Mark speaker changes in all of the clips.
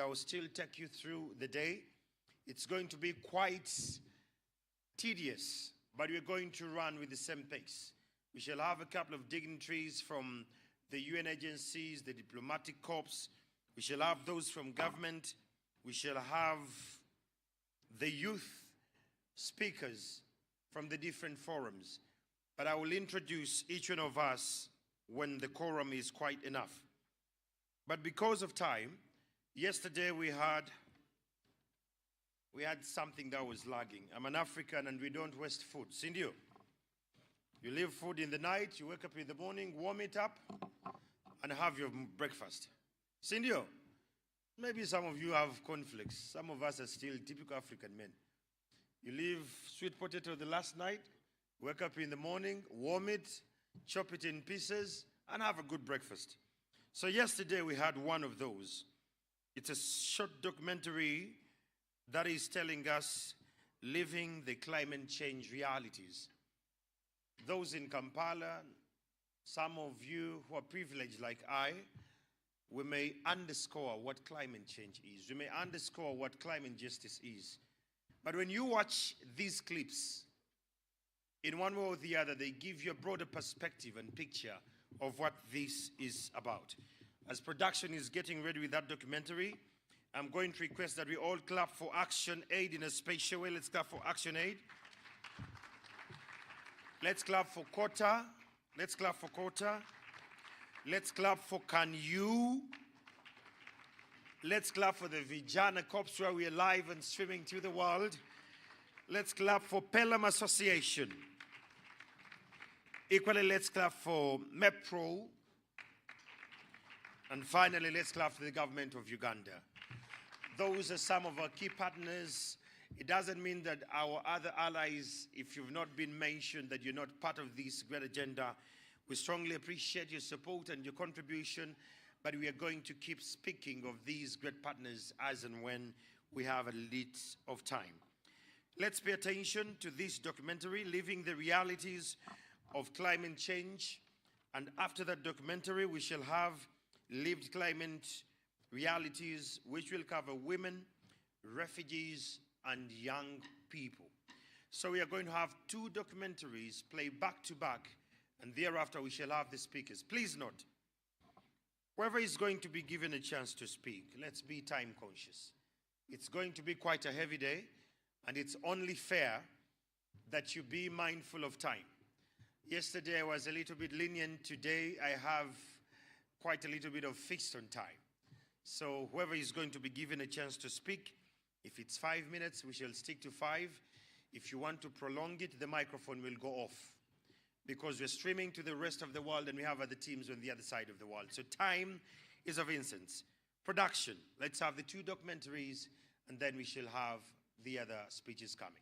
Speaker 1: I will still take you through the day. It's going to be quite tedious, but we're going to run with the same pace. We shall have a couple of dignitaries from the UN agencies, the diplomatic corps. We shall have those from government. We shall have the youth speakers from the different forums. But I will introduce each one of us when the quorum is quite enough. But because of time, yesterday we had something that was lagging. I'm an African and we don't waste food. Cindy, you leave food in the night, you wake up in the morning, warm it up, and have your breakfast. Cindy, maybe some of you have conflicts. Some of us are still typical African men. You leave sweet potato the last night, wake up in the morning, warm it, chop it in pieces, and have a good breakfast. So yesterday we had one of those. It's a short documentary that is telling us living the climate change realities. Those in Kampala, some of you who are privileged like I, we may underscore what climate change is. We may underscore what climate justice is. But when you watch these clips, in one way or the other, they give you a broader perspective and picture of what this is about. As production is getting ready with that documentary, I'm going to request that we all clap for Action Aid in a special way. Let's clap for Action Aid. Let's clap for Kota. Let's clap for Kota. Let's clap for Can You. Let's clap for the Vijana Corps where we are live and streaming to the world. Let's clap for Pelham Association. Equally, let's clap for MEPRO. And finally, let's clap for the government of Uganda. Those are some of our key partners. It doesn't mean that our other allies, if you've not been mentioned, that you're not part of this great agenda. We strongly appreciate your support and your contribution, but we are going to keep speaking of these great partners as and when we have a little of time. Let's pay attention to this documentary, Living the Realities of Climate Change. And after that documentary, we shall have Lived Climate Realities, which will cover women, refugees, and young people. So we are going to have two documentaries play back to back, and thereafter we shall have the speakers. Please note, whoever is going to be given a chance to speak, let's be time conscious. It's going to be quite a heavy day, and it's only fair that you be mindful of time. Yesterday I was a little bit lenient. Today I have quite a little bit of fixed on time. So whoever is going to be given a chance to speak, if it's 5 minutes, we shall stick to 5. If you want to prolong it, the microphone will go off because we're streaming to the rest of the world and we have other teams on the other side of the world. So time is of essence. Production, let's have the two documentaries and then we shall have the other speeches coming.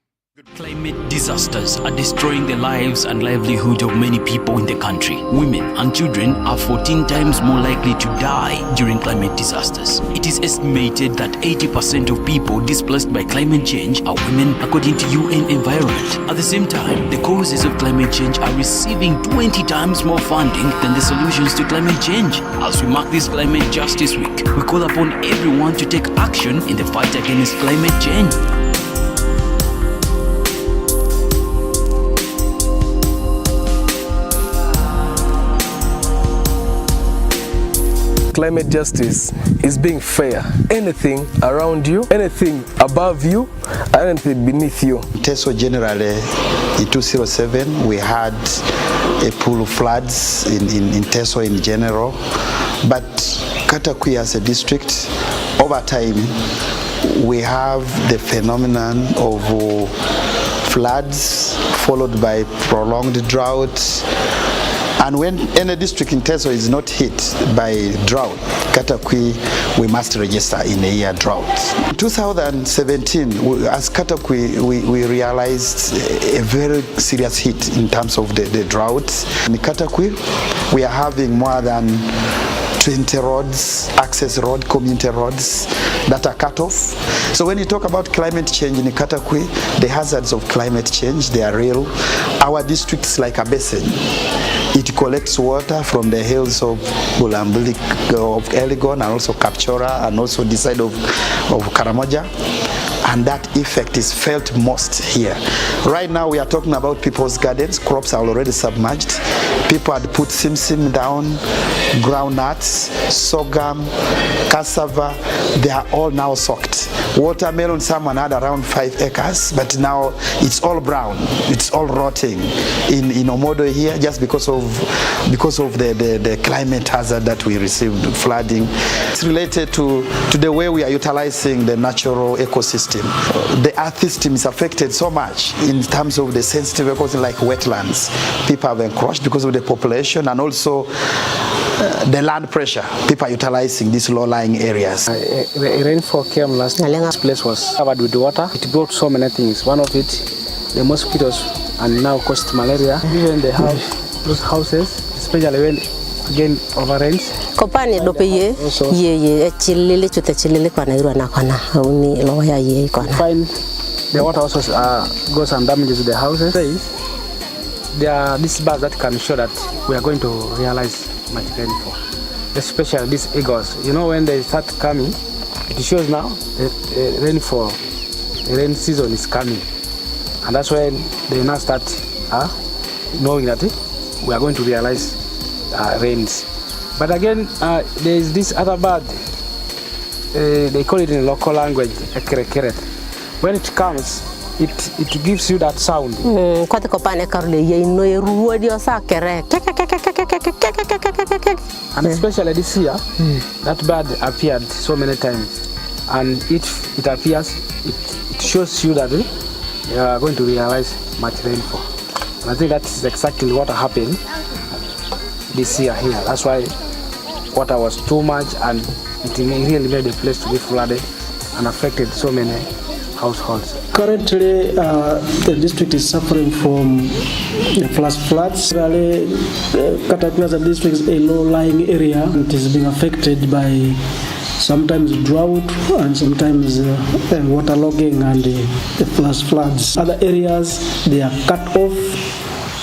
Speaker 2: Climate disasters are destroying the lives and livelihood of many people in the country. Women and children are 14 times more likely to die during climate disasters. It is estimated that 80% of people displaced by climate change are women, according to UN Environment. At the same time, the causes of climate change are receiving 20 times more funding than the solutions to climate change. As we mark this Climate Justice Week, we call upon everyone to take action in the fight against climate change.
Speaker 3: Climate justice is being fair. Anything around you, anything above you, anything beneath you.
Speaker 4: Teso generally in 2007 we had a pool of floods in Teso in general, but Katakwi as a district, over time we have the phenomenon of floods followed by prolonged drought. And when any district in Teso is not hit by drought, Katakwi, we must register in a year drought. In 2017, as Katakwi, we realized a very serious hit in terms of the drought. In Katakwi, we are having more than 20 roads, access road, community roads that are cut off. So when you talk about climate change in Katakwi, the hazards of climate change, they are real. Our districts like a basin It collects water from the hills of Bulambuli, of Elgon, and also Kapchora, and also this side of Karamoja. And that effect is felt most here. Right now we are talking about people's gardens. Crops are already submerged. People had put simsim down, groundnuts, sorghum, cassava. They are all now soaked. Watermelon, someone had around 5 acres, but now it's all brown. It's all rotting in Omodo here, just because of the climate hazard that we received, flooding. It's related to the way we are utilizing the natural ecosystem. The earth system is affected so much in terms of the sensitive ecosystem, like wetlands. People have encroached because of the population, and also the land pressure. People are utilizing these low-lying areas.
Speaker 5: Rainfall came last night. This place was covered with water. It brought so many things. One of it, the mosquitoes, and now caused malaria. Even the house, those houses, especially when again overrains.
Speaker 6: Kopani dope ye chilili chute chilili kwa nairu na kana uni loya ye kana.
Speaker 5: Find the water also goes and damages the houses. There are these birds that can show that we are going to realize much rainfall, especially these eagles. You know, when they start coming, it shows now the rainfall, the rain season is coming, and that's when they now start knowing that we are going to realize rains. But again, there is this other bird. They call it in local language ekerekeret. When it comes, it gives you that sound. And especially this year, that bird appeared so many times. And if it appears, it shows you that you are going to realize much rainfall. And I think that's exactly what happened this year here. That's why water was too much, and it really made the place to be flooded and affected so many households.
Speaker 7: Currently, the district is suffering from flash floods. Kataplaza district is a low-lying area. It is being affected by sometimes drought and sometimes waterlogging and the flash floods. Other areas, they are cut off.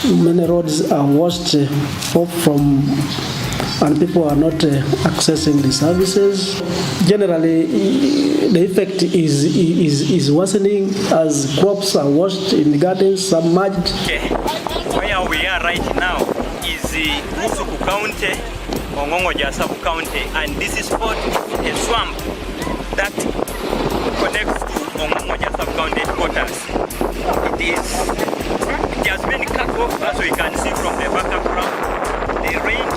Speaker 7: Many roads are washed off from, and people are not accessing the services. Generally, the effect is worsening as crops are washed in the gardens, submerged.
Speaker 8: Okay. Where we are right now is Musuku County, Ongongoja sub-county, and this is spot a swamp that connects to Ongongoja sub-county headquarters. It has been cut off, as we can see from the background. The rain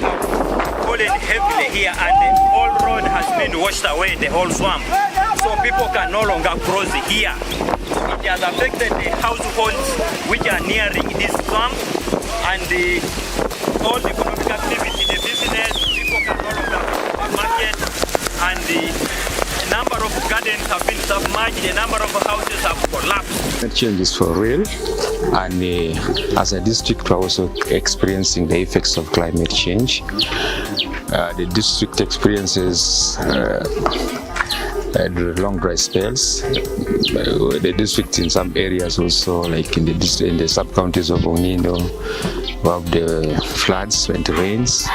Speaker 8: has fallen heavily here, and the whole road has been washed away, the whole swamp. So people can no longer cross here. It has affected the households which are nearing this swamp, and all the economic activity, the business, people can no longer go to the market, and the number of gardens have been submerged, the number of houses have collapsed.
Speaker 9: The change is for real, and as a district we're also experiencing the effects of climate change. The district experiences long dry spells. The district in some areas also, like in the sub-counties of Onindo, we have the floods when it rains.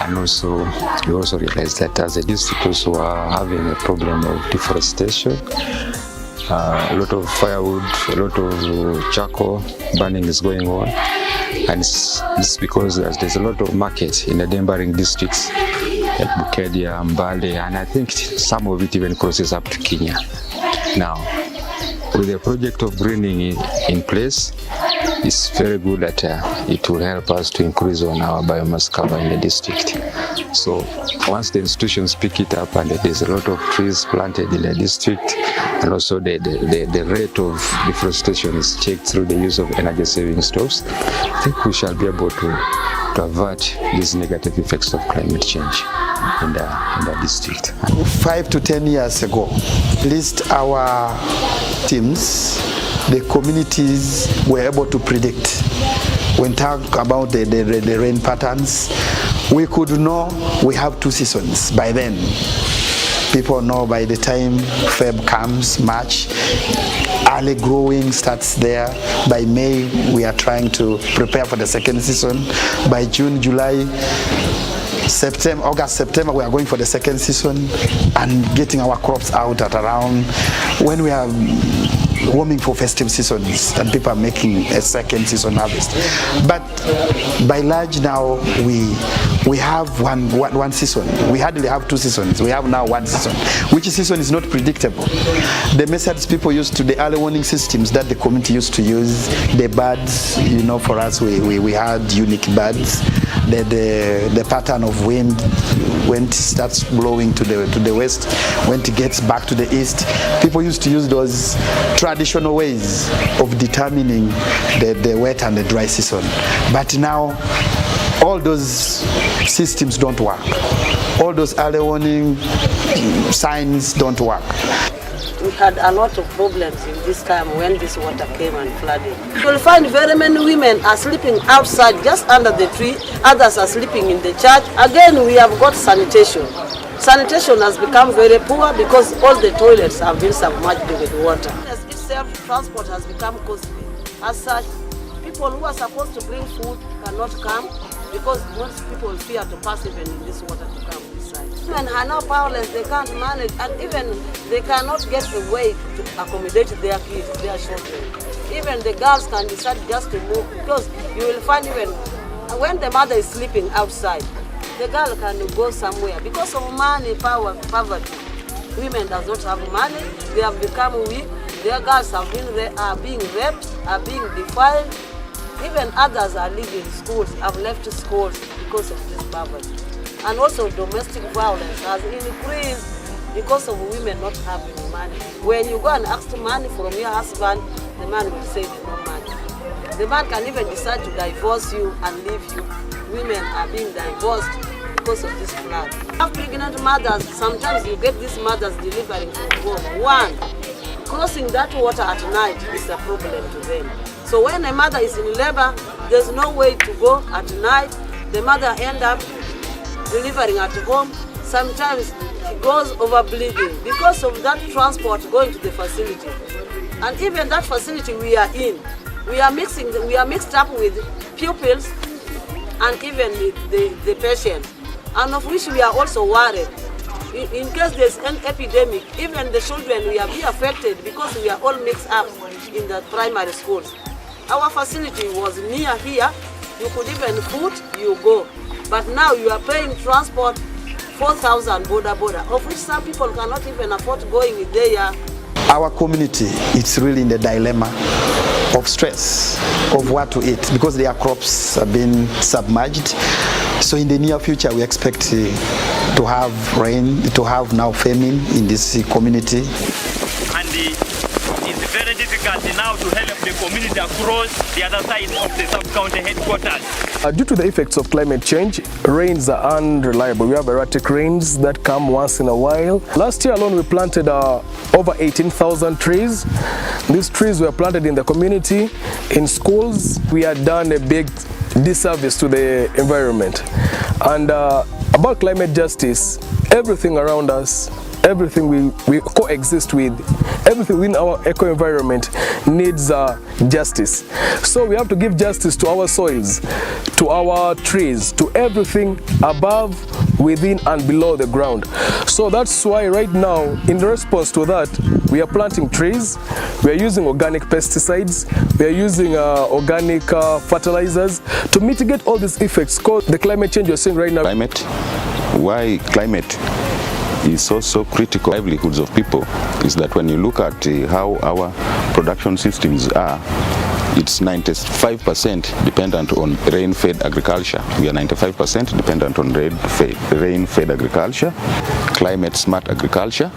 Speaker 9: And also, we also realize that as a district also are having a problem of deforestation. A lot of firewood, a lot of charcoal burning is going on. And it's because there's a lot of market in the neighboring districts, like Bukedia, Mbale, and I think some of it even crosses up to Kenya. Now, with the project of greening in place, it's very good that it will help us to increase on our biomass cover in the district. So once the institutions pick it up and there's a lot of trees planted in the district, and also the rate of deforestation is checked through the use of energy saving stoves, I think we shall be able to avert these negative effects of climate change in the district.
Speaker 4: 5 to 10 years ago, at least our teams, the communities were able to predict. When talk about the rain patterns, we could know we have 2 seasons by then. People know by the time Feb comes, March, early growing starts there. By May, we are trying to prepare for the second season. By June, July, September, August, September, we are going for the second season and getting our crops out at around when we are warming for festive seasons and people are making a second season harvest. But by large now, we have one season. We hardly have 2 seasons. We have now 1 season. Which season is not predictable. The methods people used to, the early warning systems that the community used to use, the birds, you know, for us, we had unique birds. The pattern of wind, when it starts blowing to the west, when it gets back to the east, people used to use those traditional ways of determining the wet and the dry season. But now, all those systems don't work. All those early warning signs don't work.
Speaker 10: We had a lot of problems in this time when this water came and flooded. You'll find very many women are sleeping outside just under the tree, others are sleeping in the church. Again, we have got sanitation. Sanitation has become very poor because all the toilets have been submerged with water. Itself, transport has become costly. As such, people who are supposed to bring food cannot come because most people fear to pass even in this water to come this side. Women are now powerless, they can't manage, and even they cannot get a way to accommodate their kids, their children. Even the girls can decide just to move because you will find even when the mother is sleeping outside, the girl can go somewhere because of money, poverty. Women does not have money, they have become weak, their girls are being raped, are being defiled. Even others are leaving schools, have left schools because of this poverty. And also domestic violence has increased because of women not having money. When you go and ask for money from your husband, the man will say no money. The man can even decide to divorce you and leave you. Women are being divorced because of this flood. Have pregnant mothers, sometimes you get these mothers delivering from home. One, crossing that water at night is a problem to them. So when a mother is in labor, there's no way to go at night. The mother ends up delivering at home. Sometimes she goes over bleeding because of that transport going to the facility. And even that facility we are in, we are mixed up with pupils and even the patients, and of which we are also worried. In case there's an epidemic, even the children will be affected because we are all mixed up in the primary schools. Our facility was near here, you could even foot, you go. But now you are paying transport 4,000 border, of which some people cannot even afford going there.
Speaker 4: Our community, it's really in the dilemma of stress, of what to eat, because their crops have been submerged. So in the near future, we expect to have rain, to have now famine in this community.
Speaker 8: And it's very difficult now to help the community across the other side of the sub-county headquarters.
Speaker 3: Due to the effects of climate change, rains are unreliable. We have erratic rains that come once in a while. Last year alone, we planted over 18,000 trees. These trees were planted in the community, in schools. We had done a big disservice to the environment. And about climate justice, everything around us, everything we coexist with, everything within our eco-environment needs justice. So we have to give justice to our soils, to our trees, to everything above, within and below the ground. So that's why right now, in response to that, we are planting trees, we are using organic pesticides, we are using organic fertilizers to mitigate all these effects called the climate change you're seeing right now.
Speaker 11: Why climate is so critical livelihoods of people is that when you look at how our production systems are, it's 95% dependent on rain-fed agriculture. We are 95% dependent on rain-fed agriculture, climate-smart agriculture.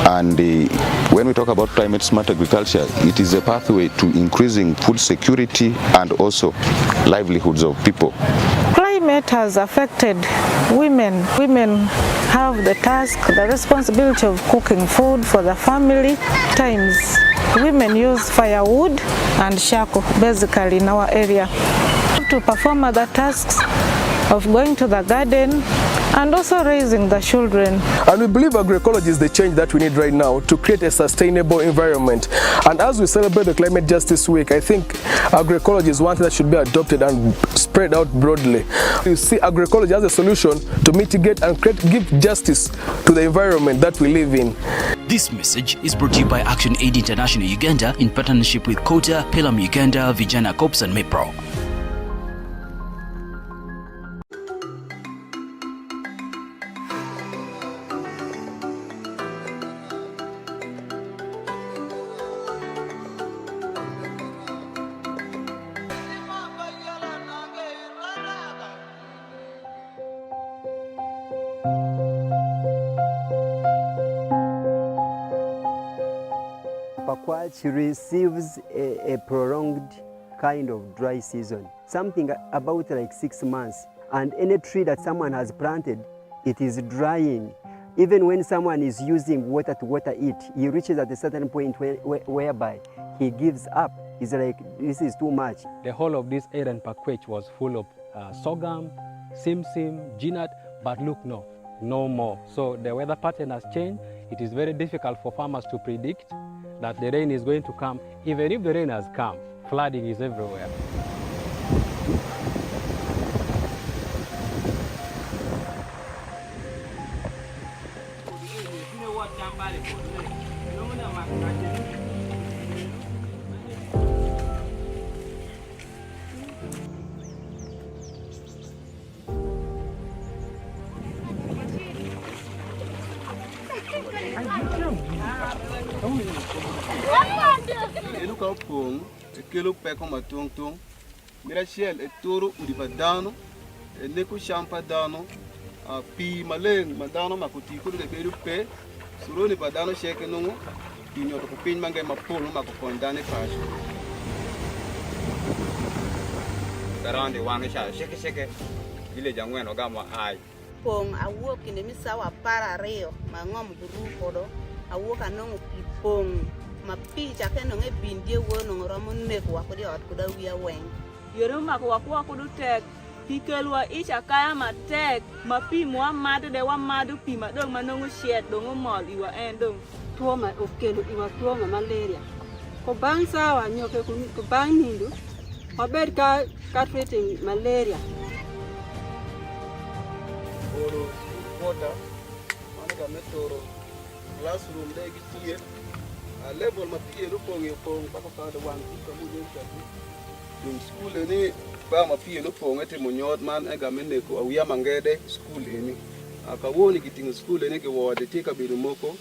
Speaker 11: And when we talk about climate-smart agriculture, it is a pathway to increasing food security and also livelihoods of people.
Speaker 12: Climate has affected women. Women have the task, the responsibility of cooking food for the family. Times women use firewood and charcoal basically in our area to perform other tasks of going to the garden and also raising the children.
Speaker 3: And we believe agroecology is the change that we need right now to create a sustainable environment. And as we celebrate the Climate Justice Week, I think agroecology is one thing that should be adopted and spread out broadly. You see agroecology as a solution to mitigate and give justice to the environment that we live in.
Speaker 2: This message is brought to you by Action Aid International Uganda in partnership with Kota, Pelam Uganda, Vijana Corps and MEPRO.
Speaker 13: Pakwach receives a prolonged kind of dry season, something about like 6 months. And any tree that someone has planted, it is drying. Even when someone is using water to water it, he reaches at a certain point whereby he gives up. He's like, this is too much.
Speaker 5: The whole of this area in Pakwach was full of sorghum, simsim, ginat, but look, no more. So the weather pattern has changed. It is very difficult for farmers to predict that the rain is going to come. Even if the rain has come, flooding is everywhere.
Speaker 14: Kilo peko matung tung, mirachel etoro udibadano, leku champa dano, pi maleng madano makutiku de beru pe, suroni badano sheke nungu, pinyo to pin mangay mapolo makukondane pasho.
Speaker 15: Karande wange sha sheke ile jangwen ogama ai.
Speaker 16: Pong awuok kinde misawa para ariyo mang'om guru kodo awuok anong'o pi pong ma pi chake nong'e bindie wuono romo nek wako di ot kuda wiya weng.
Speaker 17: Yore mako wako kudu tek pi kelwa icha kaya matek ma pi mwa madu de wa madu pi ma dong manong'o shiet dong mol iwa endong.
Speaker 18: Tuo ma okelo iwa tuo ma malaria. Ko bang sawa nyoke ko bang nindo maber ka treating malaria.
Speaker 14: Oro water, managa metoro classroom de gitie a level mapie lu pong bako ka de wan ku mu de tabu dum school ni ba mapie lu pong ete munyot man ega mene ko awiya mangede school ni aka woni kitingo school ni ke wode tika biru moko.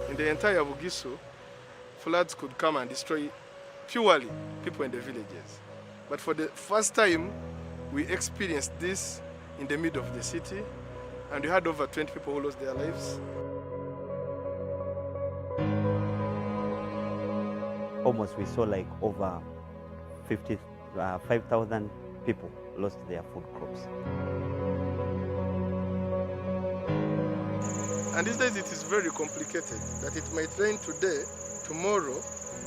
Speaker 3: In the entire Bugisu, floods could come and destroy purely people in the villages. But for the first time, we experienced this in the middle of the city, and we had over 20 people who lost their lives.
Speaker 19: Almost we saw like over 5,000 people lost their food crops.
Speaker 3: And these days it is very complicated, that it might rain today, tomorrow,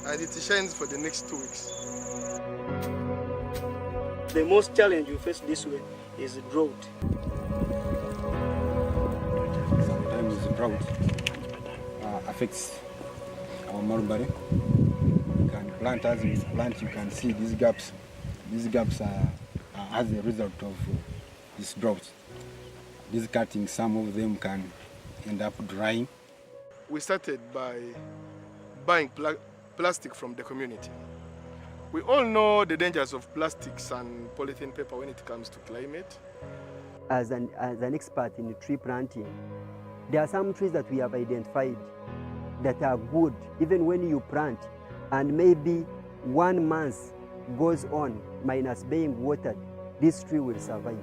Speaker 3: and it shines for the next 2 weeks.
Speaker 7: The most challenge you face this way is drought.
Speaker 20: Sometimes drought affects our mulberry. You can plant as we plant, you can see these gaps. These gaps are as a result of this drought. These cuttings, some of them can end up drying.
Speaker 3: We started by buying plastic from the community. We all know the dangers of plastics and polythene paper when it comes to climate.
Speaker 13: As an expert in tree planting, there are some trees that we have identified that are good even when you plant and maybe 1 month goes on minus being watered, this tree will survive.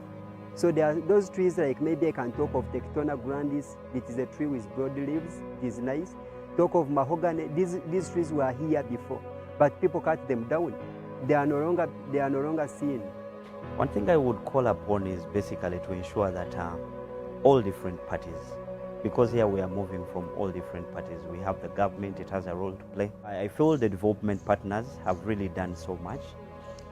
Speaker 13: So there are those trees like maybe I can talk of Tectona grandis. It is a tree with broad leaves. It is nice. Talk of mahogany. These trees were here before, but people cut them down. They are no longer seen.
Speaker 19: One thing I would call upon is basically to ensure that all different parties because here we are moving from all different parties. We have the government, it has a role to play. I feel the development partners have really done so much,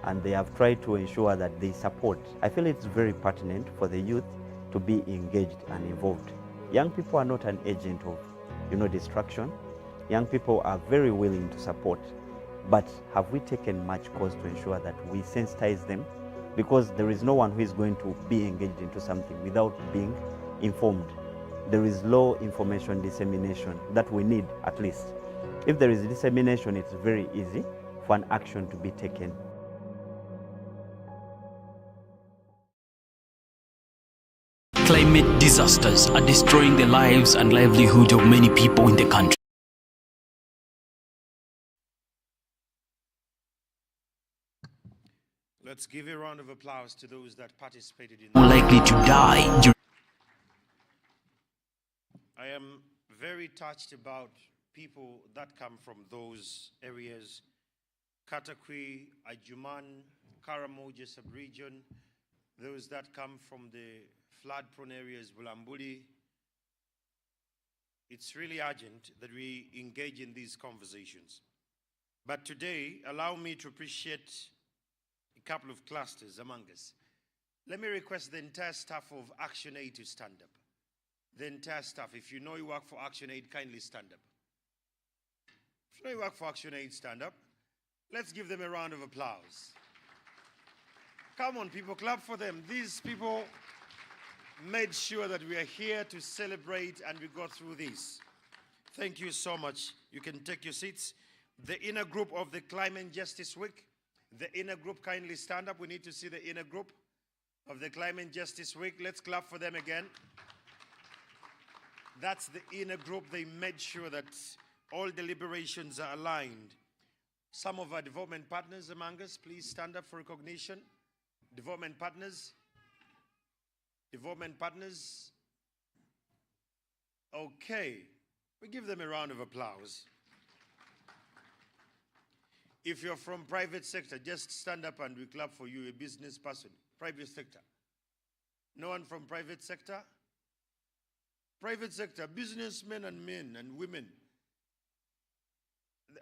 Speaker 19: and they have tried to ensure that they support. I feel it's very pertinent for the youth to be engaged and involved. Young people are not an agent of, distraction. Young people are very willing to support, but have we taken much course to ensure that we sensitize them? Because there is no one who is going to be engaged into something without being informed. There is low information dissemination that we need, at least. If there is dissemination, it's very easy for an action to be taken.
Speaker 2: Climate disasters are destroying the lives and livelihood of many people in the country.
Speaker 1: Let's give a round of applause to those that participated in
Speaker 2: More likely to die during.
Speaker 1: I am very touched about people that come from those areas. Katakwi, Ajuman, Karamoja sub-region, those that come from the flood-prone areas, Bulambuli. It's really urgent that we engage in these conversations. But today, allow me to appreciate a couple of clusters among us. Let me request the entire staff of Action Aid to stand up. The entire staff, if you know you work for Action Aid, kindly stand up. If you know you work for Action Aid, stand up. Let's give them a round of applause. Come on, people, clap for them. These people made sure that we are here to celebrate and we go through this. Thank you so much. You can take your seats. The inner group of the Climate Justice Week. The inner group, kindly stand up. We need to see the inner group of the Climate Justice Week. Let's clap for them again. That's the inner group. They made sure that all deliberations are aligned. Some of our development partners among us, please stand up for recognition. Development partners. Development partners. Okay. We give them a round of applause. If you're from private sector, just stand up and we clap for you, a business person. Private sector. No one from private sector? Private sector, businessmen and men and women.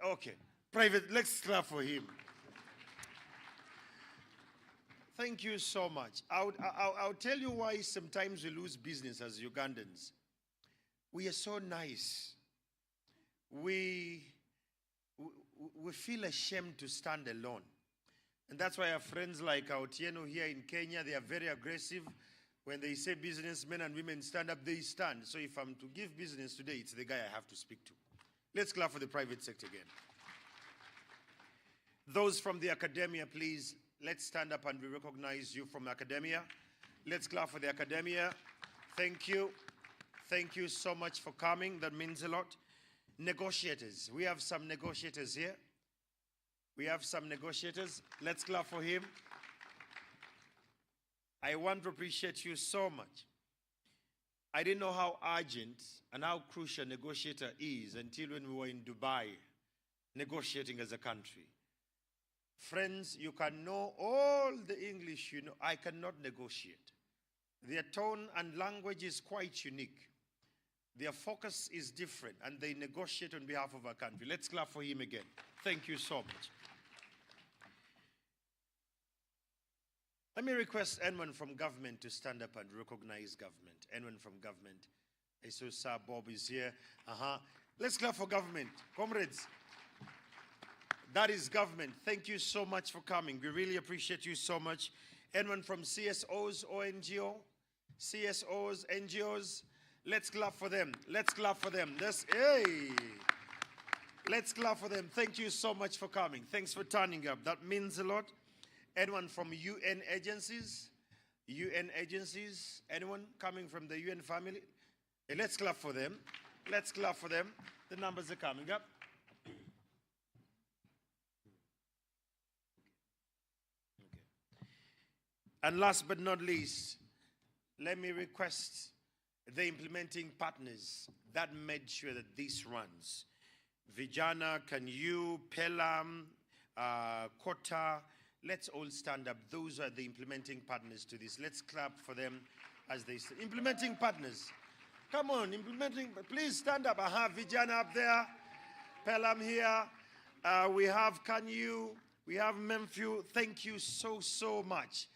Speaker 1: Okay, private, let's clap for him. Thank you so much. I'll tell you why sometimes we lose business as Ugandans. We are so nice. We feel ashamed to stand alone. And that's why our friends like Aotieno here in Kenya, they are very aggressive. When they say businessmen and women stand up, they stand. So if I'm to give business today, it's the guy I have to speak to. Let's clap for the private sector again. Those from the academia, please, let's stand up and we recognize you from academia. Let's clap for the academia. Thank you. Thank you so much for coming. That means a lot. Negotiators. We have some negotiators here. We have some negotiators. Let's clap for him. I want to appreciate you so much. I didn't know how urgent and how crucial a negotiator is until when we were in Dubai negotiating as a country. Friends, you can know all the English you know. I cannot negotiate. Their tone and language is quite unique. Their focus is different and they negotiate on behalf of our country. Let's clap for him again. Thank you so much. Let me request anyone from government to stand up and recognize government. Anyone from government. I saw Sir Bob is here. Let's clap for government. Comrades. That is government. Thank you so much for coming. We really appreciate you so much. Anyone from CSOs or NGO? CSOs, NGOs? Let's clap for them. Let's clap for them. Hey! Let's clap for them. Thank you so much for coming. Thanks for turning up. That means a lot. Anyone from UN agencies? UN agencies? Anyone coming from the UN family? Hey, let's clap for them. Let's clap for them. The numbers are coming up. And last but not least, let me request the implementing partners that made sure that this runs. Vijana, Kanyu, Pelam, Kota, let's all stand up. Those are the implementing partners to this. Let's clap for them as they stand. Implementing partners. Come on, implementing. Please stand up. I have Vijana up there. Pelham here. We have Kanyu. We have Memphew. Thank you so much.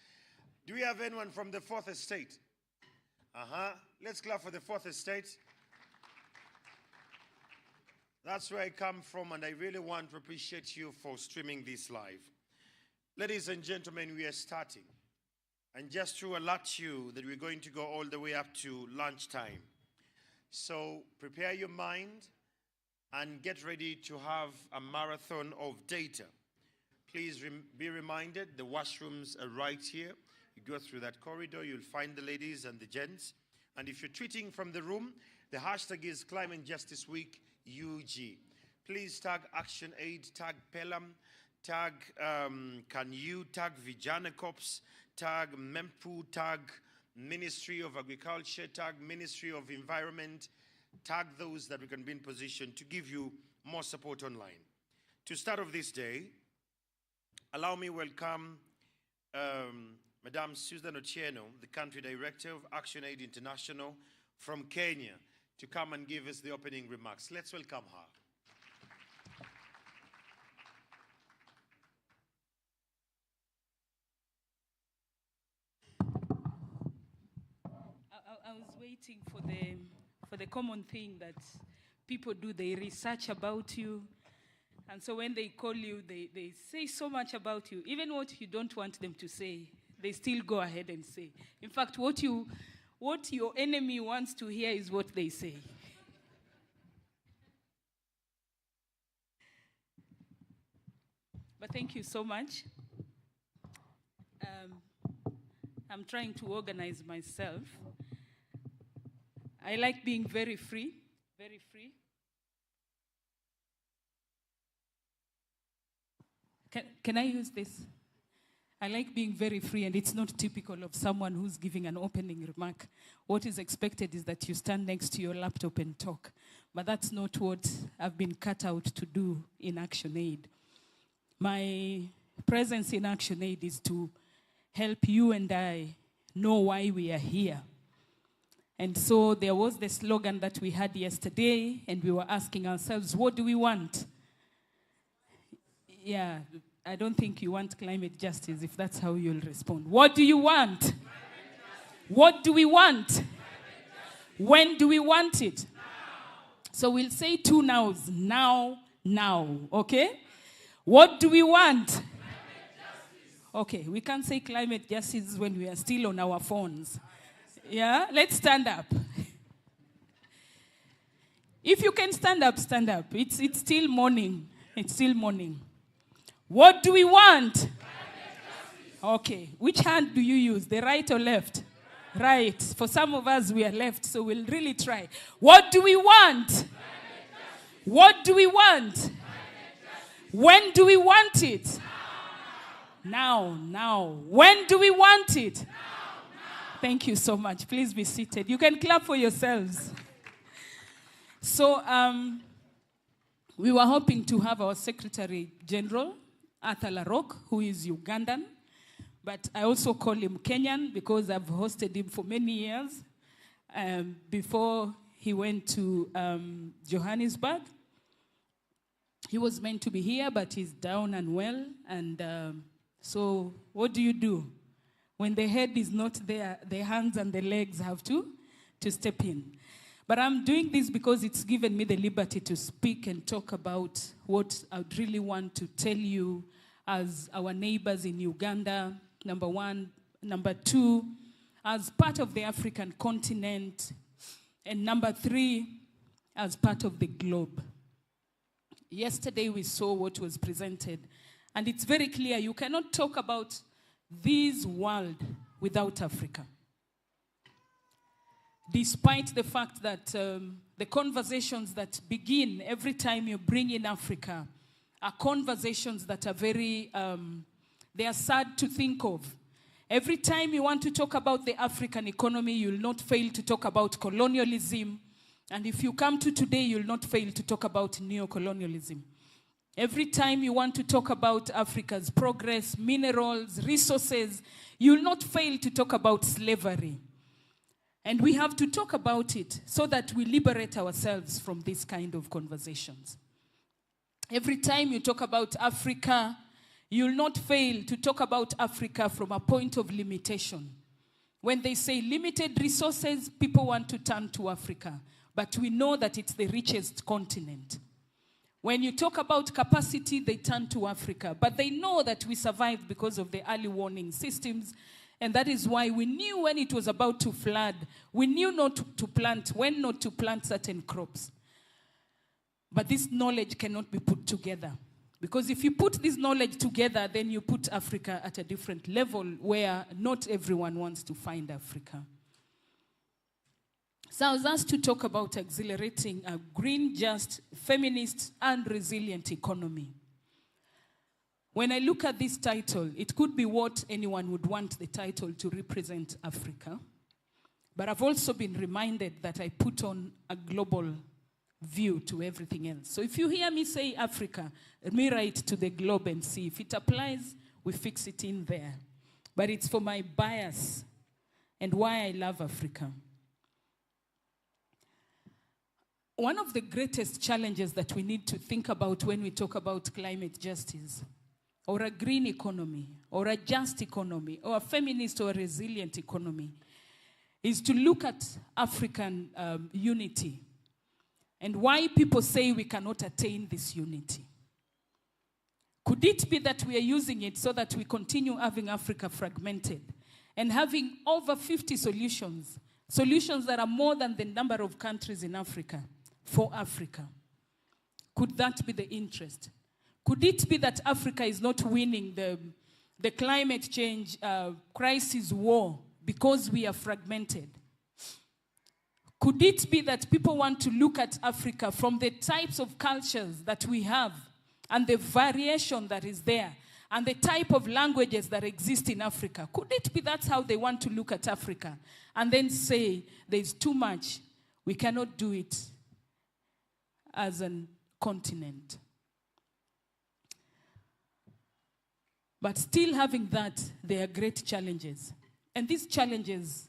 Speaker 1: Do we have anyone from the 4th estate? Let's clap for the 4th estate. That's where I come from, and I really want to appreciate you for streaming this live. Ladies and gentlemen, we are starting. And just to alert you that we're going to go all the way up to lunchtime. So prepare your mind and get ready to have a marathon of data. Please be reminded, the washrooms are right here. You go through that corridor, you'll find the ladies and the gents. And if you're tweeting from the room, the hashtag is Climate Justice Week UG. Please tag Action Aid, tag Pelham, tag Kanyu, tag Vijana Corps, tag Mempu, tag Ministry of Agriculture, tag Ministry of Environment, tag those that we can be in position to give you more support online. To start off this day, allow me welcome Madame Susan Otieno, the Country Director of Action Aid International from Kenya, to come and give us the opening remarks. Let's welcome her.
Speaker 21: I was waiting for the common thing that people do. They research about you. And so when they call you, they say so much about you. Even what you don't want them to say, they still go ahead and say. In fact, what your enemy wants to hear is what they say. But thank you so much. I'm trying to organize myself. I like being very free, very free. Can I use this? I like being very free, and it's not typical of someone who's giving an opening remark. What is expected is that you stand next to your laptop and talk. But that's not what I've been cut out to do in Action Aid. My presence in Action Aid is to help you and I know why we are here. And so there was the slogan that we had yesterday, and we were asking ourselves, what do we want? Yeah, I don't think you want climate justice if that's how you'll respond. What do you want? What do we want? When do we want it? Now. So we'll say 2 nows. Now, okay? What do we want? Okay, we can't say climate justice when we are still on our phones. Yeah, let's stand up. If you can stand up, stand up. It's still morning. It's still morning. What do we want? Okay, which hand do you use? The right or left? Right. For some of us, we are left, so we'll really try. What do we want? What do we want? When do we want it? Now. When do we want it? Now. Thank you so much. Please be seated. You can clap for yourselves. So we were hoping to have our Secretary General, Arthur Larok, who is Ugandan. But I also call him Kenyan because I've hosted him for many years before he went to Johannesburg. He was meant to be here, but he's down and well. And so what do you do? When the head is not there, the hands and the legs have to step in. But I'm doing this because it's given me the liberty to speak and talk about what I would really want to tell you as our neighbors in Uganda, number one. Number two, as part of the African continent. And number three, as part of the globe. Yesterday we saw what was presented. And it's very clear, you cannot talk about this world without Africa. Despite the fact that the conversations that begin every time you bring in Africa are conversations that are very, they are sad to think of. Every time you want to talk about the African economy, you'll not fail to talk about colonialism. And if you come to today, you'll not fail to talk about neocolonialism. Every time you want to talk about Africa's progress, minerals, resources, you'll not fail to talk about slavery. And we have to talk about it so that we liberate ourselves from these kind of conversations. Every time you talk about Africa, you'll not fail to talk about Africa from a point of limitation. When they say limited resources, people want to turn to Africa. But we know that it's the richest continent. When you talk about capacity, they turn to Africa. But they know that we survived because of the early warning systems. And that is why we knew when it was about to flood, we knew when not to plant certain crops. But this knowledge cannot be put together. Because if you put this knowledge together, then you put Africa at a different level where not everyone wants to find Africa. So I was asked to talk about accelerating a green, just, feminist, and resilient economy. When I look at this title, it could be what anyone would want the title to represent Africa. But I've also been reminded that I put on a global view to everything else. So if you hear me say Africa, let me write to the globe and see. If it applies, we fix it in there. But it's for my bias and why I love Africa. One of the greatest challenges that we need to think about when we talk about climate justice, or a green economy, or a just economy, or a feminist or a resilient economy, is to look at African unity and why people say we cannot attain this unity. Could it be that we are using it so that we continue having Africa fragmented and having over 50 solutions that are more than the number of countries in Africa for Africa? Could that be the interest? Could it be that Africa is not winning the climate change crisis war because we are fragmented? Could it be that people want to look at Africa from the types of cultures that we have and the variation that is there and the type of languages that exist in Africa? Could it be that's how they want to look at Africa and then say there's too much, we cannot do it as a continent? But still having that, there are great challenges. And these challenges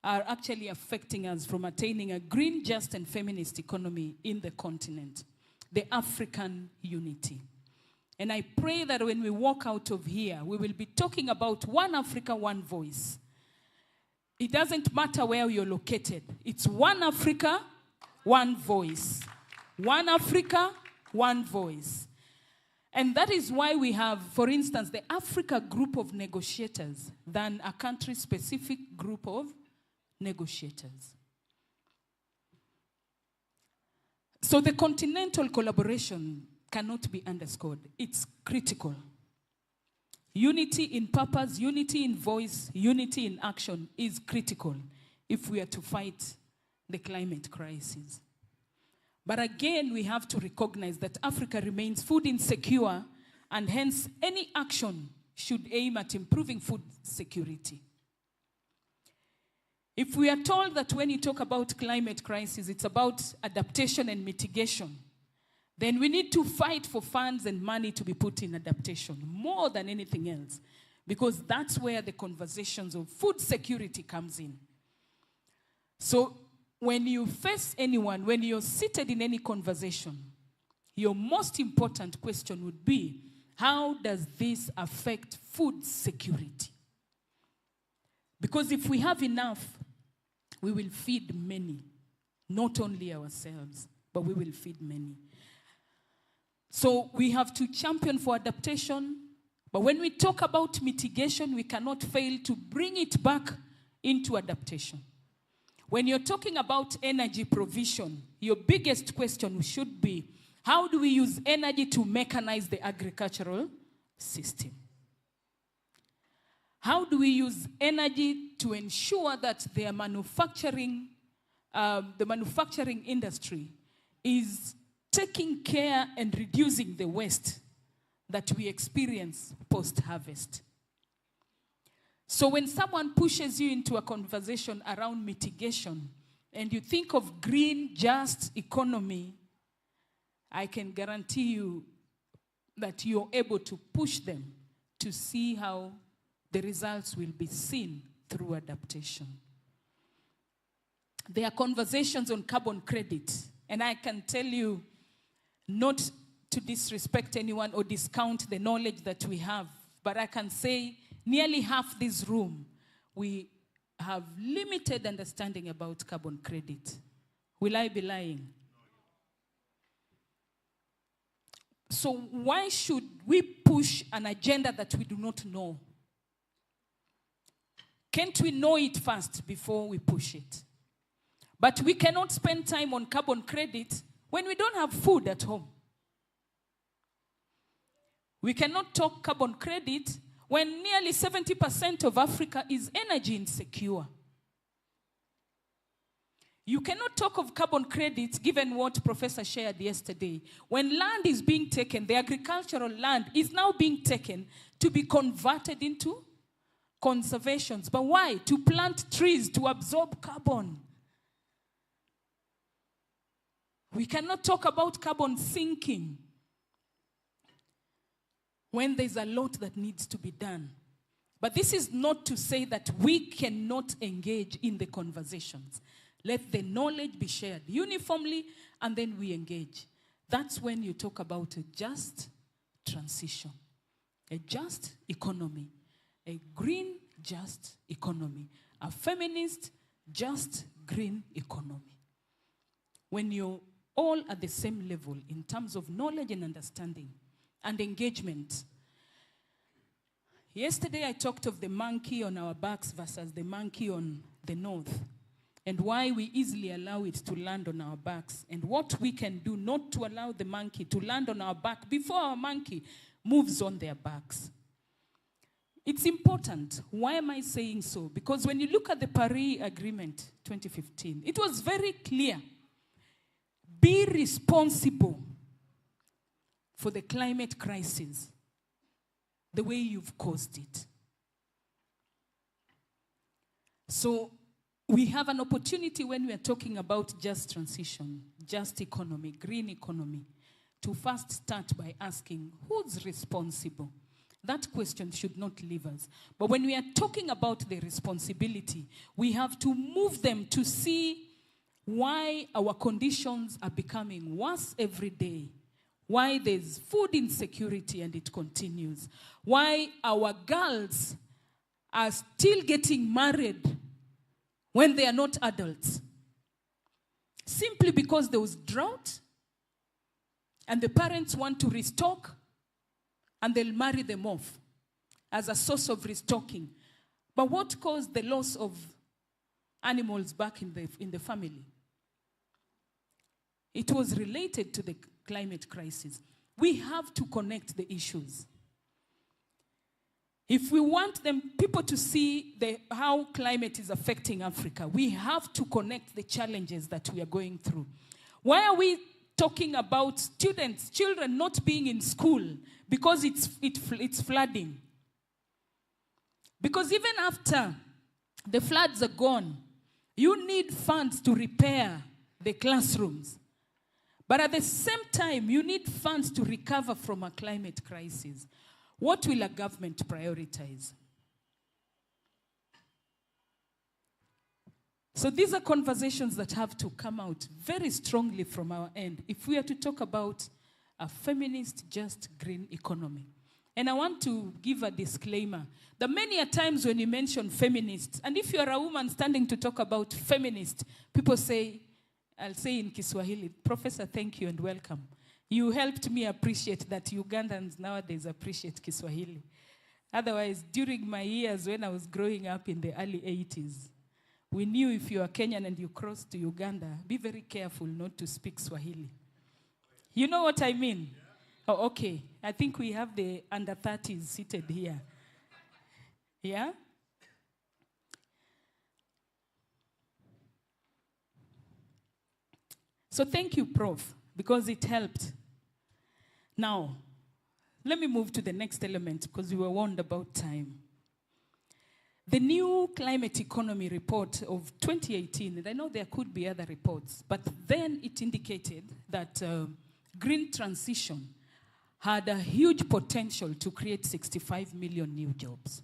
Speaker 21: are actually affecting us from attaining a green, just, and feminist economy in the continent, the African unity. And I pray that when we walk out of here, we will be talking about one Africa, one voice. It doesn't matter where you're located. It's one Africa, one voice. One Africa, one voice. And that is why we have, for instance, the Africa group of negotiators than a country-specific group of negotiators. So the continental collaboration cannot be underscored. It's critical. Unity in purpose, unity in voice, unity in action is critical if we are to fight the climate crisis. But again, we have to recognize that Africa remains food insecure, and hence any action should aim at improving food security. If we are told that when you talk about climate crisis, it's about adaptation and mitigation, then we need to fight for funds and money to be put in adaptation more than anything else, because that's where the conversations of food security comes in. So when you face anyone, when you're seated in any conversation, your most important question would be, how does this affect food security? Because if we have enough, we will feed many, not only ourselves, but we will feed many. So we have to champion for adaptation, but when we talk about mitigation, we cannot fail to bring it back into adaptation. When you're talking about energy provision, your biggest question should be, how do we use energy to mechanize the agricultural system? How do we use energy to ensure that the manufacturing industry is taking care and reducing the waste that we experience post-harvest? So when someone pushes you into a conversation around mitigation and you think of green, just economy, I can guarantee you that you're able to push them to see how the results will be seen through adaptation. there are conversations on carbon credit. And I can tell you, not to disrespect anyone or discount the knowledge that we have, but I can say nearly half this room, we have limited understanding about carbon credit. Will I be lying? So why should we push an agenda that we do not know? Can't we know it first before we push it? But we cannot spend time on carbon credit when we don't have food at home. We cannot talk carbon credit when nearly 70% of Africa is energy insecure. You cannot talk of carbon credits given what Professor shared yesterday. When land is being taken, the agricultural land is now being taken to be converted into conservations. But why? To plant trees to absorb carbon. We cannot talk about carbon sinking when there's a lot that needs to be done. But this is not to say that we cannot engage in the conversations. Let the knowledge be shared uniformly, and then we engage. That's when you talk about a just transition, a just economy, a green just economy, a feminist just green economy. When you're all at the same level in terms of knowledge and understanding and engagement. Yesterday I talked of the monkey on our backs versus the monkey on the north, and why we easily allow it to land on our backs, and what we can do not to allow the monkey to land on our back before our monkey moves on their backs. It's important. Why am I saying so? Because when you look at the Paris Agreement 2015, it was very clear. Be responsible for the climate crisis the way you've caused it. So we have an opportunity when we are talking about just transition, just economy, green economy, to first start by asking, who's responsible? That question should not leave us. But when we are talking about the responsibility, we have to move them to see why our conditions are becoming worse every day, why there's food insecurity and it continues, why our girls are still getting married when they are not adults, simply because there was drought and the parents want to restock and they'll marry them off as a source of restocking. But what caused the loss of animals back in the family? It was related to the climate crisis. We have to connect the issues. If we want people to see how climate is affecting Africa, we have to connect the challenges that we are going through. Why are we talking about children not being in school? Because it's flooding. Because even after the floods are gone, you need funds to repair the classrooms. But at the same time, you need funds to recover from a climate crisis. What will a government prioritize? So these are conversations that have to come out very strongly from our end if we are to talk about a feminist, just green economy. And I want to give a disclaimer that many a times when you mention feminists, and if you're a woman standing to talk about feminist, people say, I'll say in Kiswahili, Professor, thank you and welcome. You helped me appreciate that Ugandans nowadays appreciate Kiswahili. Otherwise, during my years when I was growing up in the early 80s, we knew if you are Kenyan and you cross to Uganda, be very careful not to speak Swahili. You know what I mean? Oh, okay. I think we have the under 30s seated here. Yeah? So thank you, Prof, because it helped. Now, let me move to the next element because we were warned about time. The new climate economy report of 2018, and I know there could be other reports, but then it indicated that green transition had a huge potential to create 65 million new jobs.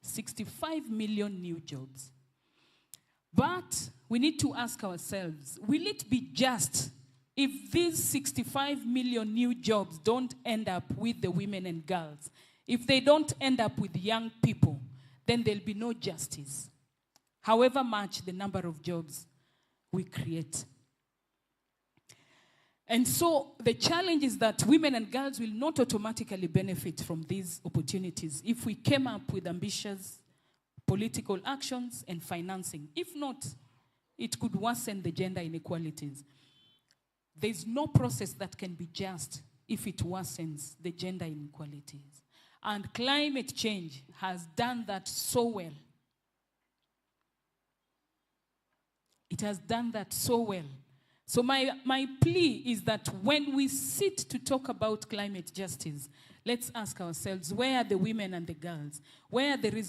Speaker 21: 65 million new jobs. But we need to ask ourselves, will it be just if these 65 million new jobs don't end up with the women and girls? If they don't end up with young people, then there'll be no justice, however much the number of jobs we create. And so the challenge is that women and girls will not automatically benefit from these opportunities if we came up with ambitious political actions and financing. If not, it could worsen the gender inequalities. There's no process that can be just if it worsens the gender inequalities. And climate change has done that so well. It has done that so well. So my plea is that when we sit to talk about climate justice, let's ask ourselves, where are the women and the girls?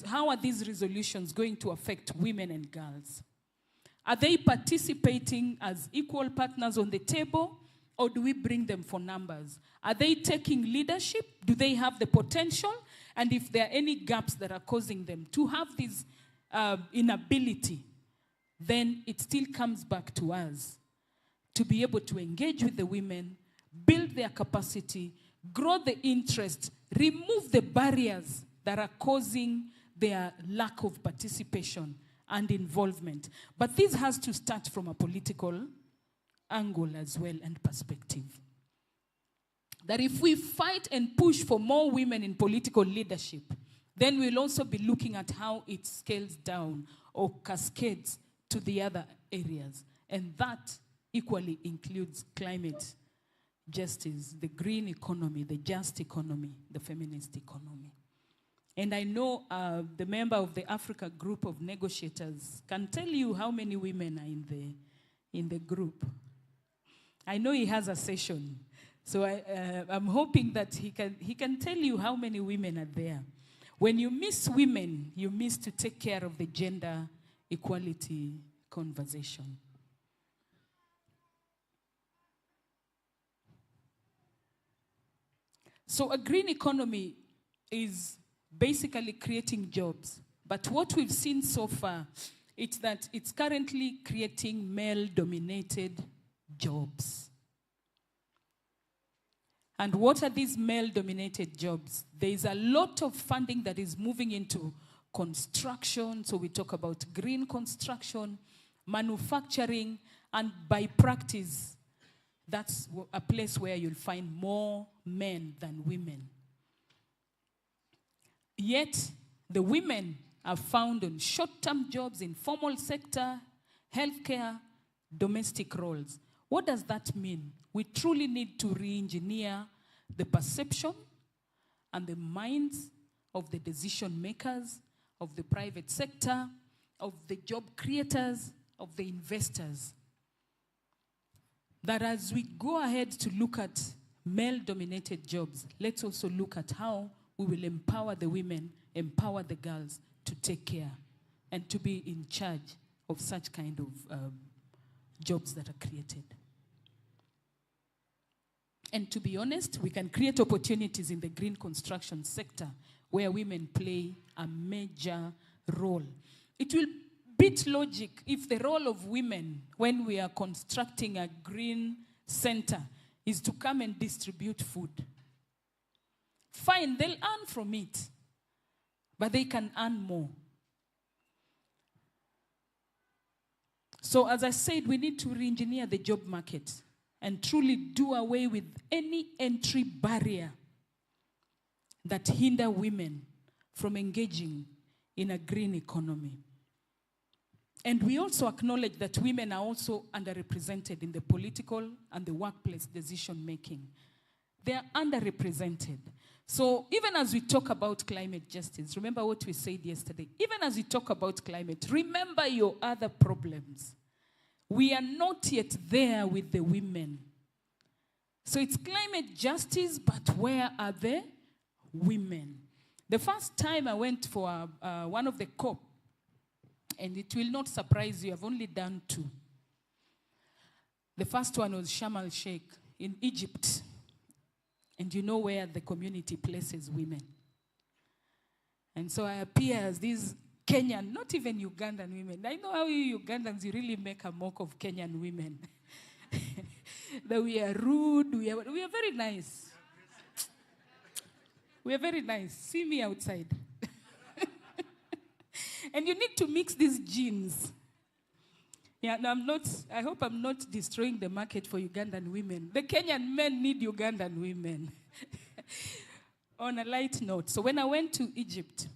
Speaker 21: How are these resolutions going to affect women and girls? Are they participating as equal partners on the table, or do we bring them for numbers? Are they taking leadership? Do they have the potential? And if there are any gaps that are causing them to have this inability, then it still comes back to us to be able to engage with the women, build their capacity, grow the interest, remove the barriers that are causing their lack of participation and involvement. But this has to start from a political angle as well and perspective. That if we fight and push for more women in political leadership, then we'll also be looking at how it scales down or cascades to the other areas. And that equally includes climate justice, the green economy, the just economy, the feminist economy. And I know the member of the Africa group of negotiators can tell you how many women are in the group. I know he has a session, so I'm hoping that he can tell you how many women are there. When you miss women, you miss to take care of the gender equality conversation. So a green economy is basically creating jobs. But what we've seen so far is that it's currently creating male-dominated jobs. And what are these male-dominated jobs? There is a lot of funding that is moving into construction. So we talk about green construction, manufacturing, and by practice, that's a place where you'll find more men than women. Yet, the women are found on short-term jobs in formal sector, healthcare, domestic roles. What does that mean? We truly need to re-engineer the perception and the minds of the decision makers, of the private sector, of the job creators, of the investors. That as we go ahead to look at male-dominated jobs, let's also look at how we will empower the women, empower the girls to take care and to be in charge of such kind of jobs that are created. And to be honest, we can create opportunities in the green construction sector where women play a major role. It will beat logic if the role of women when we are constructing a green center is to come and distribute food. Fine, they'll earn from it, but they can earn more. So as I said, we need to re-engineer the job market and truly do away with any entry barrier that hinder women from engaging in a green economy. And we also acknowledge that women are also underrepresented in the political and the workplace decision making. They are underrepresented. So even as we talk about climate justice, remember what we said yesterday, even as we talk about climate, remember your other problems. We are not yet there with the women. So it's climate justice, but where are the women? The first time I went for one of the COP, and it will not surprise you, I've only done 2. The first one was Sharm el-Sheikh in Egypt. And you know where the community places women. And so I appear as this Kenyan, not even Ugandan women. I know how you Ugandans, you really make a mock of Kenyan women. That we are rude, we are very nice. We are very nice. See me outside. And you need to mix these genes. Yeah, no, I hope I'm not destroying the market for Ugandan women. The Kenyan men need Ugandan women. On a light note, so when I went to Egypt,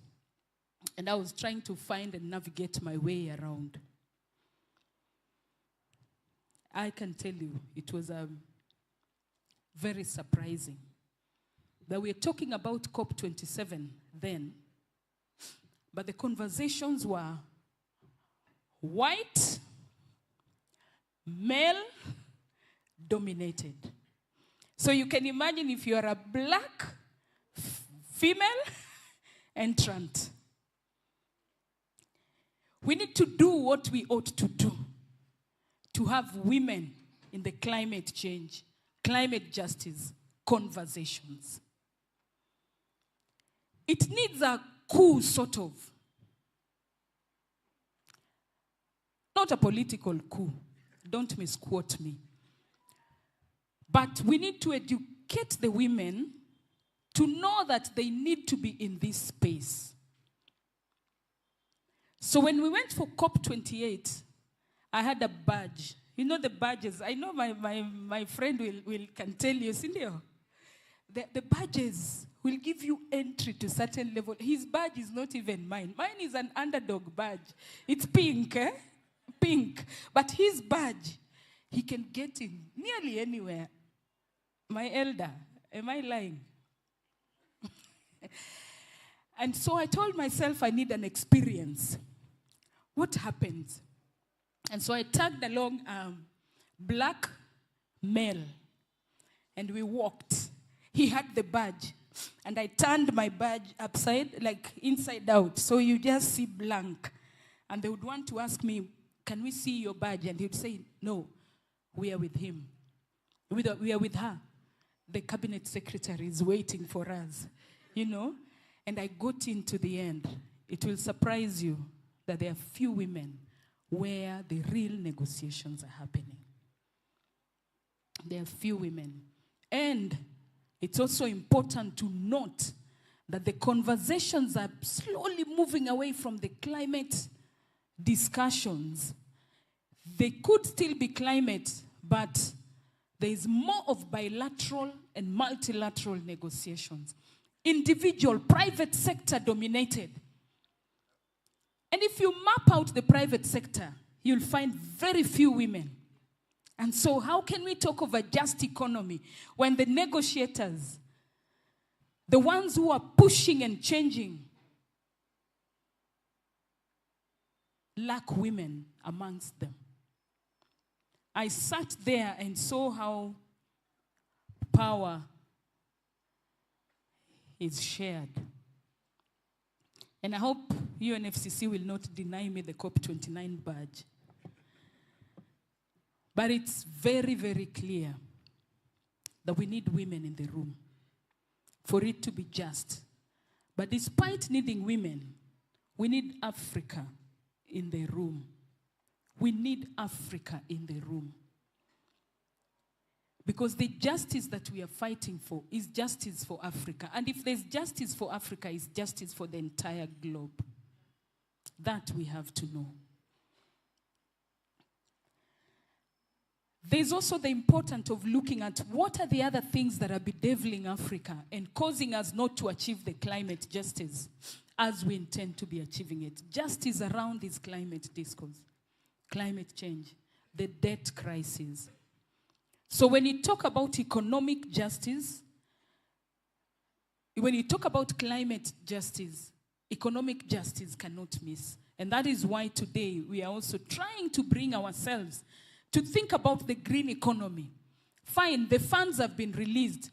Speaker 21: and I was trying to find and navigate my way around, I can tell you, it was very surprising that we're talking about COP27 then, but the conversations were white, male-dominated. So you can imagine if you are a black female entrant. We need to do what we ought to do to have women in the climate change, climate justice conversations. It needs a coup, sort of. Not a political coup. Don't misquote me. But we need to educate the women to know that they need to be in this space. So when we went for COP28, I had a badge. You know the badges. I know my friend can tell you, Cindy. The badges will give you entry to certain level. His badge is not even mine. Mine is an underdog badge. It's pink, Pink. But his badge, he can get in nearly anywhere. My elder, am I lying? And so I told myself I need an experience. What happens? And so I tagged along black male, and we walked. He had the badge, and I turned my badge inside out, so you just see blank. And they would want to ask me, can we see your badge? And he would say, no, we are with him. We are with her. The cabinet secretary is waiting for us, And I got into the end. It will surprise you that there are few women where the real negotiations are happening. There are few women. And it's also important to note that the conversations are slowly moving away from the climate discussions. They could still be climate, but there is more of bilateral and multilateral negotiations. Individual, private sector dominated. And if you map out the private sector, you'll find very few women. And so how can we talk of a just economy when the negotiators, the ones who are pushing and changing, lack women amongst them? I sat there and saw how power is shared. And I hope UNFCCC will not deny me the COP29 badge. But it's very, very clear that we need women in the room for it to be just. But despite needing women, we need Africa in the room. We need Africa in the room. Because the justice that we are fighting for is justice for Africa. And if there's justice for Africa, it's justice for the entire globe. That we have to know. There's also the importance of looking at what are the other things that are bedeviling Africa and causing us not to achieve the climate justice as we intend to be achieving it. Justice around this climate discourse, climate change, the debt crisis. So when you talk about economic justice, when you talk about climate justice, economic justice cannot miss. And that is why today we are also trying to bring ourselves to think about the green economy. Fine, the funds have been released.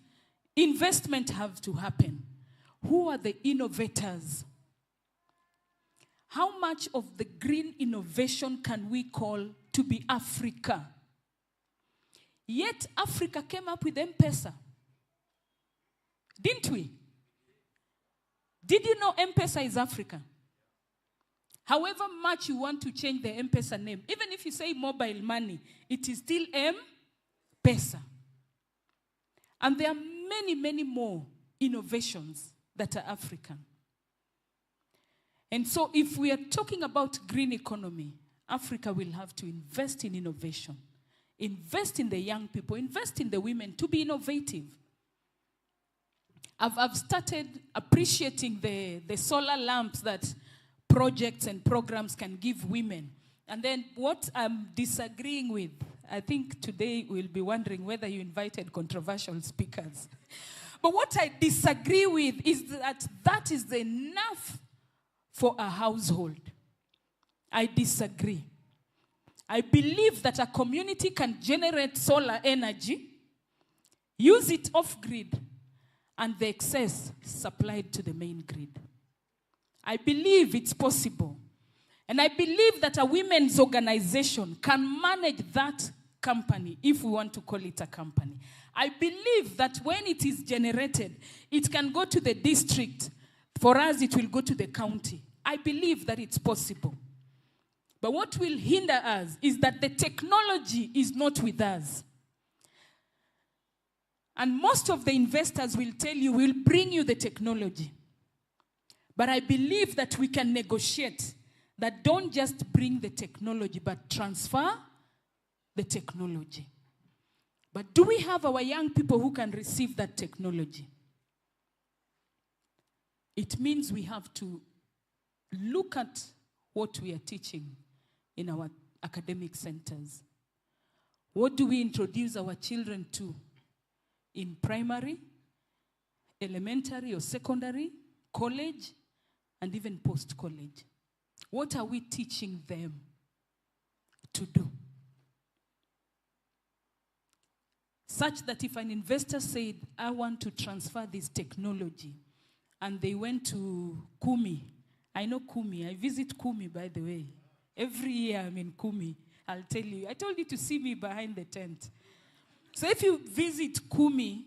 Speaker 21: Investment has to happen. Who are the innovators? How much of the green innovation can we call to be Africa? Yet Africa came up with M-Pesa. Didn't we? Did you know M-Pesa is Africa? However much you want to change the M-Pesa name, even if you say mobile money, it is still M-Pesa. And there are many, many more innovations that are African. And so if we are talking about green economy, Africa will have to invest in innovation, invest in the young people, invest in the women to be innovative. I've started appreciating the solar lamps that projects and programs can give women. And then what I'm disagreeing with, I think today we'll be wondering whether you invited controversial speakers. But what I disagree with is that that is enough for a household. I disagree. I believe that a community can generate solar energy, use it off-grid, and the excess supplied to the main grid. I believe it's possible. And I believe that a women's organization can manage that company, if we want to call it a company. I believe that when it is generated, it can go to the district. For us, it will go to the county. I believe that it's possible. But what will hinder us is that the technology is not with us. And most of the investors will tell you, we'll bring you the technology. But I believe that we can negotiate that don't just bring the technology, but transfer the technology. But do we have our young people who can receive that technology? It means we have to look at what we are teaching in our academic centers. What do we introduce our children to in primary, elementary or secondary, college, and even post-college? What are we teaching them to do? Such that if an investor said, I want to transfer this technology, and they went to Kumi. I know Kumi. I visit Kumi, by the way. Every year I'm in Kumi. I'll tell you. I told you to see me behind the tent. So if you visit Kumi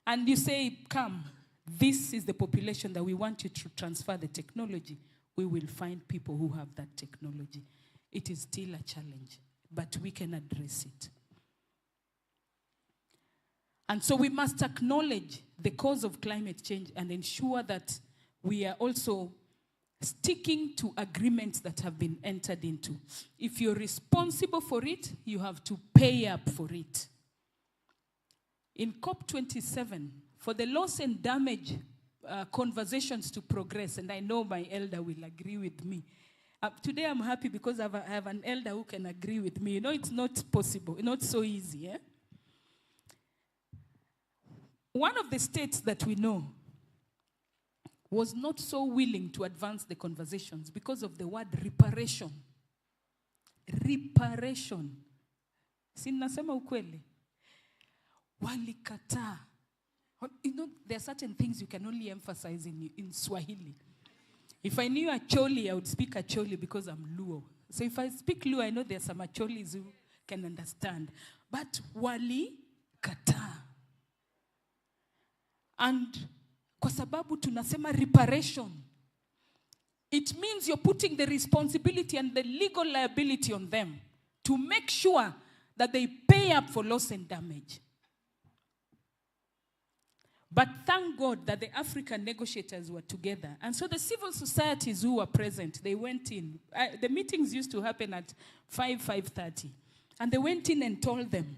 Speaker 21: and you say, come, this is the population that we want you to transfer the technology, we will find people who have that technology. It is still a challenge, but we can address it. And so we must acknowledge the cause of climate change and ensure that we are also sticking to agreements that have been entered into. If you're responsible for it, you have to pay up for it. In COP27, for the loss and damage conversations to progress, and I know my elder will agree with me. Today I'm happy because I have an elder who can agree with me. You know, it's not possible, not so easy. Eh? One of the states that we know was not so willing to advance the conversations because of the word reparation. Reparation. Si nasema ukweli. Walikata. You know, there are certain things you can only emphasize in Swahili. If I knew Acholi, I would speak Acholi because I'm Luo. So if I speak Luo, I know there are some Acholis who can understand. But walikata. And kwa sababu tunasema reparation, it means you're putting the responsibility and the legal liability on them to make sure that they pay up for loss and damage. But thank God that the African negotiators were together. And so the civil societies who were present, they went in. The meetings used to happen at 5:30. And they went in and told them,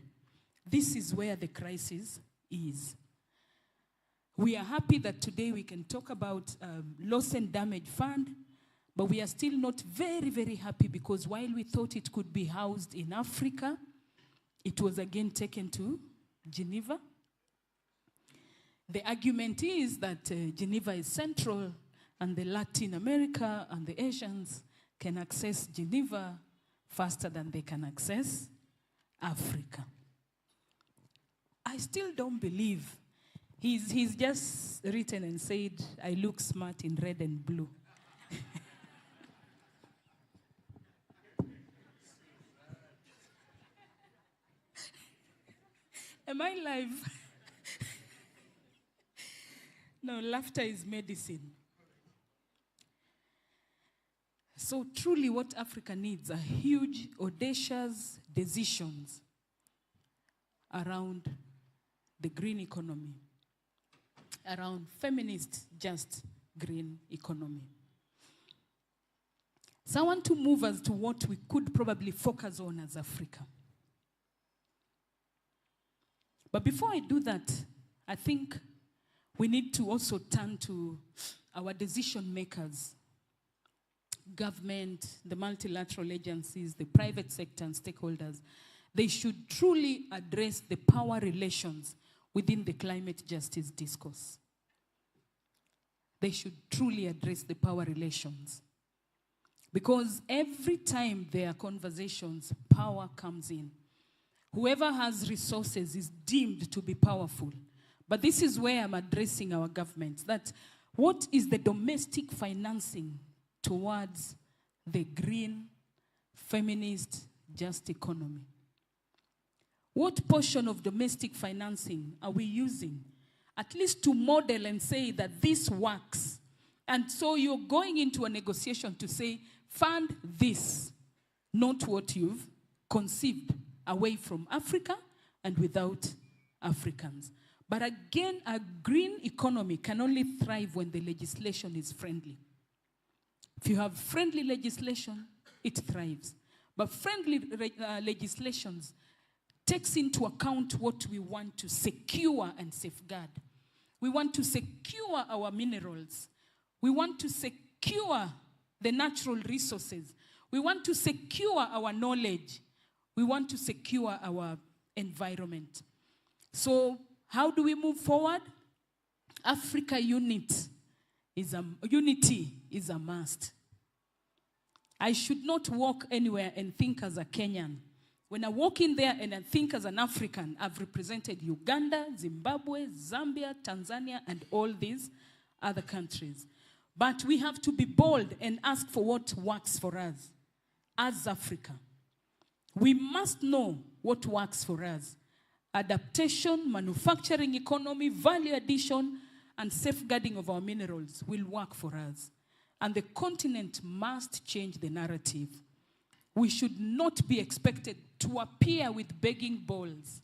Speaker 21: this is where the crisis is. We are happy that today we can talk about loss and damage fund, but we are still not very, very happy because while we thought it could be housed in Africa, it was again taken to Geneva. The argument is that Geneva is central and the Latin America and the Asians can access Geneva faster than they can access Africa. I still don't believe. He's just written and said, I look smart in red and blue. Am I live? No, laughter is medicine. So truly what Africa needs are huge, audacious decisions around the green economy, around feminist, just green economy. So I want to move us to what we could probably focus on as Africa. But before I do that, I think we need to also turn to our decision makers, government, the multilateral agencies, the private sector and stakeholders. They should truly address the power relations within the climate justice discourse. They should truly address the power relations. Because every time there are conversations, power comes in. Whoever has resources is deemed to be powerful. But this is where I'm addressing our governments, that what is the domestic financing towards the green, feminist, just economy? What portion of domestic financing are we using, at least to model and say that this works? And so you're going into a negotiation to say, fund this, not what you've conceived, away from Africa and without Africans. But again, a green economy can only thrive when the legislation is friendly. If you have friendly legislation, it thrives. But friendly legislations takes into account what we want to secure and safeguard. We want to secure our minerals. We want to secure the natural resources. We want to secure our knowledge. We want to secure our environment. So how do we move forward? Africa unity is a must. I should not walk anywhere and think as a Kenyan. When I walk in there and I think as an African, I've represented Uganda, Zimbabwe, Zambia, Tanzania, and all these other countries. But we have to be bold and ask for what works for us as Africa. We must know what works for us. Adaptation, manufacturing economy, value addition, and safeguarding of our minerals will work for us. And the continent must change the narrative. We should not be expected to appear with begging bowls.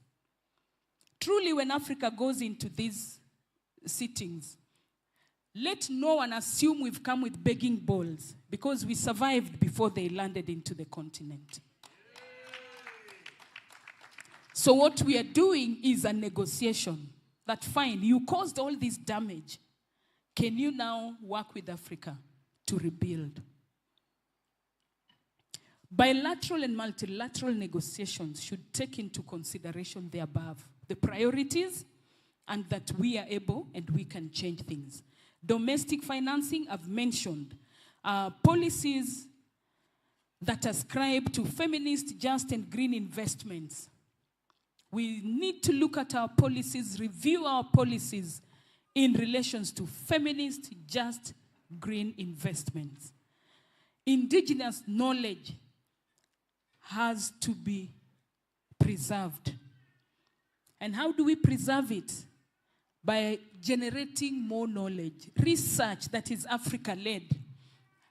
Speaker 21: Truly, when Africa goes into these sittings, let no one assume we've come with begging bowls, because we survived before they landed into the continent. So what we are doing is a negotiation. That fine, you caused all this damage. Can you now work with Africa to rebuild? Bilateral and multilateral negotiations should take into consideration the above, the priorities, and that we are able and we can change things. Domestic financing, I've mentioned. Policies that ascribe to feminist, just, and green investments. We need to look at our policies, review our policies in relations to feminist, just, green investments. Indigenous knowledge has to be preserved. And how do we preserve it? By generating more knowledge, research that is Africa-led.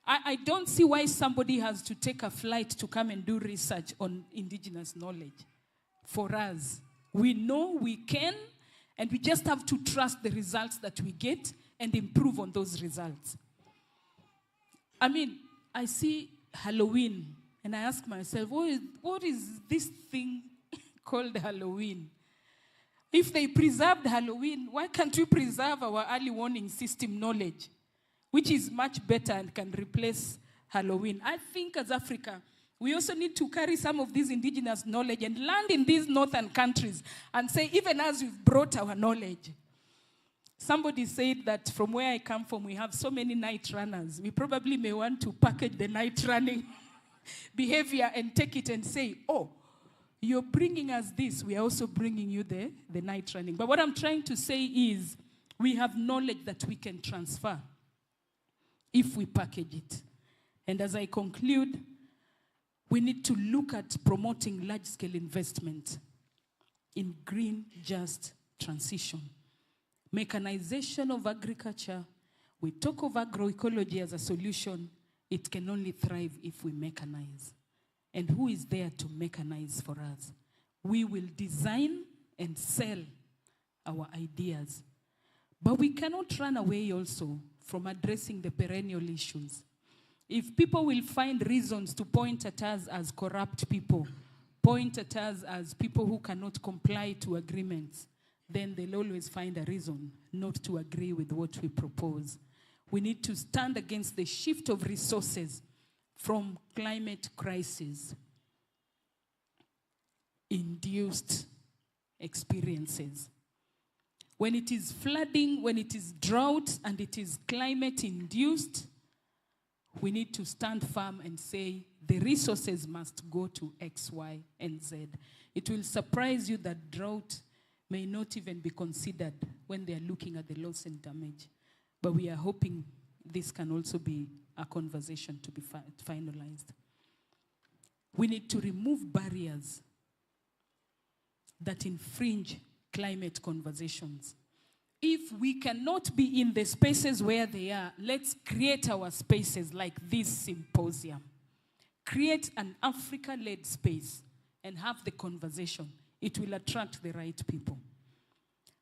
Speaker 21: I don't see why somebody has to take a flight to come and do research on indigenous knowledge. For us, we know we can, and we just have to trust the results that we get and improve on those results. I mean, I see Halloween, and I ask myself, what is this thing called Halloween? If they preserved Halloween, why can't we preserve our early warning system knowledge, which is much better and can replace Halloween? I think as Africa, we also need to carry some of this indigenous knowledge and land in these northern countries and say, even as we've brought our knowledge. Somebody said that from where I come from, we have so many night runners. We probably may want to package the night running behavior and take it and say, oh, you're bringing us this, we are also bringing you the night running. But what I'm trying to say is, we have knowledge that we can transfer if we package it. And as I conclude, we need to look at promoting large-scale investment in green, just transition. Mechanization of agriculture. We talk of agroecology as a solution. it can only thrive if we mechanize. And who is there to mechanize for us? We will design and sell our ideas. But we cannot run away also from addressing the perennial issues. If people will find reasons to point at us as corrupt people, point at us as people who cannot comply to agreements, then they'll always find a reason not to agree with what we propose. We need to stand against the shift of resources from climate crisis induced experiences. When it is flooding, when it is drought, and it is climate induced, we need to stand firm and say the resources must go to X, Y, and Z. It will surprise you that drought may not even be considered when they are looking at the loss and damage. But we are hoping this can also be a conversation to be finalized. We need to remove barriers that infringe climate conversations. If we cannot be in the spaces where they are, let's create our spaces like this symposium. Create an Africa-led space and have the conversation. It will attract the right people.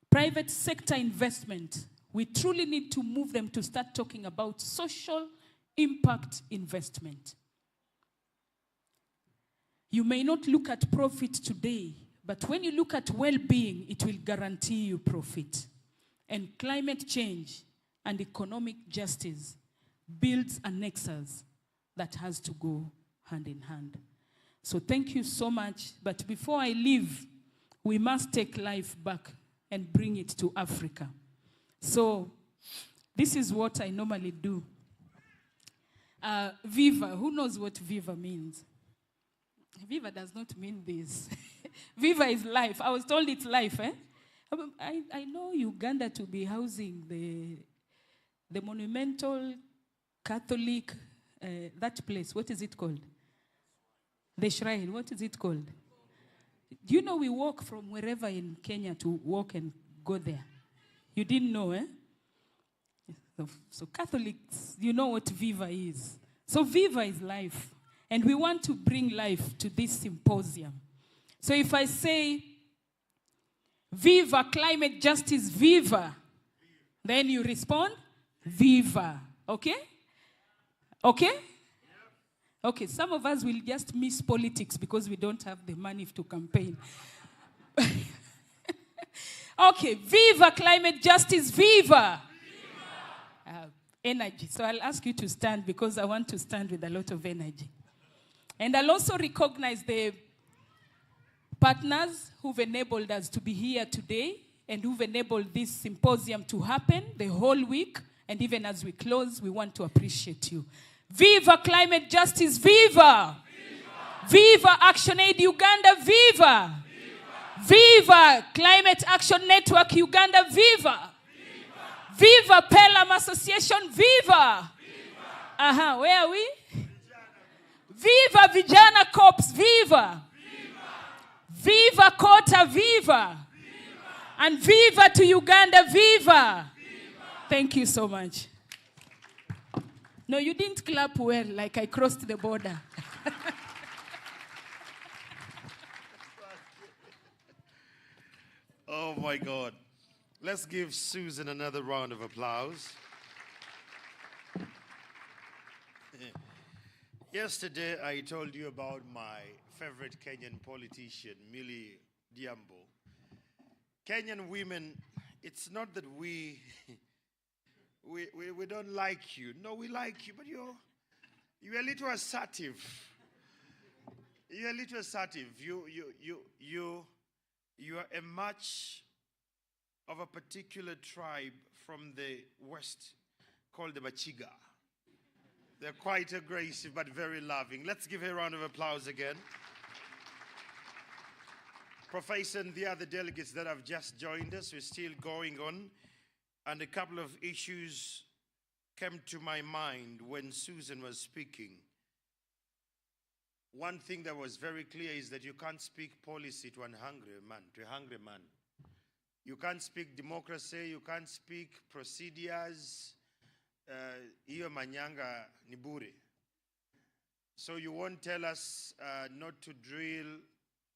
Speaker 21: Private sector investment, we truly need to move them to start talking about social impact investment. You may not look at profit today, but when you look at well-being, it will guarantee you profit. And climate change and economic justice builds a nexus that has to go hand in hand. So thank you so much. But before I leave, we must take life back and bring it to Africa. So this is what I normally do. Viva, who knows what Viva means? Viva does not mean this. Viva is life. I was told it's life, eh? I know Uganda to be housing the monumental Catholic, that place, what is it called? The shrine, what is it called? Do you know we walk from wherever in Kenya to walk and go there? You didn't know, eh? So Catholics, you know what Viva is. So Viva is life. And we want to bring life to this symposium. So if I say, Viva climate justice, Viva, then you respond, Viva. Okay? Okay? Okay, some of us will just miss politics because we don't have the money to campaign. Okay, Viva climate justice, Viva. Energy. So I'll ask you to stand because I want to stand with a lot of energy. And I'll also recognize the partners who've enabled us to be here today and who've enabled this symposium to happen the whole week. And even as we close, we want to appreciate you. Viva climate justice, Viva! Viva, Viva ActionAid Uganda, Viva! Viva Climate Action Network Uganda, Viva! Viva Pelham Association, Viva! Aha, where are we? Viva Vijana Corps, Viva! Viva Kota, Viva! And Viva to Uganda, Viva! Thank you so much. No, you didn't clap well, like I crossed the border.
Speaker 1: Oh my God. Let's give Susan another round of applause. Yesterday, I told you about my favorite Kenyan politician, Millie Diambo. Kenyan women, it's not that we don't like you. No, we like you, but you're a little assertive. You're a little assertive. You are a match of a particular tribe from the West called the Bachiga. They're quite aggressive, but very loving. Let's give her a round of applause again. Professor and the other delegates that have just joined us, we're still going on. And a couple of issues came to my mind when Susan was speaking. One thing that was very clear is that you can't speak policy to a hungry man. You can't speak democracy, you can't speak procedures. Iyo manyanga ni bure. So you won't tell us not to drill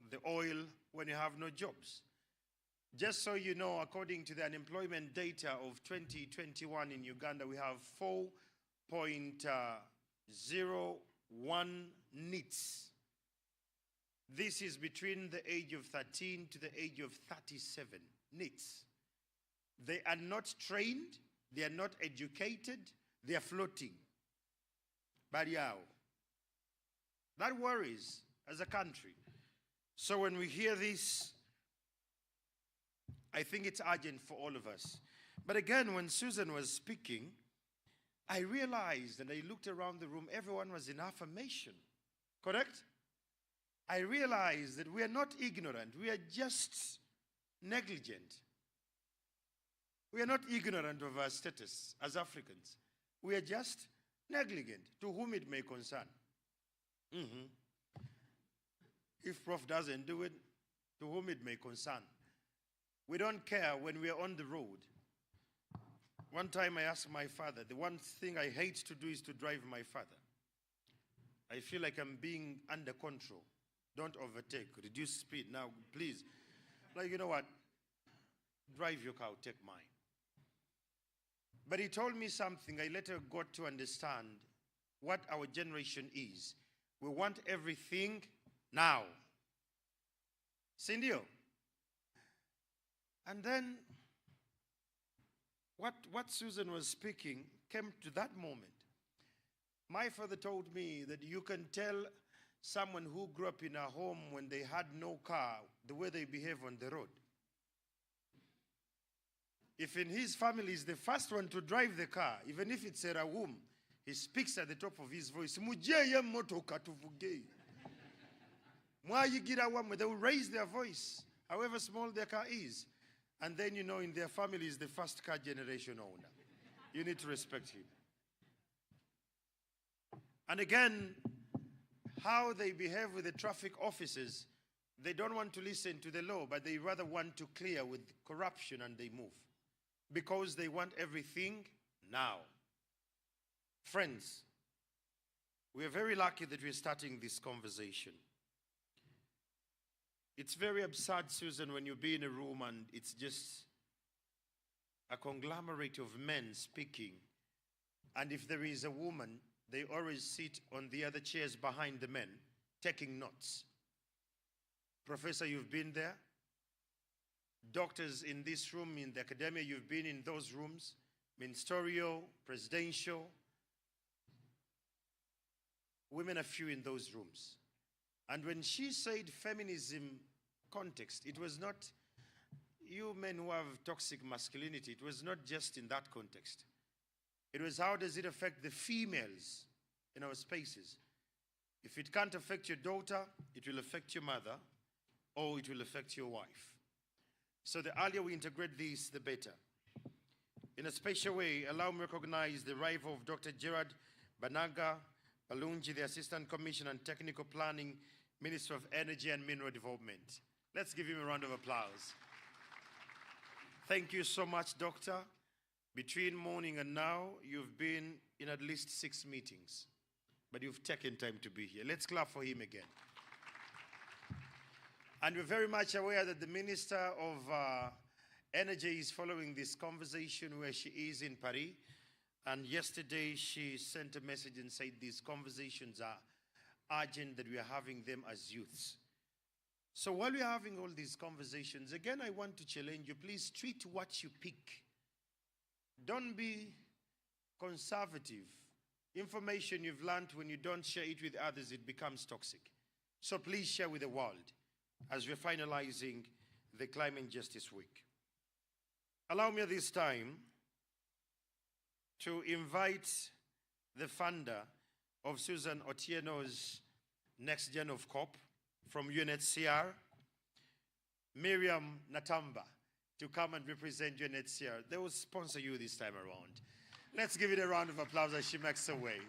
Speaker 1: the oil when you have no jobs. Just so you know, according to the unemployment data of 2021 in Uganda, we have 4.01 NEETs. This is between the age of 13 to the age of 37 NEETs. They are not trained, they are not educated, they are floating. But yeah, that worries as a country. So when we hear this, I think it's urgent for all of us. But again, when Susan was speaking, I realized, and I looked around the room, everyone was in affirmation. Correct? I realized that we are not ignorant, we are just negligent. We are not ignorant of our status as Africans. We are just negligent, to whom it may concern. If Prof doesn't do it, to whom it may concern. We don't care when we are on the road. One time I asked my father, the one thing I hate to do is to drive my father. I feel like I'm being under control. Don't overtake, reduce speed. Now, please, like, you know what? Drive your car, take mine. But he told me something I later got to understand what our generation is. We want everything now. Sindio? And then what Susan was speaking came to that moment. My father told me that you can tell someone who grew up in a home when they had no car the way they behave on the road. If in his family is the first one to drive the car, even if it's a Rawum, he speaks at the top of his voice. They will raise their voice, however small their car is. And then, you know, in their family is the first car generation owner. You need to respect him. And again, how they behave with the traffic officers, they don't want to listen to the law, but they rather want to clear with corruption, and they move. Because they want everything now. Friends, we are very lucky that we're starting this conversation. It's very absurd, Susan, when you be in a room and it's just a conglomerate of men speaking. And if there is a woman, they always sit on the other chairs behind the men, taking notes. Professor, you've been there. Doctors in this room, in the academia, you've been in those rooms. Ministerial, presidential. Women are few in those rooms. And when she said feminism context, it was not you men who have toxic masculinity. It was not just in that context. It was how does it affect the females in our spaces? If it can't affect your daughter, it will affect your mother, or it will affect your wife. So the earlier we integrate this, the better. In a special way, allow me to recognize the arrival of Dr. Gerard Banaga Balungi, the Assistant Commissioner on Technical Planning, Minister of Energy and Mineral Development. Let's give him a round of applause. Thank you so much, Doctor. Between morning and now, you've been in at least 6 meetings, but you've taken time to be here. Let's clap for him again. And we're very much aware that the Minister of Energy is following this conversation where she is in Paris. And yesterday she sent a message and said these conversations are urgent, that we are having them as youths. So while we are having all these conversations, again, I want to challenge you, please treat what you pick. Don't be conservative. Information you've learned, when you don't share it with others, it becomes toxic. So please share with the world as we're finalizing the Climate Justice Week. Allow me at this time to invite the funder of Susan Otieno's Next Gen of COP from UNHCR, Miriam Natamba, to come and represent UNHCR. They will sponsor you this time around. Let's give it a round of applause as she makes her way.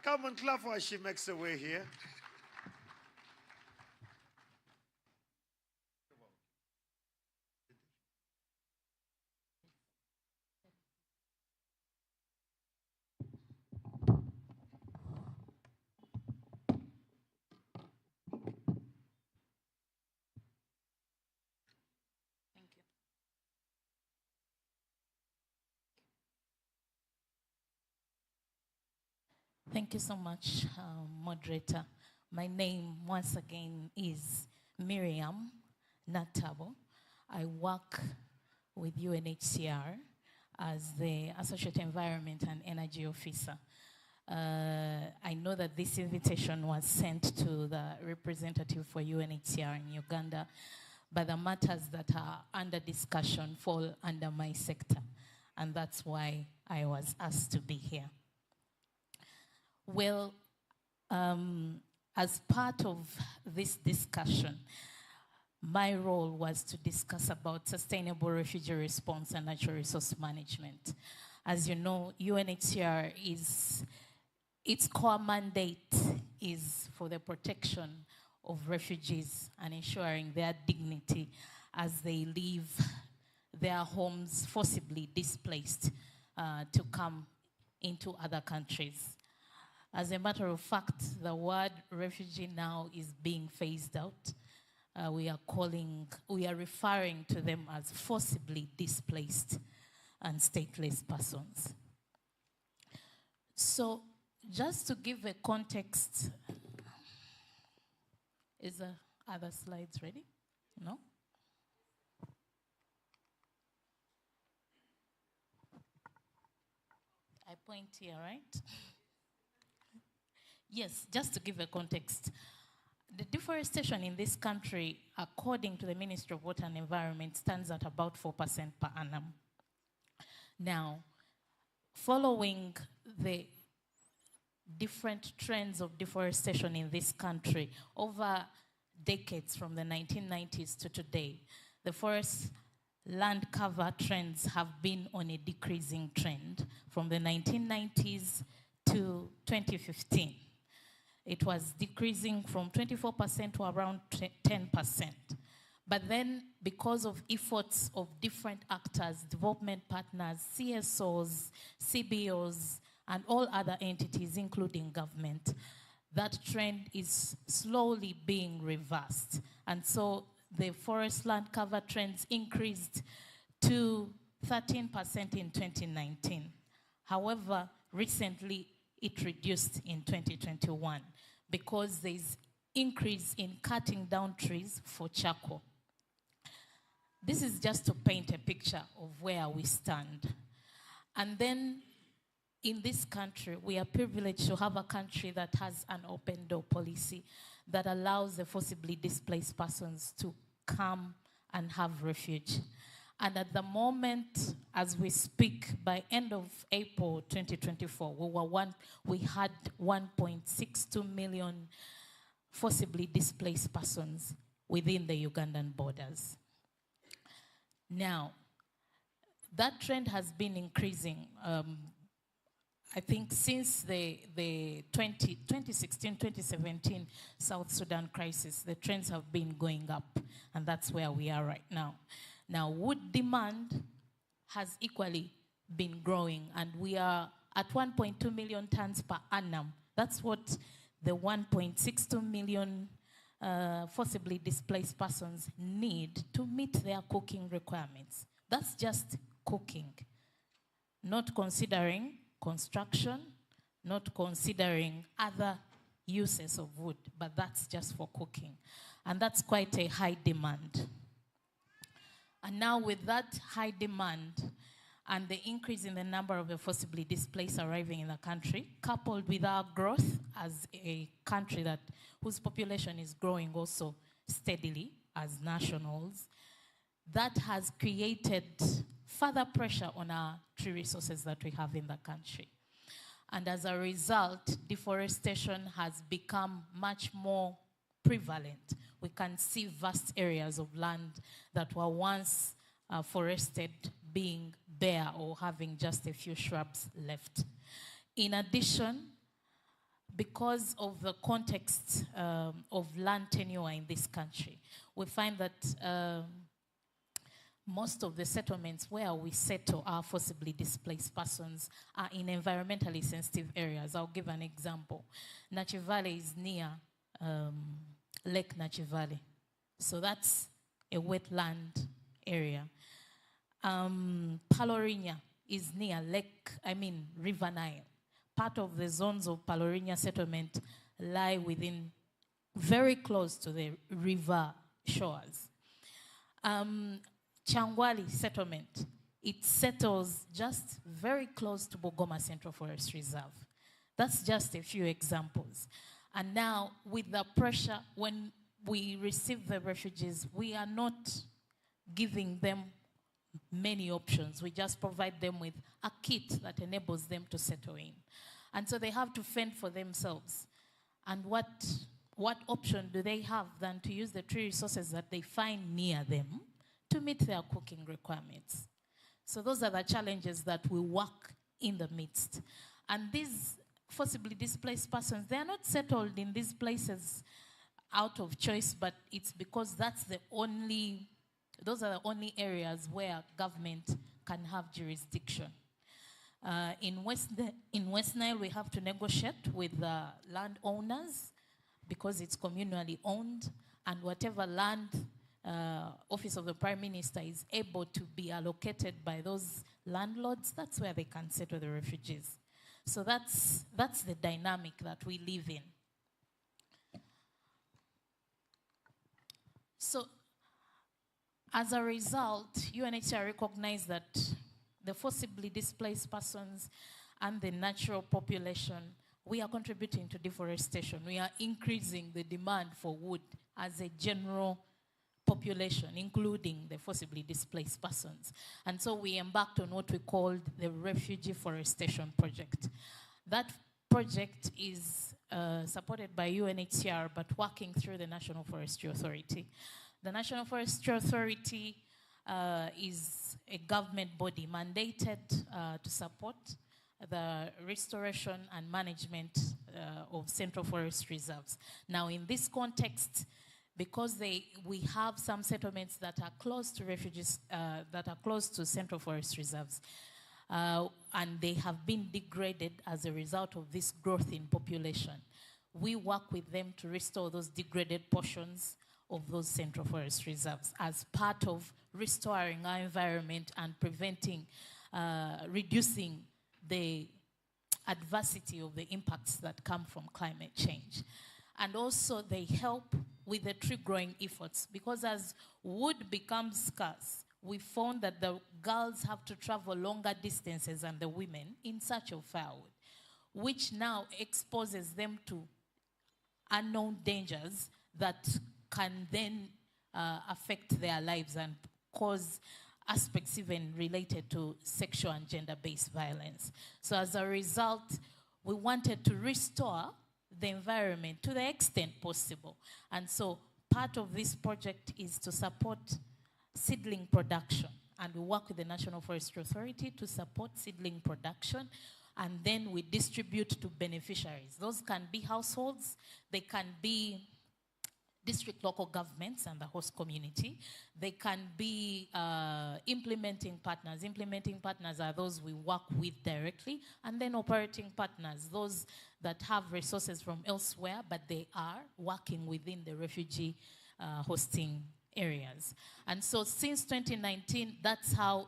Speaker 1: Come and clap for her as she makes her way here.
Speaker 6: Thank you so much, moderator. My name, once again, is Miriam Natabo. I work with UNHCR as the Associate Environment and Energy Officer. I know that this invitation was sent to the representative for UNHCR in Uganda, but the matters that are under discussion fall under my sector, and that's why I was asked to be here. Well, as part of this discussion, my role was to discuss about sustainable refugee response and natural resource management. As you know, UNHCR its core mandate is for the protection of refugees and ensuring their dignity as they leave their homes forcibly displaced to come into other countries. As a matter of fact, the word refugee now is being phased out. We are referring to them as forcibly displaced and stateless persons. So, just to give a context, is the other slides ready? No? I point here, right? Yes, just to give a context. The deforestation in this country, according to the Ministry of Water and Environment, stands at about 4% per annum. Now, following the different trends of deforestation in this country over decades from the 1990s to today, the forest land cover trends have been on a decreasing trend from the 1990s to 2015. It was decreasing from 24% to around 10%. But then, because of efforts of different actors, development partners, CSOs, CBOs, and all other entities, including government, that trend is slowly being reversed. And so the forest land cover trends increased to 13% in 2019. However, recently it reduced in 2021 because there's increase in cutting down trees for charcoal. This is just to paint a picture of where we stand. And then in this country, we are privileged to have a country that has an open door policy that allows the forcibly displaced persons to come and have refuge. And at the moment, as we speak, by end of April 2024, we had 1.62 million forcibly displaced persons within the Ugandan borders. Now, that trend has been increasing. I think since the 2016-2017 South Sudan crisis, the trends have been going up, and that's where we are right now. Now, wood demand has equally been growing, and we are at 1.2 million tons per annum. That's what the 1.62 million forcibly displaced persons need to meet their cooking requirements. That's just cooking, not considering construction, not considering other uses of wood, but that's just for cooking. And that's quite a high demand. And now with that high demand and the increase in the number of the forcibly displaced arriving in the country, coupled with our growth as a country whose population is growing also steadily as nationals, that has created further pressure on our tree resources that we have in the country. And as a result, deforestation has become much more prevalent. We can see vast areas of land that were once forested being bare or having just a few shrubs left. In addition, because of the context of land tenure in this country, we find that most of the settlements where we settle our forcibly displaced persons are in environmentally sensitive areas. I'll give an example. Nachivale is near Lake Nachivale. So that's a wetland area. Palorinya is near River Nile. part of the zones of Palorinia settlement lie within, very close to the river shores. Changwali settlement, it settles just very close to Bugoma Central Forest Reserve. That's just a few examples. And now with the pressure, when we receive the refugees, we are not giving them many options. We just provide them with a kit that enables them to settle in. And so they have to fend for themselves. And what option do they have than to use the tree resources that they find near them to meet their cooking requirements? So those are the challenges that we work in the midst. And these forcibly displaced persons, they are not settled in these places out of choice, but it's because those are the only areas where government can have jurisdiction. In West Nile, we have to negotiate with the landowners because it's communally owned, and whatever land Office of the Prime Minister is able to be allocated by those landlords, that's where they can settle the refugees. So that's the dynamic that we live in. So as a result, UNHCR recognized that the forcibly displaced persons and the natural population, we are contributing to deforestation. We are increasing the demand for wood as a general population, including the forcibly displaced persons. And so we embarked on what we called the Refugee Forestation Project. That project is supported by UNHCR, but working through the National Forestry Authority. The National Forestry Authority is a government body mandated to support the restoration and management of central forest reserves. Now, in this context, because we have some settlements that are close to refugees, that are close to central forest reserves, and they have been degraded as a result of this growth in population, we work with them to restore those degraded portions of those central forest reserves as part of restoring our environment and preventing, reducing the adversity of the impacts that come from climate change. And also they help with the tree growing efforts, because as wood becomes scarce, we found that the girls have to travel longer distances than the women in search of firewood, which now exposes them to unknown dangers that can then affect their lives and cause aspects even related to sexual and gender-based violence. So as a result, we wanted to restore the environment to the extent possible. And so part of this project is to support seedling production. And we work with the National Forestry Authority to support seedling production. And then we distribute to beneficiaries. Those can be households, they can be district local governments and the host community. They can be implementing partners. Implementing partners are those we work with directly, and then operating partners, those that have resources from elsewhere, but they are working within the refugee hosting areas. And so since 2019, that's how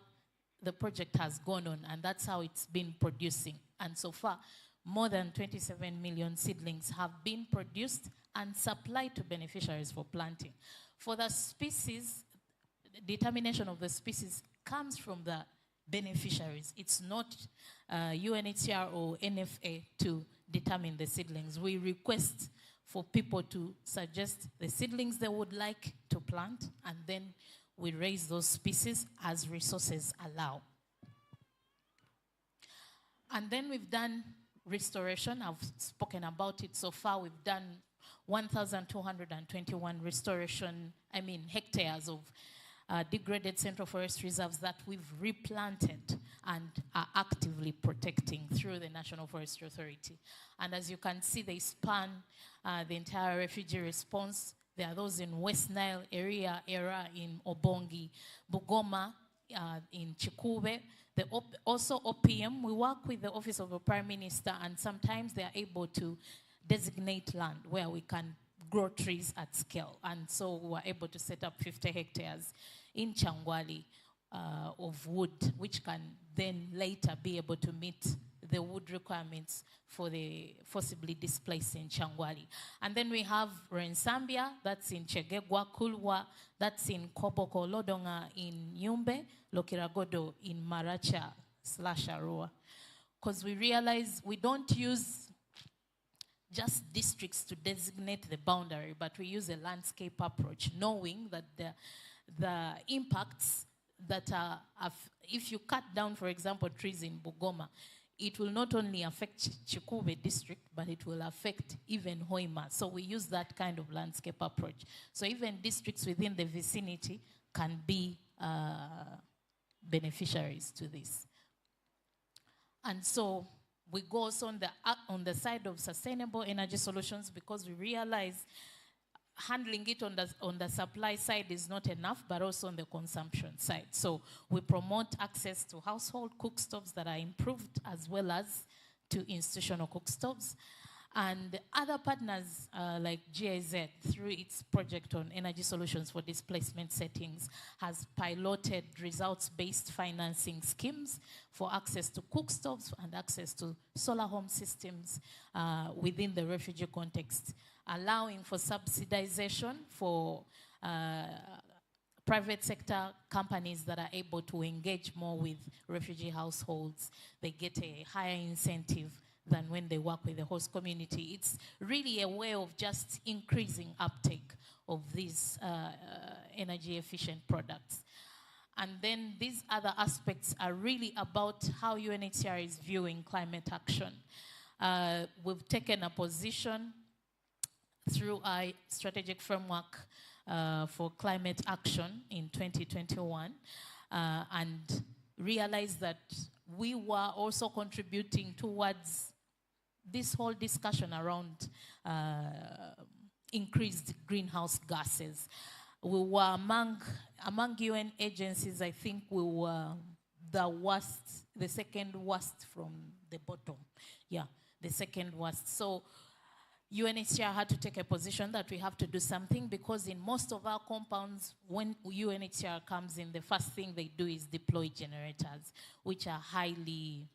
Speaker 6: the project has gone on, and that's how it's been producing. And so far, more than 27 million seedlings have been produced and supplied to beneficiaries for planting. For the species, determination of the species comes from the beneficiaries. It's not UNHCR or NFA to determine the seedlings. We request for people to suggest the seedlings they would like to plant, and then we raise those species as resources allow. And then we've done restoration. I've spoken about it so far. We've done 1,221 hectares of degraded central forest reserves that we've replanted and are actively protecting through the National Forestry Authority. And as you can see, they span the entire refugee response. There are those in West Nile area in Obongi, Bugoma, in Chikube. Also OPM, we work with the Office of the Prime Minister, and sometimes they are able to designate land where we can grow trees at scale. And so we were able to set up 50 hectares in Changwali of wood, which can then later be able to meet the wood requirements for the forcibly displaced in Changwali. And then we have Rensambia, that's in Chegegwa, Kulwa, that's in Koboko, Lodonga in Nyumbe, Lokiragodo in Maracha/Arua. Because we realize we don't use just districts to designate the boundary, but we use a landscape approach, knowing that the impacts that are, if you cut down, for example, trees in Bugoma, it will not only affect Chikube district, but it will affect even Hoima. So we use that kind of landscape approach. So even districts within the vicinity can be beneficiaries to this. And so we go also on the side of sustainable energy solutions, because we realize handling it on the supply side is not enough, but also on the consumption side. So we promote access to household cookstoves that are improved, as well as to institutional cookstoves. And other partners like GIZ, through its project on energy solutions for displacement settings, has piloted results-based financing schemes for access to cookstoves and access to solar home systems within the refugee context, allowing for subsidization for private sector companies that are able to engage more with refugee households. They get a higher incentive than when they work with the host community. It's really a way of just increasing uptake of these energy efficient products. And then these other aspects are really about how UNHCR is viewing climate action. We've taken a position through our strategic framework for climate action in 2021 and realized that we were also contributing towards this whole discussion around increased greenhouse gases. We were among UN agencies, I think we were the second worst from the bottom. Yeah, the second worst. So UNHCR had to take a position that we have to do something, because in most of our compounds, when UNHCR comes in, the first thing they do is deploy generators, which are highly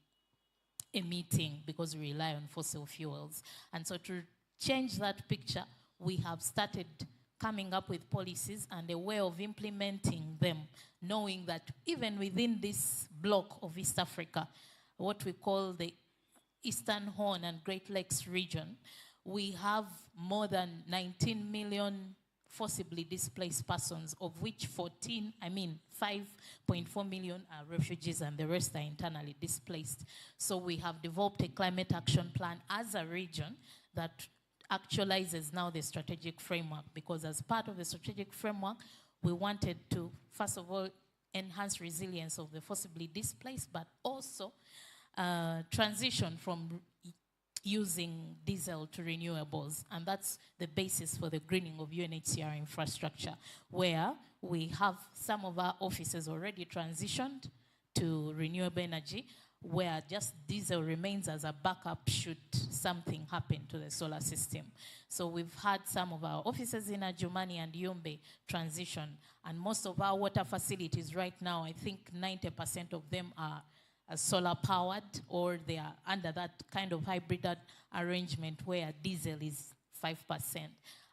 Speaker 6: emitting because we rely on fossil fuels. And so to change that picture, we have started coming up with policies and a way of implementing them, knowing that even within this block of East Africa, what we call the Eastern Horn and Great Lakes region, we have more than 19 million forcibly displaced persons, of which 5.4 million are refugees and the rest are internally displaced. So we have developed a climate action plan as a region that actualizes now the strategic framework, because as part of the strategic framework, we wanted to, first of all, enhance resilience of the forcibly displaced, but also transition from using diesel to renewables. And that's the basis for the greening of UNHCR infrastructure, where we have some of our offices already transitioned to renewable energy, where just diesel remains as a backup should something happen to the solar system. So we've had some of our offices in Adjumani and Yumbe transition, and most of our water facilities right now, I think 90% of them are solar powered, or they are under that kind of hybrid arrangement where diesel is 5%.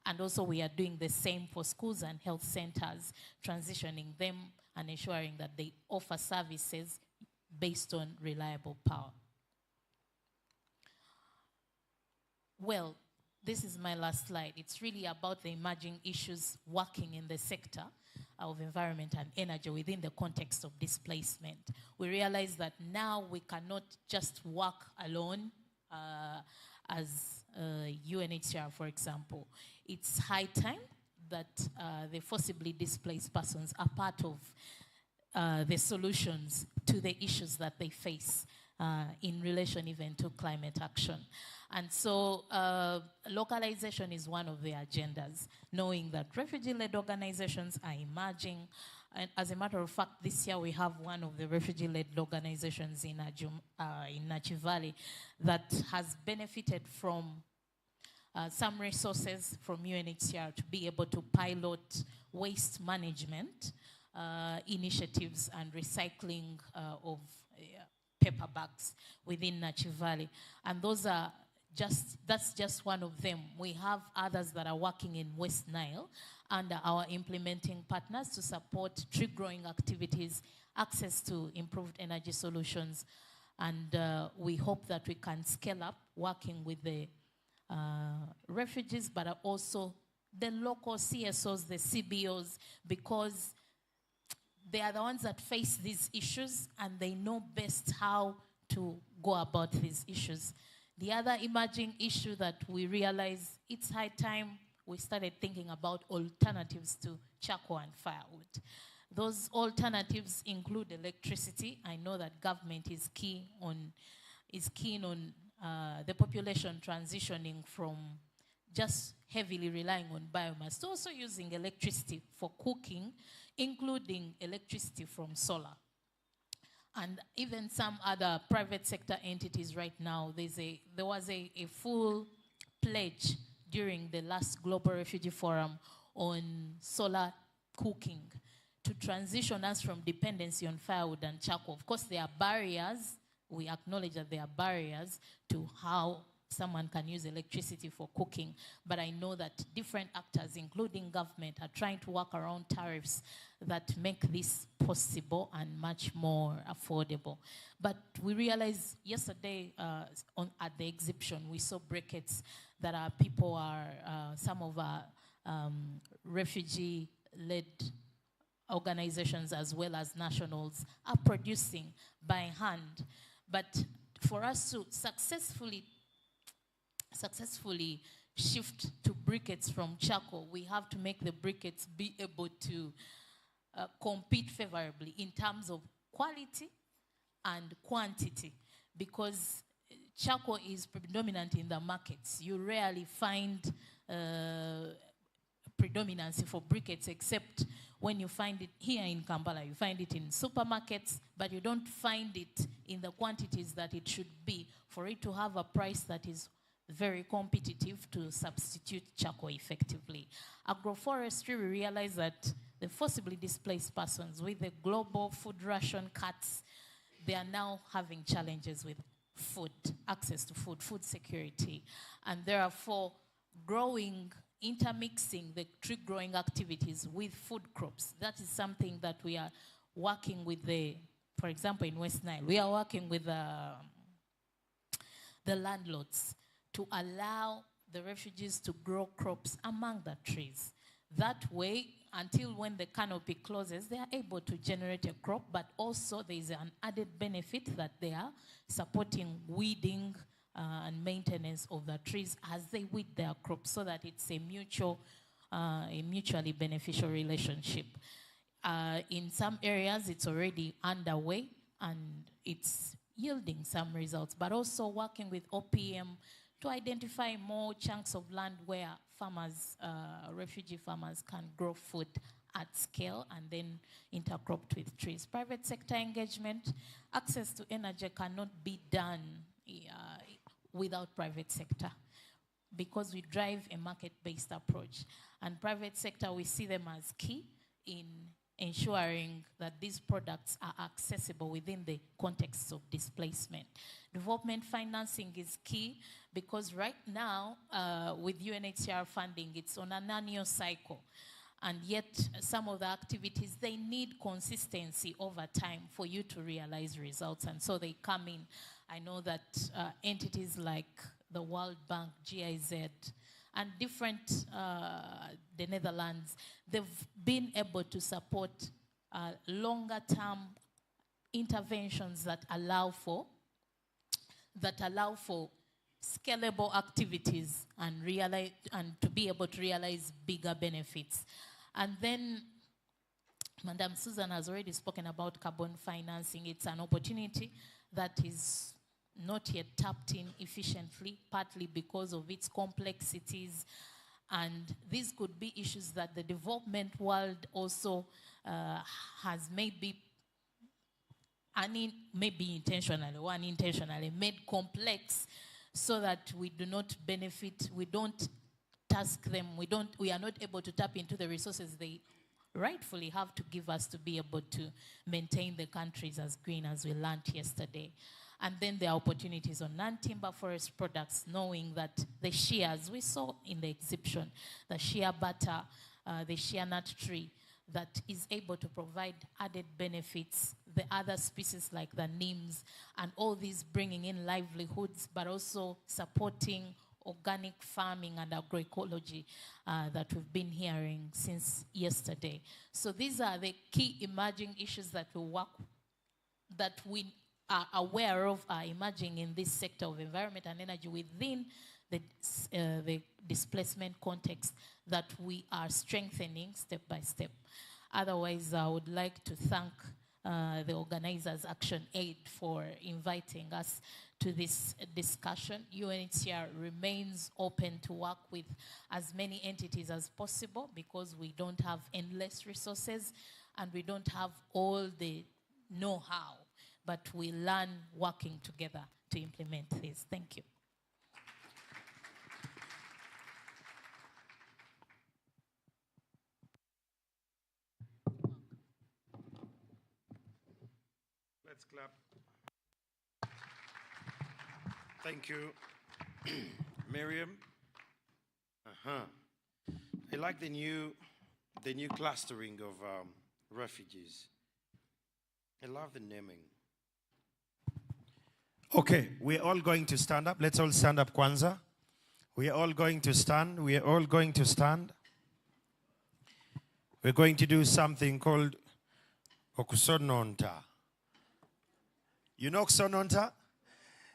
Speaker 6: And also we are doing the same for schools and health centers, transitioning them and ensuring that they offer services based on reliable power. Well, this is my last slide. It's really about the emerging issues working in the sector of environment and energy within the context of displacement. We realize that now we cannot just work alone as UNHCR, for example. It's high time that the forcibly displaced persons are part of the solutions to the issues that they face in relation even to climate action. And so localization is one of the agendas, knowing that refugee-led organizations are emerging. And as a matter of fact, this year we have one of the refugee-led organizations in Nachi Valley that has benefited from some resources from UNHCR to be able to pilot waste management initiatives and recycling of paper bags within Nachi Valley. And that's just one of them. We have others that are working in West Nile under our implementing partners to support tree growing activities, access to improved energy solutions. And we hope that we can scale up working with the refugees, but also the local CSOs, the CBOs, because they are the ones that face these issues and they know best how to go about these issues. The other emerging issue that we realize, it's high time we started thinking about alternatives to charcoal and firewood. Those alternatives include electricity. I know that government is keen on the population transitioning from just heavily relying on biomass to also using electricity for cooking, including electricity from solar. And even some other private sector entities right now, there was a full pledge during the last Global Refugee Forum on solar cooking to transition us from dependency on firewood and charcoal. Of course, there are barriers. We acknowledge that there are barriers to how someone can use electricity for cooking, but I know that different actors, including government, are trying to work around tariffs that make this possible and much more affordable. But we realized yesterday at the exhibition, we saw briquettes that some of our refugee-led organizations as well as nationals are producing by hand. But for us to successfully shift to briquettes from charcoal, we have to make the briquettes be able to compete favorably in terms of quality and quantity, because charcoal is predominant in the markets. You rarely find predominance for briquettes, except when you find it here in Kampala. You find it in supermarkets, but you don't find it in the quantities that it should be for it to have a price that is very competitive to substitute charcoal effectively. Agroforestry, we realize that the forcibly displaced persons with the global food ration cuts, they are now having challenges with food, access to food security. And therefore, intermixing the tree growing activities with food crops. That is something that we are working with for example, in West Nile, we are working with the landlords to allow the refugees to grow crops among the trees. That way, until when the canopy closes, they are able to generate a crop, but also there is an added benefit that they are supporting weeding and maintenance of the trees as they weed their crops, so that it's a mutually beneficial relationship. In some areas, it's already underway and it's yielding some results, but also working with OPM to identify more chunks of land where farmers, refugee farmers, can grow food at scale and then intercropped with trees. Private sector engagement, access to energy cannot be done without private sector, because we drive a market-based approach. And private sector, we see them as key in ensuring that these products are accessible within the context of displacement. Development financing is key, because right now, with UNHCR funding, it's on an annual cycle. And yet, some of the activities, they need consistency over time for you to realize results. And so they come in. I know that entities like the World Bank, GIZ, and different, the Netherlands, they've been able to support longer-term interventions that allow for scalable activities and to be able to realize bigger benefits. And then Madam Susan has already spoken about carbon financing. It's an opportunity that is not yet tapped in efficiently, partly because of its complexities. And these could be issues that the development world also has maybe intentionally or unintentionally made complex, so that we do not benefit, we don't task them, we are not able to tap into the resources they rightfully have to give us to be able to maintain the countries as green as we learned yesterday. And then there are opportunities on non-timber forest products, knowing that the shears, we saw in the exhibition, the shear butter, the shear nut tree, that is able to provide added benefits, the other species like the neems, and all these bringing in livelihoods, but also supporting organic farming and agroecology that we've been hearing since yesterday. So these are the key emerging issues that we are aware of are emerging in this sector of environment and energy within the displacement context that we are strengthening step by step. Otherwise, I would like to thank the organizers, Action Aid, for inviting us to this discussion. UNHCR remains open to work with as many entities as possible because we don't have endless resources and we don't have all the know-how, but we learn working together to implement this. Thank you.
Speaker 1: Let's clap. Thank you, Miriam. I like the new clustering of refugees. I love the naming. Okay, we're all going to stand up. Let's all stand up, Kwanzaa. We are all going to stand. We are all going to stand. We're going to do something called Okusononta. You know Okusononta?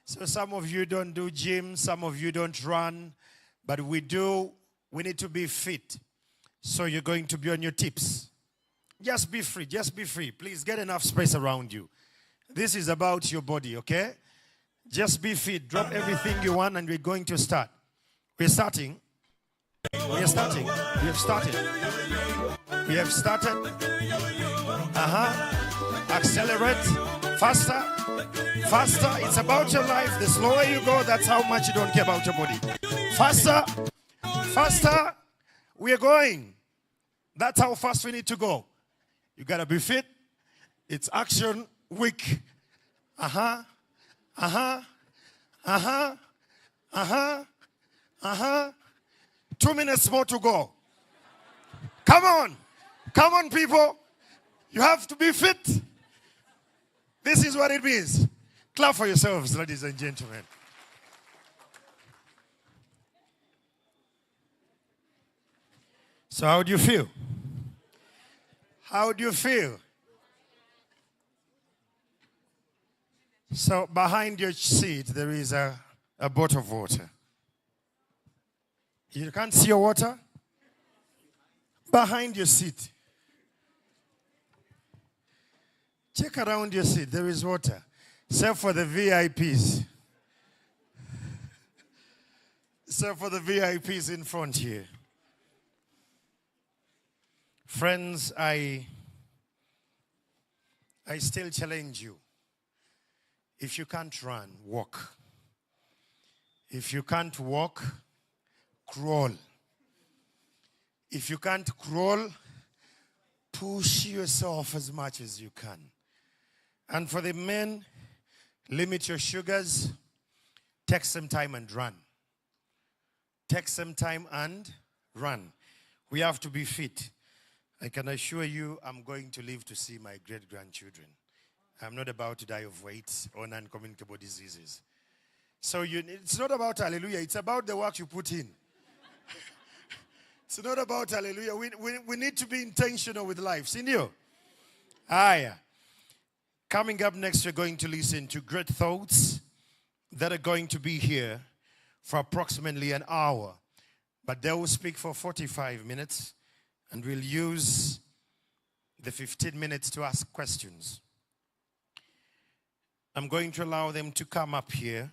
Speaker 1: So some of you don't do gym, some of you don't run, but we do. We need to be fit. So you're going to be on your tips. Just be free, just be free. Please get enough space around you. This is about your body, okay? Just be fit. Drop everything you want and we're going to start. We're starting. We are starting. We have started. We have started. Accelerate. Faster. Faster. It's about your life. The slower you go, that's how much you don't care about your body. Faster. Faster. We are going. That's how fast we need to go. You gotta be fit. It's action week. 2 minutes more to go. Come on. Come on, people. You have to be fit. This is what it means. Clap for yourselves, ladies and gentlemen. So how do you feel? How do you feel? So behind your seat, there is a bottle of water. You can't see your water? Behind your seat. Check around your seat. There is water. Except for the VIPs. Except for the VIPs in front here. Friends, I still challenge you. If you can't run, walk. If you can't walk, crawl. If you can't crawl, push yourself as much as you can. And for the men, limit your sugars. Take some time and run. Take some time and run. We have to be fit. I can assure you I'm going to live to see my great-grandchildren. I'm not about to die of weight or non-communicable diseases. So it's not about hallelujah. It's about the work you put in. It's not about hallelujah. We need to be intentional with life. Sindio? Yeah. Coming up next, we're going to listen to great thoughts that are going to be here for approximately an hour. But they will speak for 45 minutes, and we'll use the 15 minutes to ask questions. I'm going to allow them to come up here,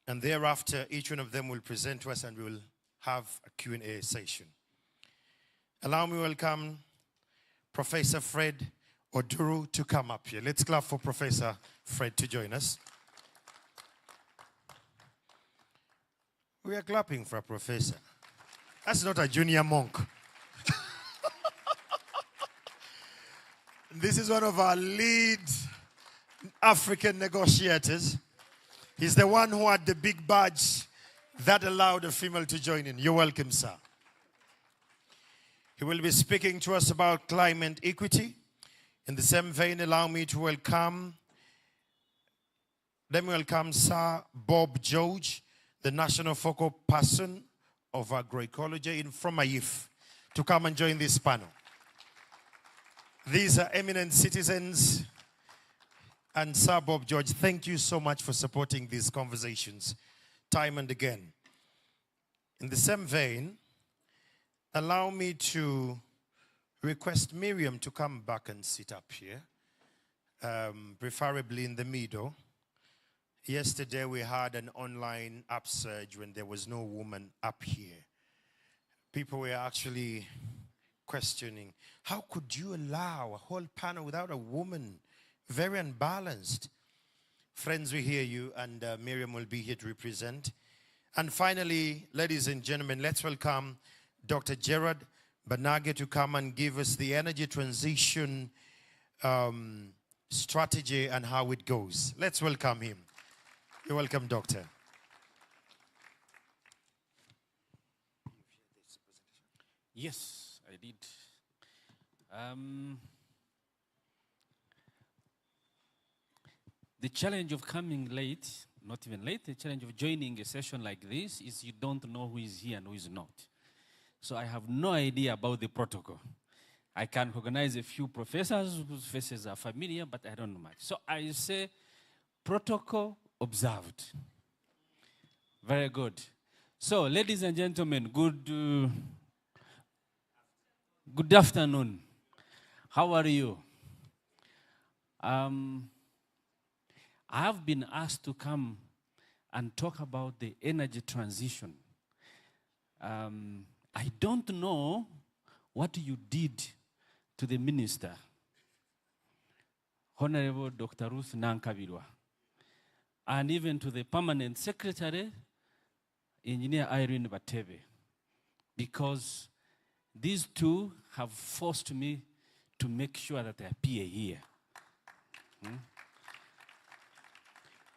Speaker 1: and thereafter, each one of them will present to us, and we'll have a Q&A session. Allow me to welcome Professor Fred Oduru to come up here. Let's clap for Professor Fred to join us. We are clapping for a professor. That's not a junior monk. This is one of our lead African negotiators. He's the one who had the big badge that allowed a female to join in. You're welcome, sir. He will be speaking to us about climate equity. In the same vein, allow me to welcome Sir Bob George, the national focal person of agroecology from AIF, to come and join this panel. These are eminent citizens. And Sir Bob George, thank you so much for supporting these conversations time and again. In the same vein, allow me to request Miriam to come back and sit up here, preferably in the middle. Yesterday we had an online upsurge when there was no woman up here. People were actually questioning, how could you allow a whole panel without a woman? Very unbalanced. Friends, we hear you, and Miriam will be here to represent. And finally, ladies and gentlemen, let's welcome Dr. Gerard Banage to come and give us the energy transition strategy and how it goes. Let's welcome him. You're welcome, Doctor.
Speaker 9: Yes, I did. The challenge of coming late, not even late, the challenge of joining a session like this is you don't know who is here and who is not. So I have no idea about the protocol. I can recognize a few professors whose faces are familiar, but I don't know much. So I say protocol observed. Very good. So ladies and gentlemen, good afternoon. How are you? I have been asked to come and talk about the energy transition. I don't know what you did to the minister, Honorable Dr. Ruth Nankabirwa, and even to the permanent secretary, Engineer Irene Batebe, because these two have forced me to make sure that I appear here.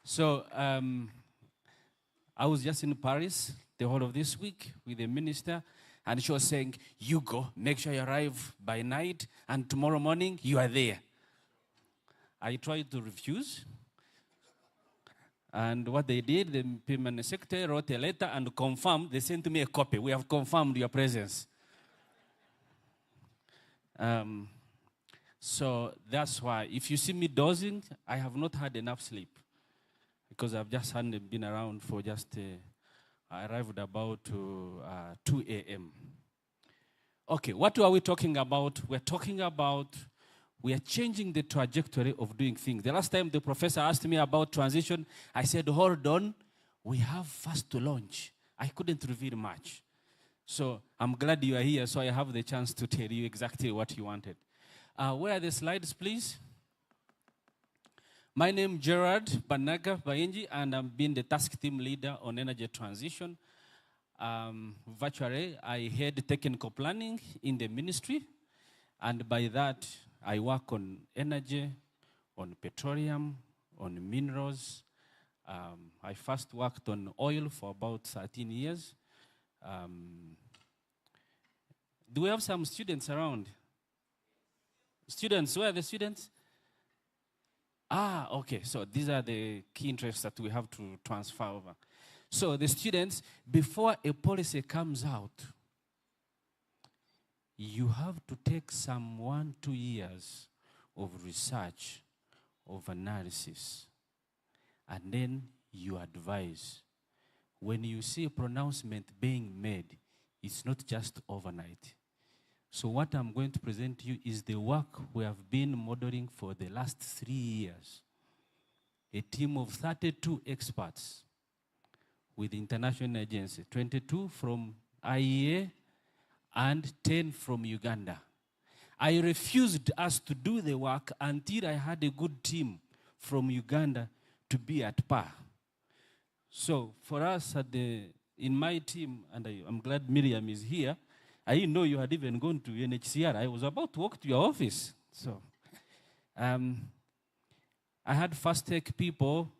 Speaker 9: So I was just in Paris the whole of this week with the minister, and she was saying, you go, make sure you arrive by night, and tomorrow morning you are there. I tried to refuse. And what they did, the permanent secretary wrote a letter and confirmed. They sent me a copy. We have confirmed your presence. So that's why, if you see me dozing, I have not had enough sleep, because I've just hadn't been around for just, I arrived about 2 a.m. Okay, what are we talking about? We're talking about, we are changing the trajectory of doing things. The last time the professor asked me about transition, I said, hold on, we have first to launch. I couldn't reveal much. So I'm glad you are here, so I have the chance to tell you exactly what you wanted. Where are the slides, please? My name is Gerard Banaga Baenji, and I'm being the task team leader on energy transition. Virtually, I head technical planning in the ministry, and by that, I work on energy, on petroleum, on minerals. I first worked on oil for about 13 years. Do we have some students around? Students, where are the students? Okay, so these are the key interests that we have to transfer over. So the students, before a policy comes out, you have to take some 1-2 years of research, of analysis, and then you advise. When you see a pronouncement being made, it's not just overnight. So what I'm going to present to you is the work we have been modeling for the last 3 years. A team of 32 experts with international agencies, 22 from IEA and 10 from Uganda. I refused us to do the work until I had a good team from Uganda to be at par. So for us in my team, and I'm glad Miriam is here, I didn't know you had even gone to UNHCR. I was about to walk to your office. So I had first take people,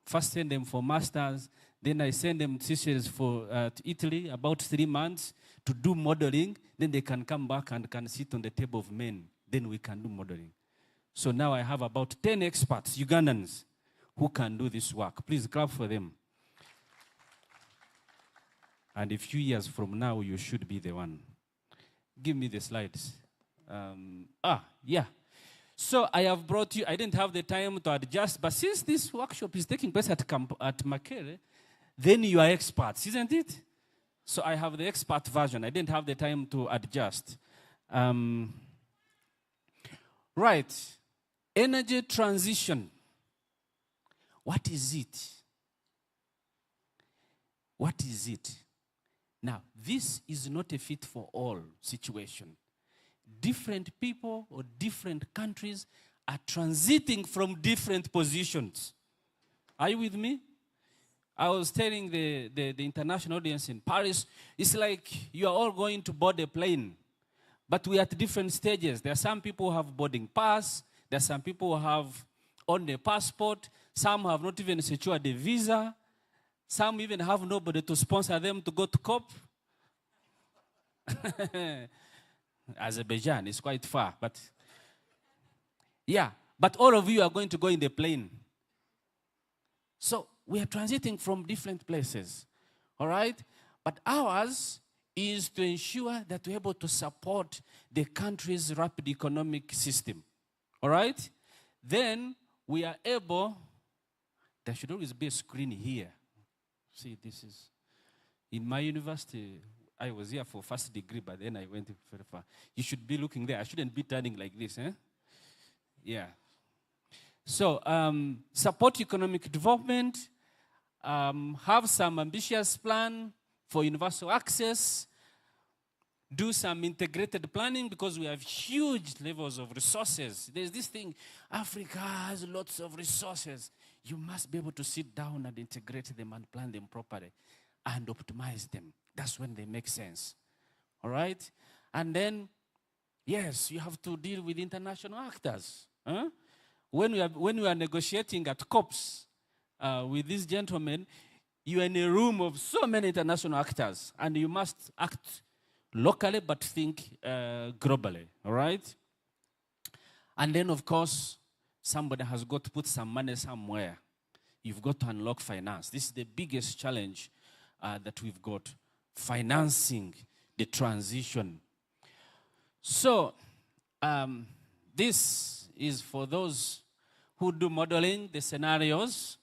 Speaker 9: first send them for masters, then I send them teachers to Italy, about 3 months, to do modeling. Then they can come back and can sit on the table of men. Then we can do modeling. So now I have about 10 experts, Ugandans, who can do this work. Please clap for them. And a few years from now, you should be the one. Give me the slides. Yeah. So I have brought you, I didn't have the time to adjust, but since this workshop is taking place at Makere, then you are experts, isn't it? So I have the expert version. I didn't have the time to adjust. Right. Energy transition. What is it? What is it? Now, this is not a fit for all situation. Different people or different countries are transiting from different positions. Are you with me? I was telling the international audience in Paris, it's like you are all going to board a plane, but we are at different stages. There are some people who have boarding pass, there are some people who have on a passport, some have not even secured a visa, some even have nobody to sponsor them to go to COP. Azerbaijan is quite far, but yeah, but all of you are going to go in the plane. So we are transiting from different places, all right? But ours is to ensure that we're able to support the country's rapid economic system, all right? Then we are able, there should always be a screen here. See, this is, in my university, I was here for first degree, but then I went very far. You should be looking there. I shouldn't be turning like this, eh? Yeah. So, support economic development, have some ambitious plan for universal access, do some integrated planning because we have huge levels of resources. There's this thing, Africa has lots of resources. You must be able to sit down and integrate them and plan them properly and optimize them. That's when they make sense. All right? And then, yes, you have to deal with international actors. Huh? When we are negotiating at COPs with these gentlemen, you are in a room of so many international actors, and you must act locally but think globally. All right? And then, of course, somebody has got to put some money somewhere. You've got to unlock finance. This is the biggest challenge that we've got. Financing the transition. So, this is for those who do modeling, the scenarios.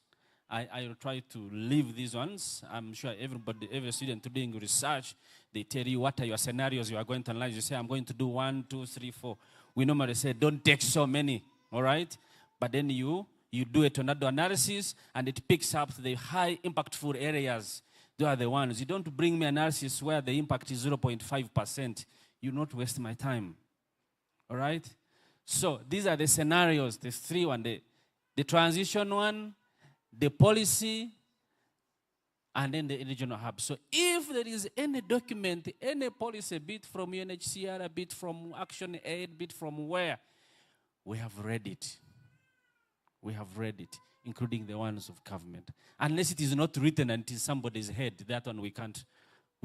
Speaker 9: I will try to leave these ones. I'm sure every student doing research, they tell you what are your scenarios you are going to analyze. You say, I'm going to do 1, 2, 3, 4. We normally say, don't take so many, all right? But then you do a tornado analysis, and it picks up the high impactful areas. They are the ones. You don't bring me analysis where the impact is 0.5%. You not waste my time. All right? So these are the scenarios, the 3 one, the transition one, the policy, and then the regional hub. So if there is any document, any policy, be it from UNHCR, be it from Action Aid, be it from where, we have read it. We have read it, including the ones of government. Unless it is not written until somebody's head, that one we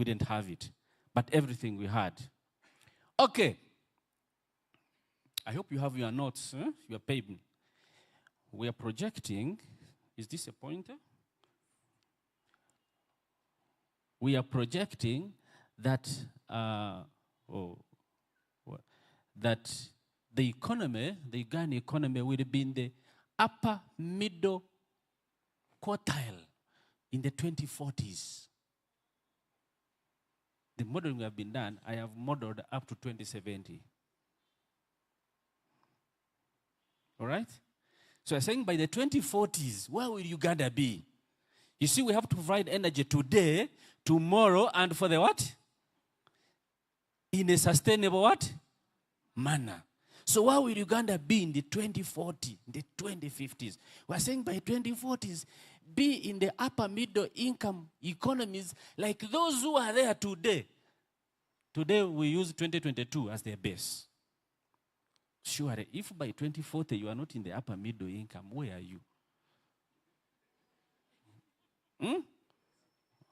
Speaker 9: didn't have it. But everything we had. Okay. I hope you have your notes, your paper. We are projecting, is this a pointer? We are projecting that, that the economy, the Uganda economy will be in the upper middle quartile in the 2040s. The modeling have been done, I have modeled up to 2070. All right? So I'm saying by the 2040s, where will Uganda be? You see, we have to provide energy today, tomorrow, and for the what? In a sustainable what? Manner. So where will Uganda be in the 2040, the 2050s? We're saying by 2040s, be in the upper middle income economies like those who are there today. Today we use 2022 as their base. Surely, if by 2040 you are not in the upper middle income, where are you?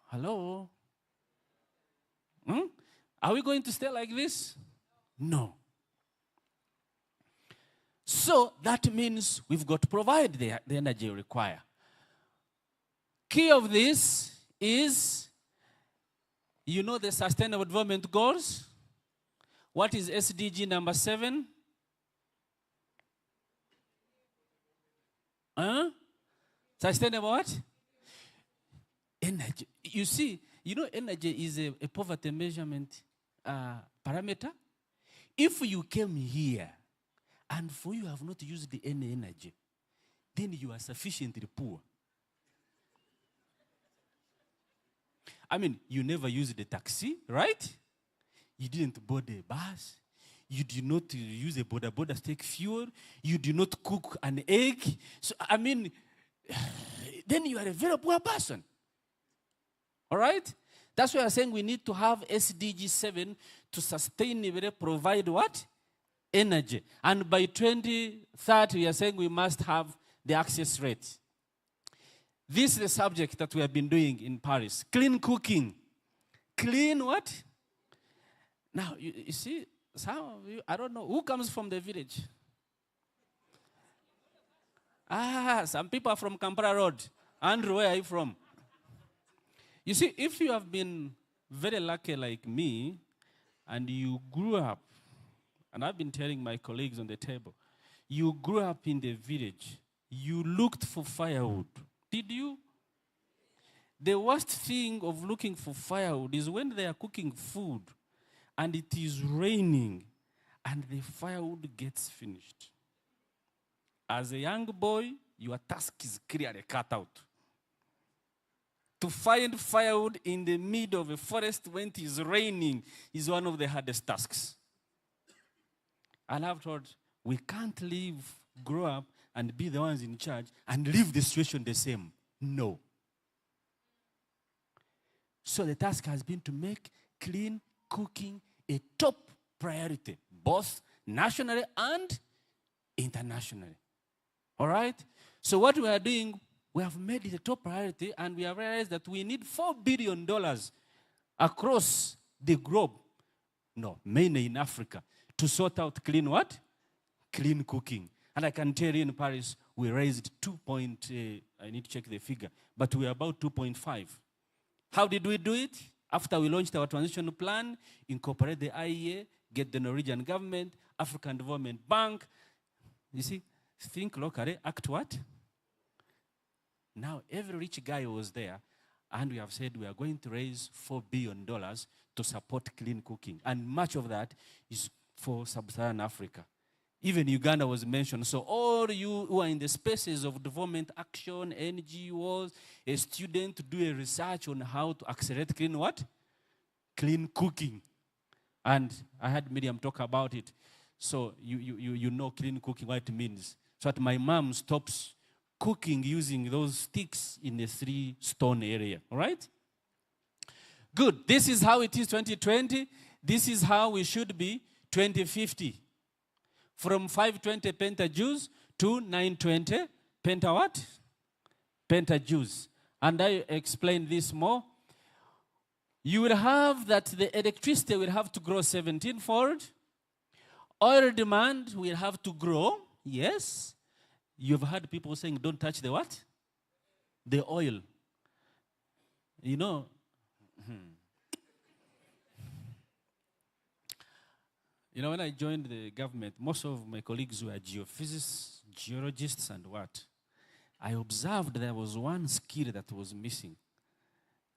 Speaker 9: Hello? Are we going to stay like this? No. So that means we've got to provide the energy we require. Key of this is, you know, the Sustainable Development Goals. What is SDG number 7? Sustainable what? Energy. You see, you know, energy is a poverty measurement parameter. If you came here and for you have not used any energy, then you are sufficiently poor. I mean, you never used the taxi, right? You didn't board a bus. You did not use a boda to take fuel. You did not cook an egg. So, I mean, then you are a very poor person. All right? That's why I'm saying we need to have SDG 7 to sustainably provide what? Energy. And by 2030, we are saying we must have the access rate. This is the subject that we have been doing in Paris. Clean cooking. Clean what? Now, you see, some of you, I don't know, who comes from the village? Some people are from Kampala Road. Andrew, where are you from? You see, if you have been very lucky like me, and you grew up, and I've been telling my colleagues on the table, you grew up in the village, you looked for firewood. Did you? The worst thing of looking for firewood is when they are cooking food, and it is raining, and the firewood gets finished. As a young boy, your task is clearly cut out. To find firewood in the middle of a forest when it is raining is one of the hardest tasks. And I've thought, we can't grow up and be the ones in charge and leave the situation the same. No. So the task has been to make clean cooking a top priority, both nationally and internationally. All right? So what we are doing, we have made it a top priority, and we have realized that we need $4 billion across the globe, no, mainly in Africa, to sort out clean what? Clean cooking. And I can tell you in Paris, we raised I need to check the figure, but we are about 2.5. How did we do it? After we launched our transition plan, incorporate the IEA, get the Norwegian government, African Development Bank. You see, think locally, act what? Now, every rich guy was there, and we have said we are going to raise $4 billion to support clean cooking. And much of that is for sub-Saharan Africa. Even Uganda was mentioned. So all you who are in the spaces of development action, NGOs, a student, do a research on how to accelerate clean what? Clean cooking. And I had Miriam talk about it. So you know clean cooking, what it means. So that my mom stops cooking using those sticks in a 3-stone area, all right? Good, this is how it is 2020. This is how we should be 2050. From 520 pentajoules to 920 penta what? Pentajoules. And I explain this more. You will have that the electricity will have to grow 17-fold. Oil demand will have to grow, yes. You've heard people saying, don't touch the what? The oil. You know, you know, when I joined the government, most of my colleagues were geophysicists, geologists, and what? I observed there was one skill that was missing.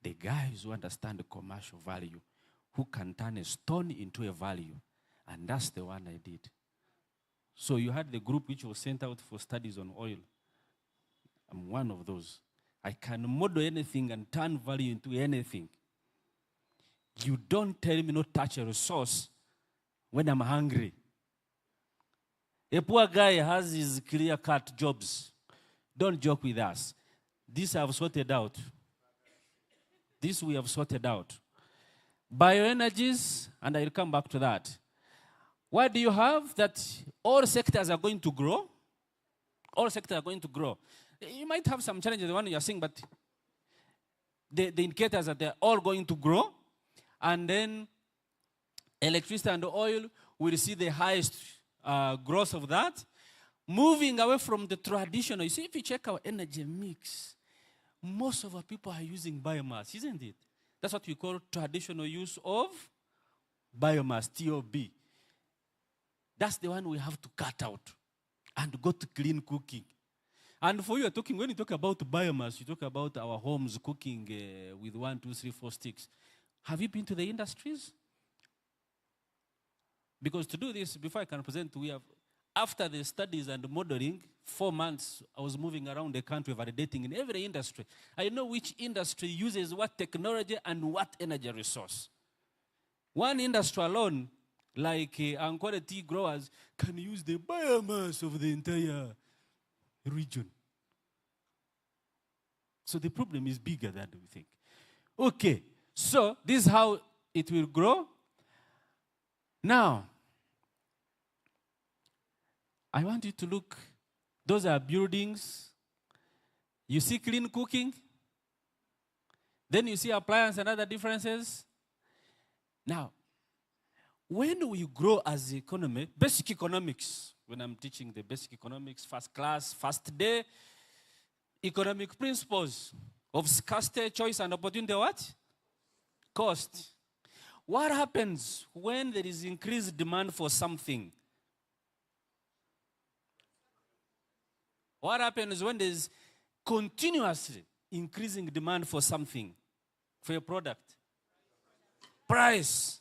Speaker 9: The guys who understand the commercial value, who can turn a stone into a value. And that's the one I did. So you had the group which was sent out for studies on oil. I'm one of those. I can model anything and turn value into anything. You don't tell me not touch a resource when I'm hungry. A poor guy has his clear-cut jobs. Don't joke with us. This I have sorted out. This we have sorted out. Bioenergies, and I'll come back to that. what do you have? That all sectors are going to grow. All sectors are going to grow. You might have some challenges, the one you're seeing, but the indicators are they're all going to grow. And then electricity and oil will see the highest growth of that. Moving away from the traditional. You see, if you check our energy mix, most of our people are using biomass, isn't it? That's what we call traditional use of biomass, TOB. That's the one we have to cut out and go to clean cooking. And for you, when you talk about biomass, you talk about our homes cooking with 1, 2, 3, 4 sticks. Have you been to the industries? Because to do this, before I can present, we have, after the studies and modeling, 4 months, I was moving around the country validating in every industry. I know which industry uses what technology and what energy resource. One industry alone, like Ankwara tea growers, can use the biomass of the entire region. So the problem is bigger than we think. Okay, so this is how it will grow. Now, I want you to look. Those are buildings. You see clean cooking. Then you see appliance and other differences. Now, when we grow as the economy, basic economics, when I'm teaching the basic economics, first class, first day, economic principles of scarcity, choice, and opportunity, what? Cost. What happens when there is increased demand for something? What happens when there is continuously increasing demand for something, for a product? Price.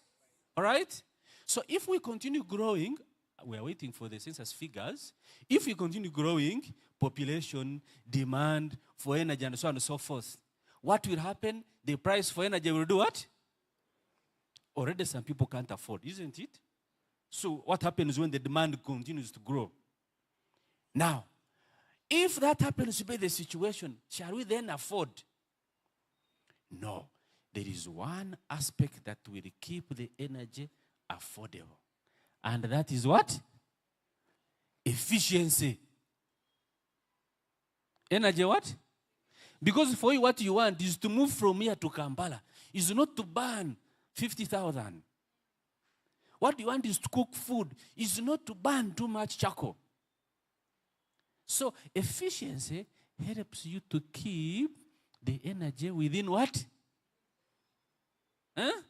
Speaker 9: All right? So if we continue growing, we are waiting for the census figures. If we continue growing, population, demand for energy, and so on and so forth, what will happen? The price for energy will do what? Already some people can't afford, isn't it? So what happens when the demand continues to grow? Now, if that happens to be the situation, shall we then afford? No. There is one aspect that will keep the energy affordable. And that is what? Efficiency. Energy what? Because for you, what you want is to move from here to Kampala. Is not to burn 50,000. What you want is to cook food. Is not to burn too much charcoal. So efficiency helps you to keep the energy within what? Huh?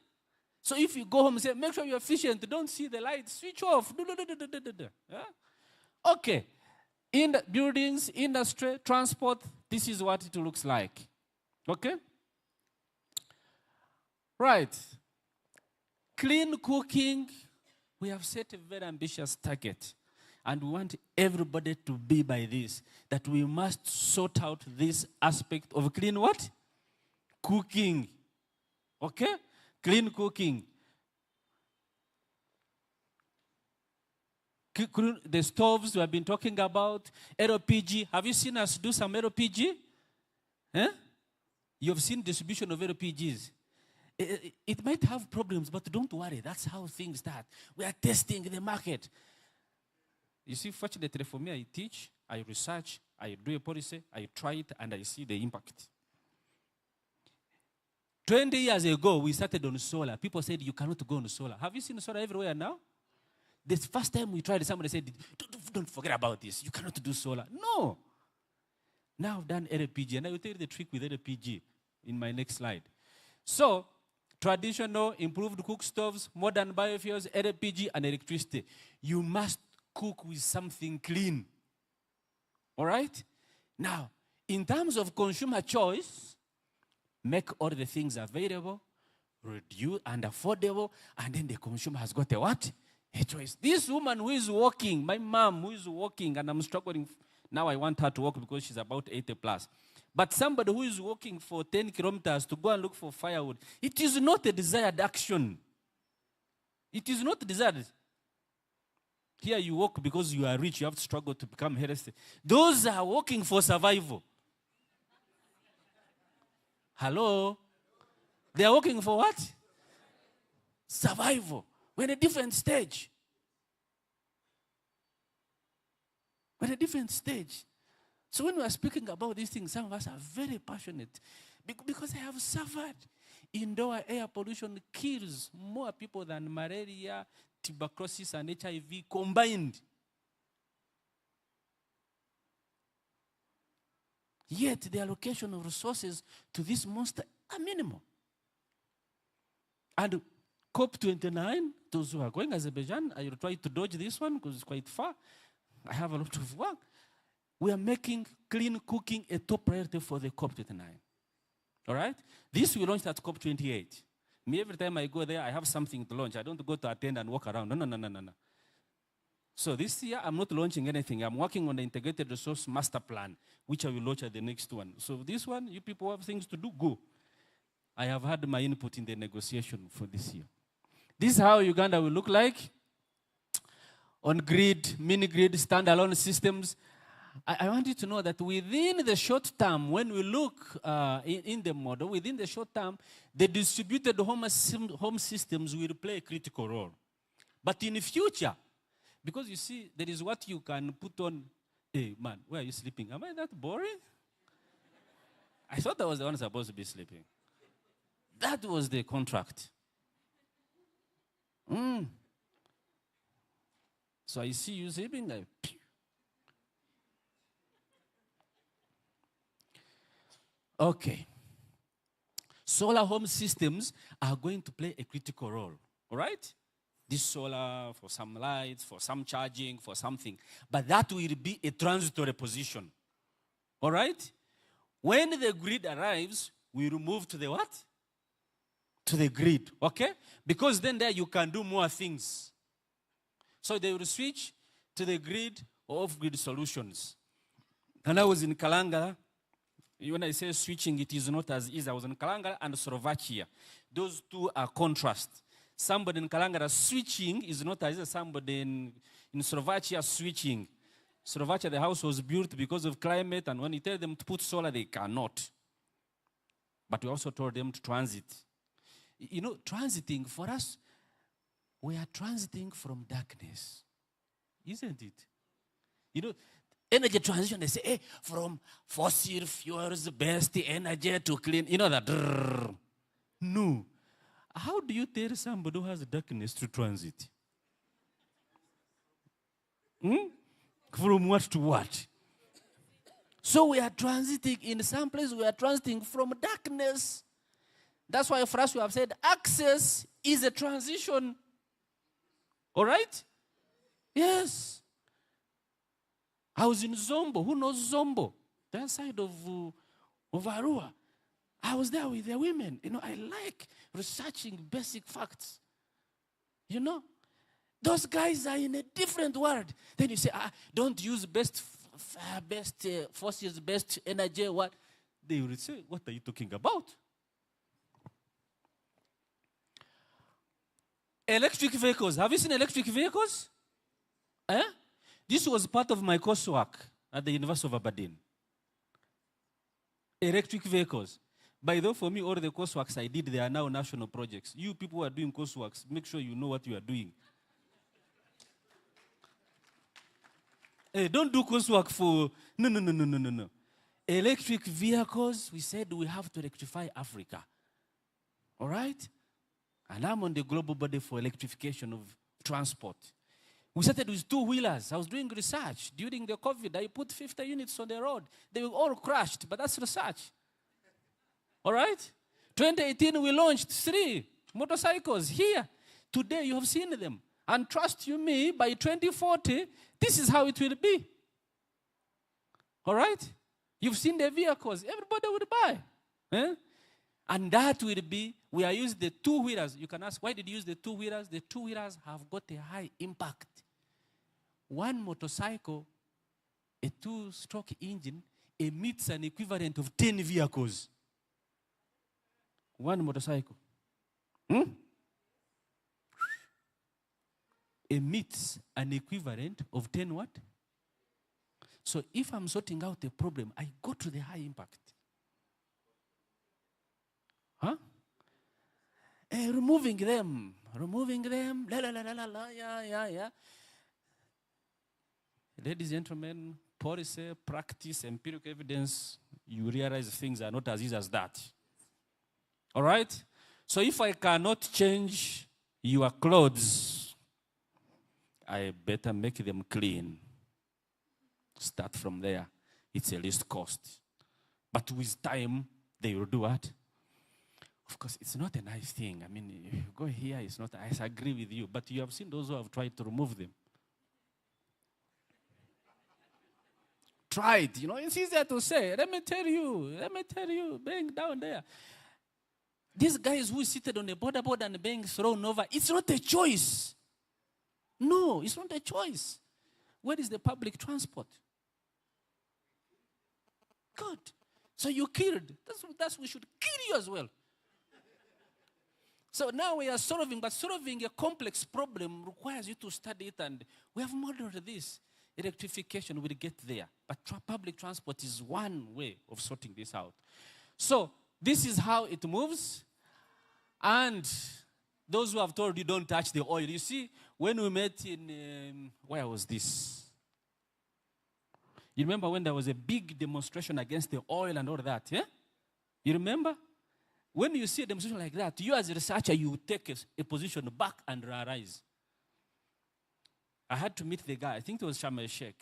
Speaker 9: So if you go home and say, make sure you're efficient, don't see the light, switch off. Yeah? Okay. In the buildings, industry, transport, this is what it looks like. Okay? Right. Clean cooking, we have set a very ambitious target. And we want everybody to be by this, that we must sort out this aspect of clean what? Cooking. Okay? Clean cooking. The stoves we have been talking about, LPG. Have you seen us do some LPG? Eh? You've seen distribution of LPGs. It might have problems, but don't worry. That's how things start. We are testing the market. You see, fortunately for me, I teach, I research, I do a policy, I try it, and I see the impact. 20 years ago, we started on solar. People said, you cannot go on solar. Have you seen solar everywhere now? The first time we tried, somebody said, don't forget about this. You cannot do solar. No. Now I've done LPG, and I will tell you the trick with LPG in my next slide. So, traditional, improved cook stoves, modern biofuels, LPG, and electricity. You must cook with something clean. All right? Now, in terms of consumer choice, make all the things available, reduce and affordable, and then the consumer has got a what? A choice. This woman who is walking, my mom who is walking, and I'm struggling, now I want her to walk because she's about 80 plus. But somebody who is walking for 10 kilometers to go and look for firewood, it is not a desired action. It is not desired. Here you walk because you are rich, you have to struggle to become healthy. Those are walking for survival. Hello? They are walking for what? Survival. We're in a different stage. We're at a different stage. So when we are speaking about these things, some of us are very passionate because I have suffered. Indoor air pollution kills more people than malaria, tuberculosis, and HIV combined. Yet the allocation of resources to this monster are minimal. And COP29, those who are going to Azerbaijan, I will try to dodge this one because it's quite far. I have a lot of work. We are making clean cooking a top priority for the COP29. All right? This we launched at COP28. Me, every time I go there, I have something to launch. I don't go to attend and walk around. No. So this year, I'm not launching anything. I'm working on the Integrated Resource Master Plan, which I will launch at the next one. So this one, you people have things to do, go. I have had my input in the negotiation for this year. This is how Uganda will look like. On grid, mini-grid, standalone systems. I want you to know that within the short term, when we look in the model, within the short term, the distributed home systems will play a critical role. But in the future, because you see, there is what you can put on. Hey, man, where are you sleeping? Am I that boring? I thought I was the one supposed to be sleeping. That was the contract. So I see you sleeping. Okay. Solar home systems are going to play a critical role. All right? This solar for some lights, for some charging, for something. But that will be a transitory position. All right? When the grid arrives, we will move to the what? To the grid. Okay? Because then there you can do more things. So they will switch to the grid or off-grid solutions. And I was in Kalangala. When I say switching, it is not as easy. I was in Kalangala and Slovakia. Those two are contrast. Somebody in Kalangala switching is not as easy as somebody in Slovakia switching. Slovakia, the house was built because of climate, and when you tell them to put solar, they cannot. But we also told them to transit. You know, transiting, for us, we are transiting from darkness. Isn't it? You know, energy transition, they say, hey, from fossil fuels, best energy to clean. You know that. No. How do you tell somebody who has darkness to transit? From what to what? So we are transiting in some place, we are transiting from darkness. That's why for us we have said access is a transition. All right? Yes. I was in Zombo. Who knows Zombo? That side of Arua. I was there with the women. You know, I like researching basic facts. You know? Those guys are in a different world. Then you say, don't use best fossils, best energy. What? They will say, what are you talking about? Electric vehicles. Have you seen electric vehicles? This was part of my coursework at the University of Aberdeen. Electric vehicles. By the way, for me, all the courseworks I did, they are now national projects. You people who are doing courseworks, make sure you know what you are doing. Hey, don't do coursework for... No. Electric vehicles, we said we have to electrify Africa. All right? And I'm on the global body for electrification of transport. We started with two-wheelers. I was doing research. During the COVID, I put 50 units on the road. They were all crashed, but that's research. All right? 2018, we launched 3 motorcycles here. Today, you have seen them. And trust you me, by 2040, this is how it will be. All right? You've seen the vehicles. Everybody will buy. And that will be, we are using the two-wheelers. You can ask, why did you use the two-wheelers? The two-wheelers have got a high impact. One motorcycle, a 2-stroke engine, emits an equivalent of 10 vehicles. One motorcycle. Emits an equivalent of 10 what? So if I'm sorting out a problem, I go to the high impact. Removing them, yeah. ladies and gentlemen, policy, practice, empirical evidence, you realize things are not as easy as that. All right? So if I cannot change your clothes, I better make them clean. Start from there. It's a least cost. But with time, they will do what? Of course, it's not a nice thing. I mean, if you go here, it's not, I agree with you. But you have seen those who have tried to remove them. Tried, you know, it's easier to say. Let me tell you, being down there. These guys who is seated on the board and being thrown over, it's not a choice. No, it's not a choice. Where is the public transport? Good. So you killed. That's we should kill you as well. So now we are solving, but solving a complex problem requires you to study it, and we have modeled this. Electrification will get there, but public transport is one way of sorting this out. So this is how it moves, and those who have told you don't touch the oil, you see, when we met in, where was this? You remember when there was a big demonstration against the oil and all that, yeah? You remember? When you see a demonstration like that, you as a researcher, you take a position back and rise. I had to meet the guy. I think it was Sharm el-Sheikh.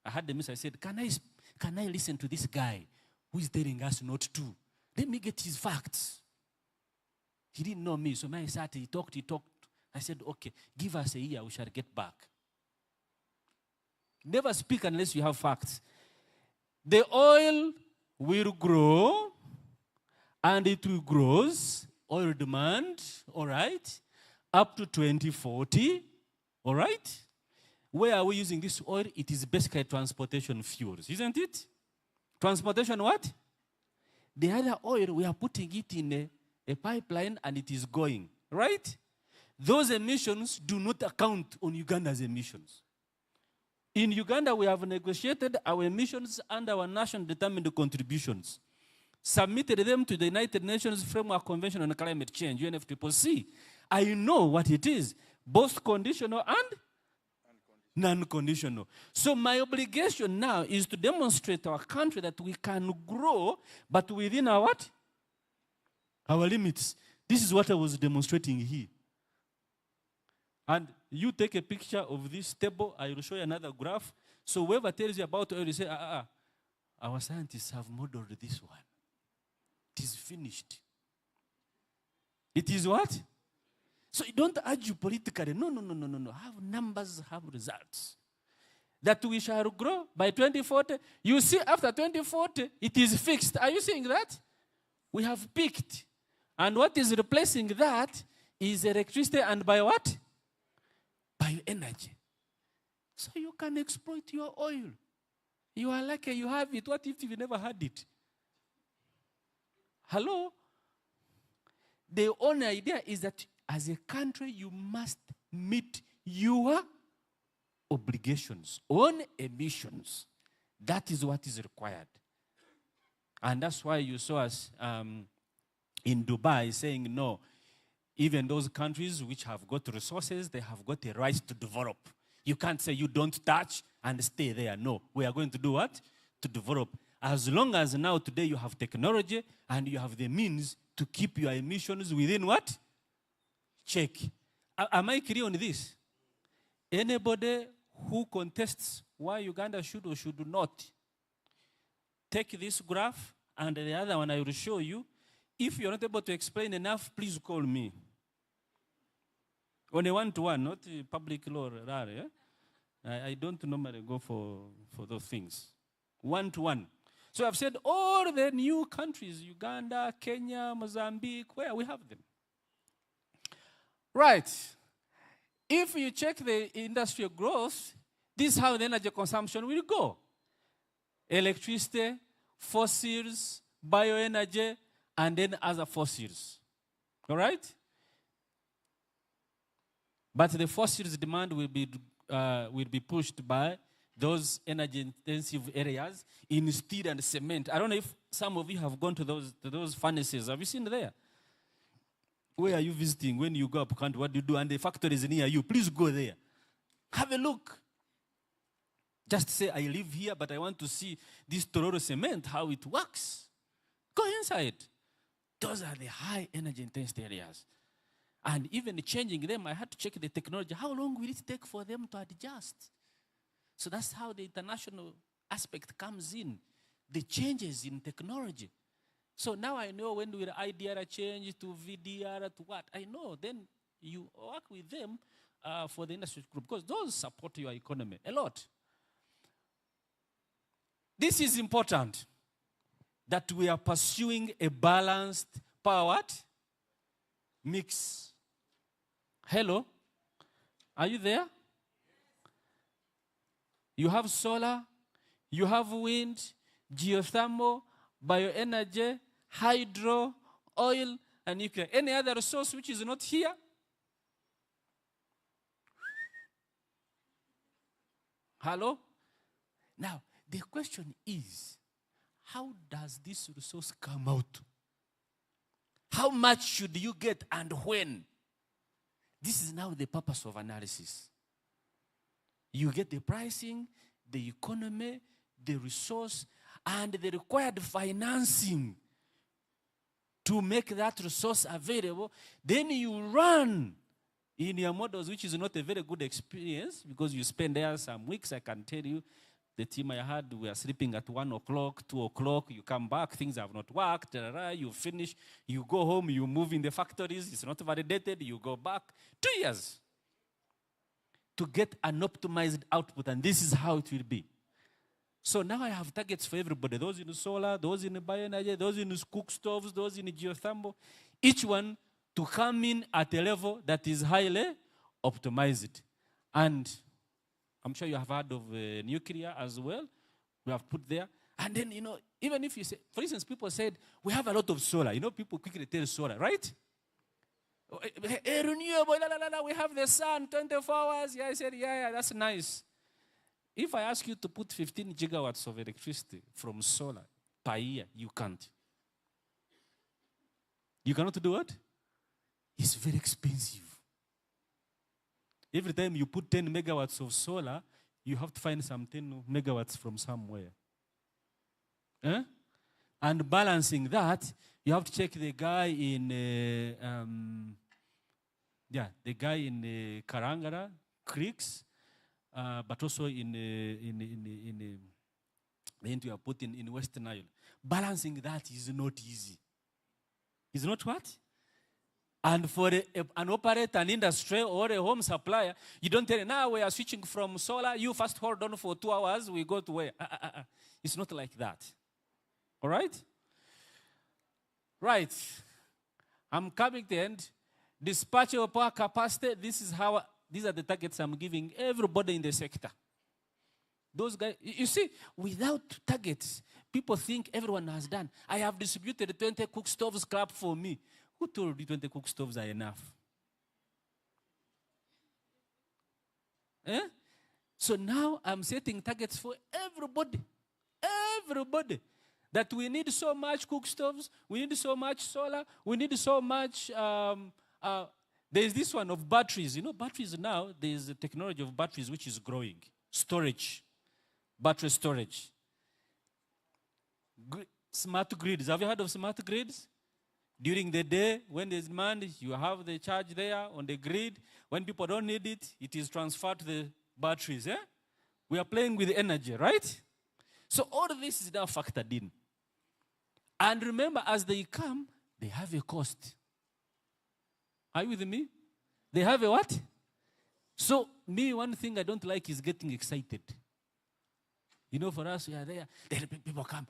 Speaker 9: I had the message. I said, can I listen to this guy who is telling us not to? Let me get his facts. He didn't know me, so when I started, he talked. I said, okay, give us a year, we shall get back. Never speak unless you have facts. The oil will grow, and it will grow, oil demand, all right, up to 2040, all right? Where are we using this oil? It is basically transportation fuels, isn't it? Transportation what? The other oil, we are putting it in a pipeline and it is going, right? Those emissions do not account on Uganda's emissions. In Uganda, we have negotiated our emissions and our national determined contributions, submitted them to the United Nations Framework Convention on Climate Change, UNFCCC. I know what it is, both conditional and non-conditional. So my obligation now is to demonstrate to our country that we can grow, but within our what? Our limits. This is what I was demonstrating here. And you take a picture of this table, I will show you another graph. So whoever tells you about oil, you say, our scientists have modeled this one. It is finished. It is what? So you don't argue politically. No. Have numbers, have results. That we shall grow by 2040. You see, after 2040, it is fixed. Are you seeing that? We have peaked. And what is replacing that is electricity, and by what? By energy. So you can exploit your oil. You are lucky you have it. What if you never had it? Hello? The only idea is that as a country, you must meet your obligations on emissions. That is what is required. And that's why you saw us in Dubai saying, no, even those countries which have got resources, they have got a right to develop. You can't say you don't touch and stay there. No, we are going to do what? To develop. As long as now today you have technology and you have the means to keep your emissions within what? Check. Am I clear on this? Anybody who contests why Uganda should or should not, take this graph and the other one I will show you. If you're not able to explain enough, please call me. On a one-to-one, not a public law. Yeah? I don't normally go for those things. One-to-one. So I've said all the new countries, Uganda, Kenya, Mozambique, where we have them. Right. If you check the industrial growth, this is how the energy consumption will go. Electricity, fossils, bioenergy, and then other fossils. All right? But the fossils demand will be pushed by those energy-intensive areas in steel and cement. I don't know if some of you have gone to those furnaces. Have you seen there? Where are you visiting? When you go up country, what do you do? And the factory is near you. Please go there. Have a look. Just say, I live here, but I want to see this Tororo cement, how it works. Go inside. Those are the high energy intensity areas. And even changing them, I had to check the technology. How long will it take for them to adjust? So that's how the international aspect comes in. The changes in technology. So now I know when will IDR change to VDR to what? I know. Then you work with them for the industry group because those support your economy a lot. This is important that we are pursuing a balanced power what? Mix. Hello? Are you there? You have solar, you have wind, geothermal, bioenergy, hydro, oil, and nuclear. Any other resource which is not here? Hello? Now, the question is, how does this resource come out? How much should you get and when? This is now the purpose of analysis. You get the pricing, the economy, the resource, and the required financing to make that resource available. Then you run in your models, which is not a very good experience because you spend there some weeks. I can tell you, the team I had, we are sleeping at 1 o'clock, 2 o'clock, you come back, things have not worked, you finish, you go home, you move in the factories, it's not validated, you go back. 2 years to get an optimized output, and this is how it will be. So now I have targets for everybody, those in solar, those in bioenergy, those in cook stoves, those in geothermal, each one to come in at a level that is highly optimized. And I'm sure you have heard of nuclear as well. We have put there. And then, even if you say, for instance, people said, we have a lot of solar. People quickly tell solar, right? Renewable, we have the sun 24 hours. Yeah, I said, yeah, that's nice. If I ask you to put 15 gigawatts of electricity from solar per year, you can't. You cannot do it? It's very expensive. Every time you put 10 megawatts of solar, you have to find some 10 megawatts from somewhere. And balancing that, you have to check the guy in, the guy in Karangara Creeks, but also in the end you are putting in Western Nile. Balancing that is not easy. Is not what? And for an operator, an industry, or a home supplier, you don't tell them, now we are switching from solar, you first hold on for 2 hours, we go to where? It's not like that. All right? Right. I'm coming to the end. Dispatchable power capacity, these are the targets I'm giving everybody in the sector. Those guys, you see, without targets, people think everyone has done. I have distributed 20 cook stoves, clap for me. Who told you 20 cook stoves are enough? So now I'm setting targets for everybody. Everybody. That we need so much cook stoves, we need so much solar, we need so much, there's this one of batteries. Batteries now, there's a technology of batteries which is growing. Storage. Battery storage. Smart grids. Have you heard of smart grids? During the day, when there's demand, you have the charge there on the grid. When people don't need it, it is transferred to the batteries. We are playing with energy, right? So all of this is now factored in. And remember, as they come, they have a cost. Are you with me? They have a what? So me, one thing I don't like is getting excited. For us, we are there. Then people come,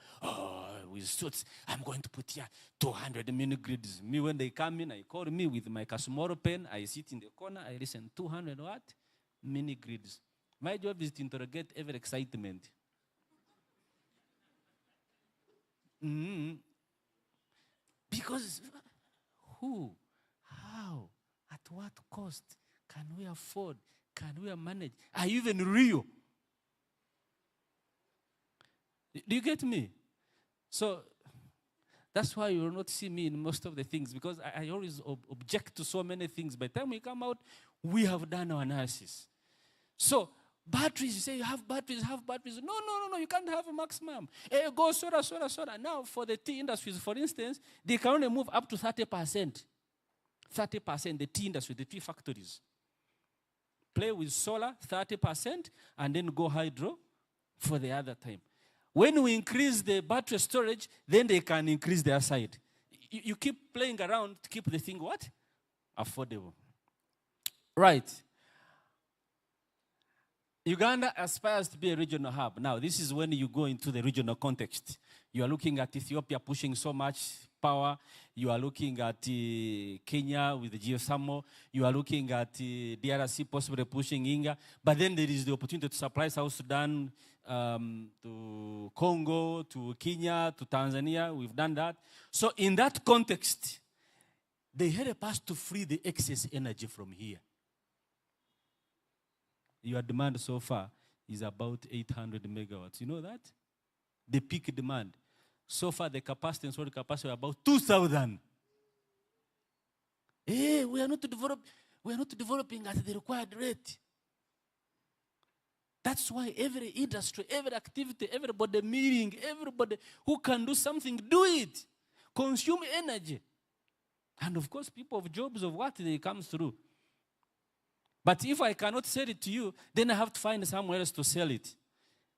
Speaker 9: with suits. I'm going to put here 200 mini grids. Me, when they come in, I call me with my Casumoro pen. I sit in the corner. I listen. 200 what? Mini grids. My job is to interrogate every excitement. Because who, how, at what cost can we afford? Can we manage? Are you even real? Do you get me? So that's why you will not see me in most of the things, because I always object to so many things. By the time we come out, we have done our analysis. So Batteries, you say you have batteries. No, you can't have a maximum. Go soda. Now, for the tea industries, for instance, they can only move up to 30%. 30%, the tea industry, the tea factories. Play with solar, 30%, and then go hydro for the other time. When we increase the battery storage, then they can increase their side. You keep playing around to keep the thing what? Affordable. Right. Uganda aspires to be a regional hub. Now, this is when you go into the regional context. You are looking at Ethiopia pushing so much power. You are looking at Kenya with the geothermal. You are looking at DRC possibly pushing Inga. But then there is the opportunity to supply South Sudan, to Congo, to Kenya, to Tanzania. We've done that. So in that context, they help us to free the excess energy from here. Your demand so far is about 800 megawatts. You know that? The peak demand. So far, the capacity and storage capacity are about 2,000. Hey, we are not developing at the required rate. That's why every industry, every activity, everybody meeting, everybody who can do something, do it. Consume energy. And of course, people of jobs of what they come through. But if I cannot sell it to you, then I have to find somewhere else to sell it.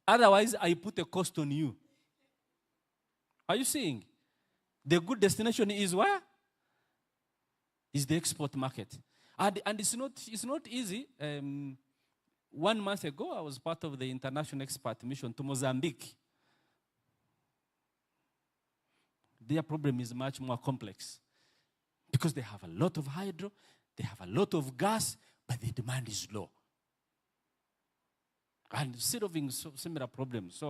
Speaker 9: Otherwise, I put a cost on you. Are you seeing? The good destination is where? Is the export market. And it's not easy. 1 month ago, I was part of the international expert mission to Mozambique. Their problem is much more complex because they have a lot of hydro, they have a lot of gas, but the demand is low. And still having similar problems.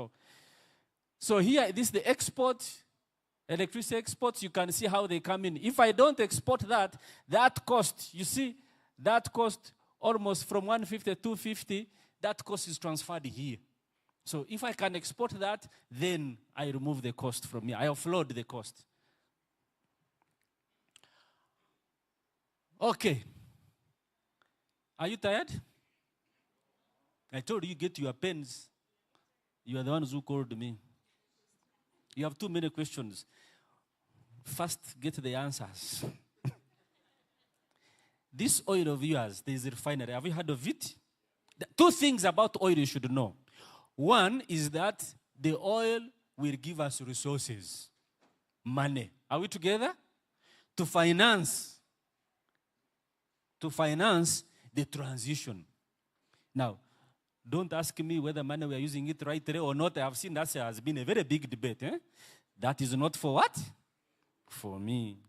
Speaker 9: So here, this is the export, electricity exports. You can see how they come in. If I don't export that cost, you see, that cost almost from 150 to 250, that cost is transferred here. So if I can export that, then I remove the cost from here. I offload the cost. Okay. Are you tired? I told you get your pens. You are the ones who called me. You have too many questions. First, get the answers. This oil of yours, there is a refinery. Have you heard of it? Two things about oil you should know. One is that the oil will give us resources, money. Are we together? To finance the transition. Now, don't ask me whether money we are using it right there or not. I have seen that has been a very big debate. That is not for what? For me.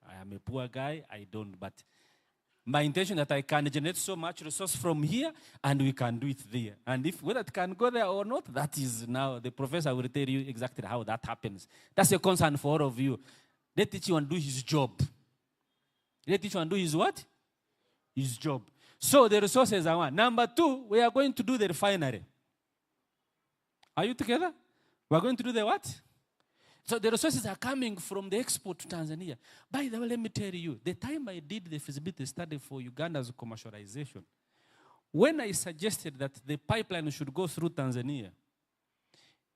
Speaker 9: I am a poor guy. I don't. But my intention that I can generate so much resource from here and we can do it there. And if whether it can go there or not, that is now the professor will tell you exactly how that happens. That's a concern for all of you. Let each one do his job. Let each one do his what? His job. So the resources are one. Number two, we are going to do the refinery. Are you together? We are going to do the what? So the resources are coming from the export to Tanzania. By the way, let me tell you, the time I did the feasibility study for Uganda's commercialization, when I suggested that the pipeline should go through Tanzania,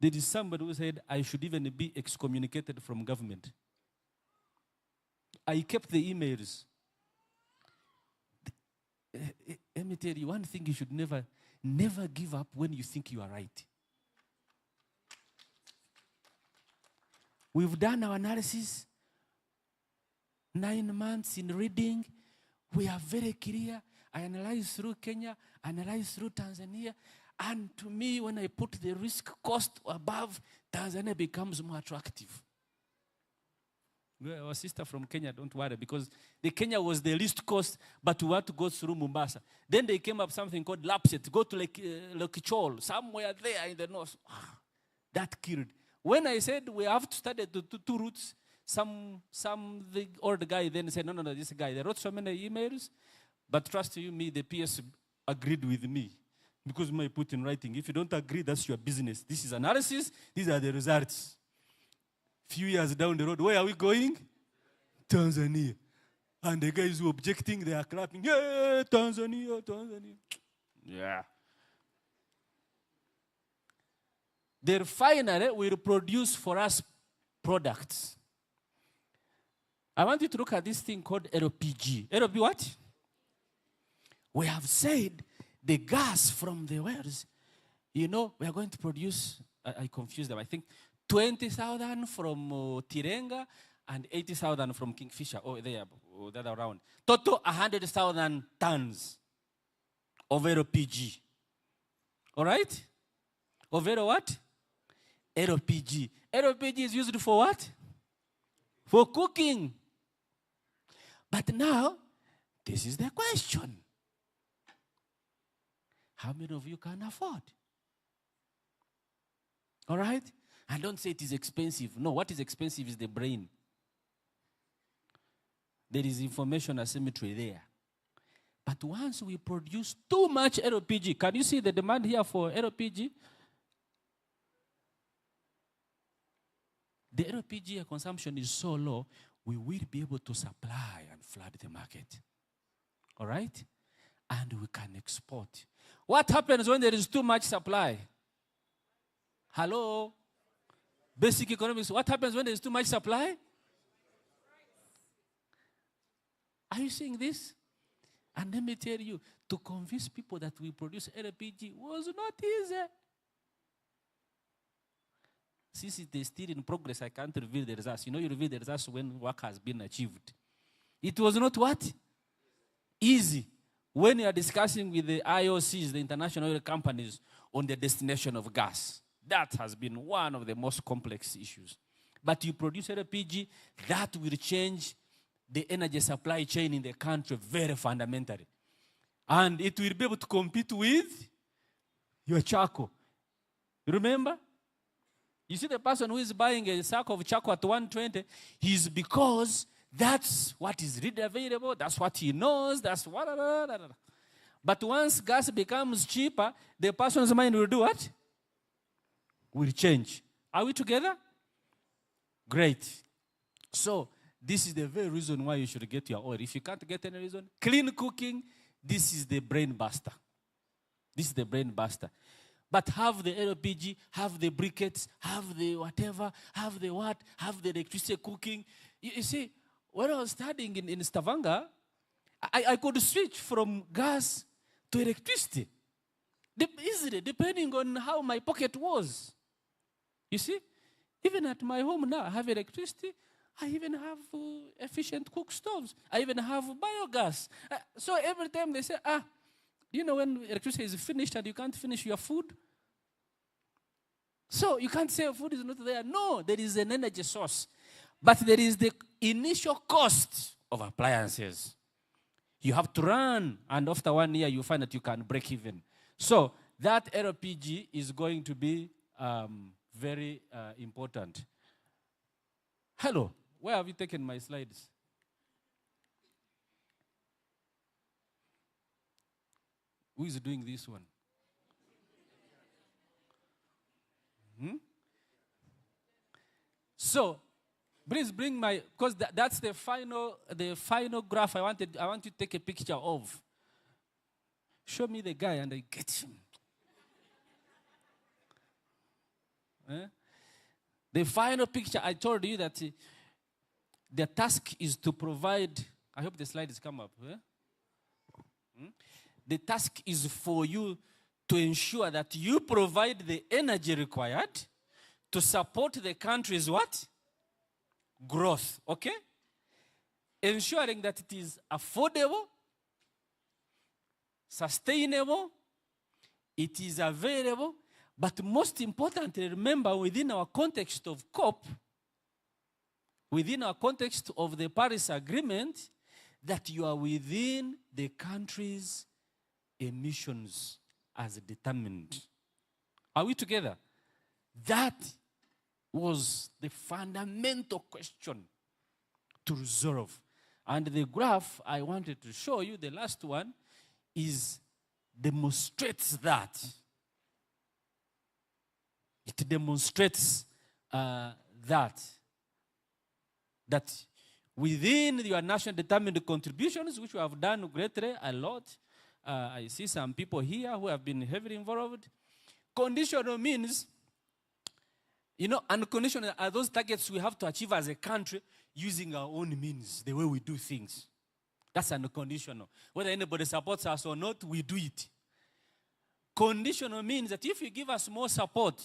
Speaker 9: there is somebody who said I should even be excommunicated from government. I kept the emails. Let me tell you, one thing you should never give up when you think you are right. We've done our analysis, 9 months in reading. We are very clear. I analyze through Kenya, analyze through Tanzania. And to me, when I put the risk cost above, Tanzania becomes more attractive. Our sister from Kenya, don't worry, because the Kenya was the least cost, but we had to go through Mombasa. Then they came up something called Lapset, go to Lokichol, somewhere there in the north. That killed. When I said we have to study the two routes, the old guy then said, no, this guy. They wrote so many emails, but trust you me, the PS agreed with me. Because I put in writing, if you don't agree, that's your business. This is analysis, these are the results. Few years down the road, where are we going? Tanzania. And the guys who are objecting, they are clapping, yeah, Tanzania. Yeah. the refinery will produce for us products. I want you to look at this thing called LPG. LPG what? We have said the gas from the wells, you know, we are going to produce, I confused them, I think 20,000 from Tirenga and 80,000 from Kingfisher. Oh, there, that around. Total 100,000 tons of LPG. All right? Of what? LPG. LPG is used for what? For cooking. But now, this is the question. How many of you can afford? All right? And don't say it is expensive. No, what is expensive is the brain. There is information asymmetry there. But once we produce too much LPG, can you see the demand here for LPG? The LPG consumption is so low, we will be able to supply and flood the market. All right? And we can export. What happens when there is too much supply? Hello? Basic economics. What happens when there is too much supply? Are you seeing this? And let me tell you, to convince people that we produce LPG was not easy. Since it is still in progress, I can't reveal the results. You know, you reveal the results when work has been achieved. It was not what? Easy. When you are discussing with the IOCs, the international oil companies, on the destination of gas, that has been one of the most complex issues. But you produce LPG, that will change the energy supply chain in the country very fundamentally. And it will be able to compete with your charcoal. You remember? You see the person who is buying a sack of charcoal at 120, he's because that's what is readily available, that's what he knows, that's what. But once gas becomes cheaper, the person's mind will do what? Will change. Are we together? Great. So, this is the very reason why you should get your oil. If you can't get any reason, clean cooking, this is the brain buster. This is the brain buster. But have the LPG, have the briquettes, have the whatever, have the what, have the electricity cooking. You see, when I was studying in Stavanger, I could switch from gas to electricity. Easily, depending on how my pocket was. You see, even at my home now, I have electricity. I even have efficient cook stoves. I even have biogas. So every time they say, you know, when electricity is finished and you can't finish your food, so you can't say food is not there. No, there is an energy source. But there is the initial cost of appliances. You have to run, and after 1 year, you find that you can break even. So that LPG is going to be very important. Hello, where have you taken my slides? Who is doing this one? So, please bring my, because that's the final graph I want you to take a picture of. Show me the guy and I get him. The final picture, I told you that the task is to provide, I hope the slides come up. The task is for you to ensure that you provide the energy required to support the country's what? Growth, okay? Ensuring that it is affordable, sustainable, it is available, but most importantly, remember, within our context of COP, within our context of the Paris Agreement, that you are within the country's emissions as determined. Are we together? That was the fundamental question to resolve. And the graph I wanted to show you, the last one, demonstrates that. It demonstrates that within your national determined contributions, which we have done greatly, a lot, I see some people here who have been heavily involved. Conditional means You know, unconditional are those targets we have to achieve as a country using our own means, the way we do things. That's unconditional. Whether anybody supports us or not, we do it. Conditional means that if you give us more support,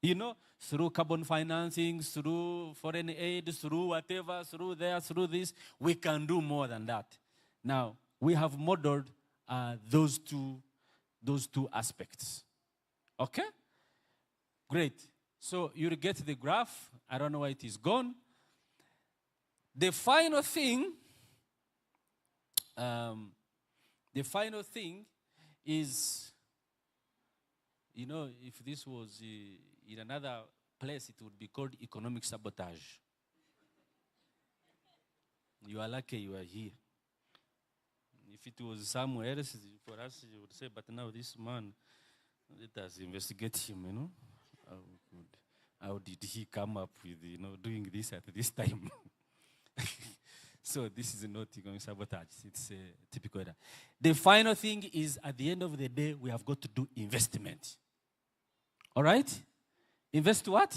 Speaker 9: you know, through carbon financing, through foreign aid, through whatever, through there, through this, we can do more than that. Now, we have modeled those two aspects. Okay? Great. So you'll get the graph. I don't know why it is gone. The final thing is, you know, if this was in another place, it would be called economic sabotage. You are lucky you are here. If it was somewhere else, for us, you would say, but now this man, let us investigate him, you know. How did he come up with, you know, doing this at this time? So this is not economic sabotage. It's typical. The final thing is, at the end of the day, we have got to do investment. All right? Invest what?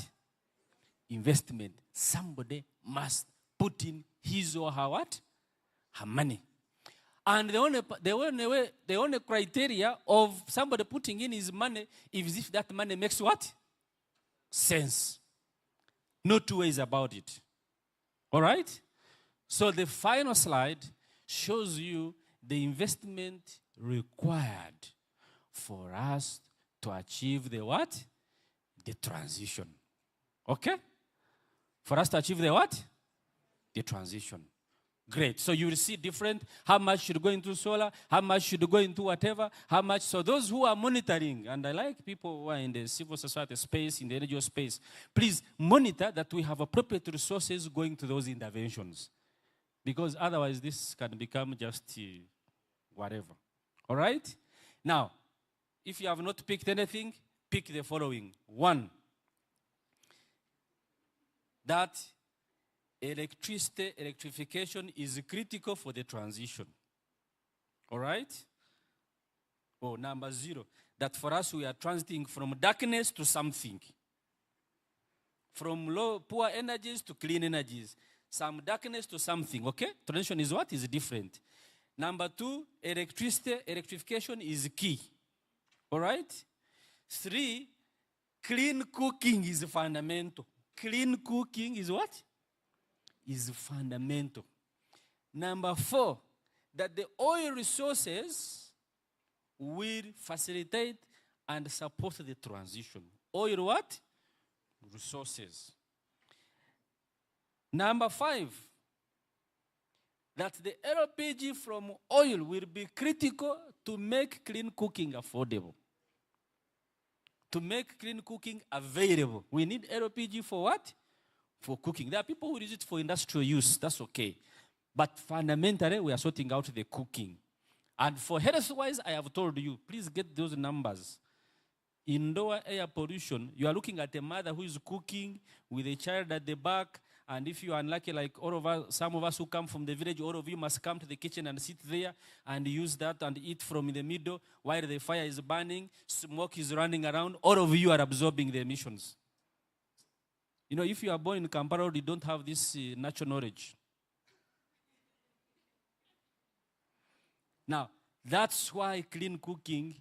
Speaker 9: Investment. Somebody must put in his or her what? Her money. And the only criteria of somebody putting in his money is if that money makes what? Sense. No two ways about it. All right? So the final slide shows you the investment required for us to achieve the what? The transition. Okay? For us to achieve the what? The transition. Great. So you will see different, how much should go into solar, how much should go into whatever, how much. So those who are monitoring, and I like people who are in the civil society space, in the NGO space, please monitor that we have appropriate resources going to those interventions. Because otherwise this can become just whatever. All right? Now, if you have not picked anything, pick the following. 1, that electrification is critical for the transition. All right? Oh, number 0, that for us we are transiting from darkness to something. From poor energies to clean energies. Some darkness to something, okay? Transition is what? Is different. Number 2, electrification is key. All right? 3, clean cooking is fundamental. Clean cooking is what? Is fundamental. Number 4, that the oil resources will facilitate and support the transition. Oil what? Resources. Number 5, that the LPG from oil will be critical to make clean cooking affordable. To make clean cooking available. We need LPG for what? For cooking. There are people who use it for industrial use. That's okay. But fundamentally, we are sorting out the cooking. And for health-wise, I have told you, please get those numbers. Indoor air pollution, you are looking at a mother who is cooking with a child at the back, and if you are unlucky, like all of us, some of us who come from the village, all of you must come to the kitchen and sit there and use that and eat from in the middle while the fire is burning, smoke is running around. All of you are absorbing the emissions. You know, if you are born in Kampala, you don't have this natural knowledge. Now, that's why clean cooking,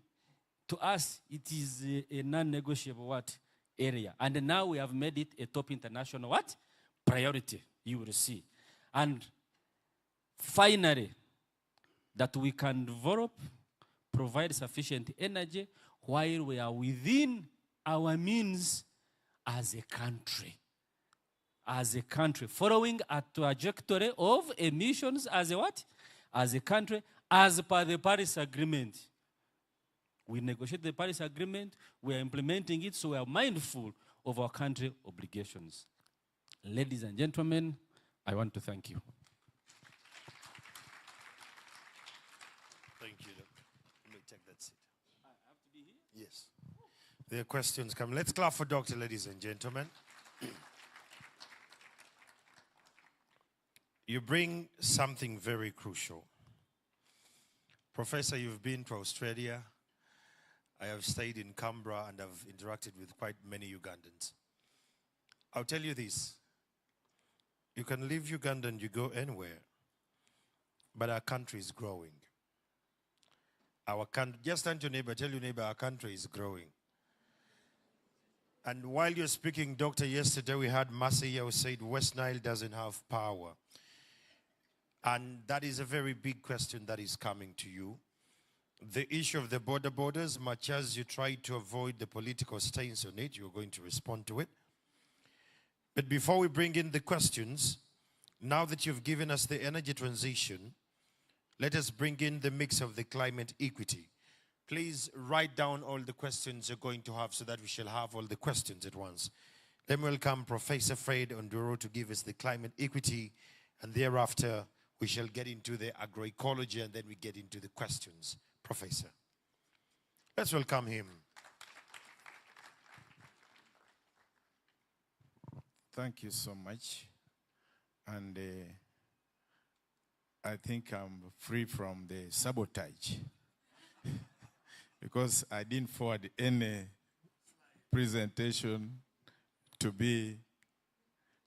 Speaker 9: to us, it is a non-negotiable what? Area. And now we have made it a top international what? Priority, you will see. And finally, that we can develop, provide sufficient energy while we are within our means as a country. As a country, following a trajectory of emissions as a what? As a country, as per the Paris Agreement. We negotiate the Paris Agreement, we are implementing it, so we are mindful of our country obligations. Ladies and gentlemen, I want to thank you.
Speaker 1: Thank you. Let me take that seat. I have to be here? Yes. There are questions coming. Let's clap for Doctor, ladies and gentlemen. You bring something very crucial. Professor, you've been to Australia. I have stayed in Canberra and I've interacted with quite many Ugandans. I'll tell you this. You can leave Uganda and you go anywhere, but our country is growing. Just turn to your neighbor, tell your neighbor, our country is growing. And while you're speaking, Doctor, yesterday we had Masaya who said West Nile doesn't have power. And that is a very big question that is coming to you. The issue of the borders, much as you try to avoid the political stance on it, you're going to respond to it. But before we bring in the questions, now that you've given us the energy transition, let us bring in the mix of the climate equity. Please write down all the questions you're going to have so that we shall have all the questions at once. Then welcome Professor Fred Onduro to give us the climate equity, and thereafter we shall get into the agroecology, and then we get into the questions. Professor, let's welcome him.
Speaker 10: Thank you so much. And I think I'm free from the sabotage because I didn't forward any presentation to be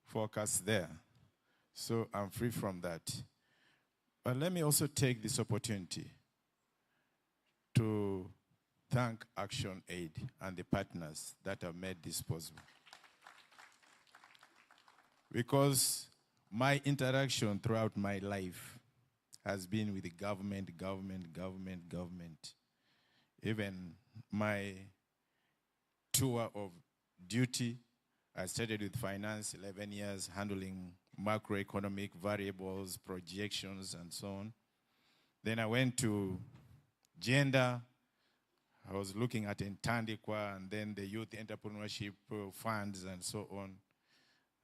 Speaker 10: focused there. So I'm free from that. But let me also take this opportunity to thank Action Aid and the partners that have made this possible. Because my interaction throughout my life has been with the government. Even my tour of duty, I started with finance, 11 years, handling macroeconomic variables, projections, and so on. Then I went to gender. I was looking at Intandikwa and then the youth entrepreneurship funds and so on.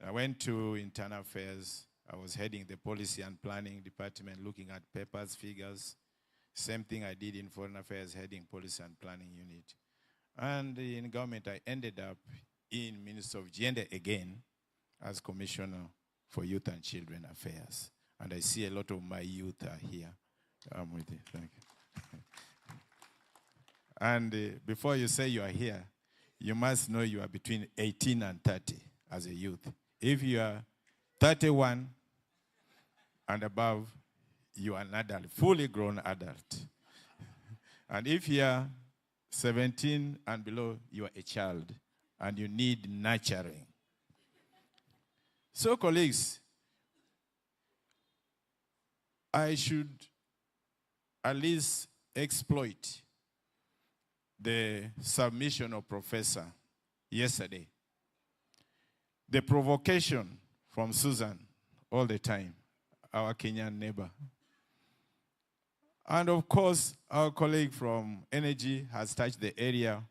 Speaker 10: I went to internal affairs. I was heading the policy and planning department, looking at papers, figures. Same thing I did in foreign affairs, heading policy and planning unit. And in government, I ended up in Minister of Gender again as Commissioner for Youth and Children Affairs. And I see a lot of my youth are here. I'm with you. Thank you. And before you say you are here, you must know you are between 18 and 30 as a youth. If you are 31 and above, you are an adult, fully grown adult. And if you are 17 and below, you are a child, and you need nurturing. So, colleagues, I should at least exploit the submission of Professor yesterday. The provocation from Susan all the time, our Kenyan neighbor. And of course, our colleague from Energy has touched the area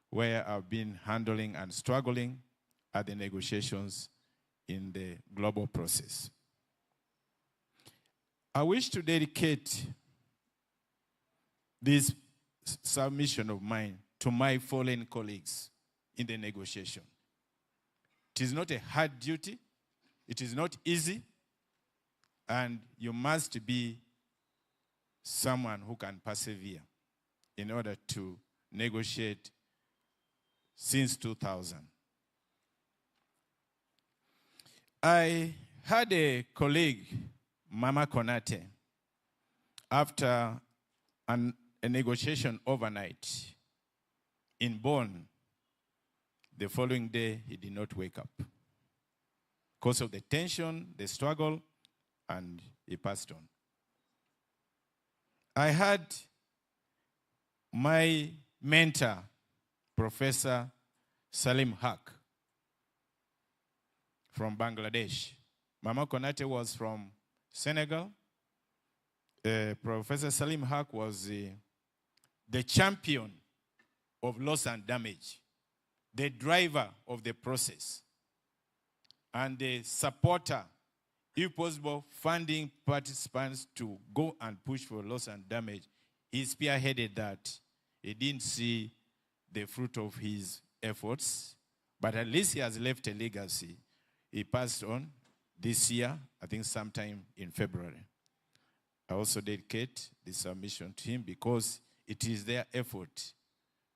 Speaker 10: where I've been handling and struggling at the negotiations in the global process. I wish to dedicate this submission of mine to my fallen colleagues in the negotiation. It is not a hard duty. It is not easy. And you must be someone who can persevere in order to negotiate since 2000. I had a colleague, Mama Konate, after a negotiation overnight in Bonn. The following day, he did not wake up because of the tension, the struggle, and he passed on. I had my mentor, Professor Salim Haq, from Bangladesh. Mama Konate was from Senegal. Professor Salim Haq was the champion of loss and damage, the driver of the process, and the supporter, if possible, funding participants to go and push for loss and damage. He spearheaded that. He didn't see the fruit of his efforts, but at least he has left a legacy. He passed on this year, I think sometime in February. I also dedicate this submission to him because it is their effort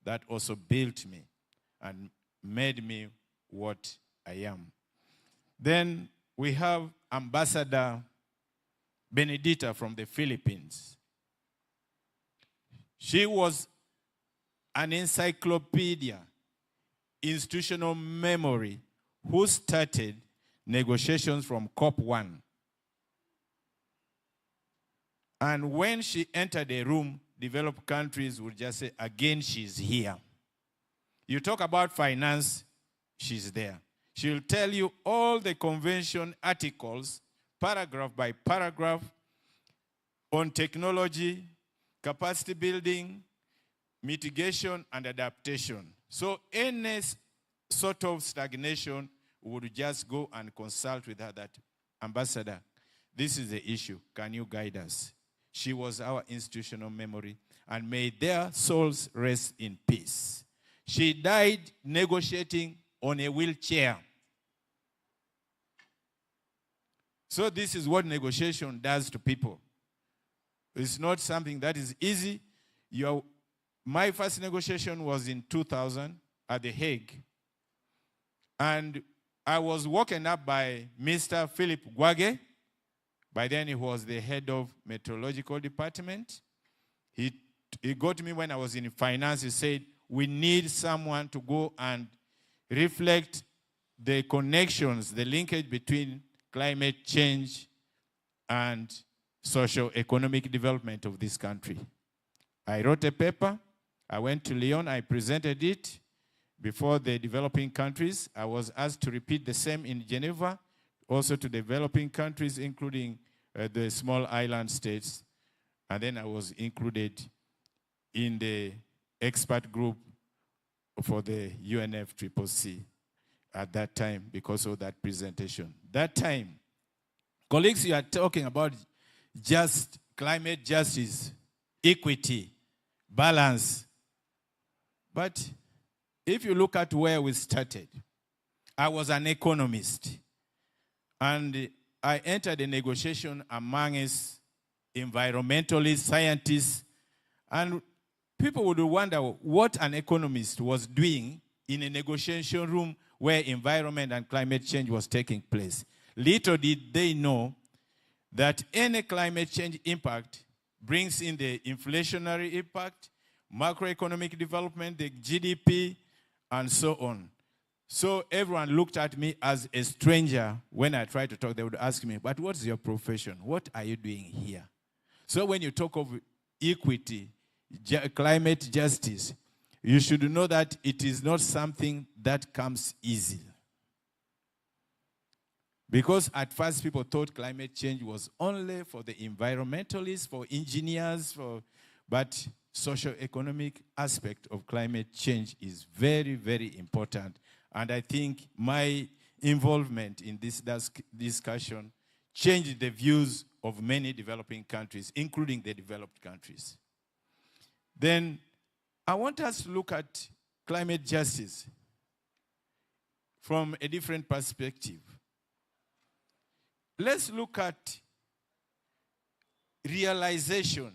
Speaker 10: that also built me and made me what I am. Then we have Ambassador Benedita from the Philippines. She was an encyclopedia, institutional memory, who started negotiations from COP1. And when she entered a room, developed countries would just say, again, she's here. You talk about finance, she's there. She'll tell you all the convention articles, paragraph by paragraph, on technology, capacity building, mitigation, and adaptation. So any sort of stagnation would just go and consult with her that, Ambassador, this is the issue. Can you guide us? She was our institutional memory, and may their souls rest in peace. She died negotiating on a wheelchair. So this is what negotiation does to people. It's not something that is easy. My first negotiation was in 2000 at The Hague. And I was woken up by Mr. Philip Gwage. By then he was the head of meteorological department. He got me when I was in finance. He said, we need someone to go and reflect the connections, the linkage between climate change and socio-economic development of this country. I wrote a paper. I went to Lyon. I presented it before the developing countries. I was asked to repeat the same in Geneva, also to developing countries, including the small island states. And then I was included in the expert group for the UNFCCC at that time because of that presentation. That time, colleagues, you are talking about just climate justice, equity, balance. But if you look at where we started, I was an economist. And I entered a negotiation amongst environmentalists, scientists, and people would wonder what an economist was doing in a negotiation room where environment and climate change was taking place. Little did they know that any climate change impact brings in the inflationary impact, macroeconomic development, the GDP, and so on. So everyone looked at me as a stranger. When I tried to talk, they would ask me, but what's your profession? What are you doing here? So when you talk of equity, climate justice, you should know that it is not something that comes easy. Because at first people thought climate change was only for the environmentalists, for engineers, but socio-economic aspect of climate change is very, very important. And I think my involvement in this discussion changed the views of many developing countries, including the developed countries. Then I want us to look at climate justice from a different perspective. Let's look at realization.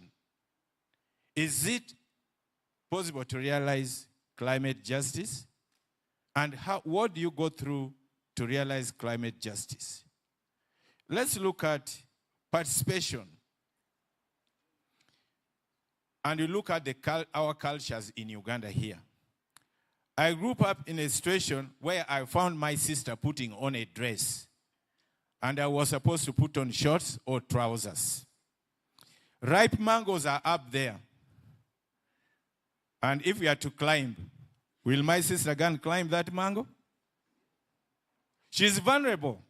Speaker 10: Is it possible to realize climate justice? And what do you go through to realize climate justice? Let's look at participation. And you look at our cultures in Uganda here. I grew up in a situation where I found my sister putting on a dress. And I was supposed to put on shorts or trousers. Ripe mangoes are up there. And if we are to climb, will my sister go and climb that mango? She's vulnerable.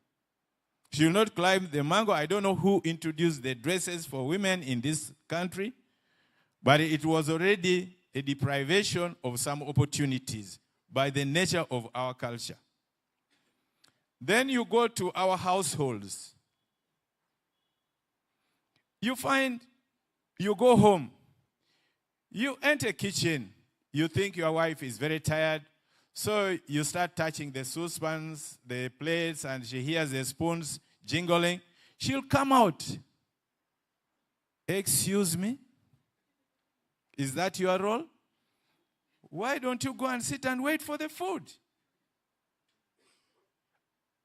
Speaker 10: She will not climb the mango. I don't know who introduced the dresses for women in this country, but it was already a deprivation of some opportunities by the nature of our culture. Then you go to our households. You find, you go home, you enter a kitchen, you think your wife is very tired, so you start touching the saucepans, the plates, and she hears the spoons jingling. She'll come out. Excuse me? Is that your role? Why don't you go and sit and wait for the food?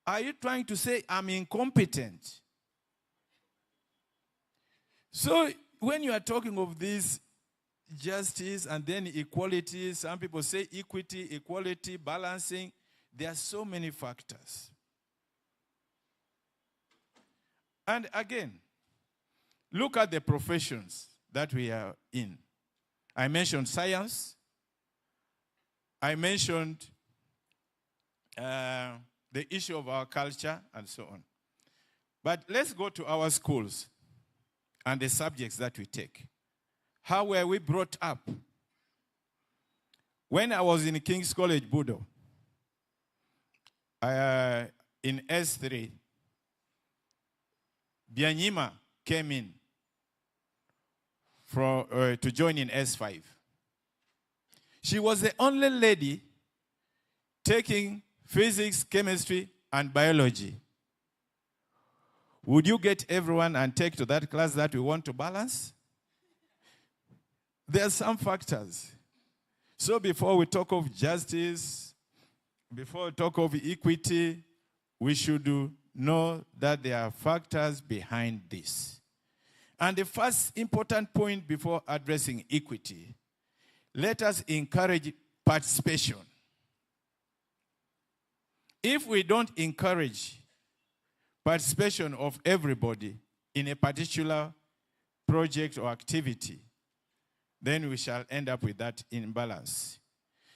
Speaker 10: Are you trying to say I'm incompetent? So when you are talking of this justice and then equality, some people say equity, equality, balancing, there are so many factors. And again, look at the professions that we are in. I mentioned science. I mentioned the issue of our culture and so on. But let's go to our schools and the subjects that we take. How were we brought up? When I was in King's College, Budo, in S3, Bianyima came in to join in S5. She was the only lady taking physics, chemistry, and biology. Would you get everyone and take to that class that we want to balance? There are some factors. So before we talk of justice, before we talk of equity, we should know that there are factors behind this. And the first important point before addressing equity, let us encourage participation. If we don't encourage participation of everybody in a particular project or activity, then we shall end up with that imbalance.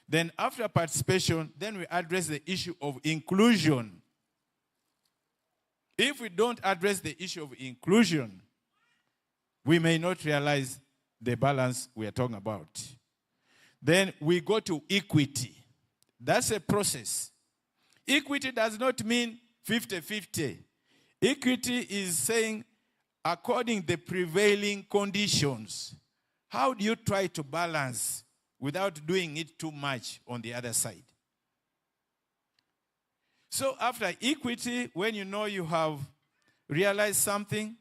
Speaker 10: Then after participation, then we address the issue of inclusion. If we don't address the issue of inclusion, we may not realize the balance we are talking about. Then we go to equity. That's a process. Equity does not mean 50-50. Equity is saying according to the prevailing conditions. How do you try to balance without doing it too much on the other side? So after equity, when you know you have realized something,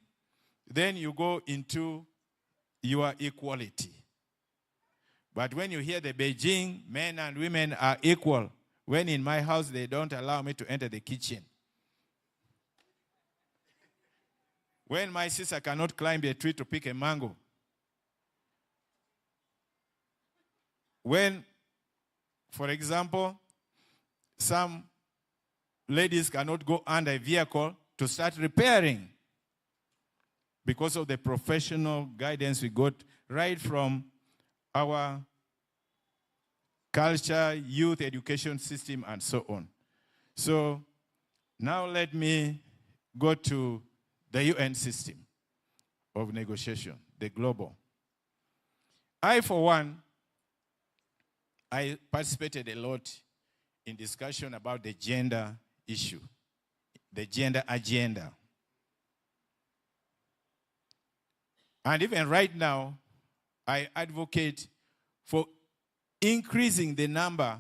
Speaker 10: then you go into your equality. But when you hear the Beijing, men and women are equal, when in my house they don't allow me to enter the kitchen. When my sister cannot climb a tree to pick a mango. When, for example, some ladies cannot go under a vehicle to start repairing because of the professional guidance we got right from our culture, youth education system, and so on. So now let me go to the UN system of negotiation, the global. I, for one, I participated a lot in discussion about the gender issue, the gender agenda. And even right now, I advocate for increasing the number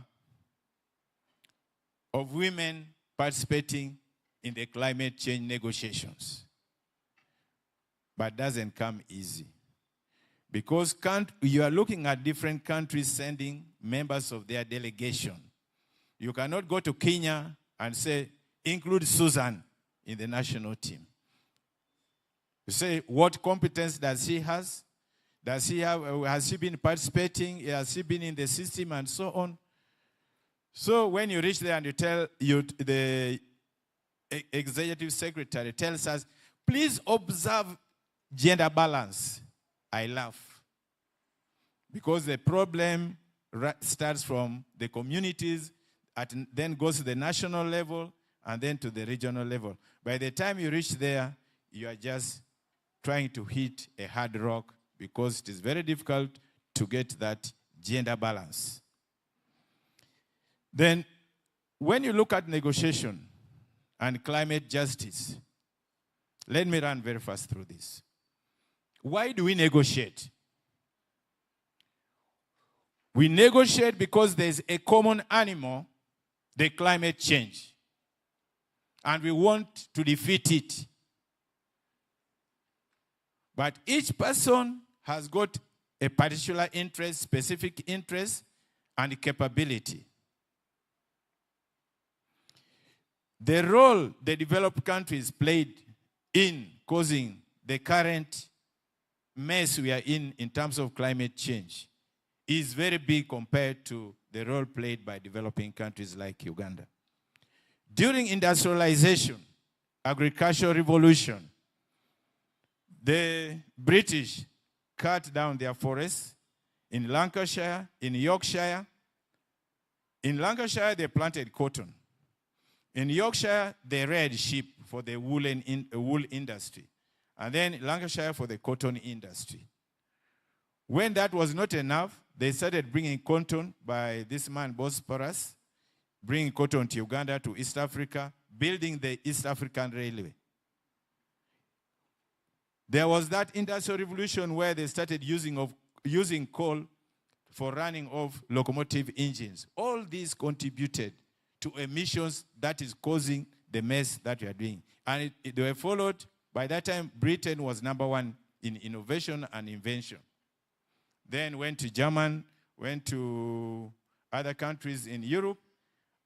Speaker 10: of women participating in the climate change negotiations. But it doesn't come easy. Because you are looking at different countries sending members of their delegation. You cannot go to Kenya and say, include Susan in the national team. You say, what competence does she have? Does he have? Has she been participating? Has she been in the system and so on? So when you reach there and you tell the executive secretary tells us, please observe gender balance. I laugh. Because the problem starts from the communities, then goes to the national level, and then to the regional level. By the time you reach there, you are just trying to hit a hard rock because it is very difficult to get that gender balance. Then, when you look at negotiation and climate justice, let me run very fast through this. Why do we negotiate? We negotiate because there's a common animal, the climate change. And we want to defeat it. But each person has got a particular interest, specific interest, and capability. the role the developed countries played in causing the current mess we are in terms of climate change is very big compared to the role played by developing countries like Uganda. During industrialization, agricultural revolution, the British cut down their forests in Lancashire, in Yorkshire. In Lancashire, they planted cotton. In Yorkshire, they reared sheep for the wool industry. And then Lancashire for the cotton industry. When that was not enough, they started bringing cotton by this man, Bosporus, bringing cotton to Uganda, to East Africa, building the East African Railway. There was that industrial revolution where they started using coal for running of locomotive engines. All these contributed to emissions that is causing the mess that we are doing. And they were followed. By that time, Britain was #1 in innovation and invention. Then went to Germany, went to other countries in Europe,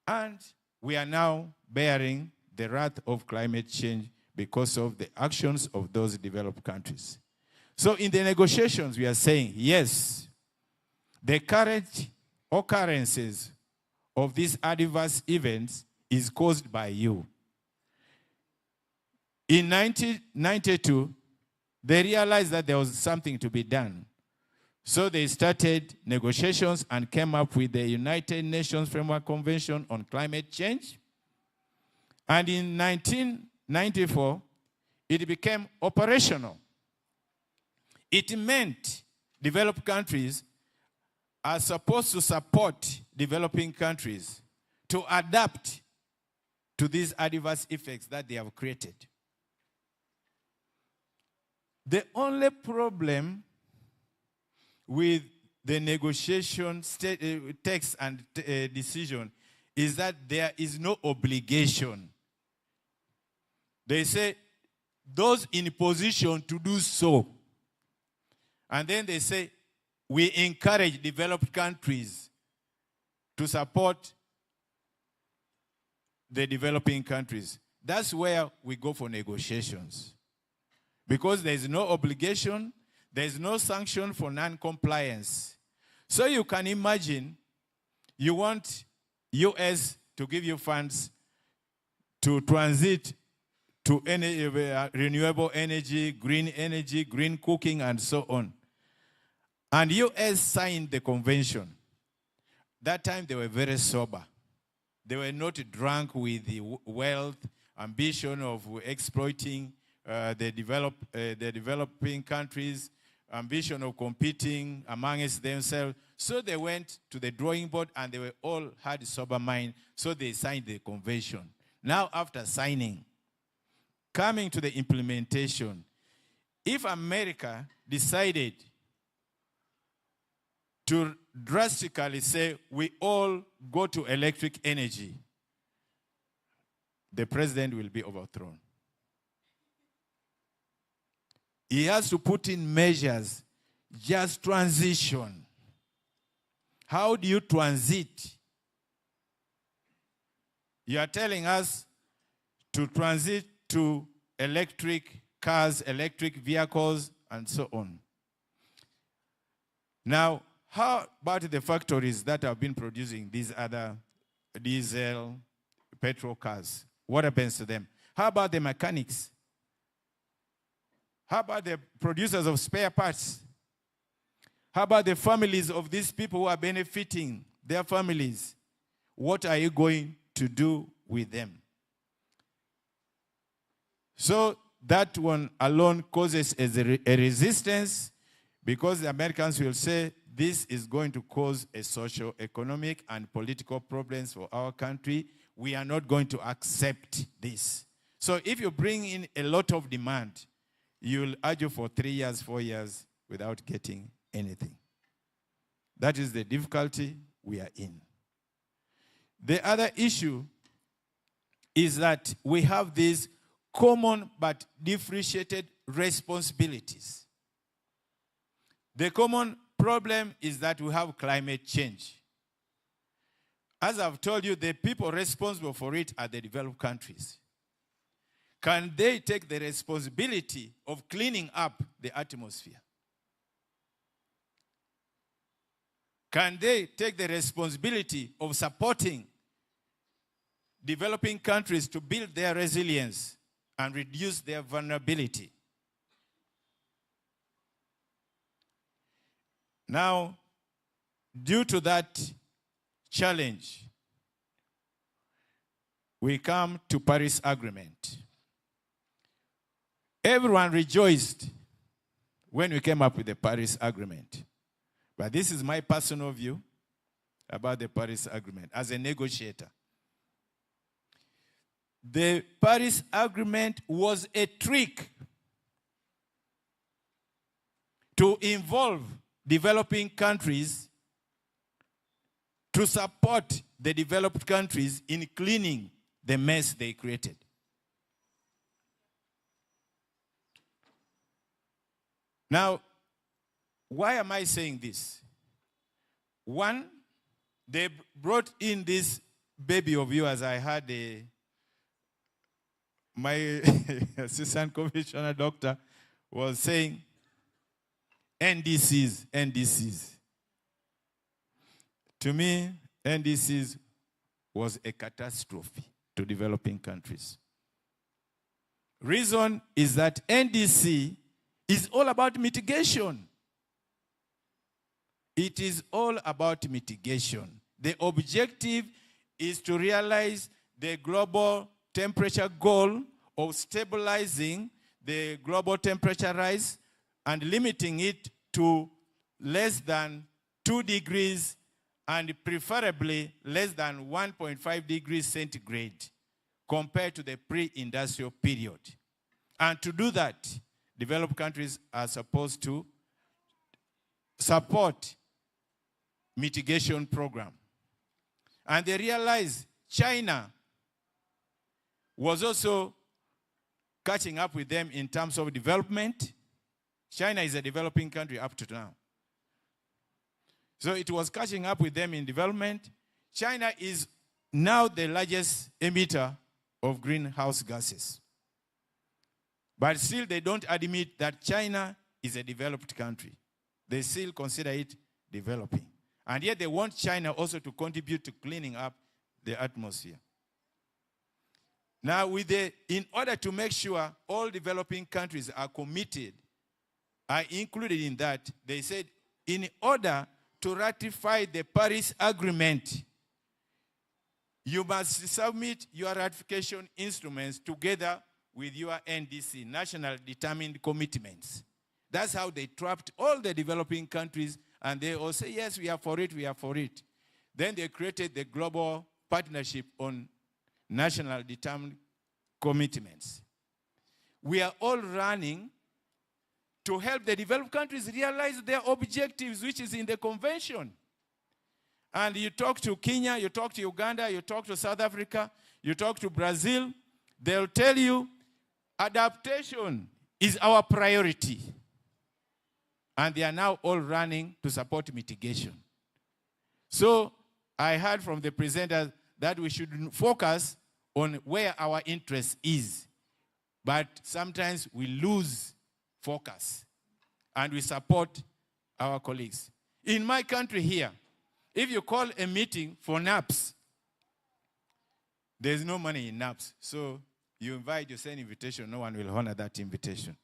Speaker 10: and we are now bearing the wrath of climate change because of the actions of those developed countries. So in the negotiations, we are saying, yes, the current occurrences of these adverse events is caused by you. In 1992, they realized that there was something to be done. So they started negotiations and came up with the United Nations Framework Convention on Climate Change. And in 1994, it became operational. It meant developed countries are supposed to support developing countries to adapt to these adverse effects that they have created. The only problem with the negotiation text and decision is that there is no obligation. They say those in position to do so. And then they say we encourage developed countries to support the developing countries. That's where we go for negotiations. Because there is no obligation, there is no sanction for non-compliance. So you can imagine you want US to give you funds to transit to renewable energy, green cooking, and so on. And US signed the convention. That time they were very sober. They were not drunk with the wealth, ambition of exploiting the developing countries, ambition of competing amongst themselves. So they went to the drawing board and they were all had a sober mind. So they signed the convention. Now after signing, coming to the implementation, if America decided to drastically say we all go to electric energy, the president will be overthrown. He has to put in measures, just transition. How do you transit? You are telling us to transit to electric cars, electric vehicles, and so on. Now, how about the factories that have been producing these other diesel, petrol cars? What happens to them? How about the mechanics? How about the producers of spare parts? How about the families of these people who are benefiting, their families? What are you going to do with them? So that one alone causes a resistance, because the Americans will say this is going to cause a social, economic, and political problems for our country. We are not going to accept this. So if you bring in a lot of demand, you'll argue for 3 years, 4 years without getting anything. That is the difficulty we are in. The other issue is that we have these common but differentiated responsibilities. The common problem is that we have climate change. As I've told you, the people responsible for it are the developed countries. Can they take the responsibility of cleaning up the atmosphere? Can they take the responsibility of supporting developing countries to build their resilience and reduce their vulnerability? Now, due to that challenge, we come to Paris Agreement. Everyone rejoiced when we came up with the Paris Agreement. But this is my personal view about the Paris Agreement as a negotiator. The Paris Agreement was a trick to involve developing countries to support the developed countries in cleaning the mess they created. Now, why am I saying this? One, they brought in this baby of yours. I had my assistant commissioner doctor was saying, NDCs, NDCs. To me, NDCs was a catastrophe to developing countries. Reason is that NDC is all about mitigation. It is all about mitigation. The objective is to realize the global temperature goal of stabilizing the global temperature rise and limiting it to less than 2 degrees and preferably less than 1.5 degrees centigrade compared to the pre-industrial period. And to do that, developed countries are supposed to support mitigation program. And they realized China was also catching up with them in terms of development. China is a developing country up to now. So it was catching up with them in development. China is now the largest emitter of greenhouse gases. But still they don't admit that China is a developed country. They still consider it developing. And yet they want China also to contribute to cleaning up the atmosphere. Now, in order to make sure all developing countries are committed, are included in that, they said, in order to ratify the Paris Agreement, you must submit your ratification instruments together with your NDC, National Determined Commitments. That's how they trapped all the developing countries, and they all say, yes, we are for it, we are for it. Then they created the Global Partnership on National Determined Commitments. We are all running to help the developed countries realize their objectives, which is in the convention. And you talk to Kenya, you talk to Uganda, you talk to South Africa, you talk to Brazil, they'll tell you adaptation is our priority. And they are now all running to support mitigation. So I heard from the presenter that we should focus on where our interest is. But sometimes we lose focus and we support our colleagues. In my country here, if you call a meeting for NAPS, there's no money in NAPS. So you invite, you send invitation, no one will honor that invitation.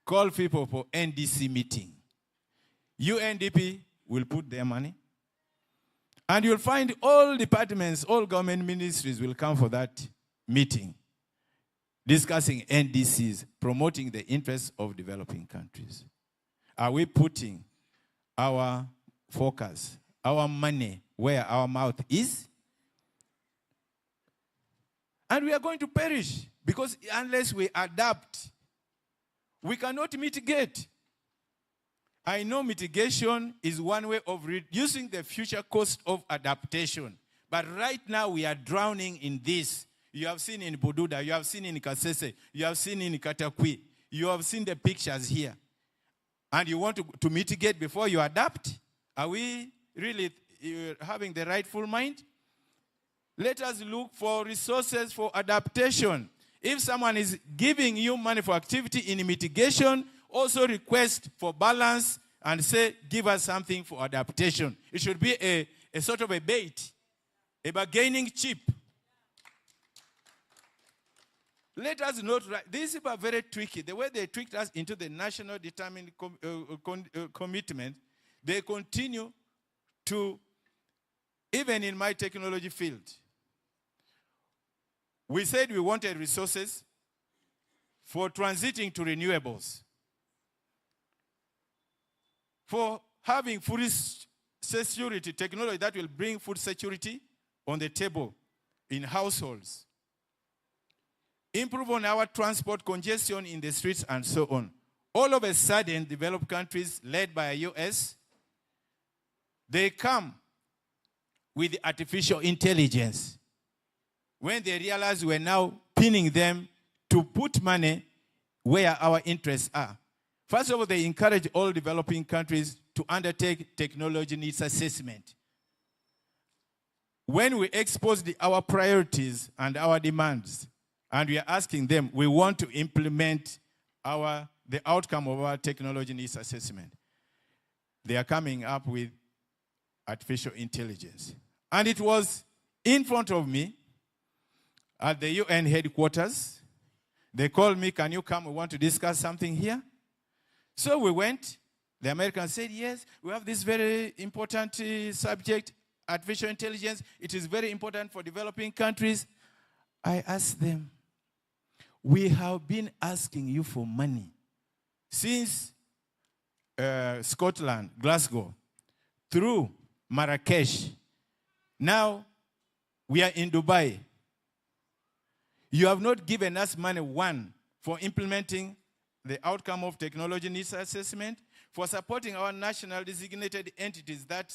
Speaker 10: Call people for NDC meeting. UNDP will put their money. And you'll find all departments, all government ministries will come for that meeting, discussing NDCs, promoting the interests of developing countries. Are we putting our focus, our money, where our mouth is? And we are going to perish, because unless we adapt, we cannot mitigate. I know mitigation is one way of reducing the future cost of adaptation. But right now we are drowning in this. You have seen in Bududa, you have seen in Kasese, you have seen in Katakwi. You have seen the pictures here. And you want to mitigate before you adapt? Are we really having the rightful mind? Let us look for resources for adaptation. If someone is giving you money for activity in mitigation, also request for balance and say, give us something for adaptation. It should be a sort of a bait, a bargaining chip. Let us not, these people are very tricky. The way they tricked us into the national determined commitment, they continue to, even in my technology field, we said we wanted resources for transiting to renewables, for having food security, technology that will bring food security on the table in households, improve on our transport congestion in the streets and so on. All of a sudden, developed countries led by the US, they come with artificial intelligence. When they realize we're now pinning them to put money where our interests are. First of all, they encourage all developing countries to undertake technology needs assessment. When we expose our priorities and our demands, and we are asking them, we want to implement the outcome of our technology needs assessment, they are coming up with artificial intelligence. And it was in front of me at the UN headquarters. They called me, can you come? We want to discuss something here. So we went. The Americans said, yes, we have this very important subject, artificial intelligence. It is very important for developing countries. I asked them, we have been asking you for money since Scotland, Glasgow, through Marrakesh. Now we are in Dubai. You have not given us money, one, for implementing the outcome of technology needs assessment, for supporting our national designated entities that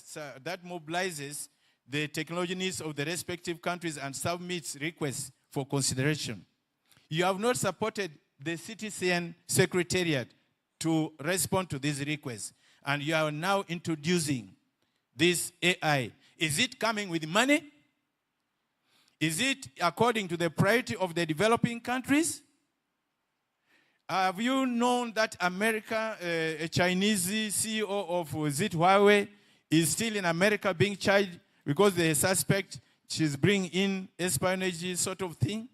Speaker 10: mobilizes the technology needs of the respective countries and submits requests for consideration. You have not supported the citizen secretariat to respond to these requests. And you are now introducing this AI. Is it coming with money? Is it according to the priority of the developing countries? Have you known that America, a Chinese CEO of Huawei, is still in America being charged because they suspect she's bringing in espionage sort of thing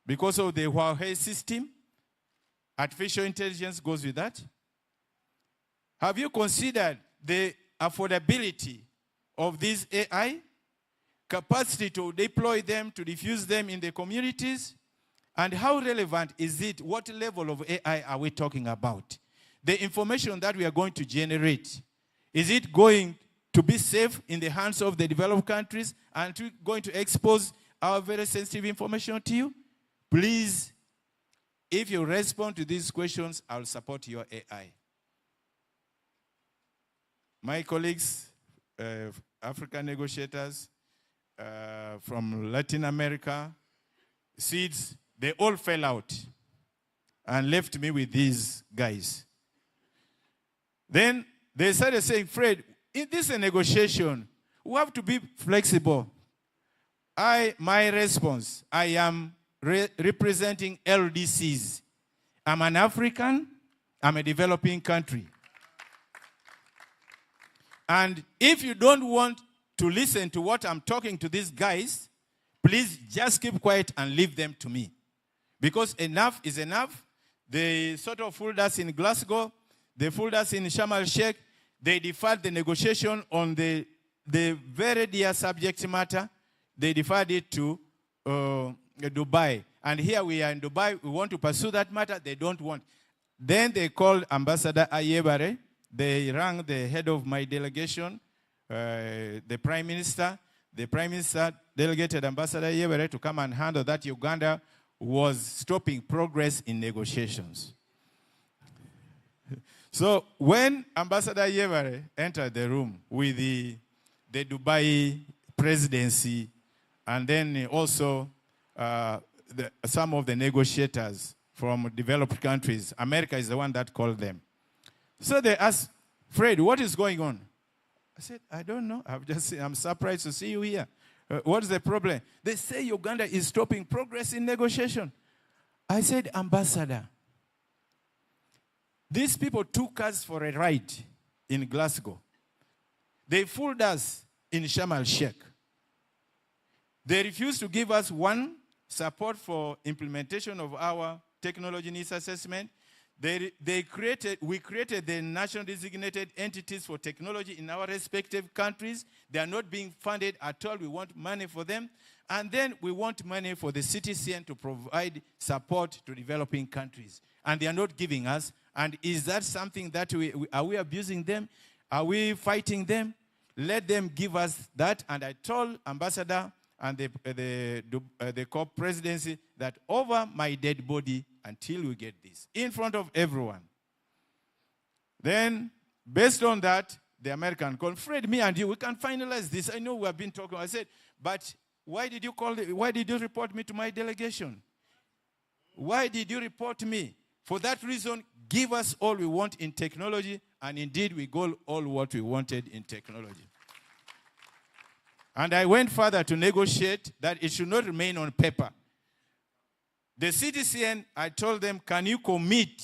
Speaker 10: because of the Huawei system? Artificial intelligence goes with that. Have you considered the affordability of this AI? Capacity to deploy them, to diffuse them in the communities? And how relevant is it? What level of AI are we talking about? The information that we are going to generate, is it going to be safe in the hands of the developed countries and going to expose our very sensitive information to you? Please, if you respond to these questions, I'll support your AI. My colleagues, African negotiators from Latin America, seeds, they all fell out and left me with these guys. Then they started saying, Fred, in this negotiation, we have to be flexible. My response, I am representing LDCs. I'm an African, I'm a developing country. And if you don't want to listen to what I'm talking to these guys, please just keep quiet and leave them to me. Because enough is enough. They sort of fooled us in Glasgow. They fooled us in Sharm el-Sheikh. They deferred the negotiation on the very dear subject matter. They deferred it to Dubai. And here we are in Dubai. We want to pursue that matter. They don't want. Then they called Ambassador Ayebare. They rang the head of my delegation, the Prime Minister. The Prime Minister delegated Ambassador Ayebare to come and handle that Uganda was stopping progress in negotiations. So when Ambassador Ayebare entered the room with the Dubai presidency and then also some of the negotiators from developed countries, America is the one that called them. So they asked, Fred, what is going on? I said, I don't know. I'm surprised to see you here. What's the problem? They say Uganda is stopping progress in negotiation. I said, Ambassador, these people took us for a ride in Glasgow. They fooled us in Sharm el-Sheikh. They refused to give us one, support for implementation of our technology needs assessment. We created the national designated entities for technology in our respective countries. They are not being funded at all. We want money for them. And then we want money for the CTCN to provide support to developing countries. And they are not giving us. And is that something that are we abusing them? Are we fighting them? Let them give us that. And I told Ambassador and the COP presidency that over my dead body until we get this in front of everyone. Then, based on that, the American called Fred, me and you, we can finalize this. I know we have been talking. I said, but why did you report me to my delegation? Why did you report me? For that reason, give us all we want in technology, and indeed we got all what we wanted in technology. And I went further to negotiate that it should not remain on paper. The CTCN, I told them, can you commit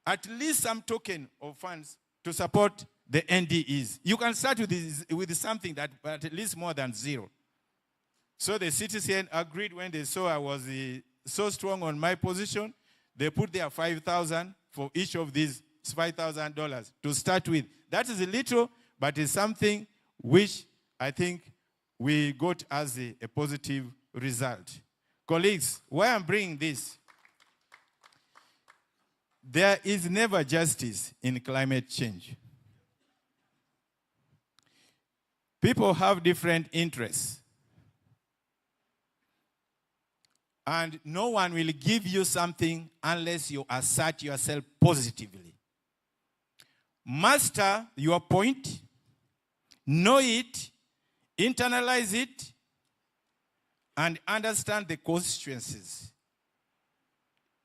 Speaker 10: at least some token of funds to support the NDEs? You can start with something that at least more than zero. So the CTCN agreed when they saw I was so strong on my position. They put their 5,000 for each of these $5,000 to start with. That is a little, but it's something which I think we got as a positive result. Colleagues, why I'm bringing this, there is never justice in climate change. People have different interests. And no one will give you something unless you assert yourself positively. Master your point, know it, internalize it, and understand the consequences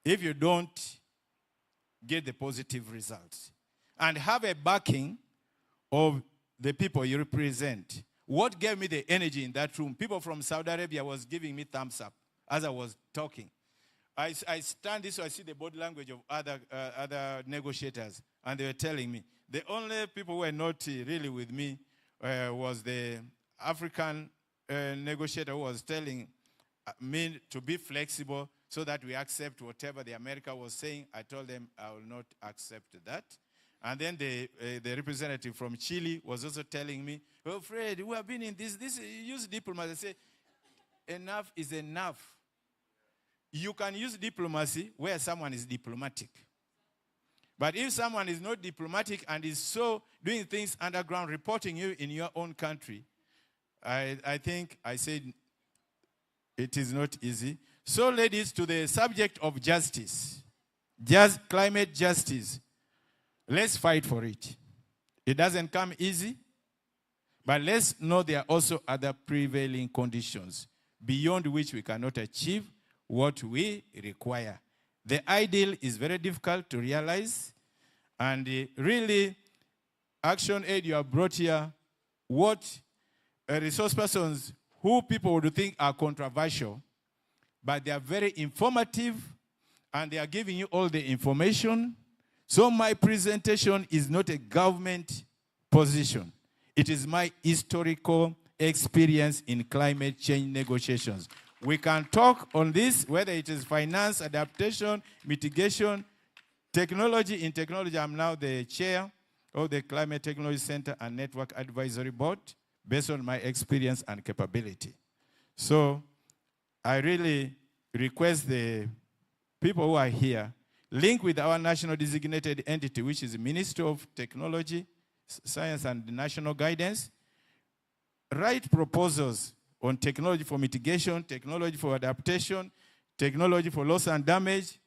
Speaker 10: if you don't get the positive results. And have a backing of the people you represent. What gave me the energy in that room? People from Saudi Arabia was giving me thumbs up as I was talking. I stand this, so I see the body language of other negotiators, and they were telling me. The only people who were not really with me was the African negotiator who was telling me to be flexible so that we accept whatever the America was saying. I told them I will not accept that. And then the representative from Chile was also telling me, oh, Fred, we have been in this use diplomacy. I say, enough is enough. You can use diplomacy where someone is diplomatic. But if someone is not diplomatic and is so doing things underground, reporting you in your own country, I think I said it is not easy. So, ladies, to the subject of justice, climate justice, let's fight for it. It doesn't come easy, but let's know there are also other prevailing conditions beyond which we cannot achieve what we require. The ideal is very difficult to realize, and really, Action Aid you have brought here, what resource persons who people would think are controversial, but they are very informative, and they are giving you all the information. So my presentation is not a government position. It is my historical experience in climate change negotiations. We can talk on this, whether it is finance, adaptation, mitigation, technology. In technology, I'm now the chair of the Climate Technology Center and Network Advisory Board based on my experience and capability. So I really request the people who are here link with our national designated entity, which is the Ministry of Technology, Science and National Guidance. Write proposals on technology for mitigation, technology for adaptation, technology for loss and damage.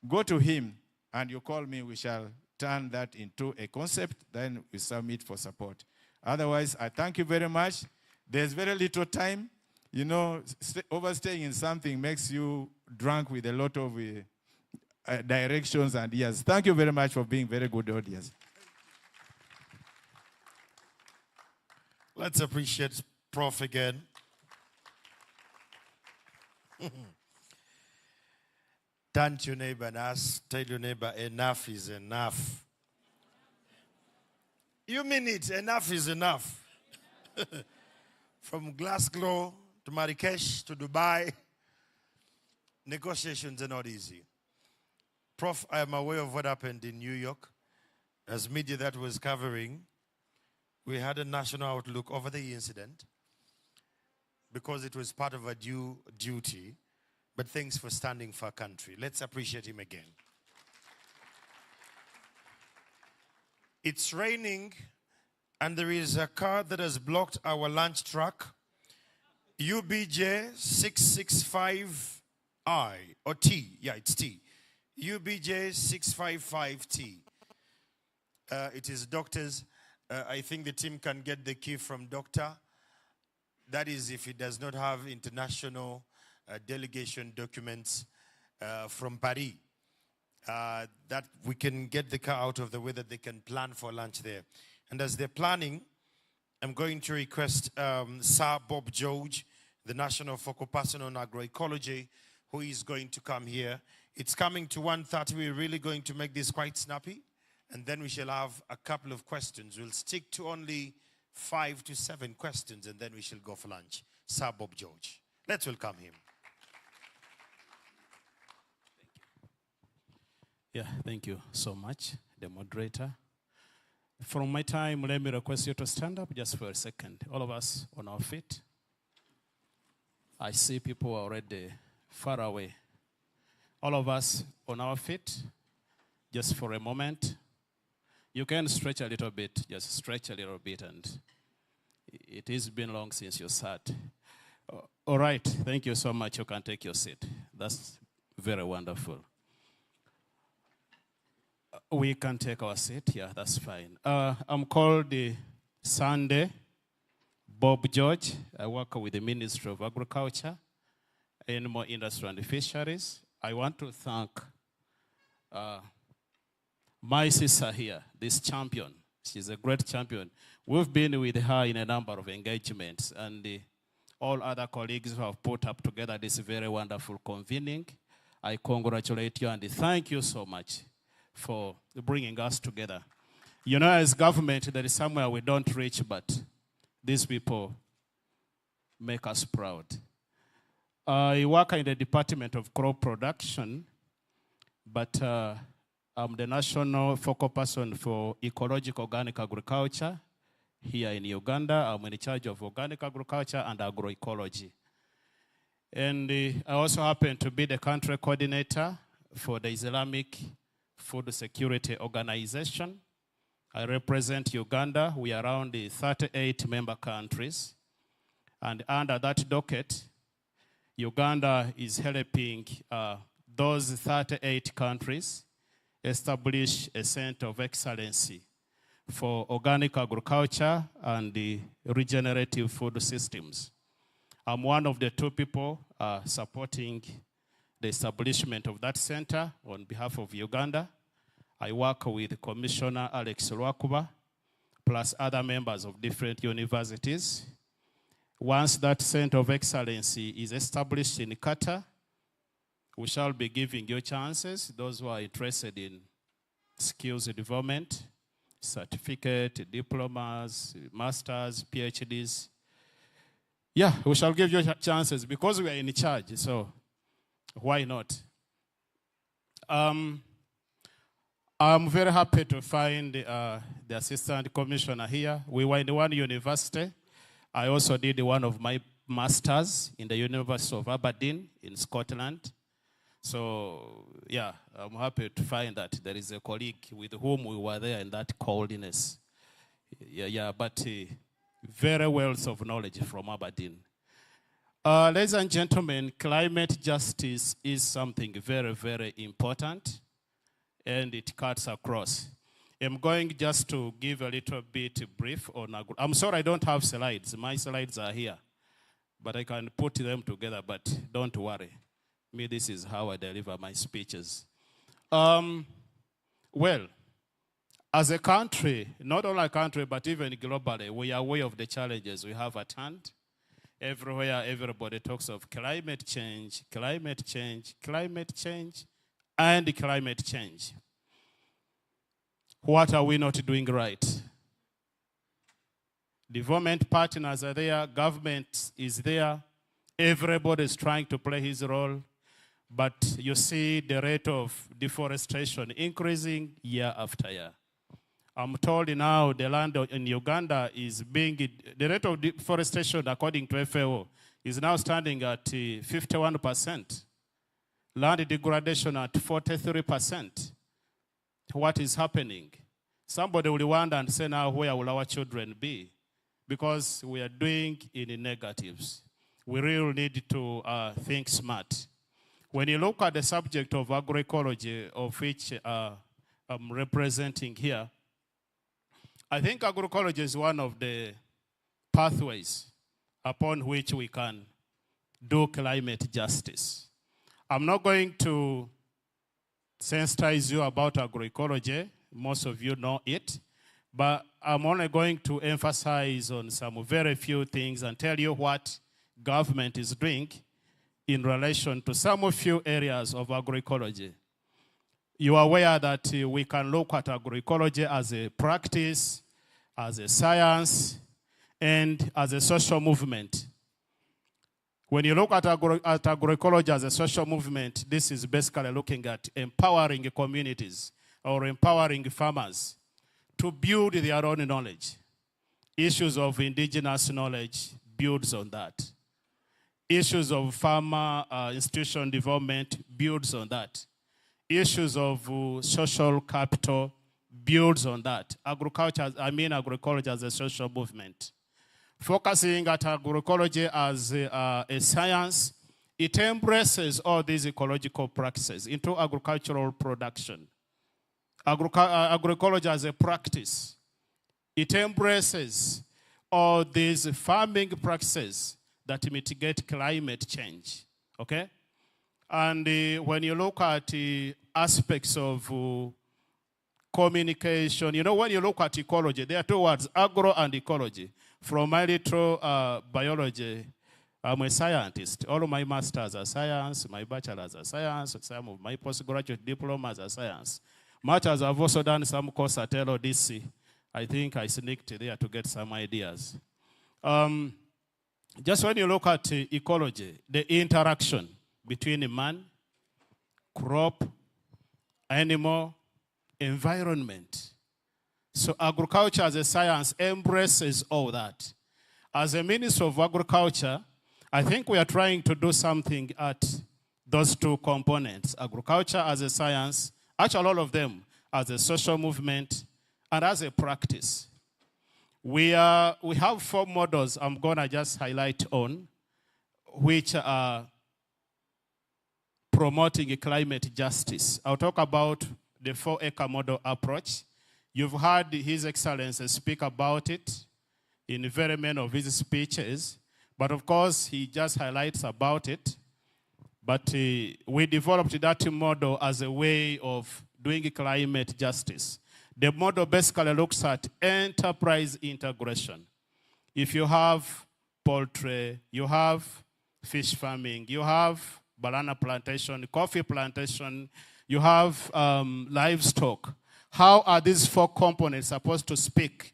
Speaker 10: Go to him and you call me. We shall turn that into a concept, then we submit for support. Otherwise, I thank you very much. There's very little time. You know, overstaying in something makes you drunk with a lot of directions and yes. Thank you very much for being very good audience.
Speaker 1: Let's appreciate Prof again. Turn to your neighbor and tell your neighbor, enough is enough. You mean it, enough is enough. From Glasgow to Marrakesh to Dubai, negotiations are not easy. Prof, I am aware of what happened in New York. As media that was covering, we had a national outlook over the incident because it was part of a duty. But thanks for standing for our country. Let's appreciate him again. It's raining, and there is a car that has blocked our lunch truck. UBJ 665I, or T. Yeah, it's T. UBJ 655T. It is doctors. I think the team can get the key from doctor. That is if it does not have international delegation documents from Paris. That we can get the car out of the way that they can plan for lunch there. And as they're planning, I'm going to request Sir Bob George, the National Focal Person on Agroecology, who is going to come here. It's coming to 1:30. We're really going to make this quite snappy. And then we shall have a couple of questions. We'll stick to only 5 to 7 questions, and then we shall go for lunch. Sir Bob George. Let's welcome him.
Speaker 9: Yeah, thank you so much, the moderator. From my time, let me request you to stand up just for a second. All of us on our feet. I see people already far away. All of us on our feet, just for a moment. You can stretch a little bit, just stretch a little bit, and it has been long since you sat. All right, thank you so much. You can take your seat. That's very wonderful. We can take our seat. Yeah, that's fine. I'm called Sunday Bob George. I work with the Ministry of Agriculture, Animal Industry and Fisheries. I want to thank my sister here, this champion. She's a great champion. We've been with her in a number of engagements, and all other colleagues who have put up together this very wonderful convening. I congratulate you and thank you so much for bringing us together. You know, as government, there is somewhere we don't reach, but these people make us proud. I work in the Department of Crop Production, but I'm the National Focal Person for Ecological Organic Agriculture here in Uganda. I'm in charge of organic agriculture and agroecology. And I also happen to be the country coordinator for the Islamic Food Security Organization. I represent Uganda. We are around 38 member countries. And under that docket, Uganda is helping those 38 countries establish a center of excellency for organic agriculture and the regenerative food systems. I'm one of the 2 people supporting the establishment of that center on behalf of Uganda. I work with Commissioner Alex Lwakuba, plus other members of different universities. Once that center of excellency is established in Qatar, we shall be giving you chances, those who are interested in skills development, certificate, diplomas, masters, PhDs. Yeah, we shall give you chances because we are in charge, so why not? I'm very happy to find the assistant commissioner here. We were in one university. I also did one of my masters in the University of Aberdeen in Scotland. So, yeah, I'm happy to find that there is a colleague with whom we were there in that coldness. Yeah, but very wealth of knowledge from Aberdeen. Ladies and gentlemen, climate justice is something very, very important, and it cuts across. I'm going just to give a little bit brief on. I'm sorry I don't have slides. My slides are here, but I can put them together, but don't worry. Me, this is how I deliver my speeches. Well, As a country, not only a country, but even globally, we are aware of the challenges we have at hand. Everywhere, everybody talks of climate change, climate change, climate change, and climate change. What are we not doing right? Development partners are there, government is there, everybody is trying to play his role, but you see the rate of deforestation increasing year after year. I'm told now the land in Uganda is being, the rate of deforestation according to FAO is now standing at 51%. Land degradation at 43%. What is happening? Somebody will wonder and say now, where will our children be? Because we are doing in the negatives. We really need to think smart. When you look at the subject of agroecology, of which I'm representing here, I think agroecology is one of the pathways upon which we can do climate justice. I'm not going to sensitize you about agroecology. Most of you know it. But I'm only going to emphasize on some very few things and tell you what government is doing in relation to some few areas of agroecology. You are aware that we can look at agroecology as a practice, as a science, and as a social movement. When you look at agroecology as a social movement, this is basically looking at empowering communities or empowering farmers to build their own knowledge. Issues of indigenous knowledge builds on that. Issues of farmer institution development builds on that. Issues of social capital builds on that. Agroecology as a social movement. Focusing at agroecology as a science, it embraces all these ecological practices into agricultural production. Agroecology as a practice, it embraces all these farming practices that mitigate climate change, okay? And when you look at aspects of communication, you know, when you look at ecology, there are two words, agro and ecology. From my little biology, I'm a scientist. All of my masters are science, my bachelors are science, some of my postgraduate diplomas are science. Much as I've also done some course at LODC, I think I sneaked there to get some ideas. Just when you look at ecology, the interaction between man, crop, animal, environment. So agriculture as a science embraces all that. As a Minister of Agriculture, I think we are trying to do something at those two components. Agriculture as a science, actually all of them as a social movement and as a practice. We have 4 models I'm gonna just highlight on, which are promoting climate justice. I'll talk about the 4-acre model approach. You've heard His Excellency speak about it in very many of his speeches, but of course he just highlights about it. But we developed that model as a way of doing climate justice. The model basically looks at enterprise integration. If you have poultry, you have fish farming, you have banana plantation, coffee plantation, you have livestock. How are these 4 components supposed to speak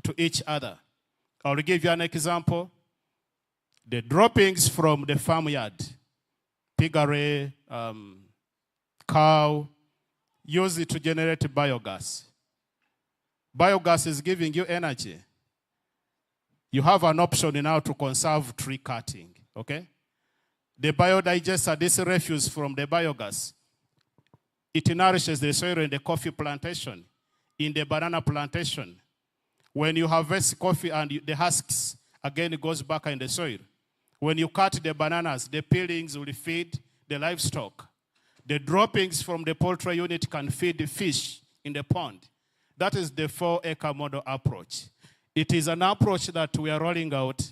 Speaker 9: to each other? I'll give you an example. The droppings from the farmyard, piggery, cow, use it to generate biogas. Biogas is giving you energy. You have an option now to conserve tree cutting, okay? The biodigester, this refuse from the biogas, it nourishes the soil in the coffee plantation, in the banana plantation. When you harvest coffee and the husks, again it goes back in the soil. When you cut the bananas, the peelings will feed the livestock. The droppings from the poultry unit can feed the fish in the pond. That is the 4-acre model approach. It is an approach that we are rolling out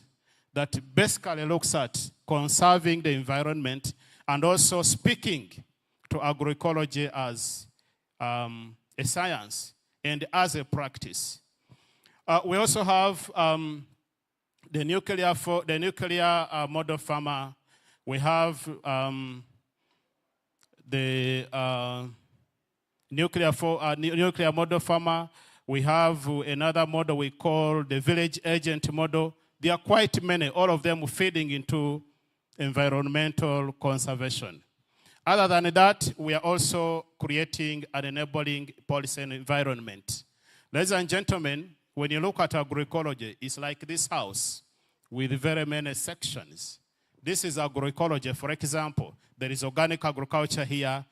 Speaker 9: that basically looks at conserving the environment and also speaking to agroecology as a science
Speaker 4: and as a practice. We also have the nuclear model farmer. We have the nuclear model farmer. We have another model we call the village agent model. There are quite many, all of them feeding into environmental conservation. Other than that, we are also creating an enabling policy and environment. Ladies and gentlemen, when you look at agroecology, it's like this house with very many sections. This is agroecology. For example, there is organic agriculture here,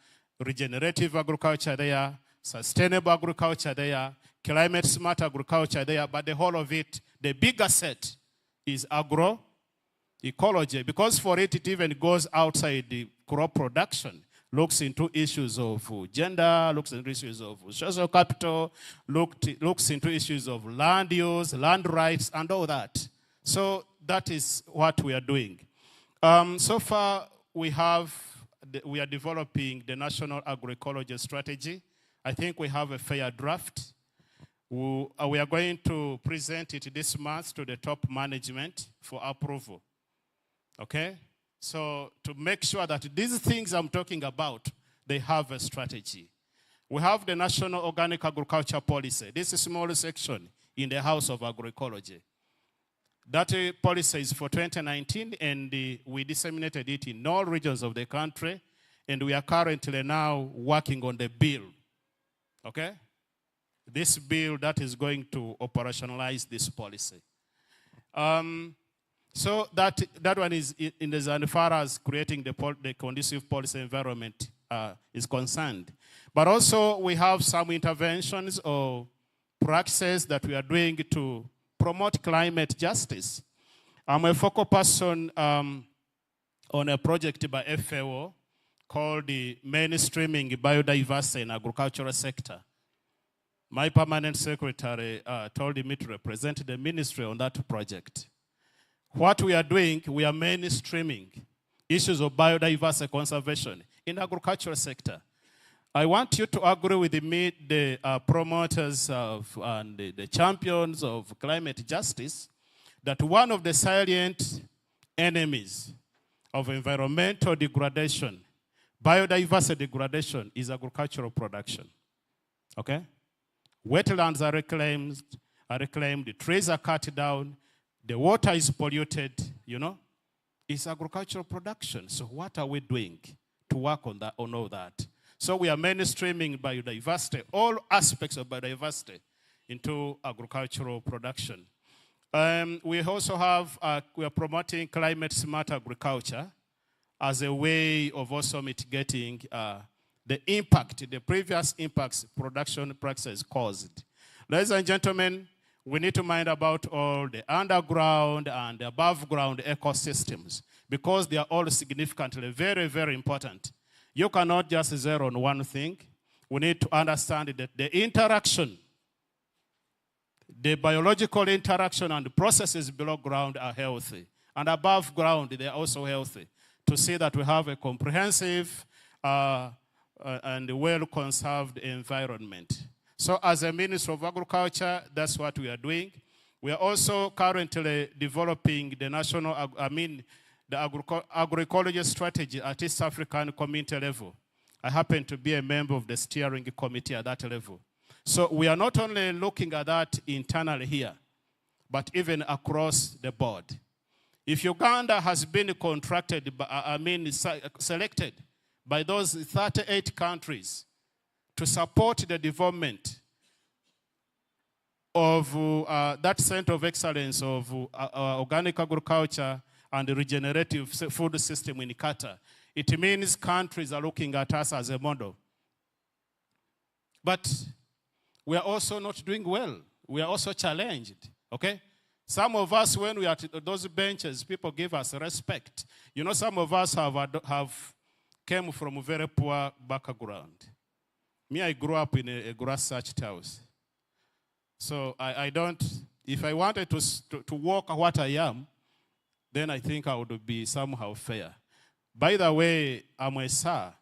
Speaker 4: regenerative agriculture there, sustainable agriculture there, climate smart agriculture there, but the whole of it, the bigger set is agroecology, because for it, it even goes outside the crop production, looks into issues of gender, looks into issues of social capital, looks into issues of land use, land rights, and all that. So that is what we are doing. So far, we are developing the National Agroecology Strategy. I think we have a fair draft. We are going to present it this month to the top management for approval. Okay? So to make sure that these things I'm talking about, they have a strategy. We have the National Organic Agriculture Policy. This is a small section in the House of Agroecology. That policy is for 2019, and we disseminated it in all regions of the country, and we are currently now working on the bill. Okay? This bill that is going to operationalize this policy. So that one is in as far as creating the conducive policy environment is concerned. But also we have some interventions or practices that we are doing to promote climate justice. I'm a focal person on a project by FAO called the Mainstreaming Biodiversity in Agricultural Sector. My permanent secretary told me to represent the ministry on that project. What we are doing, we are mainstreaming issues of biodiversity conservation in the agricultural sector. I want you to agree with me, the promoters of, and the champions of climate justice, that one of the salient enemies of environmental degradation, biodiversity degradation, is agricultural production. Okay? Wetlands are reclaimed, the trees are cut down, the water is polluted, you know? It's agricultural production. So what are we doing to work on that, on all that? So we are mainstreaming biodiversity, all aspects of biodiversity into agricultural production. We also have, we are promoting climate smart agriculture as a way of also mitigating the impact, the previous impacts production practices caused. Ladies and gentlemen, we need to mind about all the underground and the above ground ecosystems, because they are all significantly very, very important. You cannot just zero on one thing. We need to understand that the interaction, the biological interaction and the processes below ground are healthy. And above ground, they are also healthy. To see that we have a comprehensive and well-conserved environment. So as a Minister of Agriculture, that's what we are doing. We are also currently developing the national, the agroecology strategy at East African community level. I happen to be a member of the steering committee at that level. So we are not only looking at that internally here, but even across the board. If Uganda has been contracted, selected by those 38 countries to support the development of that center of excellence of organic agriculture and the regenerative food system in Qatar, it means countries are looking at us as a model. But we are also not doing well. We are also challenged, okay? Some of us, when we are at those benches, people give us respect. You know, some of us have came from a very poor background. Me, I grew up in a grass-thatched house. So I don't, if I wanted to walk what I am, then I think I would be somehow fair. By the way, I'm a sir.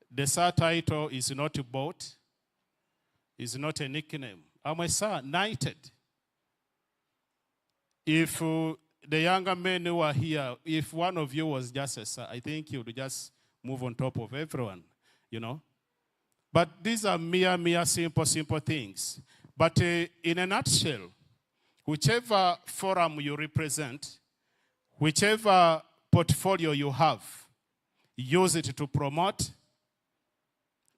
Speaker 4: The sir title is not bought, is not a nickname. I'm a sir, knighted. If the younger men who are here, if one of you was just a sir, I think you would just move on top of everyone, you know. But these are mere simple things. But in a nutshell, whichever forum you represent, whichever portfolio you have, use it to promote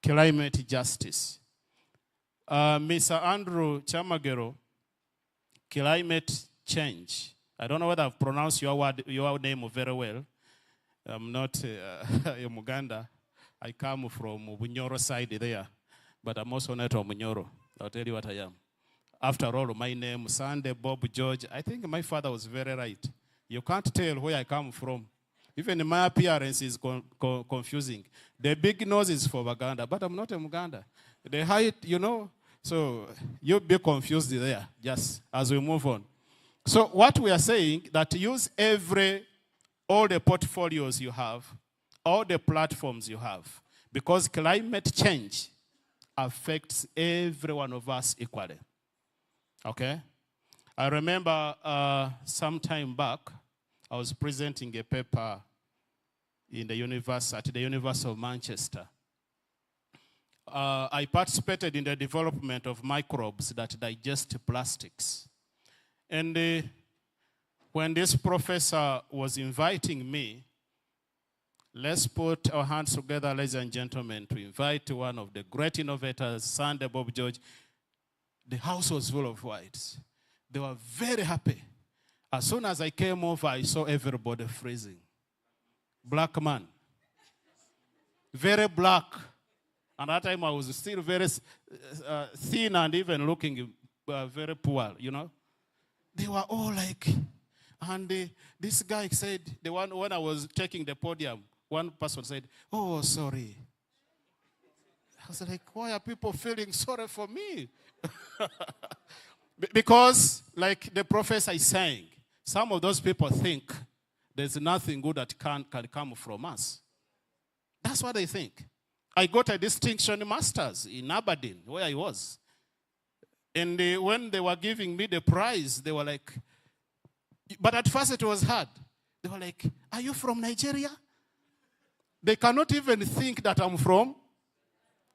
Speaker 4: climate justice. Mr. Andrew Chamagero, climate change. I don't know whether I've pronounced your name very well. I'm not a Muganda. I come from Bunyoro side there, but I'm also not from Bunyoro. I'll tell you what I am. After all, my name, Sunday Bob George, I think my father was very right. You can't tell where I come from. Even my appearance is confusing. The big nose is for Baganda, but I'm not a Muganda. The height, you know, so you'll be confused there, just as we move on. So what we are saying, that use all the portfolios you have, all the platforms you have, because climate change affects every one of us equally. Okay? I remember some time back, I was presenting a paper at the University of Manchester. I participated in the development of microbes that digest plastics. And when this professor was inviting me, let's put our hands together, ladies and gentlemen, to invite one of the great innovators, Sunday Bob George. The house was full of whites. They were very happy. As soon as I came over, I saw everybody freezing. Black man. Very black. And at that time, I was still very thin and even looking very poor, you know. They were all like, and this guy said, when I was taking the podium, one person said, "Oh, sorry." I was like, why are people feeling sorry for me? Because, like the professor is saying, some of those people think there's nothing good that can come from us. That's what they think. I got a distinction master's in Aberdeen, where I was. And when they were giving me the prize, they were like, but at first it was hard. They were like, are you from Nigeria? They cannot even think that I'm from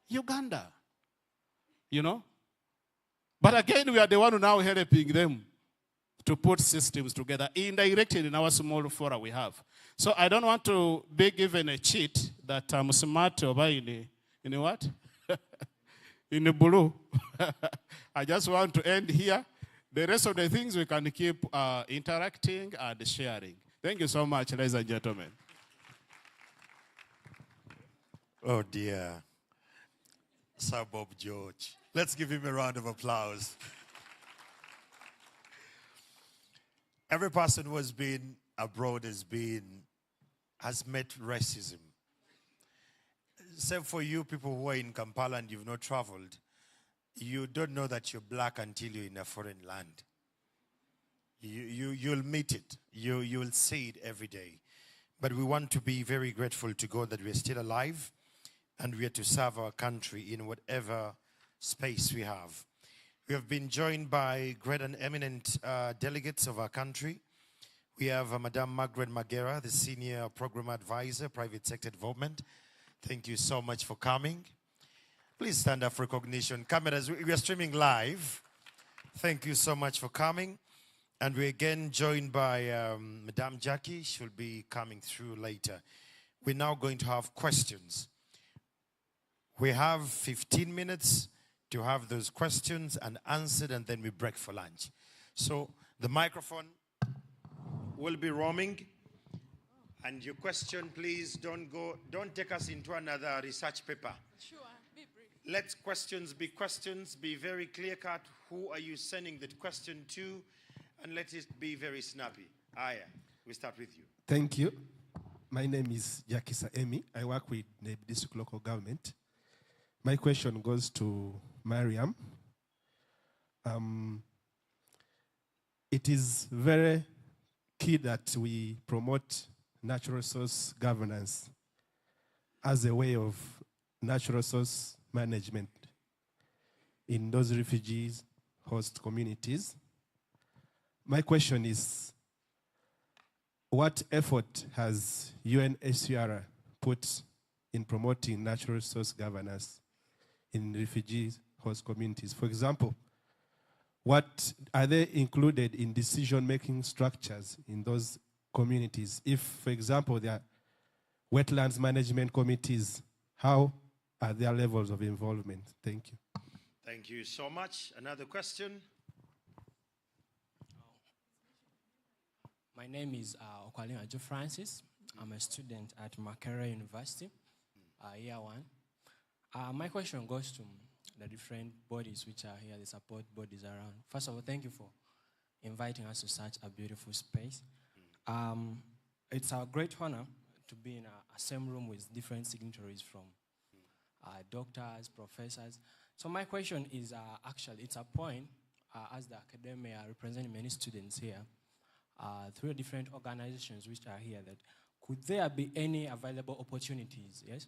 Speaker 4: Uganda. You know? But again, we are the one who now helping them to put systems together, indirectly in our small fora we have. So I don't want to be given a cheat that I'm smart over in what? In the blue. I just want to end here. The rest of the things we can keep interacting and sharing. Thank you so much, ladies and gentlemen.
Speaker 1: Oh dear. Sir Bob George. Let's give him a round of applause. Every person who has been abroad has met racism. Except for you people who are in Kampala and you've not traveled, you don't know that you're black until you're in a foreign land. You'll meet it. You'll see it every day. But we want to be very grateful to God that we're still alive and we are to serve our country in whatever space we have. We have been joined by great and eminent delegates of our country. We have Madame Margaret Magera, the Senior Program Advisor, Private Sector Development. Thank you so much for coming. Please stand up for recognition. Cameras, we are streaming live. Thank you so much for coming. And we're again joined by Madame Jackie. She'll be coming through later. We're now going to have questions. We have 15 minutes to have those questions and answered, and then we break for lunch. So the microphone will be roaming. And your question, please don't take us into another research paper.
Speaker 21: Sure, be brief.
Speaker 1: Let questions, be very clear-cut. Who are you sending the question to? And let it be very snappy. Aya, we start with you.
Speaker 8: Thank you. My name is Jackie Saemi. I work with the district local government. My question goes to Mariam. It is very key that we promote natural resource governance as a way of natural resource management. in those refugees host communities. My question is, what effort has UNHCR put in promoting natural resource governance in refugees host communities? For example, what are they included in decision-making structures in those communities? If, for example, there are wetlands management committees, how are their levels of involvement? Thank you.
Speaker 1: Thank you so much. Another question?
Speaker 11: My name is Okwalin Ajo Francis. I'm a student at Makerere University, year 1. My question goes to the different bodies which are here, the support bodies around. First of all, thank you for inviting us to such a beautiful space. It's our great honor to be in a same room with different signatories from doctors, professors. So my question is actually, it's a point, as the academia representing many students here, through the different organizations which are here, that could there be any available opportunities, yes,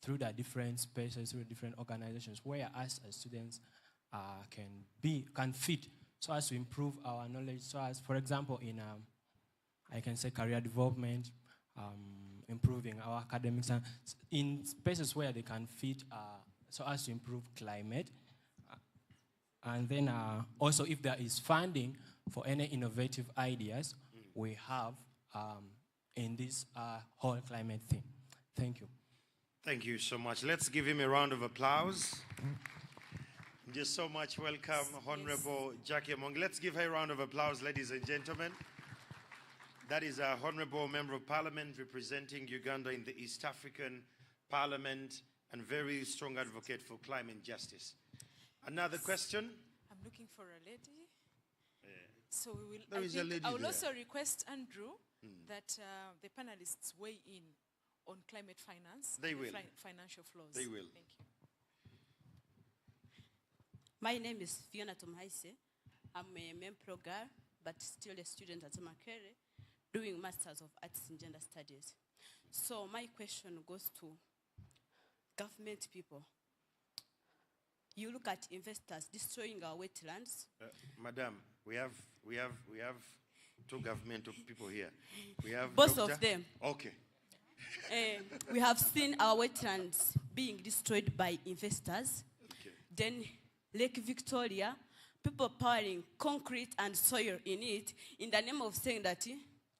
Speaker 11: through the different spaces, through different organizations, where us as students can fit, so as to improve our knowledge, so as, for example, in, I can say, career development, improving our academics, and in spaces where they can fit, so as to improve climate. And then also, if there is funding for any innovative ideas we have in this whole climate thing. Thank you.
Speaker 1: Thank you so much. Let's give him a round of applause. Just so much welcome, Honorable Jackie Among. Let's give her a round of applause, ladies and gentlemen. That is our Honorable Member of Parliament representing Uganda in the East African Parliament and very strong advocate for climate justice. Another question?
Speaker 22: I'm looking for a lady. So we will.
Speaker 1: There is a lady
Speaker 22: I will
Speaker 1: there.
Speaker 22: also request Andrew that the panelists weigh in on climate finance.
Speaker 1: They
Speaker 22: and
Speaker 1: will.
Speaker 22: Financial flows.
Speaker 1: They will.
Speaker 22: Thank you.
Speaker 23: My name is Fiona Tomhaise. I'm a MEMPRO girl, but still a student at Makerere, doing Masters of Arts in Gender Studies. So my question goes to government people. You look at investors destroying our wetlands.
Speaker 1: Madam, we have two governmental people here. We have
Speaker 23: Both
Speaker 1: Doctor?
Speaker 23: of them.
Speaker 1: Okay.
Speaker 23: We have seen our wetlands being destroyed by investors.
Speaker 1: Okay.
Speaker 23: Then Lake Victoria, people pouring concrete and soil in it in the name of saying that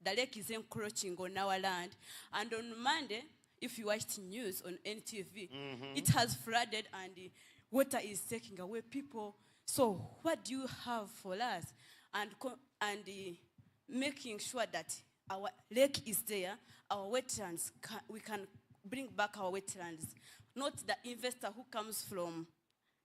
Speaker 23: the lake is encroaching on our land. And on Monday, if you watched news on NTV, it has flooded and water is taking away people. So what do you have for us? And making sure that our lake is there, our wetlands, we can bring back our wetlands. Not the investor who comes from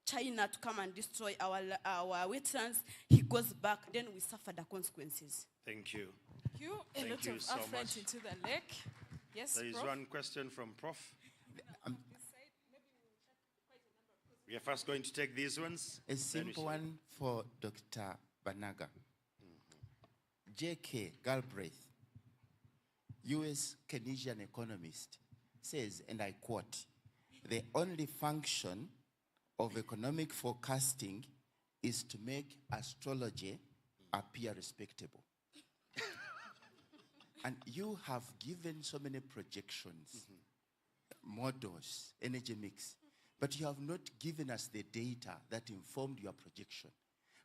Speaker 23: China to come and destroy our wetlands. He goes back, then we suffer the consequences.
Speaker 1: Thank you.
Speaker 22: A
Speaker 1: Thank
Speaker 22: lot
Speaker 1: you
Speaker 22: of
Speaker 1: so
Speaker 22: effort
Speaker 1: much.
Speaker 22: into the lake. Yes,
Speaker 1: There is
Speaker 22: Prof?
Speaker 1: one question from Prof. We are first going to take these ones.
Speaker 24: A simple one for Dr. Banaga. J.K. Galbraith, U.S. Keynesian economist, says, and I quote, "The only function of economic forecasting is to make astrology appear respectable." And you have given so many projections, models, energy mix, but you have not given us the data that informed your projection.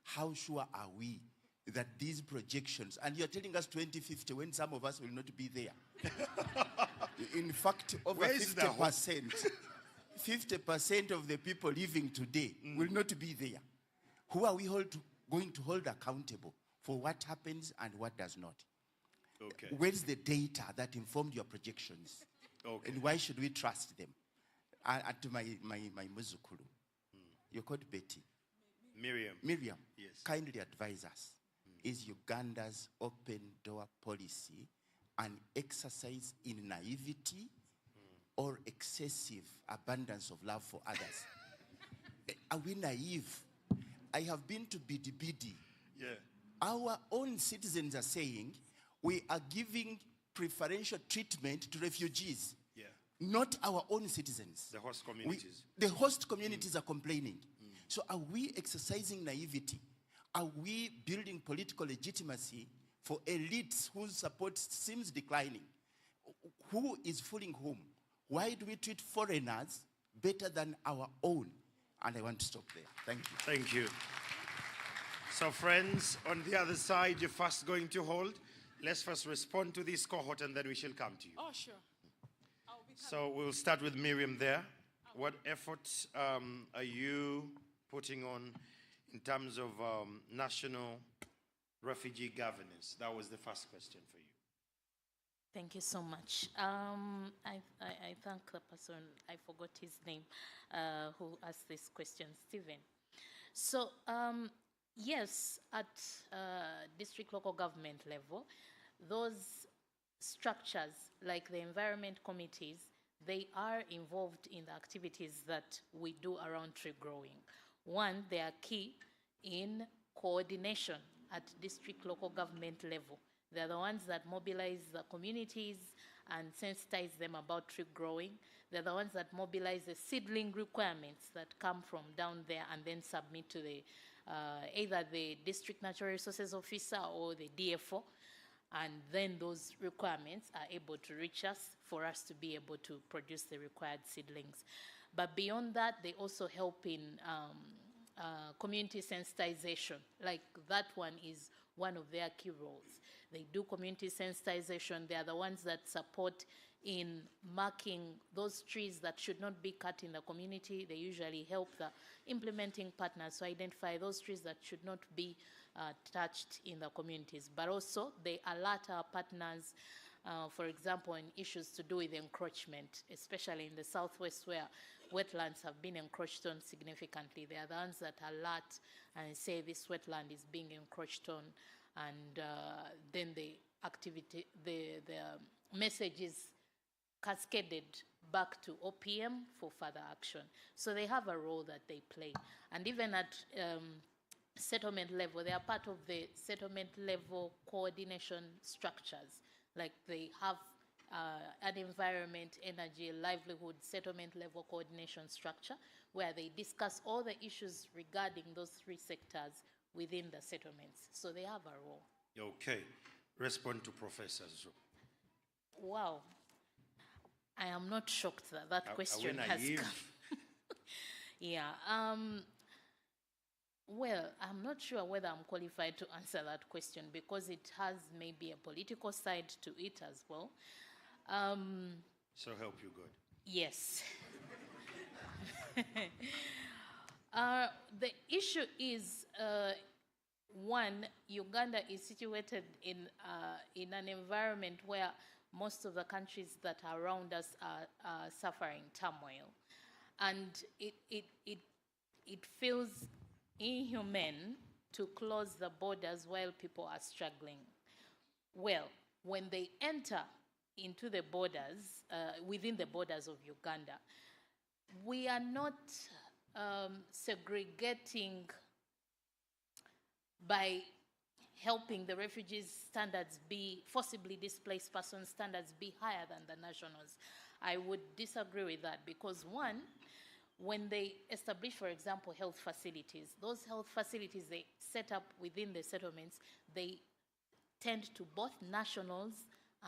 Speaker 24: How sure are we that these projections, and you're telling us 2050 when some of us will not be there. In fact, over 50% of the people living today will not be there. Who are we going to hold accountable for what happens and what does not?
Speaker 1: Okay.
Speaker 24: Where's the data that informed your projections?
Speaker 1: Okay.
Speaker 24: And why should we trust them? And to my muzukulu, you're called Betty.
Speaker 1: Miriam.
Speaker 24: Miriam,
Speaker 1: Yes.
Speaker 24: kindly advise us. Is Uganda's open door policy an exercise in naivety or excessive abundance of love for others? Are we naive? I have been to Bidi Bidi.
Speaker 1: Yeah.
Speaker 24: Our own citizens are saying we are giving preferential treatment to refugees.
Speaker 1: Yeah.
Speaker 24: Not our own citizens.
Speaker 1: The host communities.
Speaker 24: The host communities are complaining. So are we exercising naivety? Are we building political legitimacy for elites whose support seems declining? Who is fooling whom? Why do we treat foreigners better than our own? And I want to stop there. Thank you.
Speaker 1: Thank you. So friends, on the other side, you're first going to hold. Let's first respond to this cohort and then we shall come to you.
Speaker 22: Oh, sure.
Speaker 1: So we'll start with Miriam there. What efforts are you putting on in terms of national refugee governance? That was the first question for you.
Speaker 6: Thank you so much. I thank the person, I forgot his name, who asked this question, Stephen. So, yes, at district local government level, those structures like the environment committees, they are involved in the activities that we do around tree growing. One, they are key in coordination at district local government level. They're the ones that mobilize the communities and sensitize them about tree growing. They're the ones that mobilize the seedling requirements that come from down there and then submit to the either the district natural resources officer or the DFO. And then those requirements are able to reach us for us to be able to produce the required seedlings. But beyond that, they also help in community sensitization. Like that one is one of their key roles. They do community sensitization. They are the ones that support in marking those trees that should not be cut in the community. They usually help the implementing partners to identify those trees that should not be touched in the communities. But also they alert our partners, for example, in issues to do with encroachment, especially in the southwest where wetlands have been encroached on significantly. They are the ones that alert and say this wetland is being encroached on, and then the activity, the message is cascaded back to OPM for further action. So they have a role that they play. And even at settlement level, they are part of the settlement level coordination structures. Like they have an environment, energy, livelihood, settlement level coordination structure where they discuss all the issues regarding those three sectors within the settlements. So they have a role.
Speaker 1: Okay. Respond to Professor Zhu.
Speaker 6: Wow. I am not shocked that that question has come. Yeah. Well, I'm not sure whether I'm qualified to answer that question because it has maybe a political side to it as well.
Speaker 1: So help you God.
Speaker 6: Yes. The issue is, one, Uganda is situated in an environment where most of the countries that are around us are suffering turmoil. And it feels inhumane to close the borders while people are struggling. Well, when they enter into the borders, within the borders of Uganda, we are not segregating by helping the refugees' standards be, forcibly displaced persons' standards be higher than the nationals. I would disagree with that because one, when they establish, for example, health facilities, those health facilities they set up within the settlements, they tend to both nationals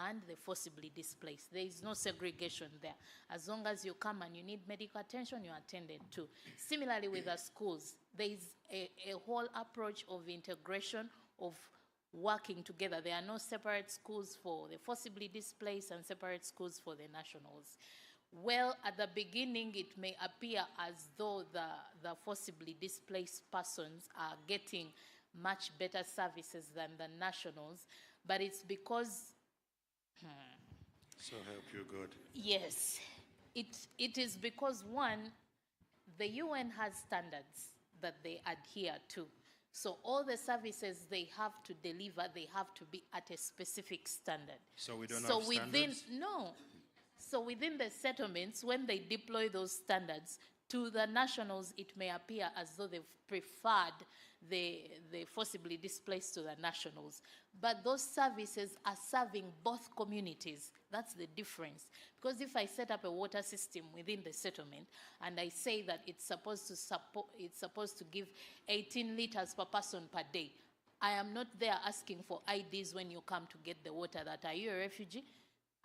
Speaker 6: and the forcibly displaced. There is no segregation there. As long as you come and you need medical attention, you're attended to. Similarly with the schools, there is a whole approach of integration, of working together. There are no separate schools for the forcibly displaced and separate schools for the nationals. Well, at the beginning, it may appear as though the forcibly displaced persons are getting much better services than the nationals, but it's because
Speaker 1: So help you God.
Speaker 6: yes, it is because one, the UN has standards that they adhere to. So all the services they have to deliver, they have to be at a specific standard.
Speaker 1: So we don't have standards?
Speaker 6: No. So within the settlements, when they deploy those standards To the nationals, it may appear as though they've preferred the forcibly displaced to the nationals. But those services are serving both communities. That's the difference. Because if I set up a water system within the settlement and I say that it's supposed to give 18 liters per person per day, I am not there asking for IDs when you come to get the water. That are you a refugee?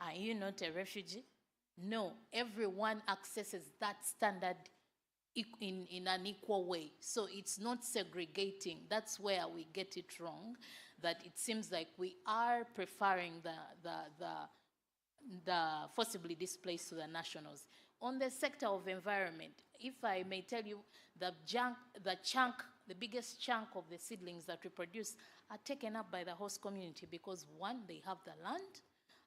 Speaker 6: Are you not a refugee? No, everyone accesses that standard in an equal way. So it's not segregating. That's where we get it wrong, that it seems like we are preferring the forcibly displaced to the nationals. On the sector of environment, if I may tell you, the biggest chunk of the seedlings that we produce are taken up by the host community because one, they have the land,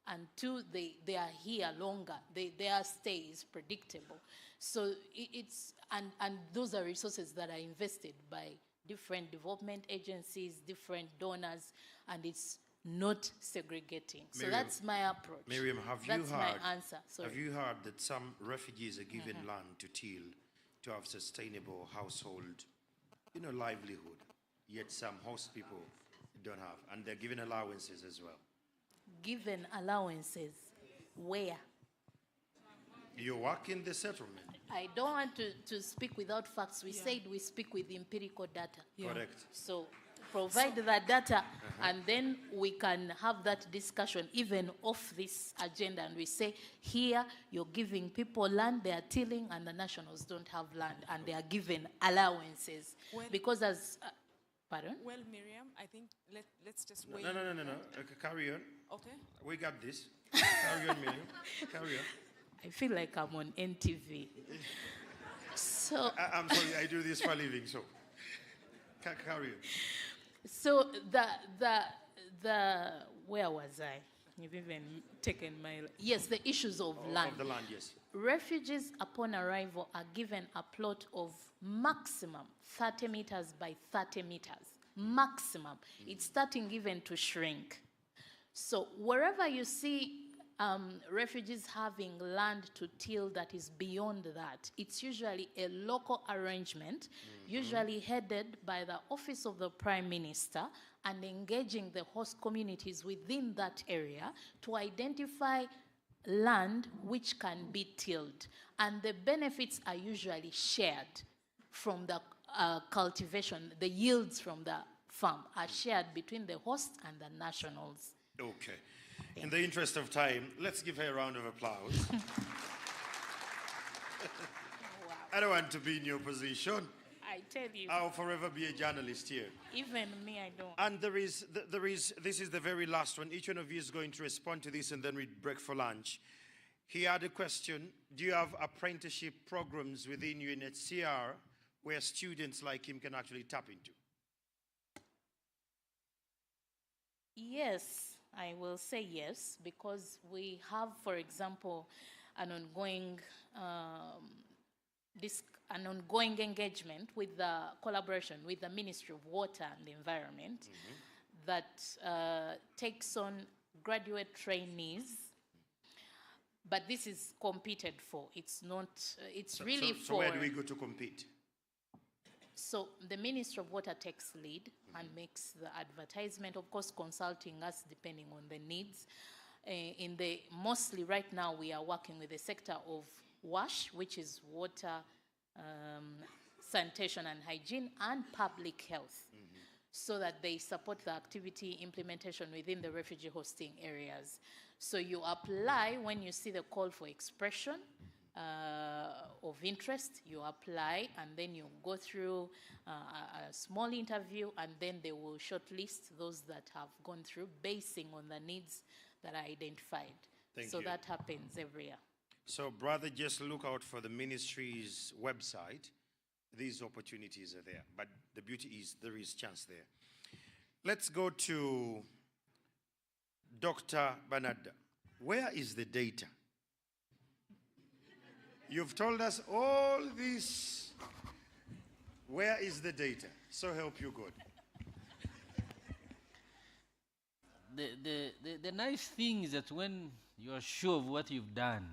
Speaker 6: and two, they are here longer. Their stay is predictable. So and those are resources that are invested by different development agencies, different donors, and it's not segregating. So
Speaker 1: Miriam,
Speaker 6: that's my approach.
Speaker 1: Miriam,
Speaker 6: that's my answer. Sorry.
Speaker 1: Have you heard that some refugees are given land to till to have sustainable household, livelihood, yet some host people don't have, and they're given allowances as well?
Speaker 6: Given allowances, where?
Speaker 1: You work in the settlement.
Speaker 6: I don't want to speak without facts. We said we speak with empirical data.
Speaker 1: Correct.
Speaker 6: So provide the data, and then we can have that discussion even off this agenda. And we say, here you're giving people land, they are tilling, and the nationals don't have land, and they are given allowances.
Speaker 22: Well,
Speaker 6: because as... pardon?
Speaker 22: Well, Miriam, I think let's just wait.
Speaker 1: No. Okay, carry on.
Speaker 22: Okay.
Speaker 1: We got this. Carry on, Miriam. Carry on.
Speaker 6: I feel like I'm on NTV. So
Speaker 1: I'm sorry, I do this for a living, so carry on.
Speaker 6: So the where was I? You've even taken my... Yes, the issues of land.
Speaker 1: Of the land, yes.
Speaker 6: Refugees upon arrival are given a plot of maximum 30 meters by 30 meters. Maximum. It's starting even to shrink. So wherever you see refugees having land to till that is beyond that, it's usually a local arrangement, usually headed by the Office of the Prime Minister, and engaging the host communities within that area to identify land which can be tilled. And the benefits are usually shared from the cultivation. The yields from the farm are shared between the host and the nationals.
Speaker 1: Okay. In the interest of time, let's give her a round of applause. I don't want to be in your position.
Speaker 6: I tell you.
Speaker 1: I'll forever be a journalist here.
Speaker 6: Even me, I don't.
Speaker 1: And this is the very last one. Each one of you is going to respond to this, and then we break for lunch. He had a question. Do you have apprenticeship programs within UNHCR where students like him can actually tap into?
Speaker 6: Yes, I will say yes, because we have, for example, an ongoing engagement with the collaboration with the Ministry of Water and the Environment that takes on graduate trainees. But this is competed for. It's not, really for...
Speaker 1: So where do we go to compete?
Speaker 6: So the Ministry of Water takes lead and makes the advertisement, of course, consulting us depending on the needs. Mostly right now we are working with the sector of WASH, which is water, sanitation and hygiene, and public health, so that they support the activity implementation within the refugee hosting areas. So you apply when you see the call for expression of interest, you apply, and then you go through a small interview, and then they will shortlist those that have gone through basing on the needs that are identified.
Speaker 1: Thank you.
Speaker 6: That happens every year.
Speaker 1: So, brother, just look out for the ministry's website. These opportunities are there. But the beauty is there is chance there. Let's go to Dr. Banada. Where is the data? You've told us all this. Where is the data? So help you God.
Speaker 5: The nice thing is that when you are sure of what you've done,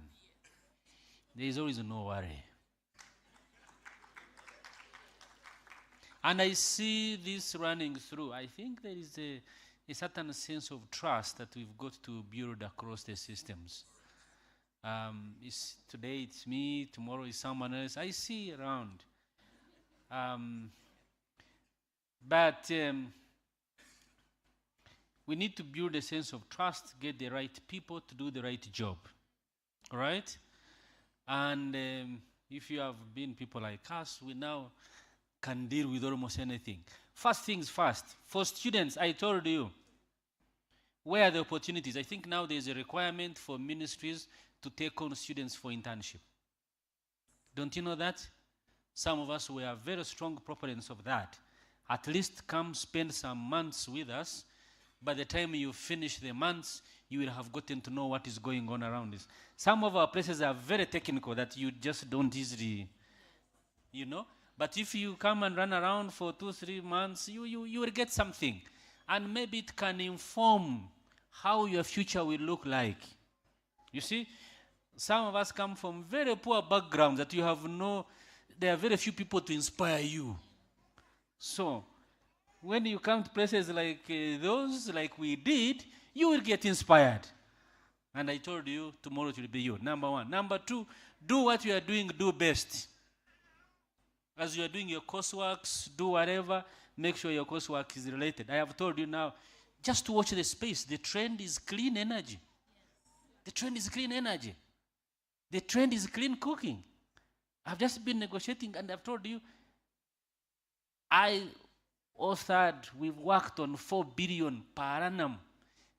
Speaker 5: there is always no worry.
Speaker 9: And I see this running through. I think there is a certain sense of trust that we've got to build across the systems. Today it's me, tomorrow is someone else. I see around. But we need to build a sense of trust, get the right people to do the right job. All right? And if you have been people like us, we now can deal with almost anything. First things first. For students, I told you, where are the opportunities? I think now there's a requirement for ministries to take on students for internship. Don't you know that? Some of us were very strong proponents of that. At least come spend some months with us. By the time you finish the months, you will have gotten to know what is going on around us. Some of our places are very technical that you just don't easily, you know. But if you come and run around for 2-3 months, you will get something. And maybe it can inform how your future will look like. You see, some of us come from very poor backgrounds that you have there are very few people to inspire you. So, when you come to places like those, like we did, you will get inspired. And I told you, tomorrow it will be you, number one. Number two, do what you are doing, do best. As you are doing your courseworks, do whatever, make sure your coursework is related. I have told you now, just watch the space. The trend is clean energy. The trend is clean energy. The trend is clean cooking. I've just been negotiating and I've told you, we've worked on 4 billion per annum.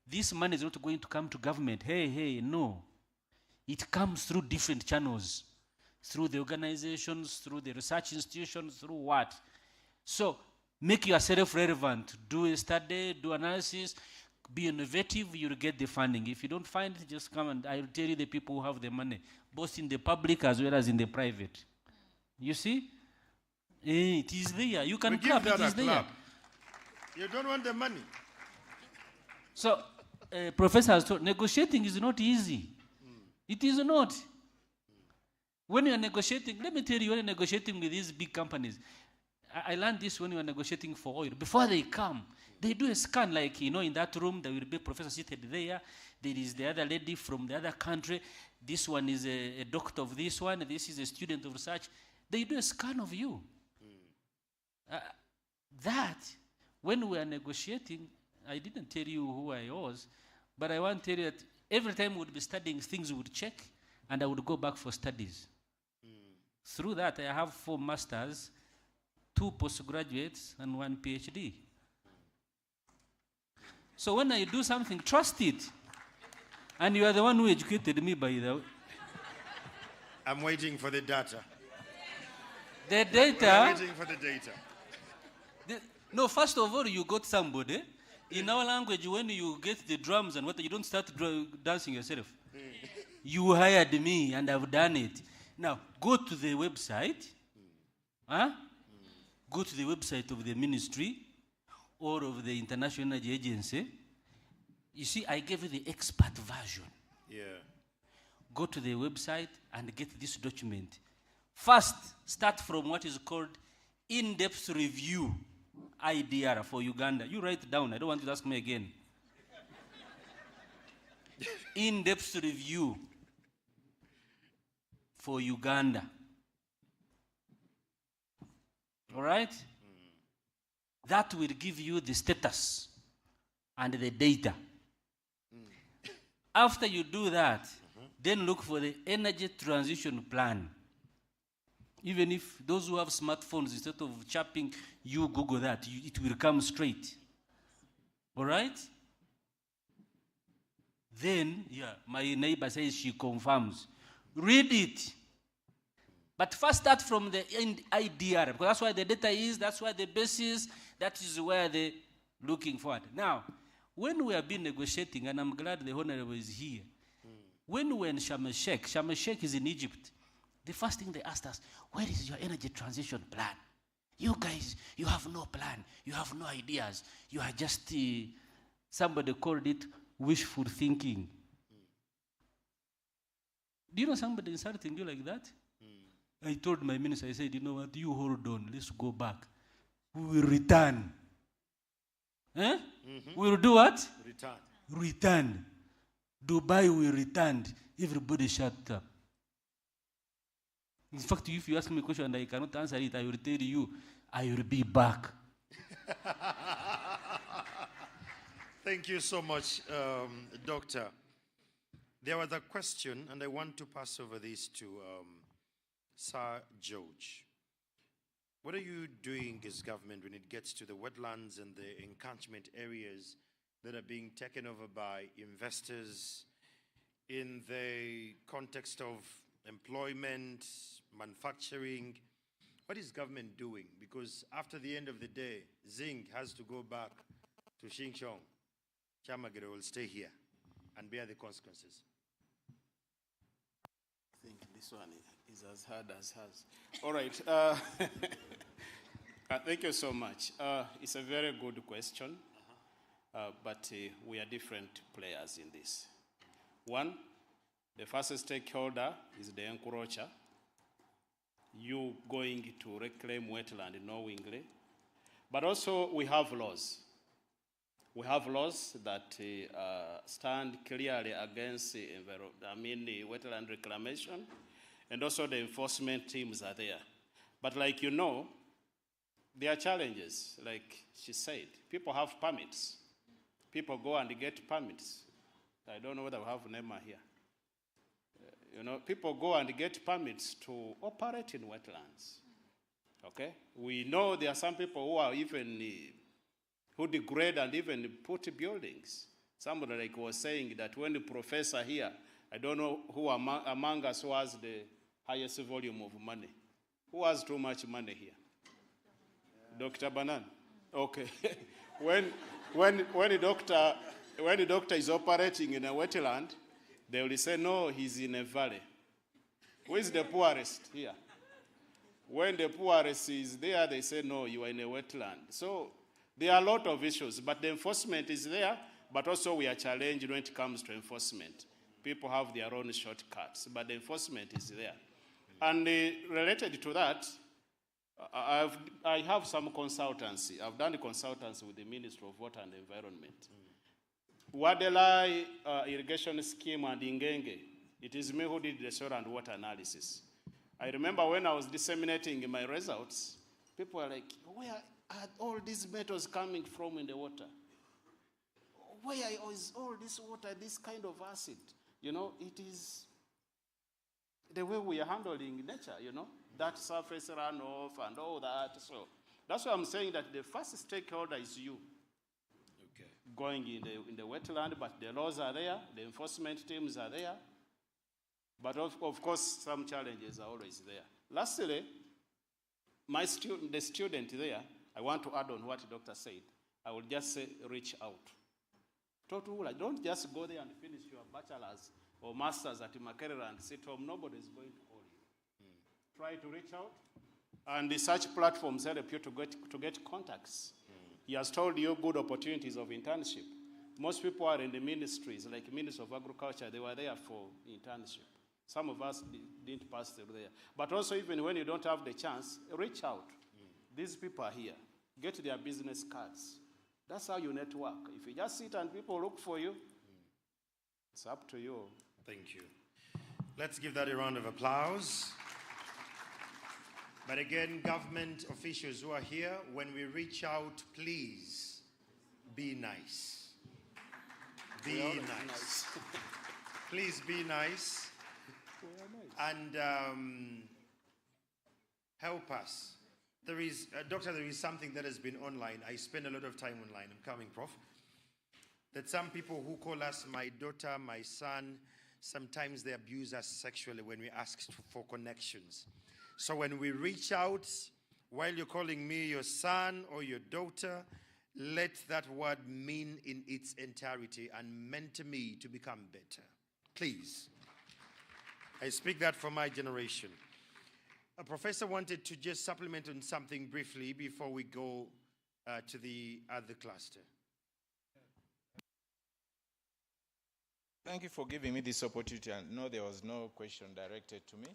Speaker 9: This money is not going to come to government. Hey, no. It comes through different channels. Through the organizations, through the research institutions, through what? So, make yourself relevant. Do a study, do analysis, be innovative, you'll get the funding. If you don't find it, just come and I'll tell you the people who have the money, both in the public as well as in the private. You see? It is there. You can clap, it is there.
Speaker 1: You don't want the money.
Speaker 9: So, Professor has told, negotiating is not easy. It is not. When you are negotiating, let me tell you, when you're negotiating with these big companies, I learned this when we were negotiating for oil. Before they come, they do a scan, like, in that room, there will be a professor seated there. There is the other lady from the other country. This one is a doctor of this one. This is a student of research. They do a scan of you. When we are negotiating, I didn't tell you who I was, but I want to tell you that every time we would be studying, things would check, and I would go back for studies. Through that, I have 4 masters, 2 postgraduates, and 1 PhD. So when I do something, trust it. And you are the one who educated me, by the way.
Speaker 1: I'm waiting for the data.
Speaker 9: The data?
Speaker 1: I'm waiting for the data.
Speaker 9: No, first of all, you got somebody. In our language, when you get the drums and what, you don't start dancing yourself. You hired me, and I've done it. Now, go to the website. Go to the website of the ministry or of the International Energy Agency. You see, I gave you the expert version.
Speaker 1: Yeah.
Speaker 9: Go to the website and get this document. First, start from what is called in-depth review, IDR for Uganda. You write it down. I don't want you to ask me again. In-depth review for Uganda. All right? That will give you the status and the data. After you do that, then look for the energy transition plan. Even if those who have smartphones, instead of chapping, you Google that, it will come straight. All right? Then, my neighbor says she confirms. Read it. But first start from the IDR, because that's where the data is, that's where the base is, that is where they're looking for it. Now, when we have been negotiating, and I'm glad the Honorable is here, when we were in Sharm el-Sheikh is in Egypt, the first thing they asked us, where is your energy transition plan? You guys, you have no plan, you have no ideas, you are just, somebody called it wishful thinking. Do you know somebody insulting you like that? I told my minister, I said, you know what, you hold on, let's go back. we will return. Eh? We will do what?
Speaker 1: Return.
Speaker 9: Return. Dubai will return. Everybody shut up. In fact, if you ask me a question and I cannot answer it, I will tell you, I will be back.
Speaker 1: Thank you so much, Doctor. There was a question, and I want to pass over this to Sir George. What are you doing as government when it gets to the wetlands and the encroachment areas that are being taken over by investors in the context of employment, manufacturing? What is government doing? Because after the end of the day, Zing has to go back to Xinjiang. Chamagere will stay here and bear the consequences.
Speaker 4: I think this one is as hard as hers. All right. Thank you so much. It's a very good question, but we are different players in this. One, the first stakeholder is the encroacher. You going to reclaim wetland knowingly. But also we have laws. We have laws that stand clearly against the wetland reclamation, and also the enforcement teams are there. But like you know, there are challenges, like she said. People have permits. People go and get permits. I don't know whether we have Nema here. People go and get permits to operate in wetlands. Okay? We know there are some people who are even, who degrade and even put buildings. Somebody like was saying that when the professor here, I don't know who among us who has the highest volume of money. Who has too much money here? Dr. Banan? Okay. when the doctor is operating in a wetland, they will say, no, he's in a valley. Who is the poorest here? When the poorest is there, they say, no, you are in a wetland. So there are a lot of issues, but the enforcement is there, but also we are challenged when it comes to enforcement. People have their own shortcuts, but the enforcement is there. And related to that, I have some consultancy. I've done the consultancy with the Ministry of Water and Environment. Wadelai irrigation scheme and Ingenge, it is me who did the soil and water analysis. I remember when I was disseminating my results, people were like, where are all these metals coming from in the water? Where is all this water, this kind of acid? It is the way we are handling nature, that surface runoff and all that. So that's why I'm saying that the first stakeholder is you. Going in the wetland, but the laws are there, the enforcement teams are there, but of course some challenges are always there. Lastly, the student there, I want to add on what the doctor said. I will just say reach out. Don't just go there and finish your bachelor's or master's at Makerere and sit home. Nobody is going to call you. Try to reach out, and such platforms help you to get contacts. He has told you good opportunities of internship. Most people are in the ministries, like Ministry of Agriculture, they were there for internship. Some of us didn't pass through there. But also, even when you don't have the chance, reach out. These people are here. Get their business cards. That's how you network. If you just sit and people look for you, it's up to you.
Speaker 1: Thank you. Let's give that a round of applause. But again, government officials who are here, when we reach out, please be nice. Be nice. Please be nice. And help us. Doctor, there is something that has been online. I spend a lot of time online. I'm coming, Prof. That some people who call us my daughter, my son, sometimes they abuse us sexually when we ask for connections. So when we reach out, while you're calling me your son or your daughter, let that word mean in its entirety and mentor me to become better. Please. I speak that for my generation. A professor wanted to just supplement on something briefly before we go to the other cluster.
Speaker 10: Thank you for giving me this opportunity. I know there was no question directed to me.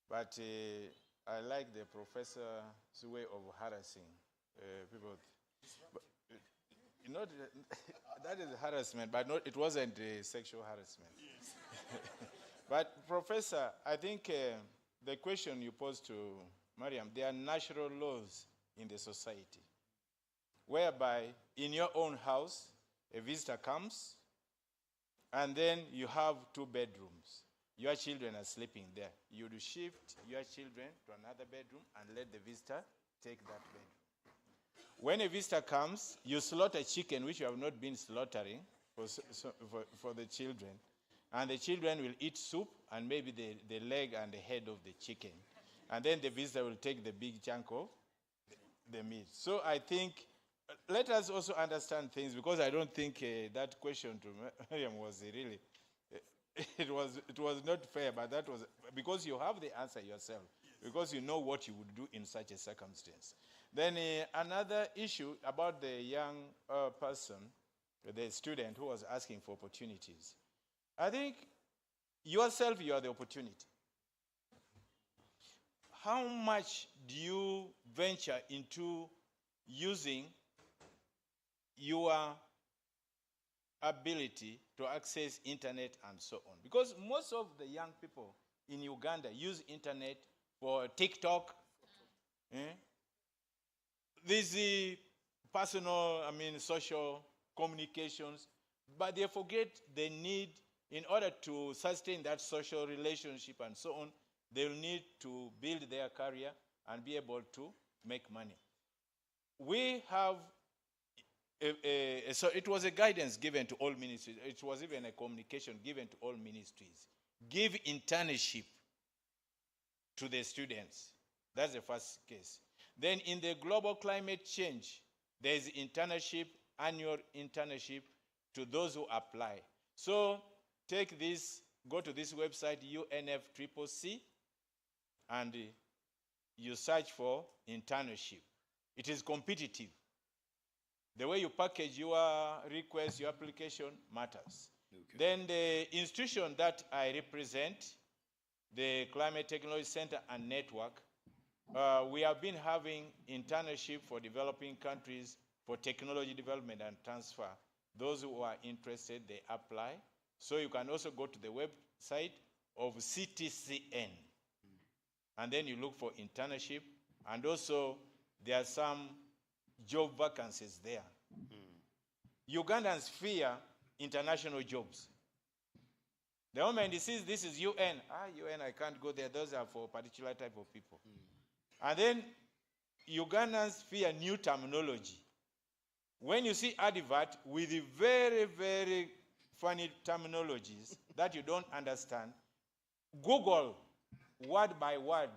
Speaker 10: But I like the professor's way of harassing people. But, you know, that is harassment, but not, it wasn't sexual harassment. But Professor, I think the question you posed to Mariam, there are natural laws in the society whereby in your own house, a visitor comes, and then you have 2 bedrooms. Your children are sleeping there. You would shift your children to another bedroom and let the visitor take that bedroom. When a visitor comes, you slaughter chicken, which you have not been slaughtering for the children. And the children will eat soup and maybe the leg and the head of the chicken. And then the visitor will take the big chunk of the meat. So I think, let us also understand things, because I don't think that question to Mariam was really, it was not fair, but that was, because you have the answer yourself, because you know what you would do in such a circumstance. Then another issue about the young person, the student who was asking for opportunities. I think yourself, you are the opportunity. How much do you venture into using your ability to access internet and so on? Because most of the young people in Uganda use internet for TikTok. These personal, social communications, but they forget the need, in order to sustain that social relationship and so on, they'll need to build their career and be able to make money. We have, so it was a guidance given to all ministries. It was even a communication given to all ministries. Give internship to the students. That's the first case. Then in the global climate change, there's internship, annual internship to those who apply. So take this, go to this website, UNFCCC, and you search for internship. It is competitive. The way you package your request, your application matters. Okay. Then the institution that I represent, the Climate Technology Center and Network, we have been having internship for developing countries for technology development and transfer. Those who are interested, they apply. So you can also go to the website of CTCN. And then you look for internship. And also, there are some job vacancies there. Ugandans fear international jobs. The moment he sees this is UN, UN, I can't go there. Those are for a particular type of people. And then Ugandans fear new terminology. When you see advert with the very, very funny terminologies that you don't understand, Google word by word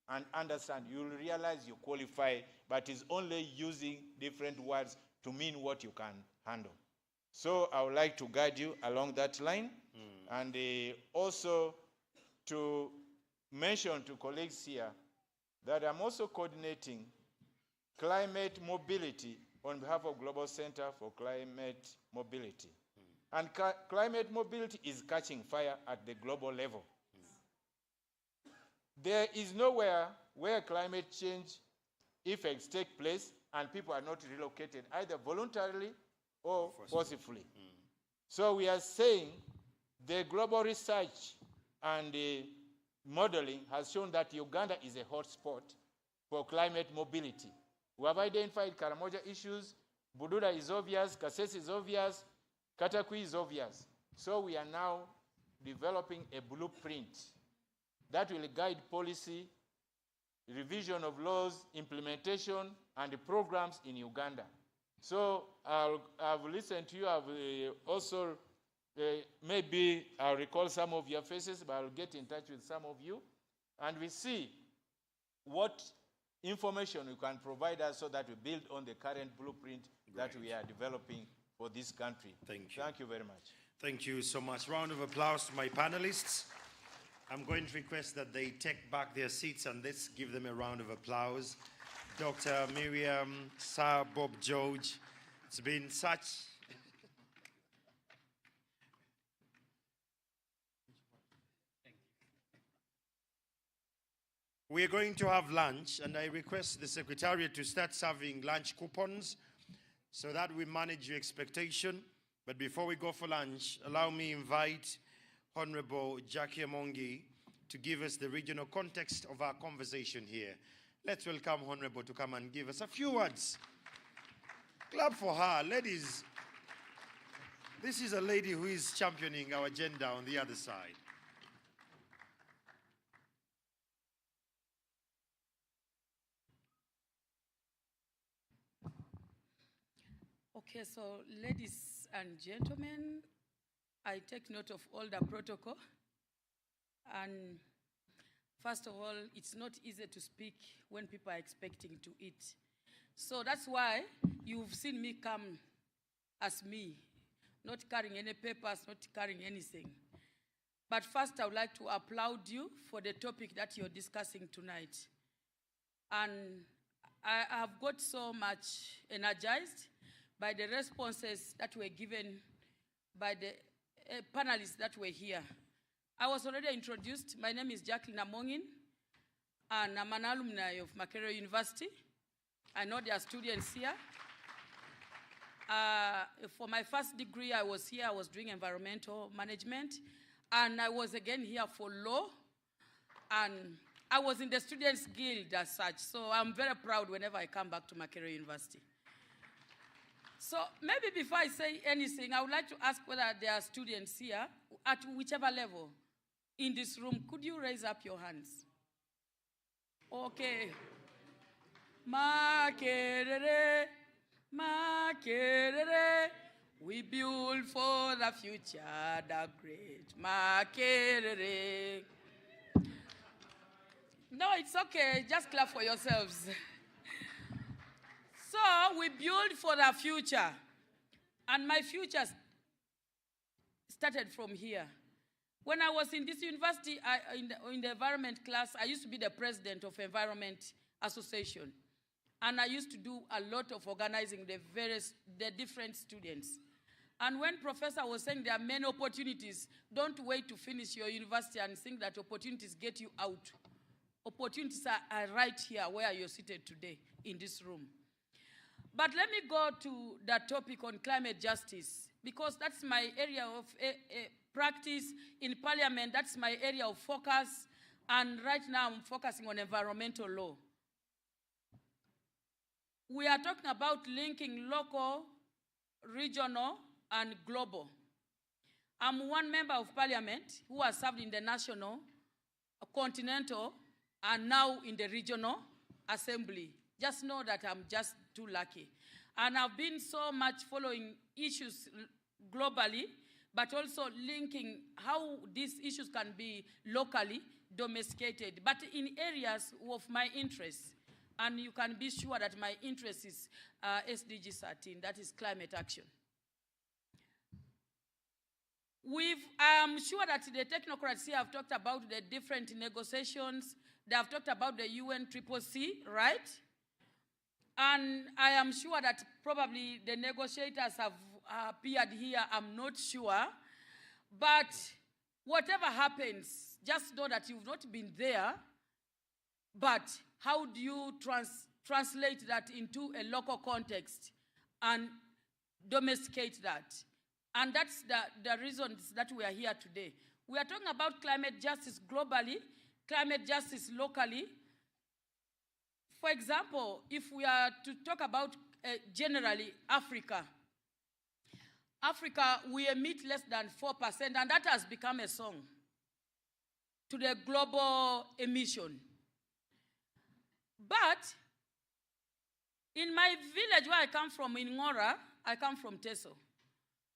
Speaker 10: and understand. You'll realize you qualify, but it's only using different words to mean what you can handle. So I would like to guide you along that line, and also to mention to colleagues here that I'm also coordinating climate mobility on behalf of Global Center for Climate Mobility. And climate mobility is catching fire at the global level. There is nowhere where climate change effects take place and people are not relocated, either voluntarily or forcibly. So we are saying the global research and modeling has shown that Uganda is a hotspot for climate mobility. We have identified Karamoja issues, Budura is obvious, Kasese is obvious, Katakwi is obvious. So we are now developing a blueprint that will guide policy, revision of laws, implementation, and the programs in Uganda. So I've listened to you. I've also, maybe I'll recall some of your faces, but I'll get in touch with some of you. And we see what information you can provide us so that we build on the current blueprint that we are developing for this country.
Speaker 1: Thank you.
Speaker 10: Thank you very much.
Speaker 1: Thank you so much. Round of applause to my panelists. I'm going to request that they take back their seats and let's give them a round of applause. Dr. Miriam, Sir Bob George, it's been such... We're going to have lunch, and I request the Secretariat to start serving lunch coupons so that we manage your expectation. But before we go for lunch, allow me invite Honorable Jackie Amongi to give us the regional context of our conversation here. Let's welcome Honorable to come and give us a few words. Clap for her. Ladies, this is a lady who is championing our agenda on the other side.
Speaker 12: Okay, so ladies and gentlemen, I take note of all the protocol. And first of all, it's not easy to speak when people are expecting to eat. So that's why you've seen me come as me, not carrying any papers, not carrying anything. But first, I would like to applaud you for the topic that you're discussing tonight. And I have got so much energized by the responses that were given by the panelists that were here. I was already introduced. My name is Jacqueline Amongin, and I'm an alumni of Makerere University. I know there are students here. For my first degree, I was here. I was doing environmental management, and I was again here for law, and I was in the Students' Guild as such, so I'm very proud whenever I come back to Makerere University. So maybe before I say anything, I would like to ask whether there are students here at whichever level in this room. Could you raise up your hands? Okay. Makerere, Makerere, we build for the future, the great Makerere. No, it's okay. Just clap for yourselves. So we build for the future. And my future started from here. When I was in this university, in the environment class, I used to be the president of Environment Association. And I used to do a lot of organizing the different students. And when professor was saying there are many opportunities, don't wait to finish your university and think that opportunities get you out. Opportunities are right here where you're seated today in this room. But let me go to the topic on climate justice, because that's my area of practice in Parliament. That's my area of focus. And right now I'm focusing on environmental law. We are talking about linking local, regional, and global. I'm one member of Parliament who has served in the national, continental, and now in the regional assembly. Just know that I'm just too lucky. And I've been so much following issues globally, but also linking how these issues can be locally domesticated, but in areas of my interest. And you can be sure that my interest is SDG 13, that is climate action. I'm sure that the technocrats here have talked about the different negotiations. They have talked about the UNCCC, right? And I am sure that probably the negotiators have appeared here, I'm not sure. But whatever happens, just know that you've not been there, but how do you translate that into a local context and domesticate that? And that's the reasons that we are here today. We are talking about climate justice globally, climate justice locally. For example, if we are to talk about generally Africa, we emit less than 4%, and that has become a song to the global emission. But in my village where I come from, in Ngora, I come from Teso.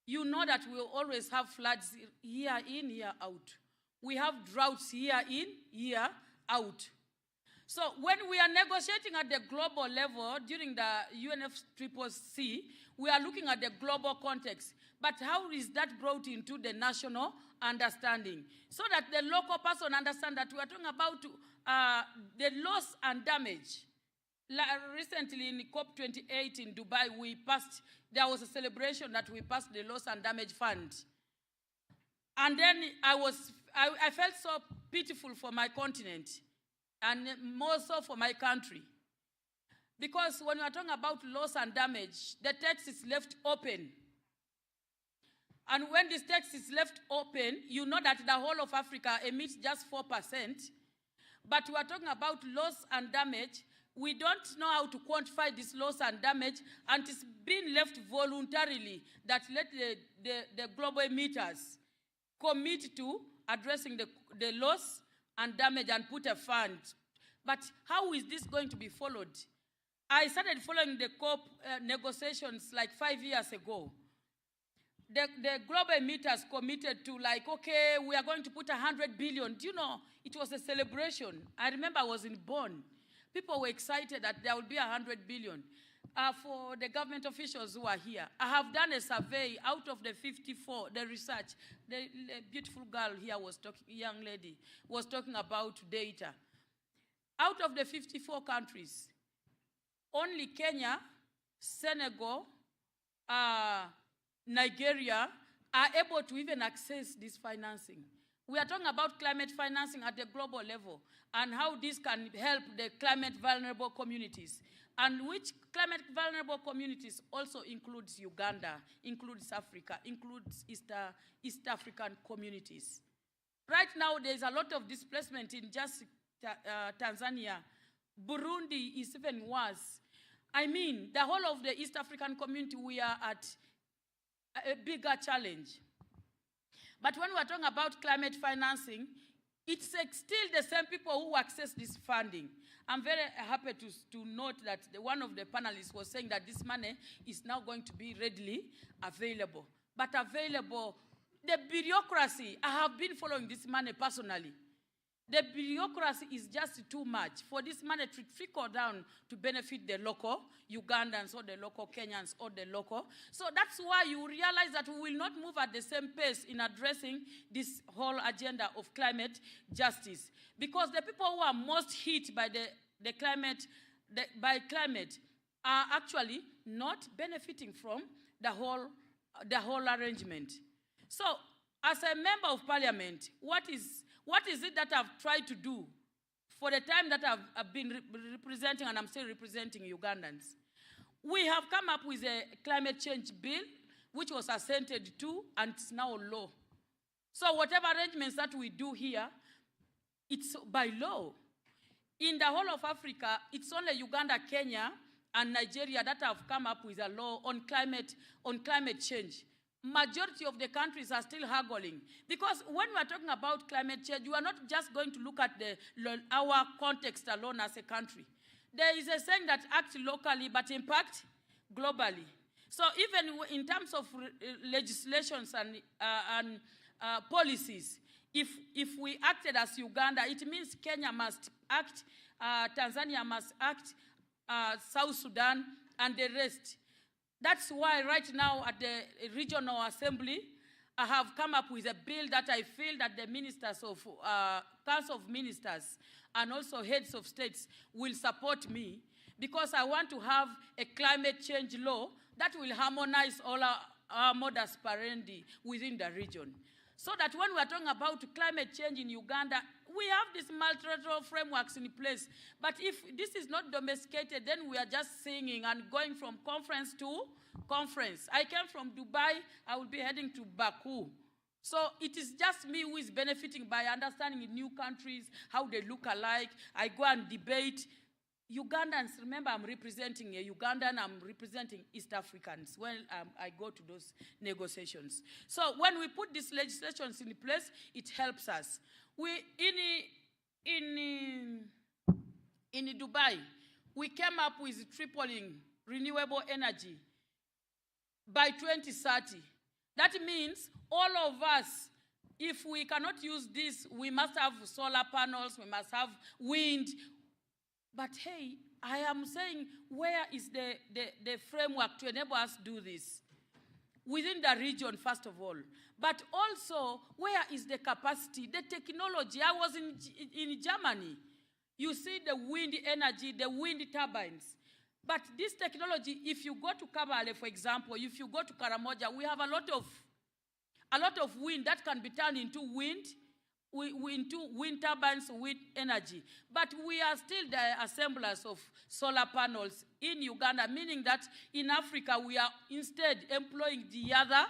Speaker 12: You know that we always have floods year in, year out. We have droughts year in, year out. So when we are negotiating at the global level during the UNFCCC, we are looking at the global context. But how is that brought into the national understanding? So that the local person understands that we are talking about the loss and damage. Recently in COP28 in Dubai, there was a celebration that we passed the loss and damage fund. And then I felt so pitiful for my continent. and more so for my country. Because when we are talking about loss and damage, the text is left open. And when this text is left open, you know that the whole of Africa emits just 4%. But we are talking about loss and damage. We don't know how to quantify this loss and damage, and it's been left voluntarily that let the global emitters commit to addressing the loss and damage and put a fund. But how is this going to be followed? I started following the COP negotiations like 5 years ago. The global emitters committed to like, okay, we are going to put 100 billion. Do you know, it was a celebration. I remember I was in Bonn. People were excited that there would be 100 billion. For the government officials who are here, I have done a survey out of the 54, the research. The beautiful girl here was talking, young lady, was talking about data. Out of the 54 countries, only Kenya, Senegal, Nigeria are able to even access this financing. We are talking about climate financing at the global level and how this can help the climate vulnerable communities. And which climate vulnerable communities also includes Uganda, includes Africa, includes East African communities. Right now, there's a lot of displacement in just Tanzania. Burundi is even worse. I mean, the whole of the East African community, we are at a bigger challenge. But when we're talking about climate financing, it's still the same people who access this funding. I'm very happy to note that one of the panelists was saying that this money is now going to be readily available. But available, the bureaucracy, I have been following this money personally. The bureaucracy is just too much for this money to trickle down to benefit the local Ugandans or the local Kenyans or the local. So that's why you realize that we will not move at the same pace in addressing this whole agenda of climate justice. Because the people who are most hit by climate are actually not benefiting from the whole arrangement. So as a member of parliament, what is it that I've tried to do for the time that I've been representing, and I'm still representing Ugandans? We have come up with a climate change bill, which was assented to, and it's now law. So whatever arrangements that we do here, it's by law. In the whole of Africa, it's only Uganda, Kenya, and Nigeria that have come up with a law on climate change. Majority of the countries are still haggling. Because when we are talking about climate change, you are not just going to look at our context alone as a country. There is a saying that act locally but impact globally. So even in terms of legislations and policies, if we acted as Uganda, it means Kenya must act, Tanzania must act, South Sudan, and the rest. That's why right now at the Regional Assembly, I have come up with a bill that I feel that the ministers of, Council of Ministers and also heads of states will support me, because I want to have a climate change law that will harmonize all our modus operandi within the region. So that when we are talking about climate change in Uganda, we have these multilateral frameworks in place. But if this is not domesticated, then we are just singing and going from conference to conference. I came from Dubai, I will be heading to Baku. So it is just me who is benefiting by understanding in new countries, how they look alike. I go and debate. Ugandans, remember I'm representing a Ugandan, I'm representing East Africans when I go to those negotiations. So when we put these legislations in place, it helps us. In Dubai, we came up with tripling renewable energy by 2030. That means all of us, if we cannot use this, we must have solar panels, we must have wind. But hey, I am saying, where is the framework to enable us to do this? Within the region, first of all. But also, where is the capacity, the technology? I was in Germany. You see the wind energy, the wind turbines. But this technology, if you go to Kabale, for example, if you go to Karamoja, we have a lot of wind that can be turned into wind into wind turbines, wind energy. But we are still the assemblers of solar panels in Uganda, meaning that in Africa we are instead employing the other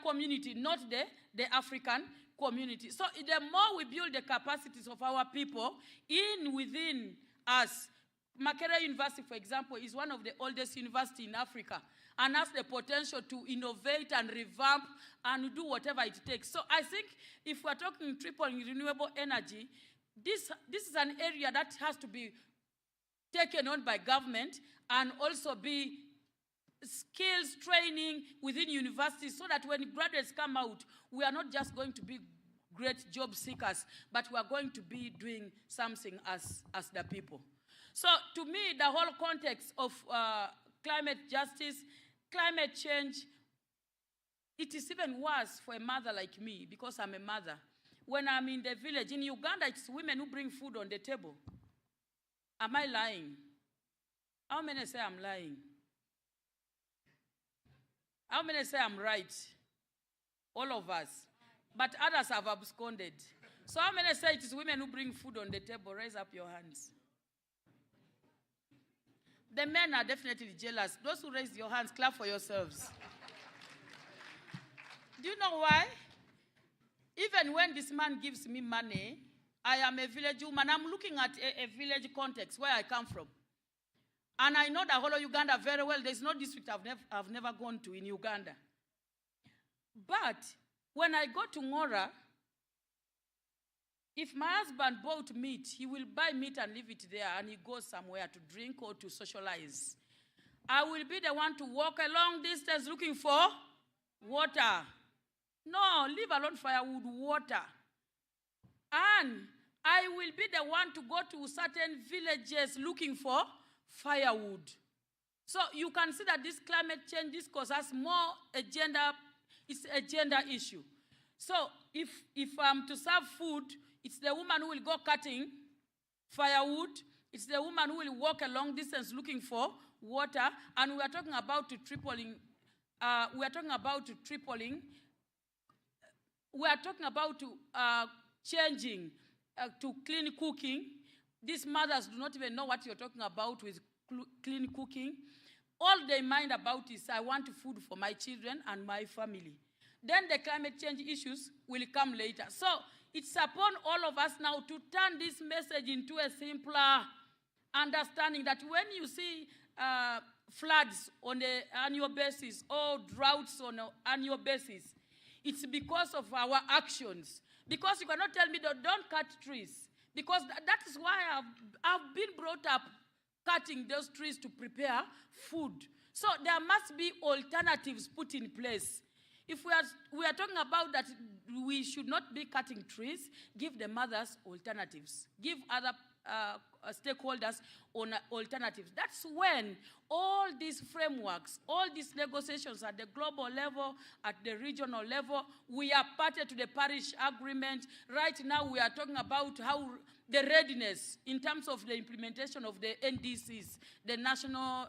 Speaker 12: community, not the African community. So the more we build the capacities of our people within us, Makerere University, for example, is one of the oldest universities in Africa and has the potential to innovate and revamp and do whatever it takes. So I think if we're talking tripling renewable energy, this is an area that has to be taken on by government and also be skills training within universities so that when graduates come out, we are not just going to be great job seekers, but we are going to be doing something as the people. So to me, the whole context of climate justice, climate change, it is even worse for a mother like me because I'm a mother. When I'm in the village, in Uganda, it's women who bring food on the table. Am I lying? How many say I'm lying? How many say I'm right? All of us. But others have absconded. So how many say it is women who bring food on the table? Raise up your hands. The men are definitely jealous. Those who raised your hands, clap for yourselves. Do you know why? Even when this man gives me money, I am a village woman. I'm looking at a village context where I come from. And I know the whole of Uganda very well. There's no district I've never gone to in Uganda. But when I go to Ngora, if my husband bought meat, he will buy meat and leave it there and he goes somewhere to drink or to socialize. I will be the one to walk a long distance looking for water. No, leave alone firewood, water. And I will be the one to go to certain villages looking for firewood. So you can see that this climate change discourse has more it's a gender issue. So if I'm to serve food, it's the woman who will go cutting firewood. It's the woman who will walk a long distance looking for water. And we are talking about tripling. We are talking about changing to clean cooking. These mothers do not even know what you're talking about with clean cooking. All they mind about is, I want food for my children and my family. Then the climate change issues will come later. So it's upon all of us now to turn this message into a simpler understanding that when you see floods on an annual basis or droughts on an annual basis, it's because of our actions. Because you cannot tell me that don't cut trees. Because that is why I've been brought up cutting those trees to prepare food. So there must be alternatives put in place. If we are talking about that we should not be cutting trees, give the mothers alternatives. Give other stakeholders on alternatives. That's when all these frameworks, all these negotiations at the global level, at the regional level, we are party to the Paris Agreement. Right now we are talking about how the readiness in terms of the implementation of the NDCs, the national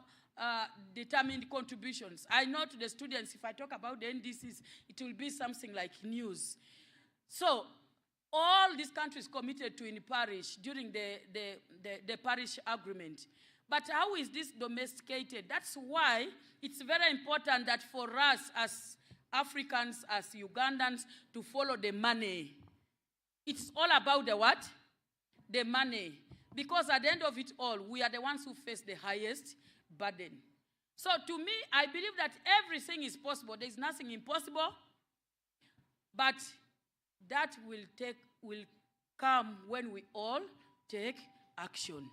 Speaker 12: determined contributions. I know to the students, if I talk about the NDCs, it will be something like news. So all these countries committed to in Paris during the Paris Agreement. But how is this domesticated? That's why it's very important that for us as Africans, as Ugandans, to follow the money. It's all about the what? The money. Because at the end of it all, we are the ones who face the highest burden. So to me, I believe that everything is possible. There is nothing impossible. But that will come when we all take action.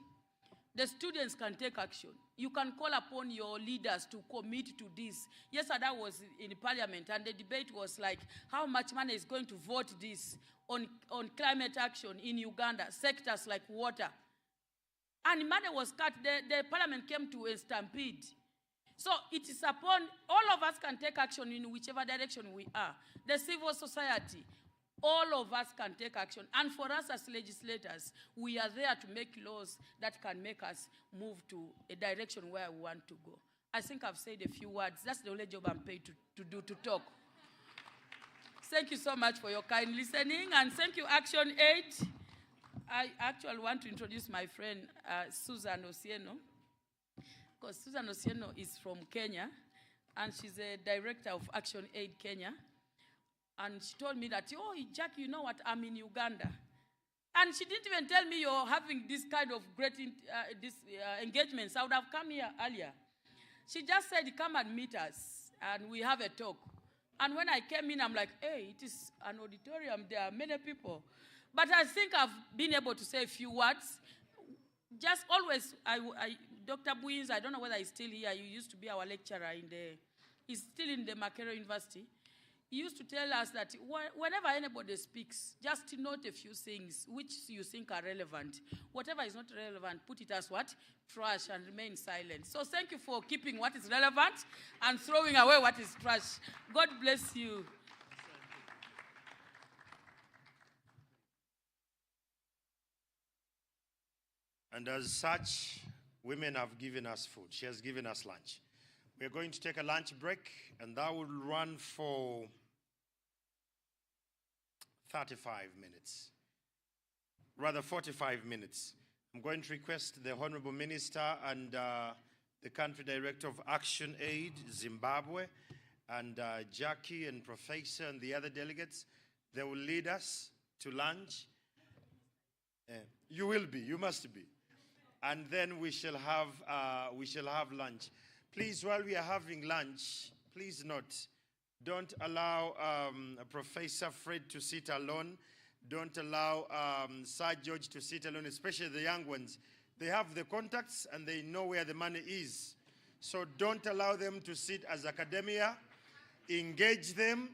Speaker 12: The students can take action. You can call upon your leaders to commit to this. Yesterday I was in Parliament and the debate was like, how much money is going to vote this on climate action in Uganda, sectors like water. And money was cut. The Parliament came to a stampede. So it is upon, all of us can take action in whichever direction we are. The civil society, all of us can take action. And for us as legislators, we are there to make laws that can make us move to a direction where we want to go. I think I've said a few words. That's the only job I'm paid to do, to talk. Thank you so much for your kind listening, and thank you, Action Aid. I actually want to introduce my friend, Susan Osieno, because Susan Osieno is from Kenya, and she's a director of Action Aid Kenya. And she told me that, oh, Jackie, you know what, I'm in Uganda. And she didn't even tell me you're having this kind of great engagements. I would have come here earlier. She just said, come and meet us, and we have a talk. And when I came in, I'm like, hey, it is an auditorium. There are many people. But I think I've been able to say a few words. Just always, Dr. Buins, I don't know whether he's still here. He used to be our lecturer he's still in the Makerere University. He used to tell us that whenever anybody speaks, just note a few things which you think are relevant. Whatever is not relevant, put it as what? Trash, and remain silent. So thank you for keeping what is relevant and throwing away what is trash. God bless you.
Speaker 1: And as such, women have given us food. She has given us lunch. We're going to take a lunch break, and that will run for 35 minutes. Rather, 45 minutes. I'm going to request the Honorable Minister and the Country Director of Action Aid, Zimbabwe, and Jackie and Professor and the other delegates. They will lead us to lunch. You will be, you must be. And then we shall have lunch. Please, while we are having lunch, please note, don't allow Professor Fred to sit alone. Don't allow Sir George to sit alone, especially the young ones. They have the contacts and they know where the money is. So don't allow them to sit as academia. Engage them.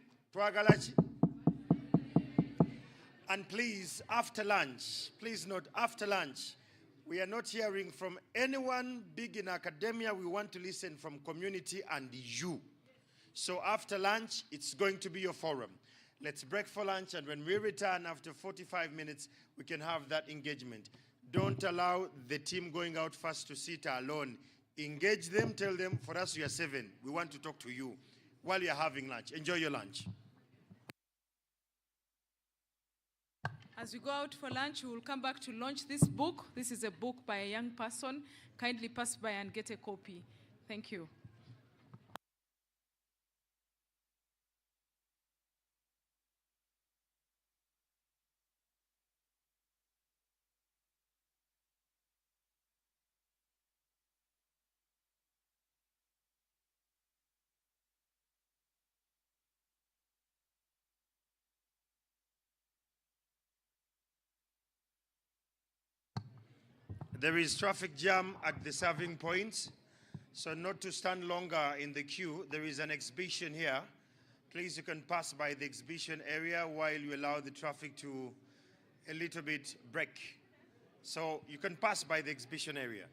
Speaker 1: And please, after lunch, please note, after lunch, we are not hearing from anyone big in academia. We want to listen from community and you. So after lunch, it's going to be your forum. Let's break for lunch, and when we return after 45 minutes, we can have that engagement. Don't allow the team going out first to sit alone. Engage them, tell them, for us, you are 7. We want to talk to you while you're having lunch. Enjoy your lunch.
Speaker 22: As we go out for lunch, we will come back to launch this book. This is a book by a young person. Kindly pass by and get a copy. Thank you.
Speaker 1: There is traffic jam at the serving points, so not to stand longer in the queue. There is an exhibition here. Please, you can pass by the exhibition area while you allow the traffic to a little bit break. So you can pass by the exhibition area.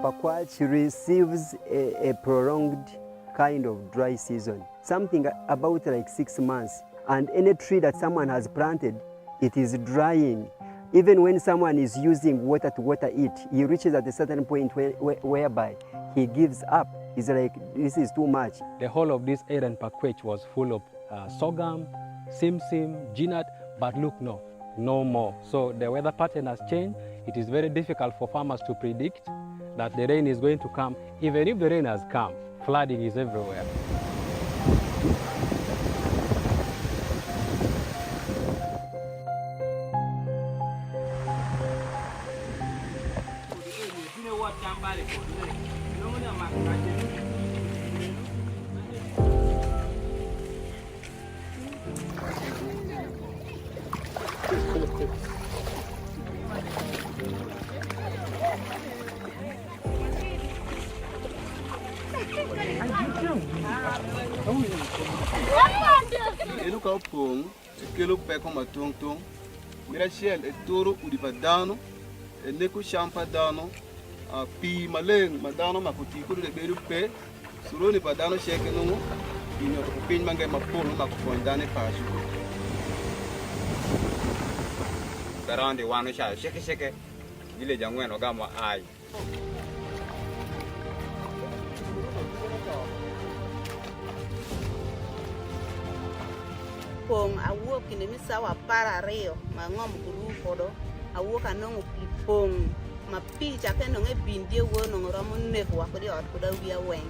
Speaker 13: Pakwach receives a prolonged kind of dry season, something about like 6 months. And any tree that someone has planted, it is drying. Even when someone is using water to water it, he reaches at a certain point whereby he gives up. He's like, this is too much.
Speaker 15: The whole of this area in Pakwach was full of sorghum, simsim, ginat, but look, no more. So the weather pattern has changed. It is very difficult for farmers to predict that the rain is going to come. Even if the rain has come, flooding is everywhere.
Speaker 14: Elu ka pong, kelo peko matong tong, mira shell e toro udipadano, e neku champadano, pi maleng madano makutiko de beru pe, suroni padano sheke nungu, inyo pin mangay mapolo makufondane pasu.
Speaker 16: Karandi wano sha sheke ile jangweno gama ai.
Speaker 17: Pong awuok kinde misawa para ariyo ma ng'om guru kodo awuok anong'o pi pong ma pi chake nong'e bindie wuo nong'o romo nekwa kodi ot koda wiya weng.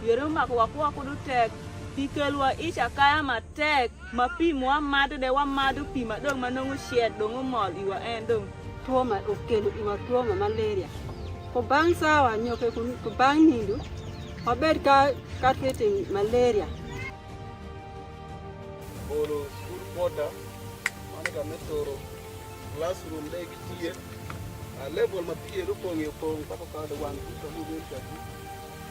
Speaker 18: Yore makwa kudu tek pi kelwa icha kaya matek ma pi mwa mado de wa mado pi madong manong'o shed dong'o mol iwa en dong.
Speaker 25: Tuo ma okelo iwa tuo ma malaria. Ko bang' sawa nyoke ko bang' nindo wabed ka treating malaria.
Speaker 14: Bolo school water, manaka metoro classroom de kitie, a level mapie rupong yopong pako kada wan kuta mube kati.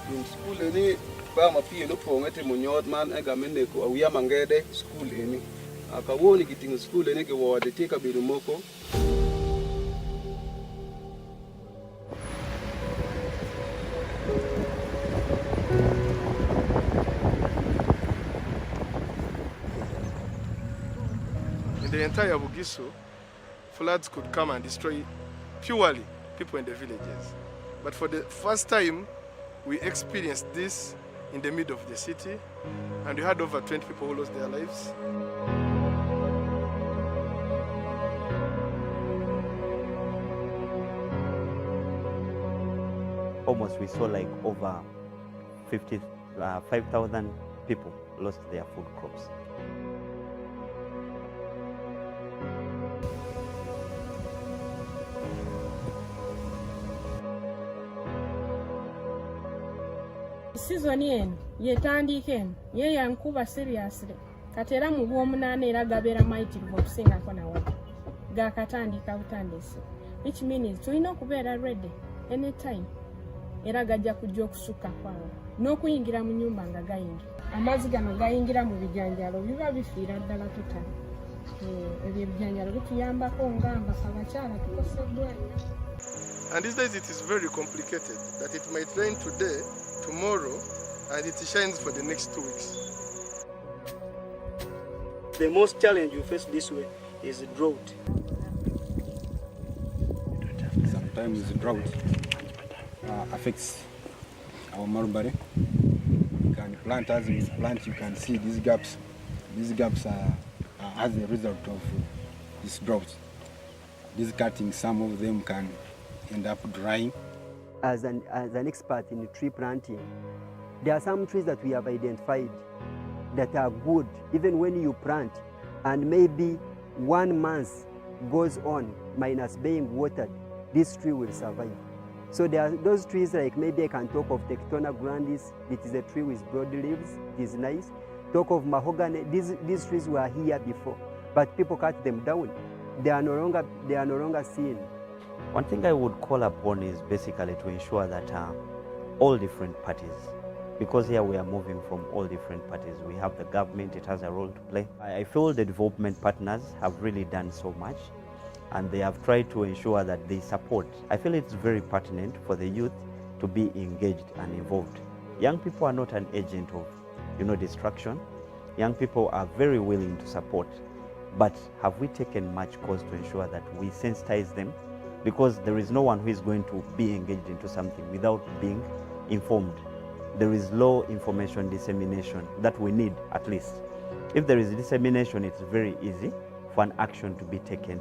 Speaker 14: Yung school ini ba mapie rupong ete munyot man ega meneko awiya mangede school ini. Akawoni kiting school ini ke wade tika birumoko.
Speaker 3: The entire Bugisu, floods could come and destroy purely people in the villages. But for the first time, we experienced this in the middle of the city, and we had over 20 people who lost their lives.
Speaker 19: Almost we saw like over 5,000 people lost their food crops.
Speaker 26: Season yen yetandika eno ye yankuba seriously kati era mu gw'omunaana era gabeera mayitirivu okusingako nawala gakatandika butandisi, which means tulina okubeera ready anytime era gajja kujja okusukka kwawo n'okuyingira mu nnyumba nga gayingira. Amazzi gano gayingira mu bijanjalo biba bifiira ddala tutali. Ebyo ebijanjalo bituyambako ng'ambaka abakyala tukoseddwa.
Speaker 3: And these days it is very complicated that it might rain today, tomorrow, and it shines for the next 2 weeks.
Speaker 7: The most challenge you face this way is drought.
Speaker 20: Sometimes drought affects our mulberry. You can plant as we plant, you can see these gaps. These gaps are as a result of this drought. These cuttings, some of them can end up drying.
Speaker 13: As an expert in tree planting, there are some trees that we have identified that are good even when you plant and maybe 1 month goes on minus being watered, this tree will survive. So there are those trees like maybe I can talk of Tectona grandis. It is a tree with broad leaves. It is nice. talk of mahogany, these trees were here before, but people cut them down. They are no longer seen.
Speaker 19: One thing I would call upon is basically to ensure that all different parties, because here we are moving from all different parties, we have the government, it has a role to play. I feel the development partners have really done so much, and they have tried to ensure that they support. I feel it's very pertinent for the youth to be engaged and involved. Young people are not an agent of, destruction. Young people are very willing to support, but have we taken much cause to ensure that we sensitize them? Because there is no one who is going to be engaged into something without being informed. There is low information dissemination that we need, at least. If there is dissemination, it's very easy for an action to be taken.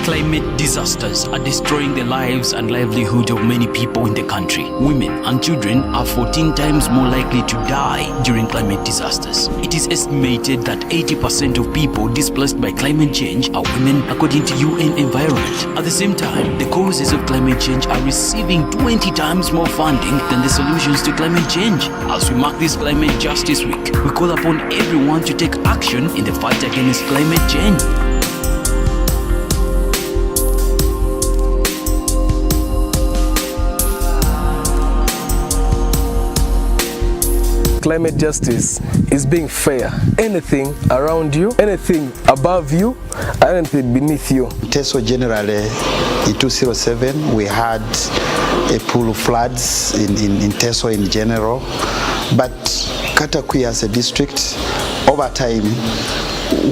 Speaker 2: Climate disasters are destroying the lives and livelihood of many people in the country. Women and children are 14 times more likely to die during climate disasters. It is estimated that 80% of people displaced by climate change are women, according to UN Environment. At the same time, the causes of climate change are receiving 20 times more funding than the solutions to climate change. As we mark this Climate Justice Week, we call upon everyone to take action in the fight against climate change.
Speaker 3: Climate justice is being fair. Anything around you, anything above you, anything beneath you.
Speaker 8: Teso generally in 2007 we had a pool of floods in Teso in general, but Katakwi as a district, over time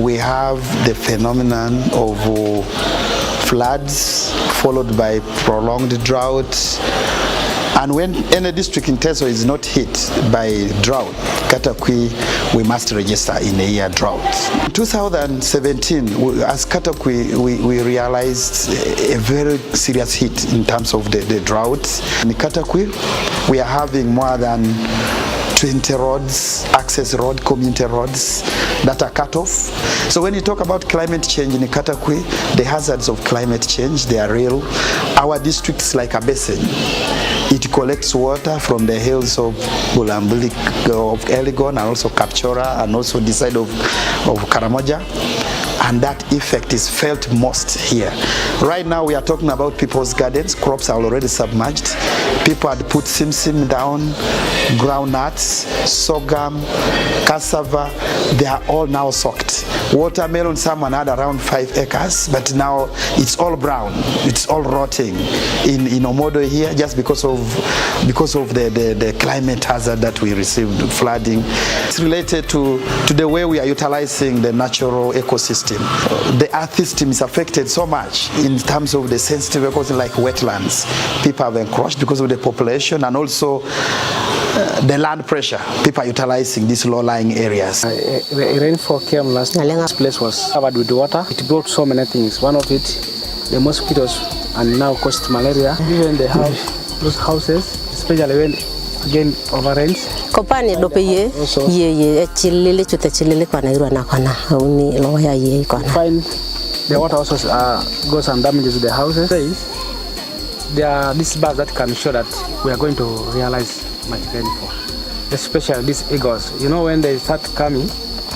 Speaker 8: we have the phenomenon of floods followed by prolonged drought. And when any district in Teso is not hit by drought, Katakwi, we must register in a year drought. In 2017, as Katakwi, we realized a very serious hit in terms of the drought. In Katakwi, we are having more than 20 roads, access road, community roads that are cut off. So when you talk about climate change in Katakwi, the hazards of climate change, they are real. Our district is like a basin. It collects water from the hills of Bulambuli, of Elgon, and also Kapchora, and also the side of Karamoja. And that effect is felt most here. Right now we are talking about people's gardens. Crops are already submerged. People had put Symposium down, groundnuts, sorghum, cassava. They are all now soaked. Watermelon, someone had around 5 acres, but now it's all brown. It's all rotting in Omodo here, just because of the climate hazard that we received, flooding. It's related to the way we are utilizing the natural ecosystem. The earth system is affected so much in terms of the sensitive ecosystem, like wetlands. People have encroached because of the population, and also the land pressure. People are utilizing these low-lying areas.
Speaker 7: Rainfall came last night. This place was covered with water. It brought so many things. One of it, the mosquitoes, and now caused malaria. Even the house, those houses, especially when again over rains.
Speaker 11: Kopani dope ye chilili chute chilili kwa nairu na kona uni loya ye kona.
Speaker 7: Find the water also goes and damages the houses. There are these birds that can show that we are going to realize much rainfall, especially these eagles. You know, when they start coming,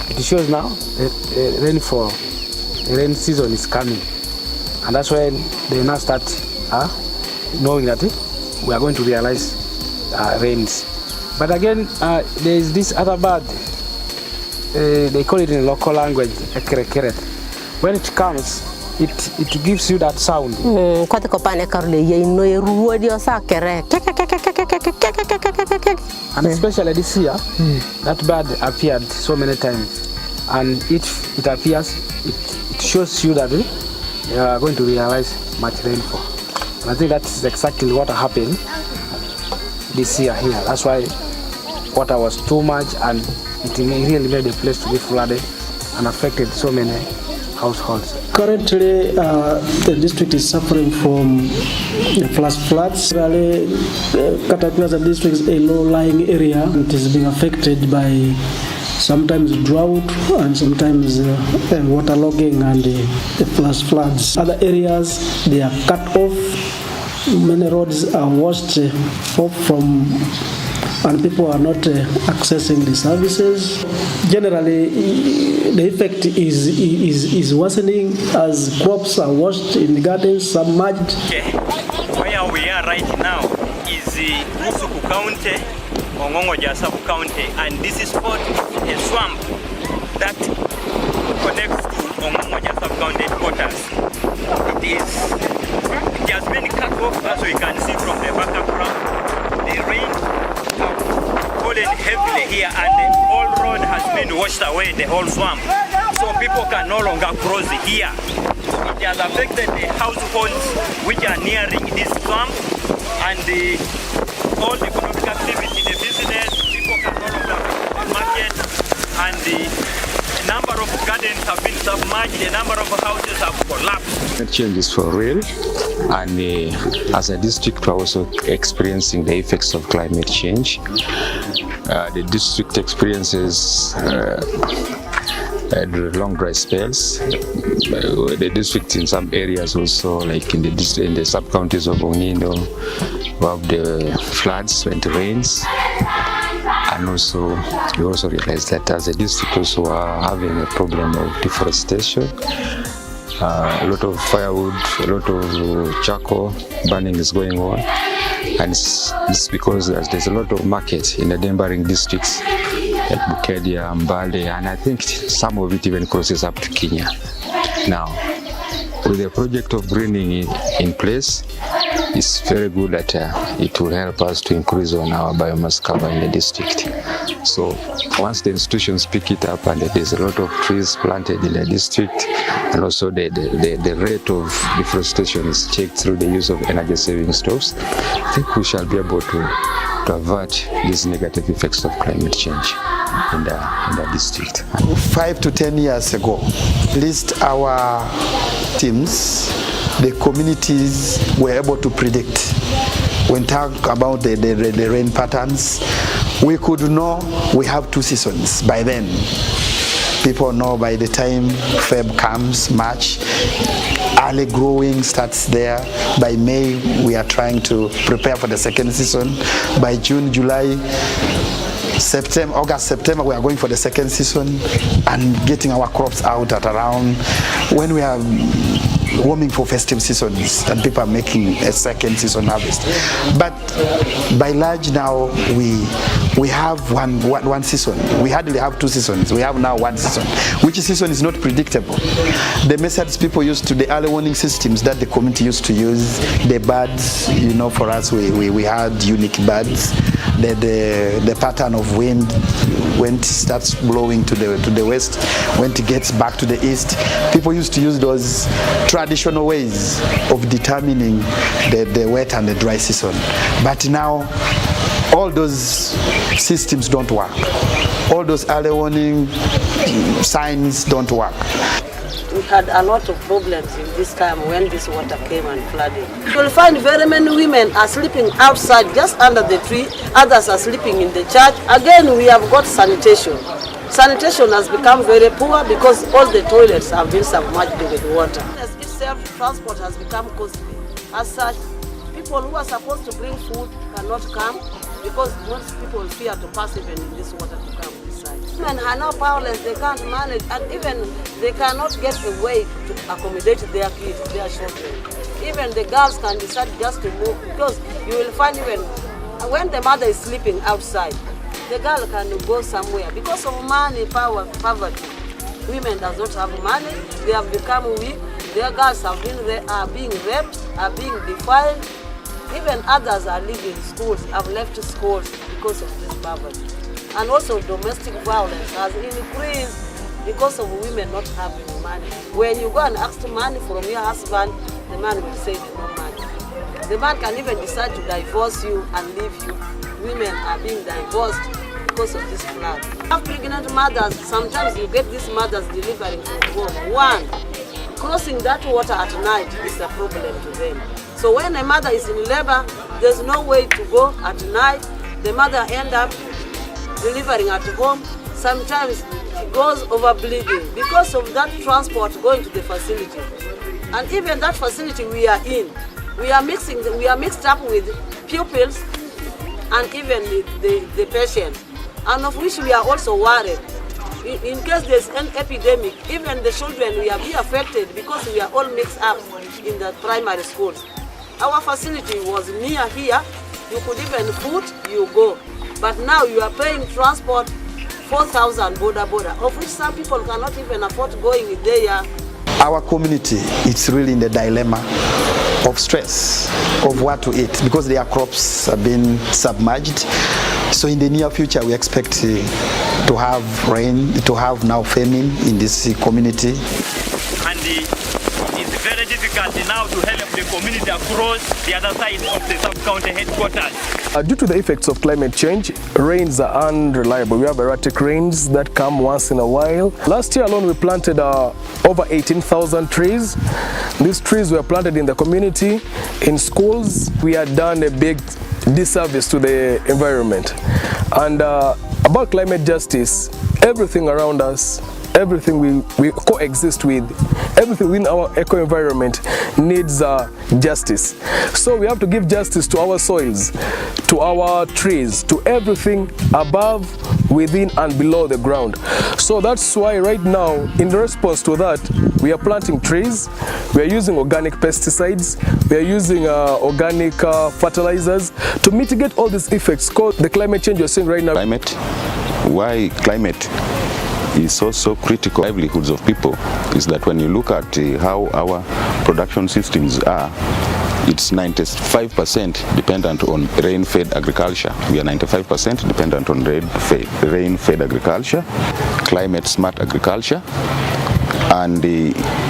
Speaker 7: it shows now the rainfall, the rain season is coming, and that's when they now start knowing that we are going to realize rains. But again, there is this other bird. They call it in local language a kerekeret. When it comes, it gives you that sound. And especially this year, that bird appeared so many times. And if it appears, it shows you that you are going to realize much rainfall. And I think that's exactly what happened this year here. That's why water was too much, and it really made the place to be flooded and affected so many households. Currently, the district is suffering from flash floods. Katakwi as a district is a low-lying area. It is being affected by sometimes drought and sometimes waterlogging and the flash floods. Other areas, they are cut off. Many roads are washed off from, and people are not accessing the services. Generally, the effect is worsening as crops are washed in the gardens, submerged.
Speaker 5: Okay. Where we are right now is Musuku County, Ongongoja sub-county, and this is spot a swamp that connects to Ongongoja sub-county headquarters. It has been cut off, as we can see from the background. The rain has fallen heavily here, and the whole road has been washed away, the whole swamp. So people can no longer cross here. It has affected the households which are nearing this swamp, and all the economic activity, the business, people can no longer go to the market, and the number of gardens have been submerged, the number of houses have collapsed.
Speaker 6: The change is for real, and as a district we're also experiencing the effects of climate change. The district experiences long dry spells. The district in some areas also, like in the sub-counties of Onindo, we have the floods when it rains. And also, we also realize that as a district also are having a problem of deforestation. A lot of firewood, a lot of charcoal burning is going on. And it's because there's a lot of market in the neighboring districts, like Bukedia, Mbale, and I think some of it even crosses up to Kenya. Now, with the project of greening in place, it's very good that it will help us to increase on our biomass cover in the district. So once the institutions pick it up and there's a lot of trees planted in the district, and also the rate of deforestation is checked through the use of energy saving stoves, I think we shall be able to avert these negative effects of climate change in the district.
Speaker 8: 5 to 10 years ago, at least our teams, the communities were able to predict. When talk about the rain patterns, we could know we have 2 seasons by then. People know by the time Feb comes, March, early growing starts there. By May, we are trying to prepare for the second season. By June, July, September, August, September, we are going for the second season and getting our crops out at around when we are warming for festive seasons and people are making a second season harvest. But by large now, we have one season. We hardly have 2 seasons. We have now 1 season. Which season is not predictable. The methods people used to, the early warning systems that the community used to use, the birds, you know, for us, we had unique birds. The pattern of wind, when it starts blowing to the west, when it gets back to the east, people used to use those traditional ways of determining the wet and the dry season. But now, all those systems don't work. All those early warning signs don't work.
Speaker 9: We had a lot of problems in this time when this water came and flooded. You'll find very many women are sleeping outside just under the tree, others are sleeping in the church. Again, we have got sanitation. Sanitation has become very poor because all the toilets have been submerged with water. Itself, transport has become costly. As such, people who are supposed to bring food cannot come because most people fear to pass even in this water to come this side. Women are now powerless, they can't manage, and even they cannot get a way to accommodate their kids, their children. Even the girls can decide just to move because you will find even when the mother is sleeping outside, the girl can go somewhere because of money, poverty. Women does not have money, they have become weak, their girls are being raped, are being defiled. Even others are leaving schools, have left schools because of this poverty. And also domestic violence has increased because of women not having money. When you go and ask money from your husband, the man will say no money. The man can even decide to divorce you and leave you. Women are being divorced because of this flood. Have pregnant mothers, sometimes you get these mothers delivering from home. One, crossing that water at night is a problem to them. So when a mother is in labor, there's no way to go at night. The mother ends up delivering at home. Sometimes she goes over bleeding because of that transport going to the facility. And even that facility we are in, We are mixed up with pupils and even the patients, and of which we are also worried. In case there's an epidemic, even the children will be affected because we are all mixed up in the primary schools. Our facility was near here. You could even foot, you go. But now you are paying transport 4,000 border, of which some people cannot even afford going there.
Speaker 8: Our community is really in the dilemma of stress of what to eat because their crops have been submerged. So in the near future, we expect to have rain, to have now famine in this community.
Speaker 5: And it's very difficult now to help the community across the other side of the sub-county headquarters.
Speaker 3: Due to the effects of climate change, rains are unreliable. We have erratic rains that come once in a while. Last year alone, we planted over 18,000 trees. These trees were planted in the community, in schools. We had done a big disservice to the environment. And about climate justice, everything around us, everything we coexist with, everything within our eco-environment needs justice. So we have to give justice to our soils, to our trees, to everything above, within and below the ground. So that's why right now, in response to that, we are planting trees, we are using organic pesticides, we are using organic fertilizers to mitigate all these effects called the climate change you're seeing right now.
Speaker 4: Climate, why climate is so critical livelihoods of people is that when you look at how our production systems are, it's 95% dependent on rain-fed agriculture. We are 95% dependent on rain-fed agriculture, climate-smart agriculture. And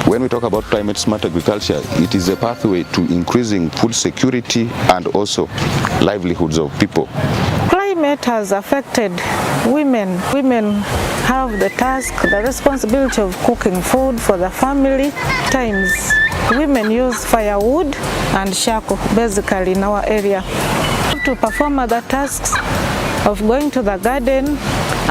Speaker 4: when we talk about climate-smart agriculture, it is a pathway to increasing food security and also livelihoods of people.
Speaker 10: Climate has affected women. Women have the task, the responsibility of cooking food for the family. Times women use firewood and charcoal basically in our area to perform other tasks of going to the garden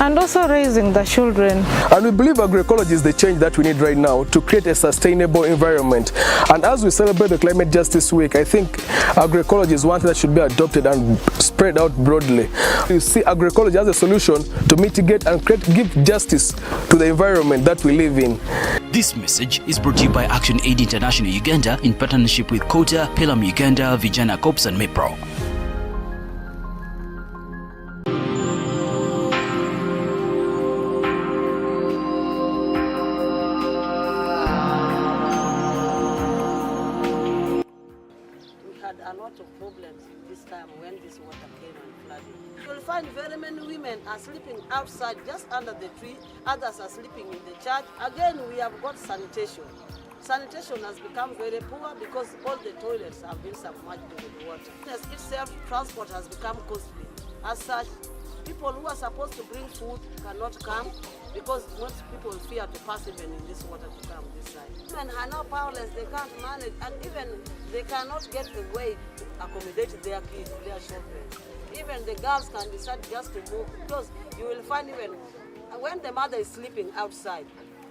Speaker 10: and also raising the children.
Speaker 3: And we believe agroecology is the change that we need right now to create a sustainable environment. And as we celebrate the Climate Justice Week, I think agroecology is one thing that should be adopted and spread out broadly. You see agroecology as a solution to mitigate and give justice to the environment that we live in.
Speaker 2: This message is brought to you by Action Aid International Uganda in partnership with Kota, Pelham Uganda, Vijana Corps and MEPRO.
Speaker 9: A lot of problems this time when this water came and flooded. You'll find very many women are sleeping outside just under the tree, others are sleeping in the church. Again, we have got sanitation. Sanitation has become very poor because all the toilets have been submerged with water. Itself, transport has become costly. As such, people who are supposed to bring food cannot come because most people fear to pass even in this water to come this side. Women are now powerless, they can't manage, and even they cannot get a way to accommodate their kids, their children. Even the girls can decide just to move because you will find even when the mother is sleeping outside,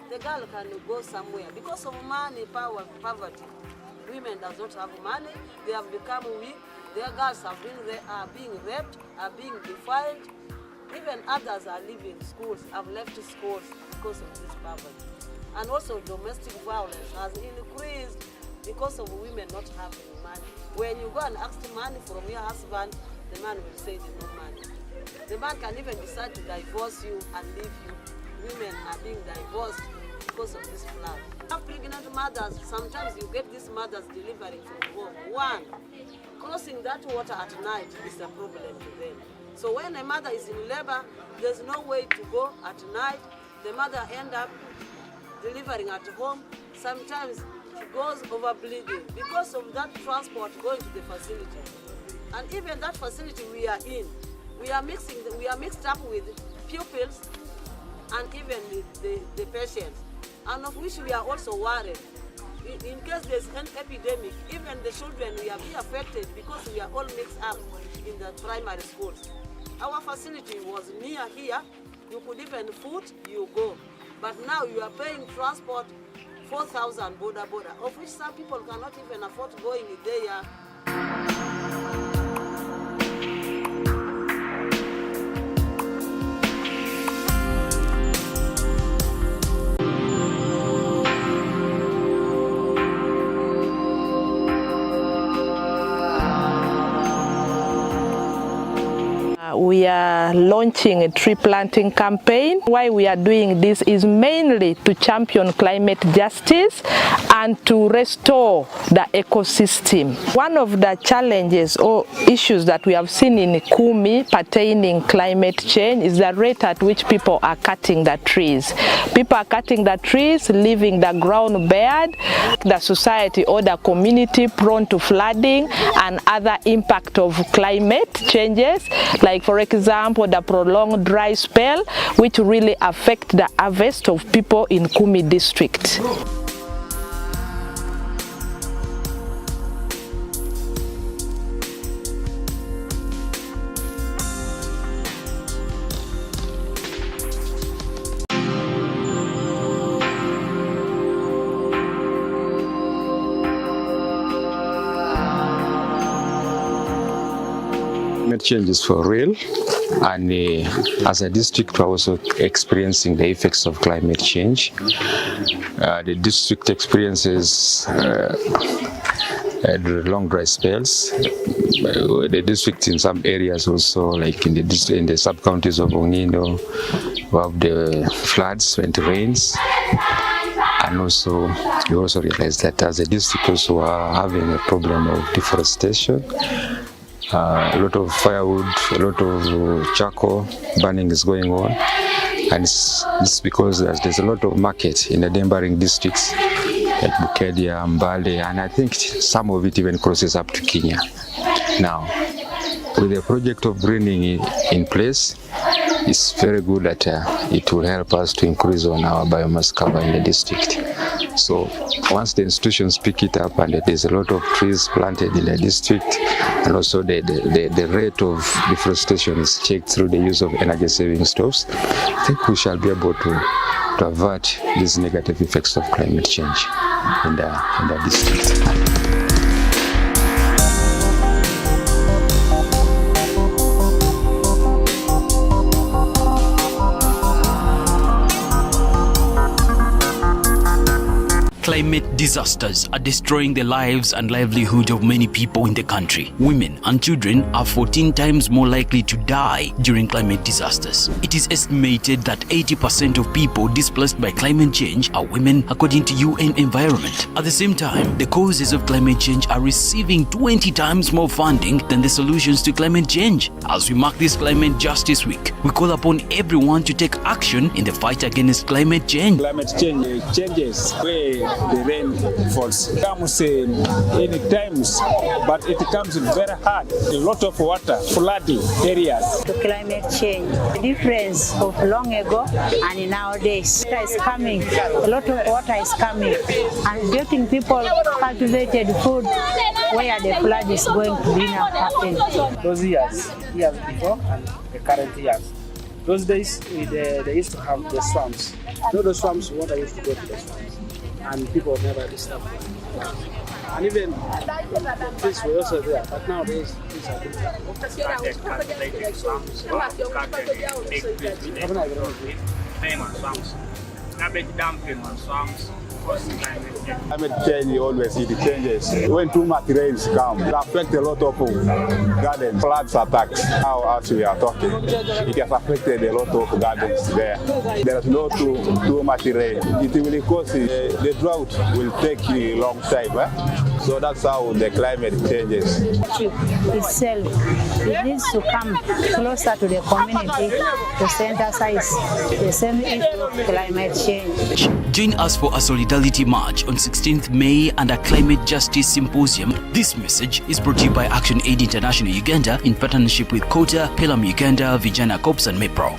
Speaker 9: the girl can go somewhere because of money, poverty. Women does not have money, they have become weak, their girls are being raped, are being defiled. Even others are leaving schools, have left schools because of this poverty. And also domestic violence has increased because of women not having money. When you go and ask money from your husband, the man will say there's no money. The man can even decide to divorce you and leave you. Women are being divorced because of this flood. Pregnant mothers, sometimes you get these mothers delivering from home. One, crossing that water at night is a problem to them. So when a mother is in labor, there's no way to go at night. The mother ends up delivering at home. Sometimes she goes over bleeding because of that transport going to the facility. And even that facility we are in, we are mixed up with pupils and even the patients, and of which we are also worried. In case there's an epidemic, even the children will be affected because we are all mixed up in the primary schools. Our facility was near here. You could even foot, you go. But now you are paying transport 4,000 border, of which some people cannot even afford going there.
Speaker 1: We are launching a tree planting campaign. Why we are doing this is mainly to champion climate justice and to restore the ecosystem. One of the challenges or issues that we have seen in Kumi pertaining climate change is the rate at which people are cutting the trees. People are cutting the trees, leaving the ground bare, the society or the community prone to flooding and other impact of climate changes, like for example the prolonged dry spell, which really affect the harvest of people in Kumi district.
Speaker 6: Climate change is for real, and as a district we're also experiencing the effects of climate change. The district experiences long dry spells. The district in some areas also, like in the sub-counties of Ongino, we have the floods when it rains. And also, you also realize that as a district also are having a problem of deforestation. A lot of firewood, a lot of charcoal burning is going on, and it's because there's a lot of market in the neighboring districts like Bukedia, Mbale, and I think some of it even crosses up to Kenya. Now, with the project of greening in place, it's very good that it will help us to increase on our biomass cover in the district. So once the institutions pick it up and there's a lot of trees planted in the district, and also the rate of deforestation is checked through the use of energy saving stoves, I think we shall be able to avert these negative effects of climate change in the district.
Speaker 2: Climate disasters are destroying the lives and livelihood of many people in the country. Women and children are 14 times more likely to die during climate disasters. It is estimated that 80% of people displaced by climate change are women, according to UN Environment. At the same time, the causes of climate change are receiving 20 times more funding than the solutions to climate change. As we mark this Climate Justice Week, we call upon everyone to take action in the fight against climate change.
Speaker 12: Climate change changes where the rain falls. It comes any times, but it comes very hard. A lot of water, flooding areas.
Speaker 21: The climate change, the difference of long ago and nowadays. Water is coming, a lot of water is coming, and getting people cultivated food where the flood is going to be now happen.
Speaker 7: Those years before and the current years. Those days they used to have the swamps. You know the swamps, water used to go to the swamps. And people never disturbed them. And even trees were also there, but nowadays trees are
Speaker 22: Climate change always it changes. When too much rains come, it affects a lot of gardens. Floods attacks. Now as we are talking, it has affected a lot of gardens there. There is no too much rain. It will cause the drought will take a long time. So that's how the climate changes.
Speaker 21: Itself, it needs to come closer to the community to synthesize the same issue of climate change.
Speaker 2: Join us for a solidarity march on 16th May and a climate justice symposium. This message is brought to you by Action Aid International Uganda in partnership with Kota, Pelham Uganda, Vijana Corps and MEPRO.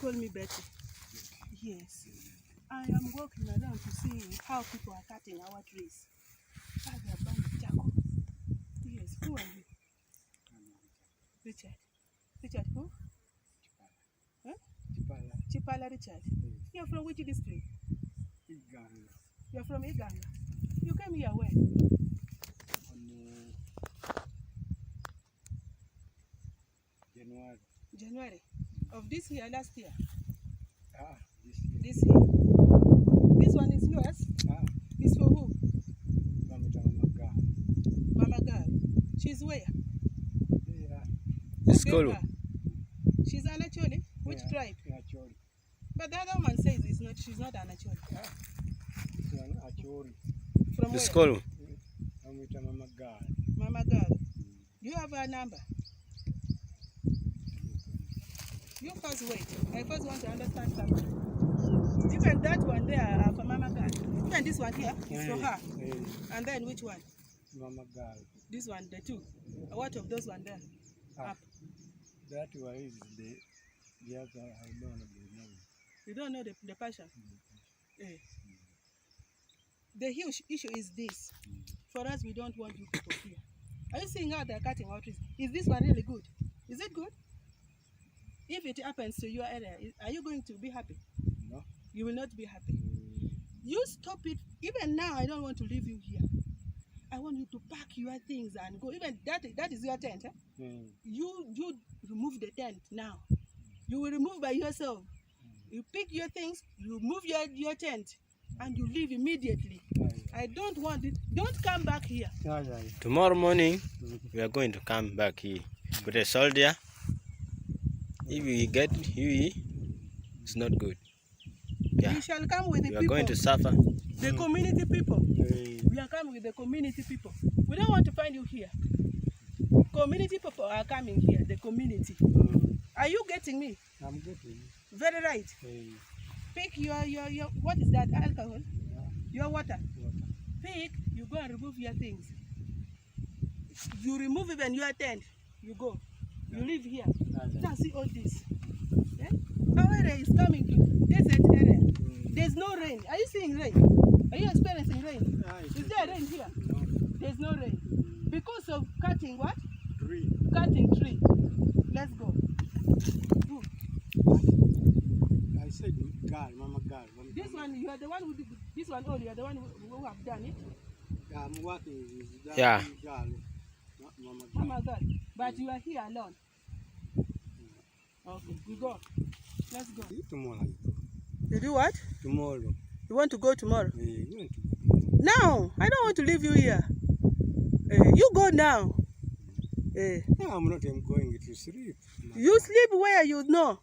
Speaker 15: Call me Betty. Yes. I am walking around to see how people are cutting our trees. How they are burning charcoal. Yes. Who are you? Richard. Richard who? Huh? Chipala Richard. You're from which district?
Speaker 16: Iganga.
Speaker 15: You're from Iganga. You came here when?
Speaker 16: January.
Speaker 15: January. Of this year, last year?
Speaker 16: This year.
Speaker 15: This year. This one is yours? It's for who?
Speaker 16: Mama girl.
Speaker 15: Mama girl. She's where?
Speaker 16: This school.
Speaker 15: She's Anacholi? Which tribe?
Speaker 16: Anacholi.
Speaker 15: But the other woman says it's not. She's not Anacholi.
Speaker 16: This one Acholi.
Speaker 15: From
Speaker 16: the
Speaker 15: where?
Speaker 16: School. Mama girl.
Speaker 15: Mama girl. Do you have her number? You first wait. I first want to understand something. Even that one there for Mama girl. Even this one here is for her. And then which one?
Speaker 16: Mama girl.
Speaker 15: This one, the two. What of those one there? Up.
Speaker 16: That one is the other. I don't know the name.
Speaker 15: You don't know the passion? The huge issue is this. For us, we don't want you people here. Are you seeing how they're cutting our trees? Is this one really good? Is it good? If it happens to your area, are you going to be happy?
Speaker 16: No.
Speaker 15: You will not be happy. You stop it. Even now, I don't want to leave you here. I want you to pack your things and go. Even that is your tent. Eh? You remove the tent now. You will remove by yourself. You pick your things, you move your tent, and you leave immediately. I don't want it. Don't come back here.
Speaker 17: Tomorrow morning, we are going to come back here with a soldier. If we get here, it's not good.
Speaker 15: We shall come with the people.
Speaker 17: We are going to suffer.
Speaker 15: The community people. We are coming with the community people. We don't want to find you here. Community people are coming here. The community. Are you getting me?
Speaker 16: I'm getting you.
Speaker 15: Very right. Pick your what is that, alcohol? Your water. Pick, you go and remove your things. You remove even your tent, you go. You live here. Now see all this. Eh? Our area is coming to desert area. There's no rain. Are you seeing rain? Are you experiencing rain? Is there rain here? There's no rain. Because of cutting what? Tree. Cutting tree. Let's go. Move.
Speaker 16: I said girl, mama girl.
Speaker 15: This one, you are the one who did this one. Oh, you are the one who have done it.
Speaker 16: I'm working with that
Speaker 17: Yeah.
Speaker 16: girl, not mama girl.
Speaker 15: Mama girl. But you are here alone. Okay, we go. Let's go.
Speaker 16: Tomorrow.
Speaker 15: You do what?
Speaker 16: Tomorrow.
Speaker 15: You want to go tomorrow?
Speaker 16: We went to
Speaker 15: No, I don't want to leave you here. You go now.
Speaker 16: No, I'm not. I'm going to sleep.
Speaker 15: You sleep where you know.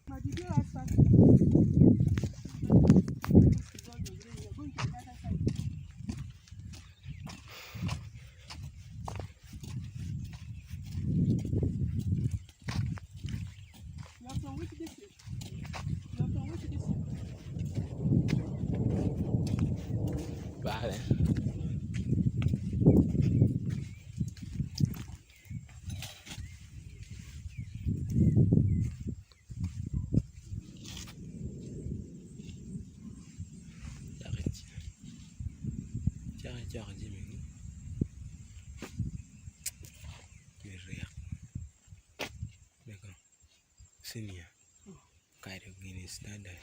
Speaker 17: Vale. Senior. Kind of getting standard.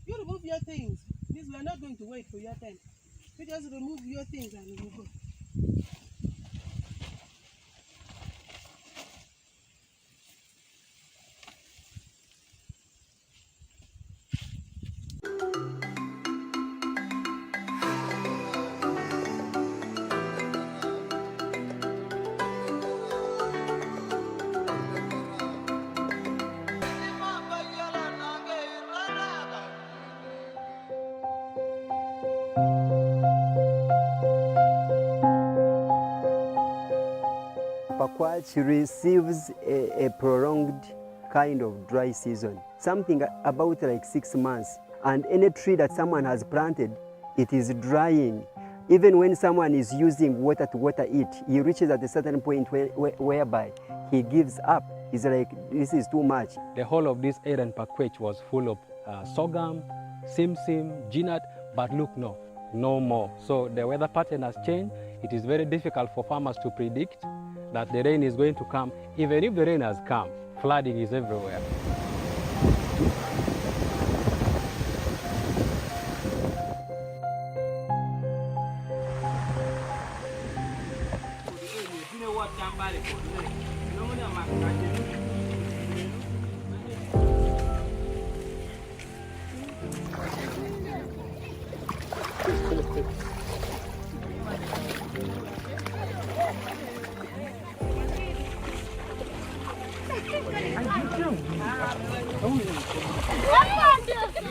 Speaker 15: You remove your things. This we are not going to wait for your tent. You just remove your things and you go.
Speaker 13: Pakwach receives a prolonged kind of dry season, something about like 6 months. And any tree that someone has planted, it is drying. Even when someone is using water to water it, he reaches at a certain point whereby he gives up. He's like, this is too much.
Speaker 14: The whole of this area in Pakwach was full of sorghum, simsim, ginat, but look, no more. So the weather pattern has changed. It is very difficult for farmers to predict that the rain is going to come. Even if the rain has come, flooding is everywhere.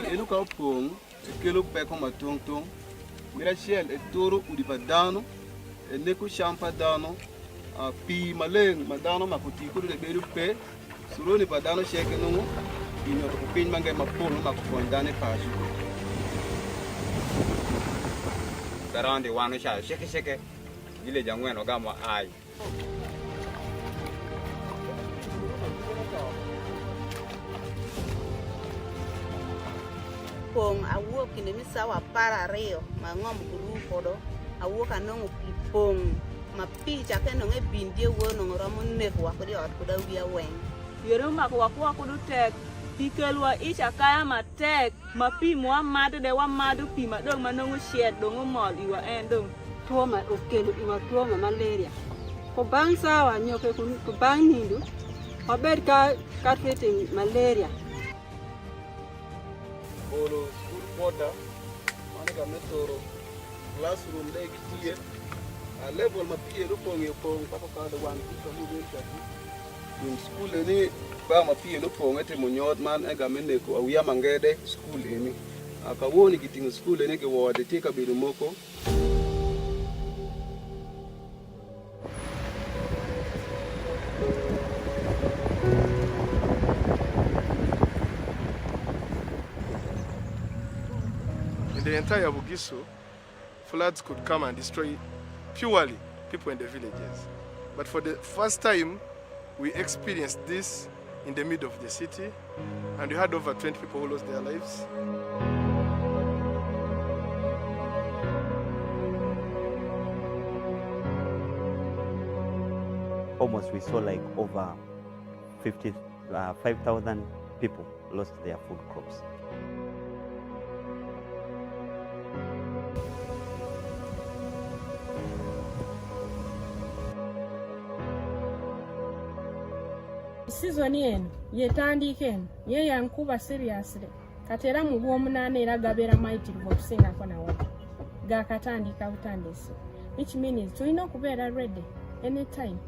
Speaker 18: Elu ka pong kelo pe ko matong tong mira shell e toro udipadano e neku champadano a pi maleng madano makuti ko de beru pe suroni padano sheke no ino ko pin mangai mapol makufondane pasu karande wano sha sheke ile jangweno gamo ai
Speaker 23: pong awuok kinde misawa para ariyo ma ng'om guru kodo awuok anong'o pi pong ma pi chake nong'e bindie wuo nong'o romo nekwa kodi ot koda wiya weng.
Speaker 24: Yore makwa kwa kudu tek pi kelwa icha kaya matek ma pi mwa madu de wa madu pi ma dong manong'o shed dong'o mol iwa endong
Speaker 25: tuo ma okelo iwa tuo ma malaria. Ko bang' sawa nyoke ko bang' nindo obed ka treating malaria.
Speaker 18: Olo school water managa metoro classroom de gitie a level ma pie ro pong papa ka de wan ko mu be ta in school ni ba ma pie ro pong ete munyot man e ga mene ko awiya mangede school ni aka woni giting school ni ke wode ti ka biru moko
Speaker 3: the entire Bugisu, floods could come and destroy purely people in the villages. But for the first time, we experienced this in the middle of the city, and we had over 20 people who lost their lives.
Speaker 5: Almost we saw like over 5,000 people lost their food crops.
Speaker 8: Season eno yetandika eno ye yankuba seriously kati era mu Gwomunaana era gabeera mayitirivu okusingako nawala gakatandika butandisi, which means tulina okubeera ready anytime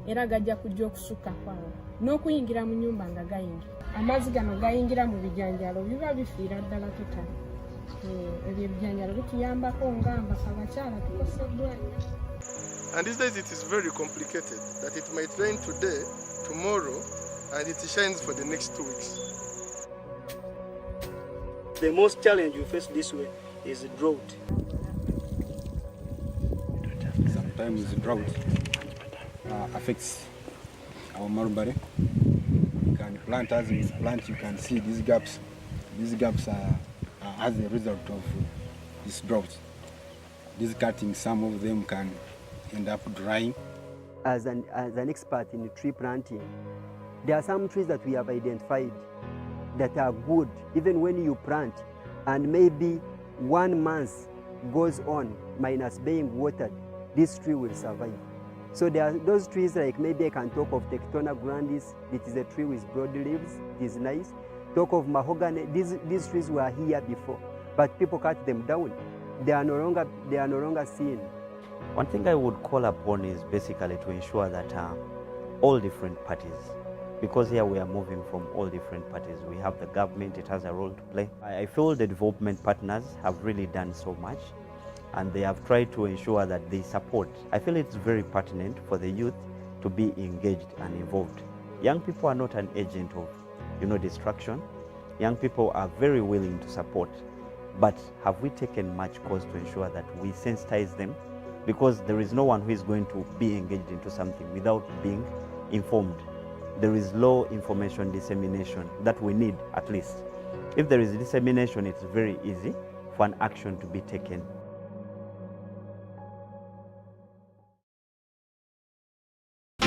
Speaker 8: era gajja kujja okusukka kwawo n'okuyingira mu nyumba nga gayingira. Amazzi gano gayingira mu bijanjalo biba bifiira ddala tutali. Ebyo ebijanjalo bituyambako ngamba abakyala tukoseddwa.
Speaker 3: And these days it is very complicated that it might rain today, tomorrow, and it shines for the next 2 weeks.
Speaker 7: The most challenge we face this way is drought.
Speaker 11: Sometimes drought affects our mulberry. You can plant as we plant, you can see these gaps. These gaps are as a result of this drought. These cuttings, some of them can end up drying.
Speaker 13: As an expert in tree planting, there are some trees that we have identified that are good even when you plant and maybe 1 month goes on minus being watered, this tree will survive. So there are those trees like maybe I can talk of Tectona grandis, it is a tree with broad leaves, it is nice. Talk of mahogany, these trees were here before, but people cut them down. They are no longer seen.
Speaker 5: One thing I would call upon is basically to ensure that all different parties, because here we are moving from all different parties, we have the government, it has a role to play. I feel the development partners have really done so much and they have tried to ensure that they support. I feel it's very pertinent for the youth to be engaged and involved. Young people are not an agent of distraction. Young people are very willing to support, but have we taken much cause to ensure that we sensitize them? Because there is no one who is going to be engaged into something without being informed. There is low information dissemination that we need, at least. If there is dissemination, it's very easy for an action to be taken.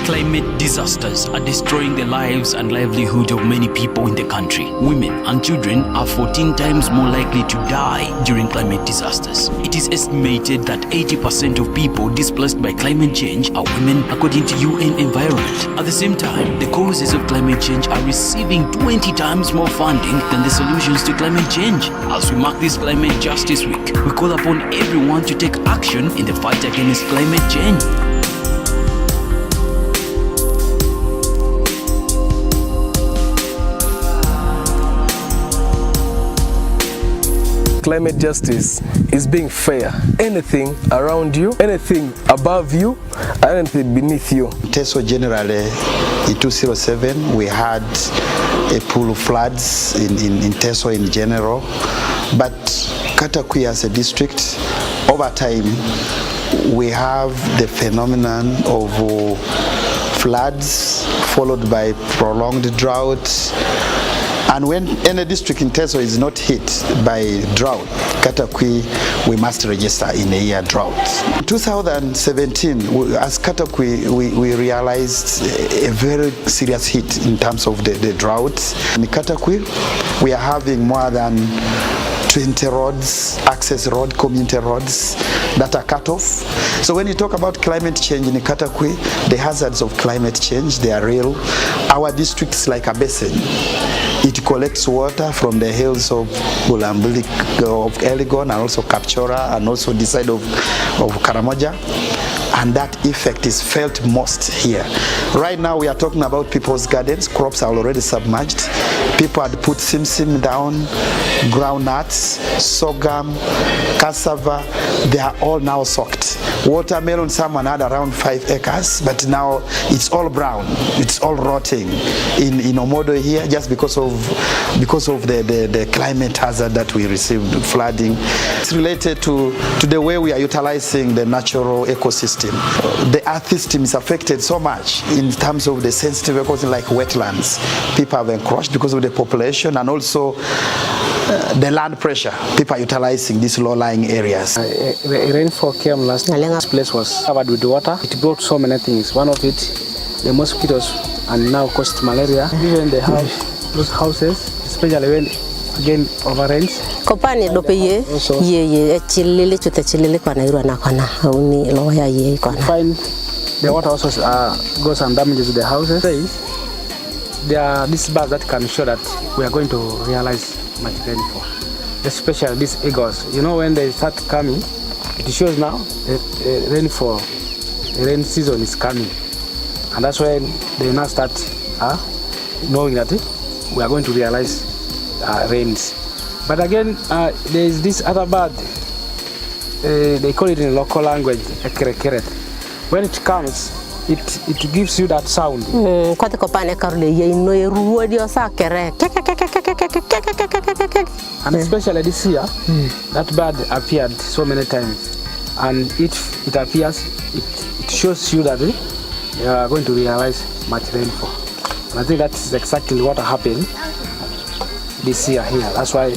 Speaker 2: Climate disasters are destroying the lives and livelihood of many people in the country. Women and children are 14 times more likely to die during climate disasters. It is estimated that 80% of people displaced by climate change are women, according to UN Environment. At the same time, the causes of climate change are receiving 20 times more funding than the solutions to climate change. As we mark this Climate Justice Week, we call upon everyone to take action in the fight against climate change.
Speaker 3: Climate justice is being fair. Anything around you, anything above you, anything beneath you.
Speaker 19: Teso generally in 2007 we had a pool of floods in Teso in general, but Katakwi as a district, over time we have the phenomenon of floods followed by prolonged drought. And when any district in Teso is not hit by drought, Katakwi, we must register in a year drought. In 2017, as Katakwi, we realized a very serious hit in terms of the drought. In Katakwi, we are having more than 20 roads, access road, community roads that are cut off. So when you talk about climate change in Katakwi, the hazards of climate change, they are real. Our district is like a basin. It collects water from the hills of Bulambuli, of Elgon, and also Kapchora, and also the side of Karamoja. And that effect is felt most here. Right now we are talking about people's gardens. Crops are already submerged. People had put Symposium down, groundnuts, sorghum, cassava. They are all now soaked. Watermelon, someone had around 5 acres, but now it's all brown. It's all rotting in Omodo here, just because of the climate hazard that we received, flooding. It's related to the way we are utilizing the natural ecosystem. The earth system is affected so much in terms of the sensitive ecosystem like wetlands. People have encroached because of the population, and also the land pressure. People are utilizing these low-lying areas.
Speaker 7: Rainfall came last night. This place was covered with water. It brought so many things. One of it, the mosquitoes, and now caused malaria. Even the house, those houses, especially when again over rains.
Speaker 1: Kopani dope ye chilili chute chilili kwa nairu na kona uni loya ye kona.
Speaker 7: Find the water also goes and damages the houses. There are these birds that can show that we are going to realize much rainfall, especially these eagles. You know, when they start coming, it shows now the rain season is coming, and that's when they now start knowing that we are going to realize rains. But again, there is this other bird. They call it in local language ekerekeret. When it comes, it gives you that sound. And especially this year, that bird appeared so many times. And if it appears, it shows you that you are going to realize much rainfall. And I think that's exactly what happened this year here. That's why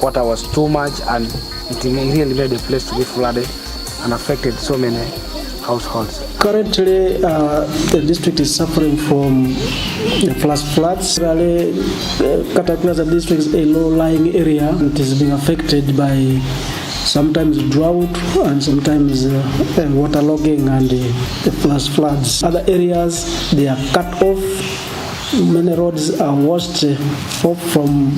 Speaker 7: water was too much, and it really made the place to be flooded and affected so many households. Currently, the district is suffering from floods. Kataplaza district is a low-lying area. It is being affected by sometimes drought and sometimes waterlogging and the floods. Other areas, they are cut off. Many roads are washed off from,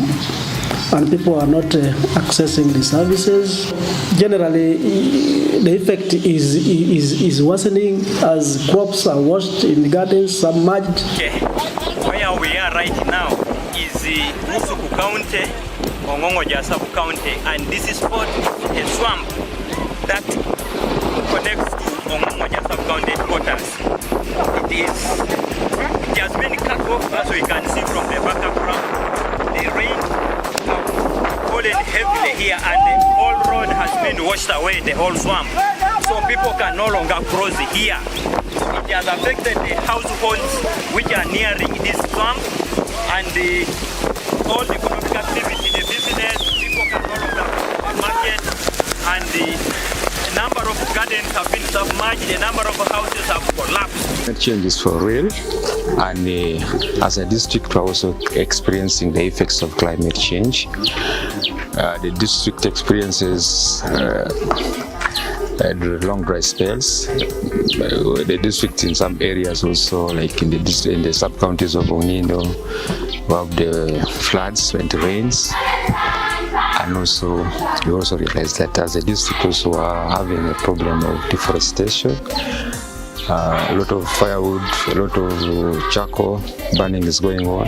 Speaker 7: and people are not accessing the services. Generally, the effect is worsening as crops are washed in the gardens, submerged.
Speaker 4: Okay. Where we are right now is Musuku County, Ongongoja sub-county, and this is spot a swamp that connects to Ongongoja sub-county headquarters. It has been cut off, as we can see from the background. The rain has fallen heavily here, and the whole road has been washed away, the whole swamp. So people can no longer cross here. It has affected the households which are nearing this swamp, and all the economic activity, the business, people can no longer go to the market, and the number of gardens have been submerged, the number of houses have collapsed.
Speaker 6: The change is for real, and as a district we're also experiencing the effects of climate change. The district experiences long dry spells. The district in some areas also, like in the sub-counties of Onindo, we have the floods when it rains. And also, we also realize that as a district also are having a problem of deforestation. A lot of firewood, a lot of charcoal burning is going on.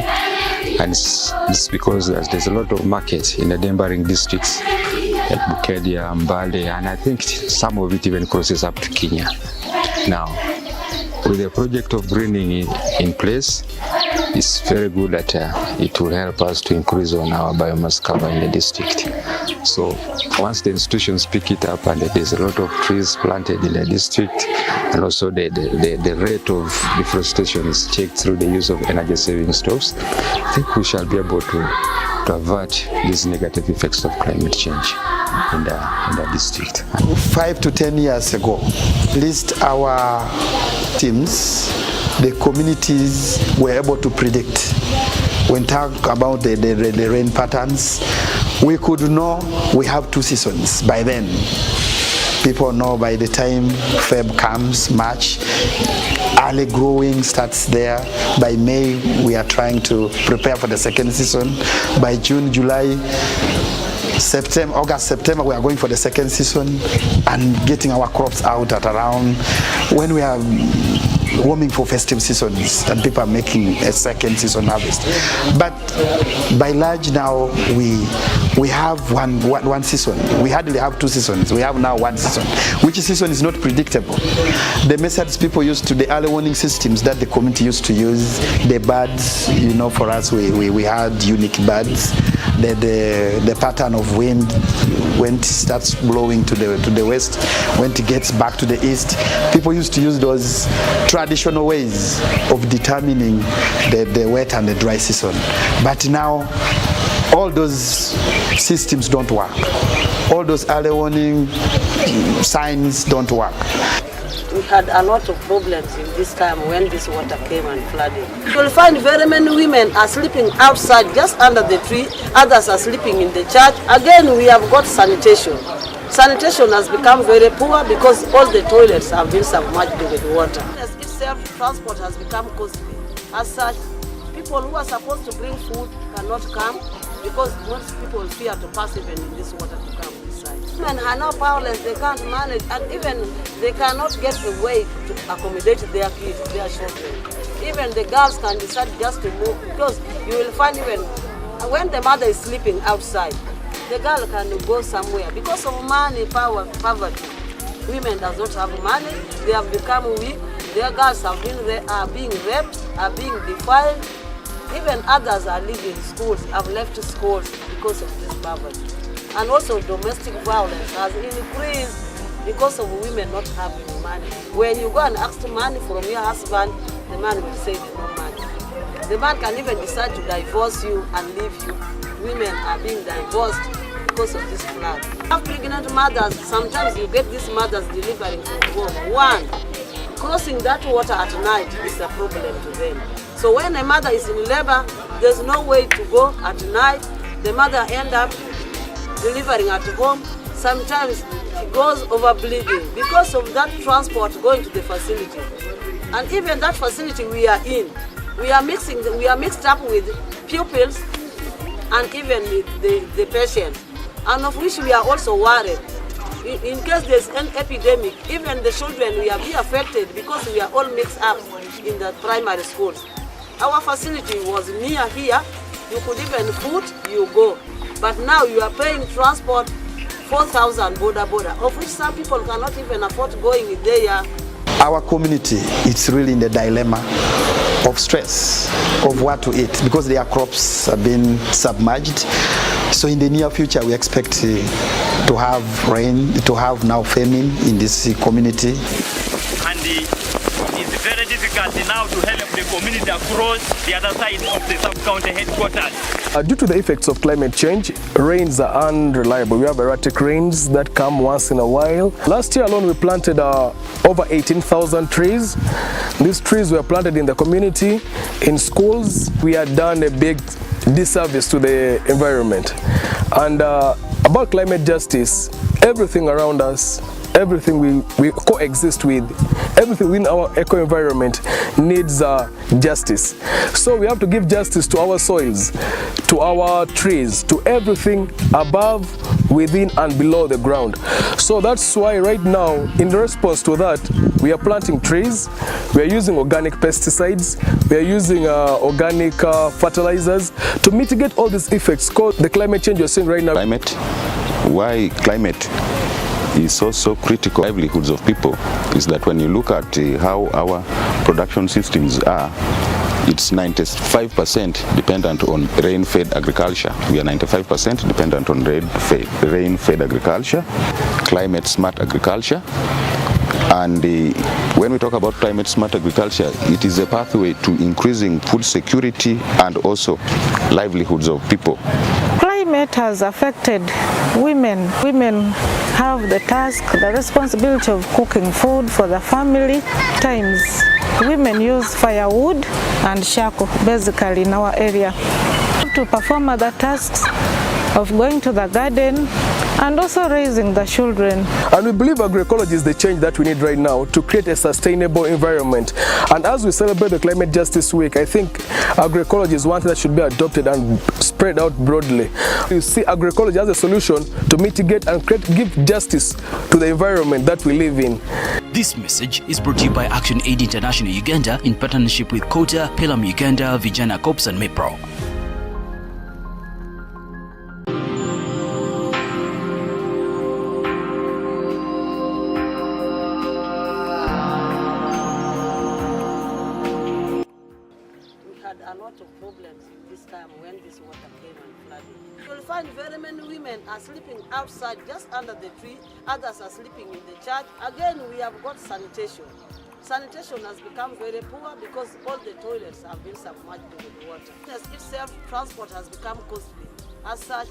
Speaker 6: And it's because there's a lot of market in the neighboring districts like Bukedia, Mbale, and I think some of it even crosses up to Kenya. Now, with the project of greening in place, it's very good that it will help us to increase on our biomass cover in the district. So once the institutions pick it up and there's a lot of trees planted in the district, and also the rate of deforestation is checked through the use of energy saving stoves, I think we shall be able to avert these negative effects of climate change in the district.
Speaker 19: 5 to 10 years ago, at least our teams, the communities were able to predict. When talk about the rain patterns, we could know we have 2 seasons by then. People know by the time Feb comes, March, early growing starts there. By May, we are trying to prepare for the second season. By June, July, September, August, September, we are going for the second season and getting our crops out at around when we are warming for festive seasons, and people are making a second season harvest. But by large now, we have one season. We hardly have 2 seasons. We have now 1 season, which season is not predictable. The methods people used to, the early warning systems that the community used to use, the birds, you know, for us, we had unique birds. The pattern of wind, when it starts blowing to the west, when it gets back to the east, people used to use those traditional ways of determining the wet and the dry season. But now, all those systems don't work. All those early warning signs don't work.
Speaker 9: We had a lot of problems in this time when this water came and flooded. You'll find very many women are sleeping outside just under the tree, others are sleeping in the church. Again, we have got sanitation. Sanitation has become very poor because all the toilets have been submerged with water. As itself, transport has become costly. As such, people who are supposed to bring food cannot come because most people fear to pass even in this water to come inside. Women are now powerless, they can't manage, and even they cannot get a way to accommodate their kids, their children. Even the girls can decide just to move, because you will find even when the mother is sleeping outside, the girl can go somewhere. Because of money, poverty, women does not have money, they have become weak, their girls are being raped, are being defiled. Even others are leaving schools, have left schools because of this poverty. And also domestic violence has increased because of women not having money. When you go and ask money from your husband, the man will say no money. The man can even decide to divorce you and leave you. Women are being divorced because of this flood. Have pregnant mothers, sometimes you get these mothers delivering from home. One, crossing that water at night is a problem to them. So when a mother is in labor, there's no way to go at night. The mother ends up delivering at home. Sometimes she goes over bleeding because of that transport going to the facility. And even that facility we are in, we are mixed up with pupils and even the patients, and of which we are also worried. In case there's an epidemic, even the children will be affected because we are all mixed up in the primary schools. Our facility was near here, you could even foot, you go. But now you are paying transport 4,000 border, of which some people cannot even afford going there.
Speaker 19: Our community is really in the dilemma of stress, of what to eat, because their crops have been submerged. So in the near future, we expect to have rain, to have now famine in this community.
Speaker 4: And it's very difficult now to help the community across the other side of the sub-county headquarters.
Speaker 3: Due to the effects of climate change, rains are unreliable. We have erratic rains that come once in a while. Last year alone, we planted over 18,000 trees. These trees were planted in the community, in schools. We had done a big disservice to the environment. And about climate justice, everything around us, everything we coexist with, everything in our eco-environment needs justice. So we have to give justice to our soils, to our trees, to everything above, within and below the ground. So that's why right now, in response to that, we are planting trees, we are using organic pesticides, we are using organic fertilizers to mitigate all these effects called the climate change you're seeing right now.
Speaker 10: Climate, why climate is so critical livelihoods of people is that when you look at how our production systems are, it's 95% dependent on rain-fed agriculture. We are 95% dependent on rain-fed agriculture, climate-smart agriculture. And when we talk about climate-smart agriculture, it is a pathway to increasing food security and also livelihoods of people.
Speaker 21: Climate has affected women. Women have the task, the responsibility of cooking food for the family. Times women use firewood and charcoal basically in our area to perform other tasks of going to the garden and also raising the children.
Speaker 3: And we believe agroecology is the change that we need right now to create a sustainable environment. And as we celebrate the Climate Justice Week, I think agroecology is one thing that should be adopted and spread out broadly. You see agroecology as a solution to mitigate and give justice to the environment that we live in.
Speaker 2: This message is brought to you by Action Aid International Uganda in partnership with Kota, Pelham Uganda, Vijana Corps and MEPRO.
Speaker 9: A lot of problems this time when this water came and flooded. You'll find very many women are sleeping outside just under the tree, others are sleeping in the church. Again, we have got sanitation. Sanitation has become very poor because all the toilets have been submerged with water. Itself, transport has become costly. As such,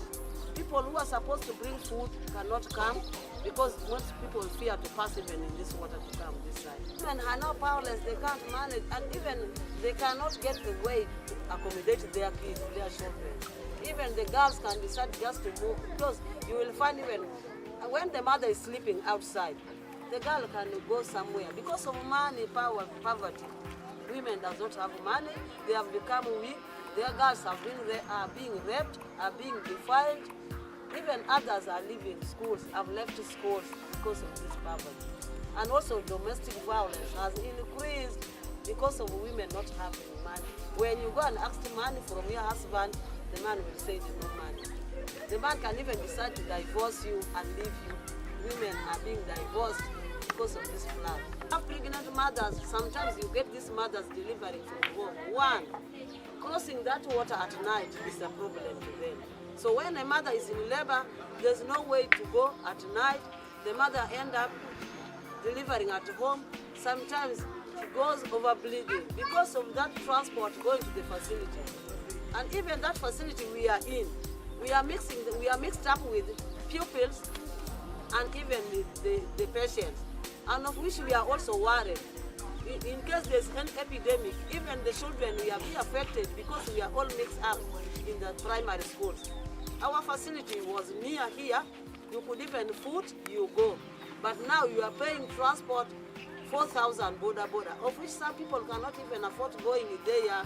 Speaker 9: people who are supposed to bring food cannot come because most people fear to pass even in this water to come this side. Women are now powerless, they can't manage, and even they cannot get a way to accommodate their kids, their children. Even the girls can decide just to move because you will find even when the mother is sleeping outside, the girl can go somewhere because of money, poverty. Women does not have money, they have become weak, their girls are being raped, are being defiled. Even others are leaving schools, have left schools because of this poverty. And also domestic violence has increased because of women not having money. When you go and ask money from your husband, the man will say there's no money. The man can even decide to divorce you and leave you. Women are being divorced because of this flood. Pregnant mothers, sometimes you get these mothers delivering from home. One, crossing that water at night is a problem to them. So when a mother is in labor, there's no way to go at night. The mother ends up delivering at home. Sometimes she goes over bleeding because of that transport going to the facility. And even that facility we are in, we are mixed up with pupils and even the patients, and of which we are also worried. In case there's an epidemic, even the children will be affected because we are all mixed up in the primary schools. Our facility was near here. You could even foot, you go. But now you are paying transport 4,000 border, of which some people cannot even afford going there.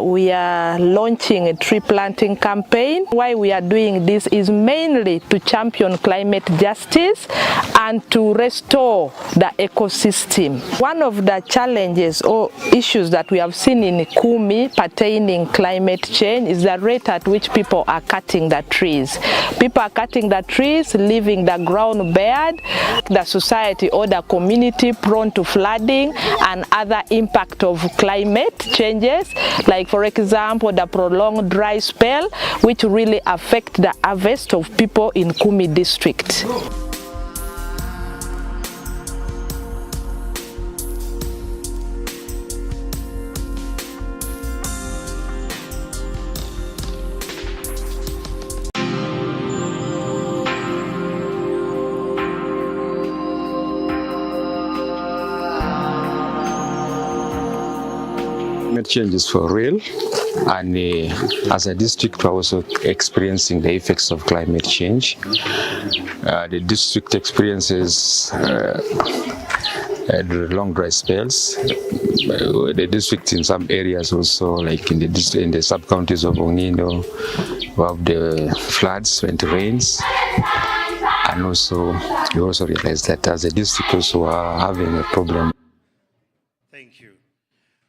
Speaker 12: We are launching a tree planting campaign. Why we are doing this is mainly to champion climate justice and to restore the ecosystem. One of the challenges or issues that we have seen in Kumi pertaining climate change is the rate at which people are cutting the trees. People are cutting the trees, leaving the ground bare, the society or the community prone to flooding and other impact of climate changes, like for example the prolonged dry spell, which really affect the harvest of people in Kumi district.
Speaker 6: Climate change is for real, and as a district we're also experiencing the effects of climate change. The district experiences long dry spells. The district in some areas also, like in the sub-counties of Ongino, we have the floods when it rains. And also, we also realize that as a district also are having a problem.
Speaker 16: Thank you.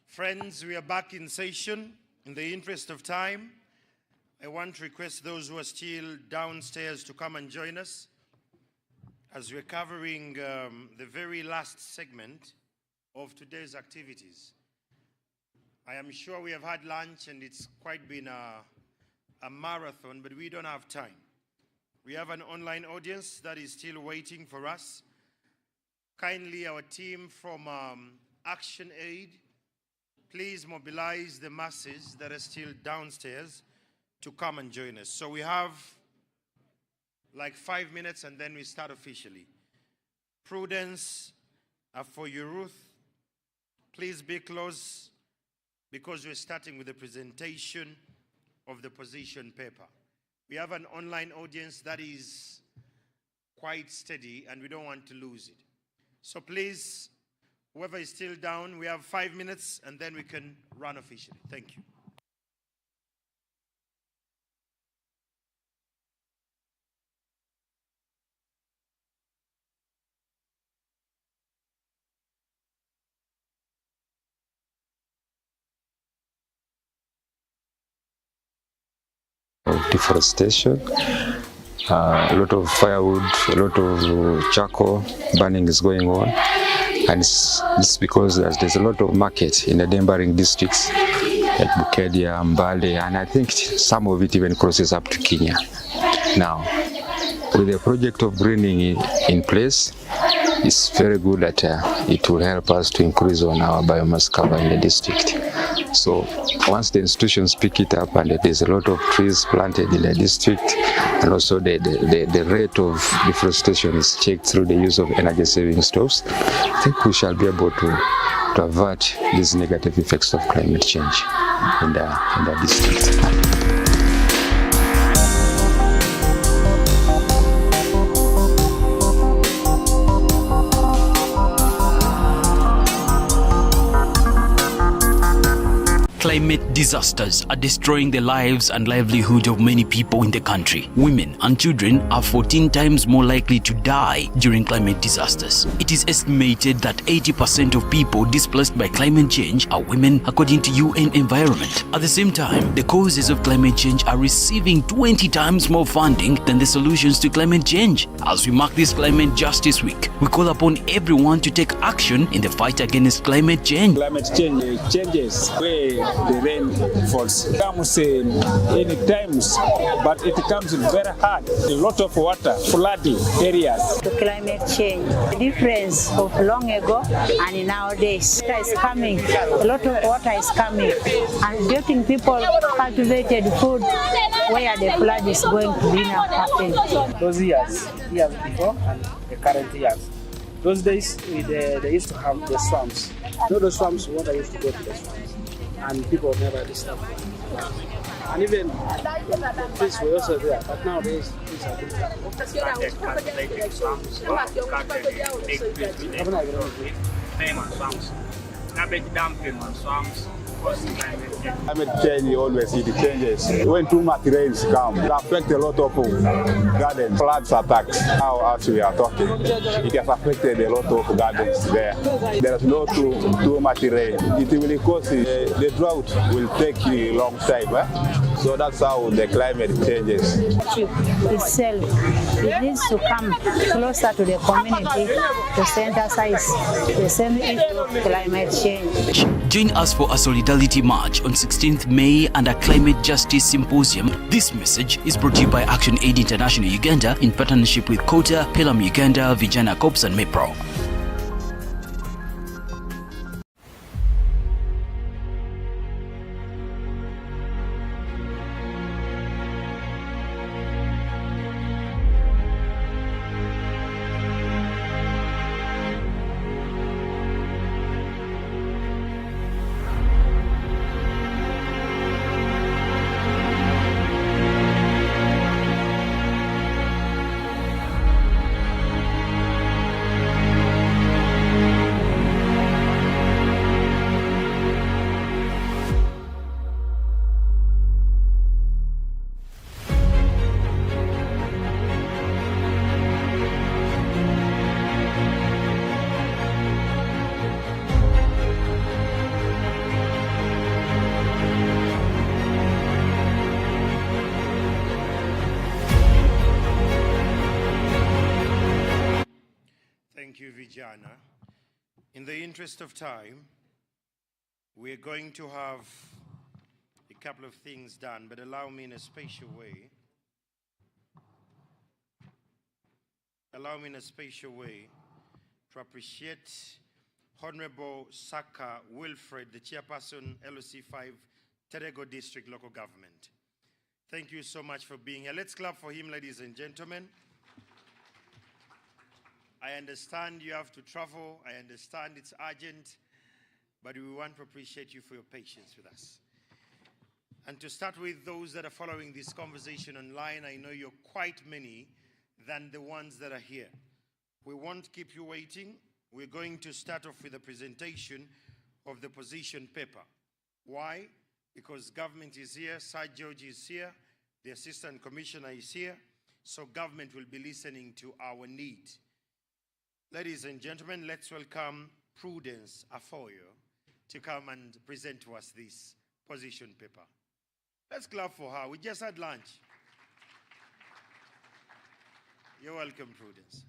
Speaker 16: Friends, we are back in session. In the interest of time, I want to request those who are still downstairs to come and join us as we're covering the very last segment of today's activities. I am sure we have had lunch and it's quite been a marathon, but we don't have time. We have an online audience that is still waiting for us. Kindly, our team from Action Aid, please mobilize the masses that are still downstairs to come and join us. So we have like 5 minutes and then we start officially. Prudence for you, Ruth. Please be close because we're starting with the presentation of the position paper. We have an online audience that is quite steady and we don't want to lose it. So please, whoever is still down, we have 5 minutes and then we can run officially. Thank you.
Speaker 6: Deforestation, a lot of firewood, a lot of charcoal burning is going on, and it's because there's a lot of market in the neighboring districts like Bukedia, Mbale, and I think some of it even crosses up to Kenya. Now, with the project of greening in place, it's very good that it will help us to increase on our biomass cover in the district. So once the institutions pick it up and there's a lot of trees planted in the district, and also the rate of deforestation is checked through the use of energy saving stoves, I think we shall be able to avert these negative effects of climate change in the district.
Speaker 2: Climate disasters are destroying the lives and livelihood of many people in the country. Women and children are 14 times more likely to die during climate disasters. It is estimated that 80% of people displaced by climate change are women, according to UN Environment. At the same time, the causes of climate change are receiving 20 times more funding than the solutions to climate change. As we mark this Climate Justice Week, we call upon everyone to take action in the fight against climate change.
Speaker 14: Climate change changes where the rain falls. It comes any times, but it comes very hard. A lot of water, flooding areas.
Speaker 21: The climate change, the difference of long ago and nowadays. Water is coming, a lot of water is coming, and getting people cultivated food where the flood is going to be now happen.
Speaker 7: Those years before and the current years. Those days they used to have the swamps. You know the swamps, water used to go to the swamps. And people never disturbed them. And even trees were also there, but nowadays trees are
Speaker 11: Climate change always it changes. When too much rains come, it affects a lot of gardens. Floods attacks. Now as we are talking, it has affected a lot of gardens there. There is no too much rain. It will cause the drought will take a long time. So that's how the climate changes.
Speaker 21: Itself, it needs to come closer to the community to synthesize the same issue of climate change.
Speaker 2: Join us for a solidarity march on 16th May and a Climate Justice Symposium. This message is brought to you by Action Aid International Uganda in partnership with Kota, Pelham Uganda, Vijana Corps and MEPRO.
Speaker 16: Thank you, Vijana. In the interest of time, we're going to have a couple of things done, but allow me in a special way. To appreciate Honorable Saka Wilfred, the chairperson, LOC5, Terego District Local Government. Thank you so much for being here. Let's clap for him, ladies and gentlemen. I understand you have to travel. I understand it's urgent, but we want to appreciate you for your patience with us. And to start with those that are following this conversation online, I know you're quite many than the ones that are here. We won't keep you waiting. We're going to start off with a presentation of the position paper. Why? Because government is here, Sir George is here, the Assistant Commissioner is here, so government will be listening to our need. Ladies and gentlemen, let's welcome Prudence Afoyo to come and present to us this position paper. Let's clap for her. We just had lunch. You're welcome, Prudence.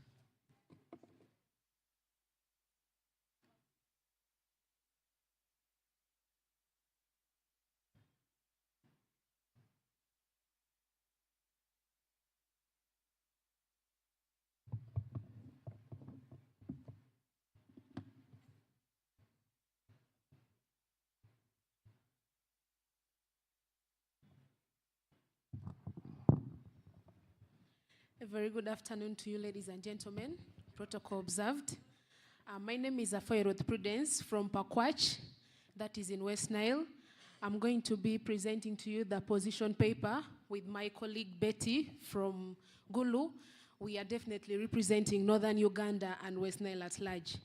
Speaker 15: A very good afternoon to you, ladies and gentlemen. Protocol observed. My name is Afoyo Prudence from Pakwach, that is in West Nile. I'm going to be presenting to you the position paper with my colleague Betty from Gulu. We are definitely representing Northern Uganda and West Nile at large.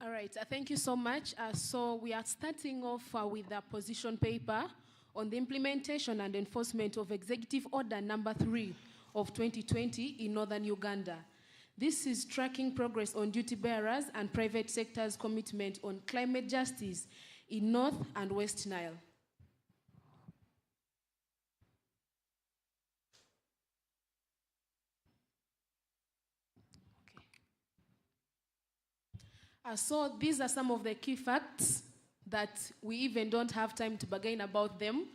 Speaker 15: All right, thank you so much. So we are starting off with the position paper on the implementation and enforcement of Executive Order number 3 of 2020 in Northern Uganda. This is tracking progress on duty bearers and private sector's commitment on climate justice in North and West Nile. So these are some of the key facts that we even don't have time to bargain about them.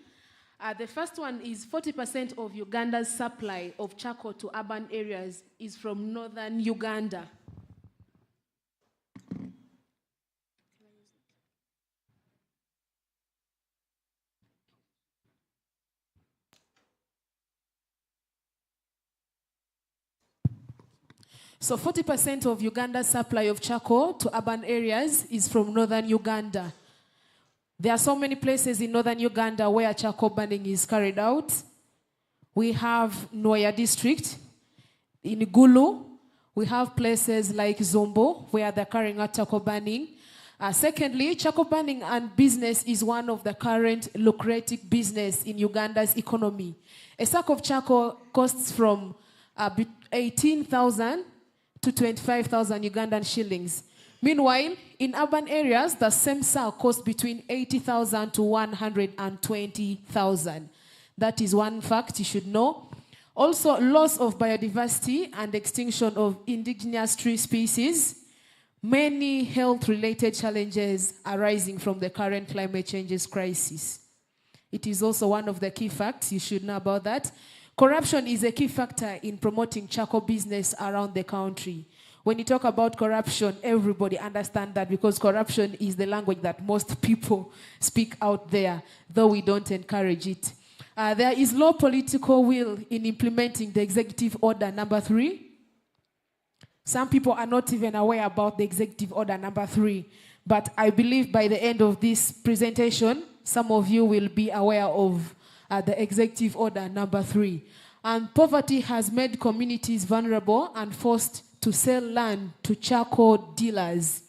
Speaker 15: The first one is 40% of Uganda's supply of charcoal to urban areas is from Northern Uganda. So 40% of Uganda's supply of charcoal to urban areas is from Northern Uganda. There are so many places in Northern Uganda where charcoal burning is carried out. We have Noya district. In Gulu, we have places like Zombo where they're carrying out charcoal burning. Secondly, charcoal burning and business is one of the current lucrative business in Uganda's economy. A sack of charcoal costs from 18,000 to 25,000 Ugandan shillings. Meanwhile, in urban areas, the same sack costs between 80,000 to 120,000. That is one fact you should know. Also, loss of biodiversity and extinction of indigenous tree species. Many health-related challenges arising from the current climate changes crisis. It is also one of the key facts you should know about that. Corruption is a key factor in promoting charcoal business around the country. When you talk about corruption, everybody understands that because corruption is the language that most people speak out there, though we don't encourage it. There is low political will in implementing the Executive Order number 3. Some people are not even aware about the Executive Order number 3, but I believe by the end of this presentation, some of you will be aware of the Executive Order number 3. And poverty has made communities vulnerable and forced to sell land to charcoal dealers.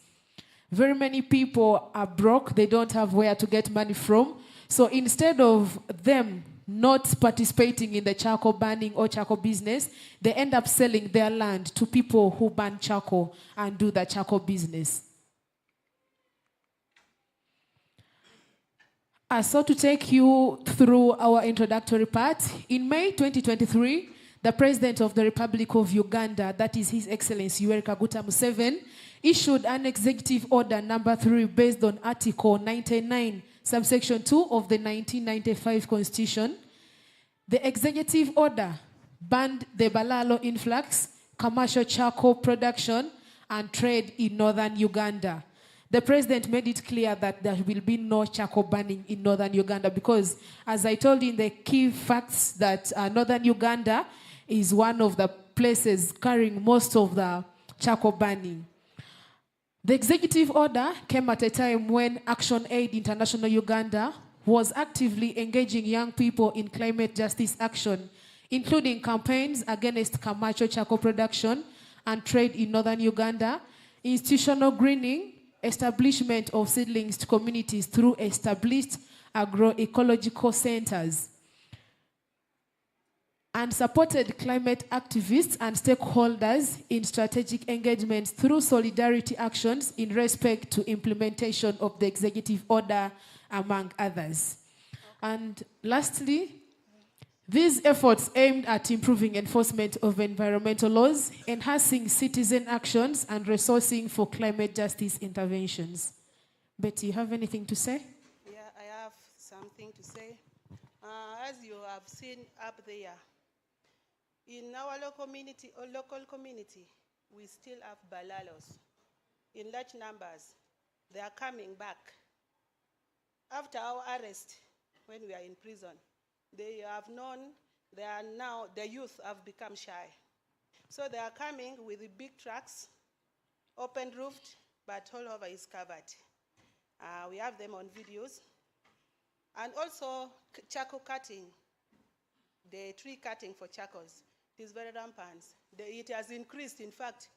Speaker 15: Very many people are broke. They don't have where to get money from. So instead of them not participating in the charcoal burning or charcoal business, they end up selling their land to people who burn charcoal and do the charcoal business. So to take you through our introductory part, in May 2023, the President of the Republic of Uganda, that is His Excellency Yoweri Kaguta Museveni, issued an executive order number 3 based on Article 99, subsection 2 of the 1995 Constitution. The executive order banned the Balalo influx, commercial charcoal production, and trade in northern Uganda. The president made it clear that there will be no charcoal burning in northern Uganda because, as I told you in the key facts, that northern Uganda is one of the places carrying most of the charcoal burning. The executive order came at a time when Action Aid International Uganda was actively engaging young people in climate justice action, including campaigns against commercial charcoal production and trade in northern Uganda, institutional greening, establishment of seedlings to communities through established agroecological centers, and supported climate activists and stakeholders in strategic engagements through solidarity actions in respect to implementation of the executive order, among others. And lastly, these efforts aimed at improving enforcement of environmental laws, enhancing citizen actions, and resourcing for climate justice interventions. Betty, you have anything to say?
Speaker 17: Yeah, I have something to say. As you have seen up there, in our local community, we still have balalos in large numbers. They are coming back. After our arrest, when we are in prison, they have known, they are now, the youth have become shy. So they are coming with the big trucks, open roofed, but all over is covered. We have them on videos. And also charcoal cutting, the tree cutting for charcoals. It is very rampant. It has increased, in fact.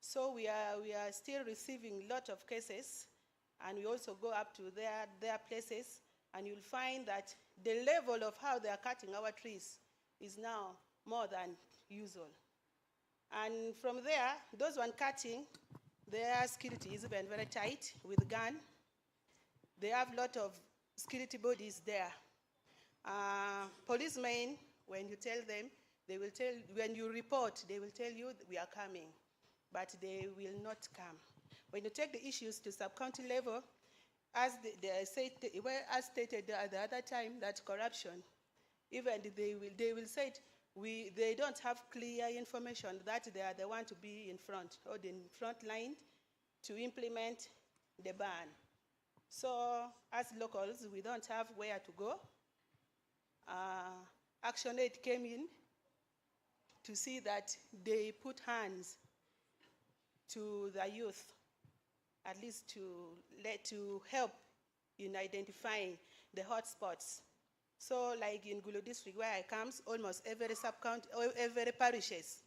Speaker 17: So we are still receiving a lot of cases, and we also go up to their places, and you'll find that the level of how they are cutting our trees is now more than usual. And from there, those one cutting, their security is even very tight with gun. They have a lot of security bodies there. Policemen, when you tell them, they will tell, when you report, they will tell you we are coming, but they will not come. When you take the issues to sub-county level, as as stated at the other time, that corruption, even they will say they don't have clear information that they are the one to be in front or the front line to implement the ban. So as locals, we don't have where to go. Action Aid came in to see that they put hands to the youth, at least to help in identifying the hotspots. So like in Gulu district where I come, almost every sub-county, every parishes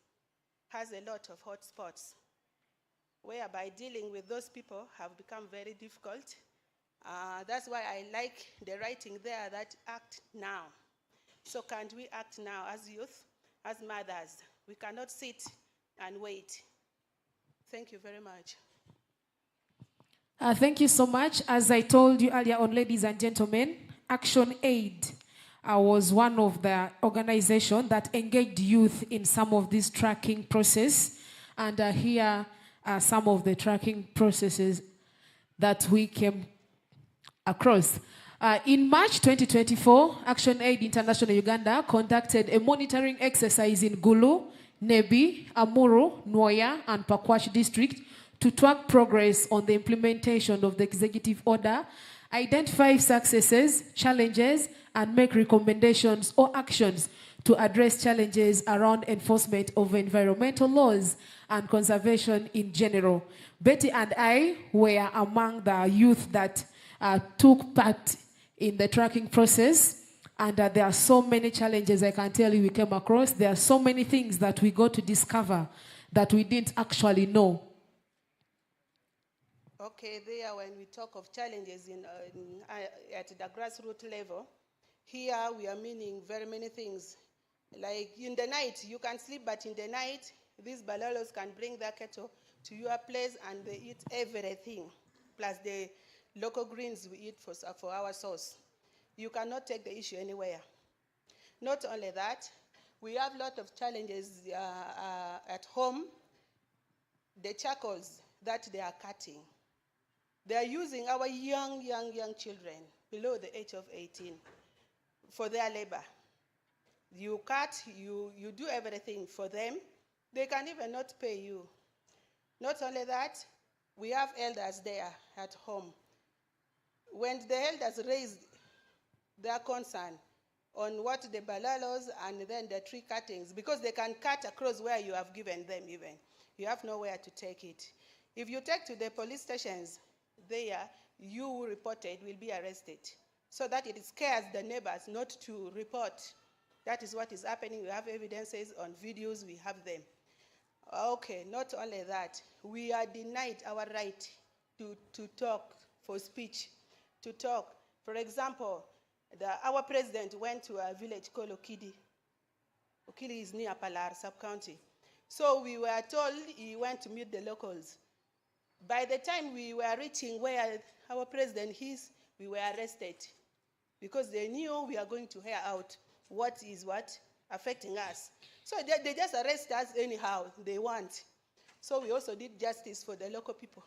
Speaker 17: has a lot of hotspots, whereby dealing with those people have become very difficult. That's why I like the writing there that act now. So can't we act now as youth, as mothers? We cannot sit and wait. Thank you very much.
Speaker 15: Thank you so much. As I told you earlier on, ladies and gentlemen, Action Aid was one of the organizations that engaged youth in some of this tracking process. And here are some of the tracking processes that we came across. In March 2024, Action Aid International Uganda conducted a monitoring exercise in Gulu, Nebi, Amuru, Nwoya, and Pakwash district to track progress on the implementation of the executive order, identify successes, challenges, and make recommendations or actions to address challenges around enforcement of environmental laws and conservation in general. Betty and I were among the youth that took part in the tracking process, and there are so many challenges I can tell you we came across. There are so many things that we got to discover that we didn't actually know.
Speaker 17: Okay, there when we talk of challenges at the grassroots level, here we are meaning very many things. Like in the night, you can sleep, but in the night, these balalos can bring their cattle to your place and they eat everything, plus the local greens we eat for our sauce. You cannot take the issue anywhere. Not only that, We have a lot of challenges at home. The charcoals that they are cutting, they are using our young children below the age of 18 for their labor. You cut, you do everything for them. They can even not pay you. Not only that, we have elders there at home. When the elders raise their concern on what the balalos and then the tree cuttings, because they can cut across where you have given them even. You have nowhere to take it. If you take to the police stations there, you who reported will be arrested. So that it scares the neighbors not to report. That is what is happening. We have evidences on videos, we have them. Okay, not only that, we are denied our right to talk, for speech, to talk. For example, our president went to a village called Okidi. Okidi is near Palar sub-county. So we were told he went to meet the locals. By the time we were reaching where our president is, we were arrested because they knew we are going to hear out what is affecting us. So they just arrest us anyhow they want. So we also did justice for the local people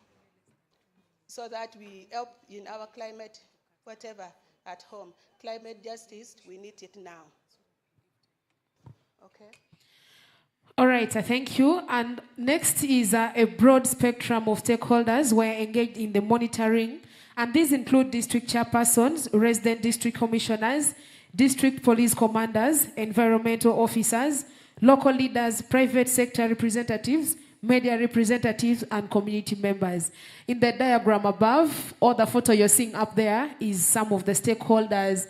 Speaker 17: so that we help in our climate, whatever, at home. Climate justice, we need it now. Okay.
Speaker 15: All right, thank you. And next is a broad spectrum of stakeholders who are engaged in the monitoring. And these include district chairpersons, resident district commissioners, district police commanders, environmental officers, local leaders, private sector representatives, media representatives, and community members. In the diagram above, or the photo you're seeing up there, is some of the stakeholders,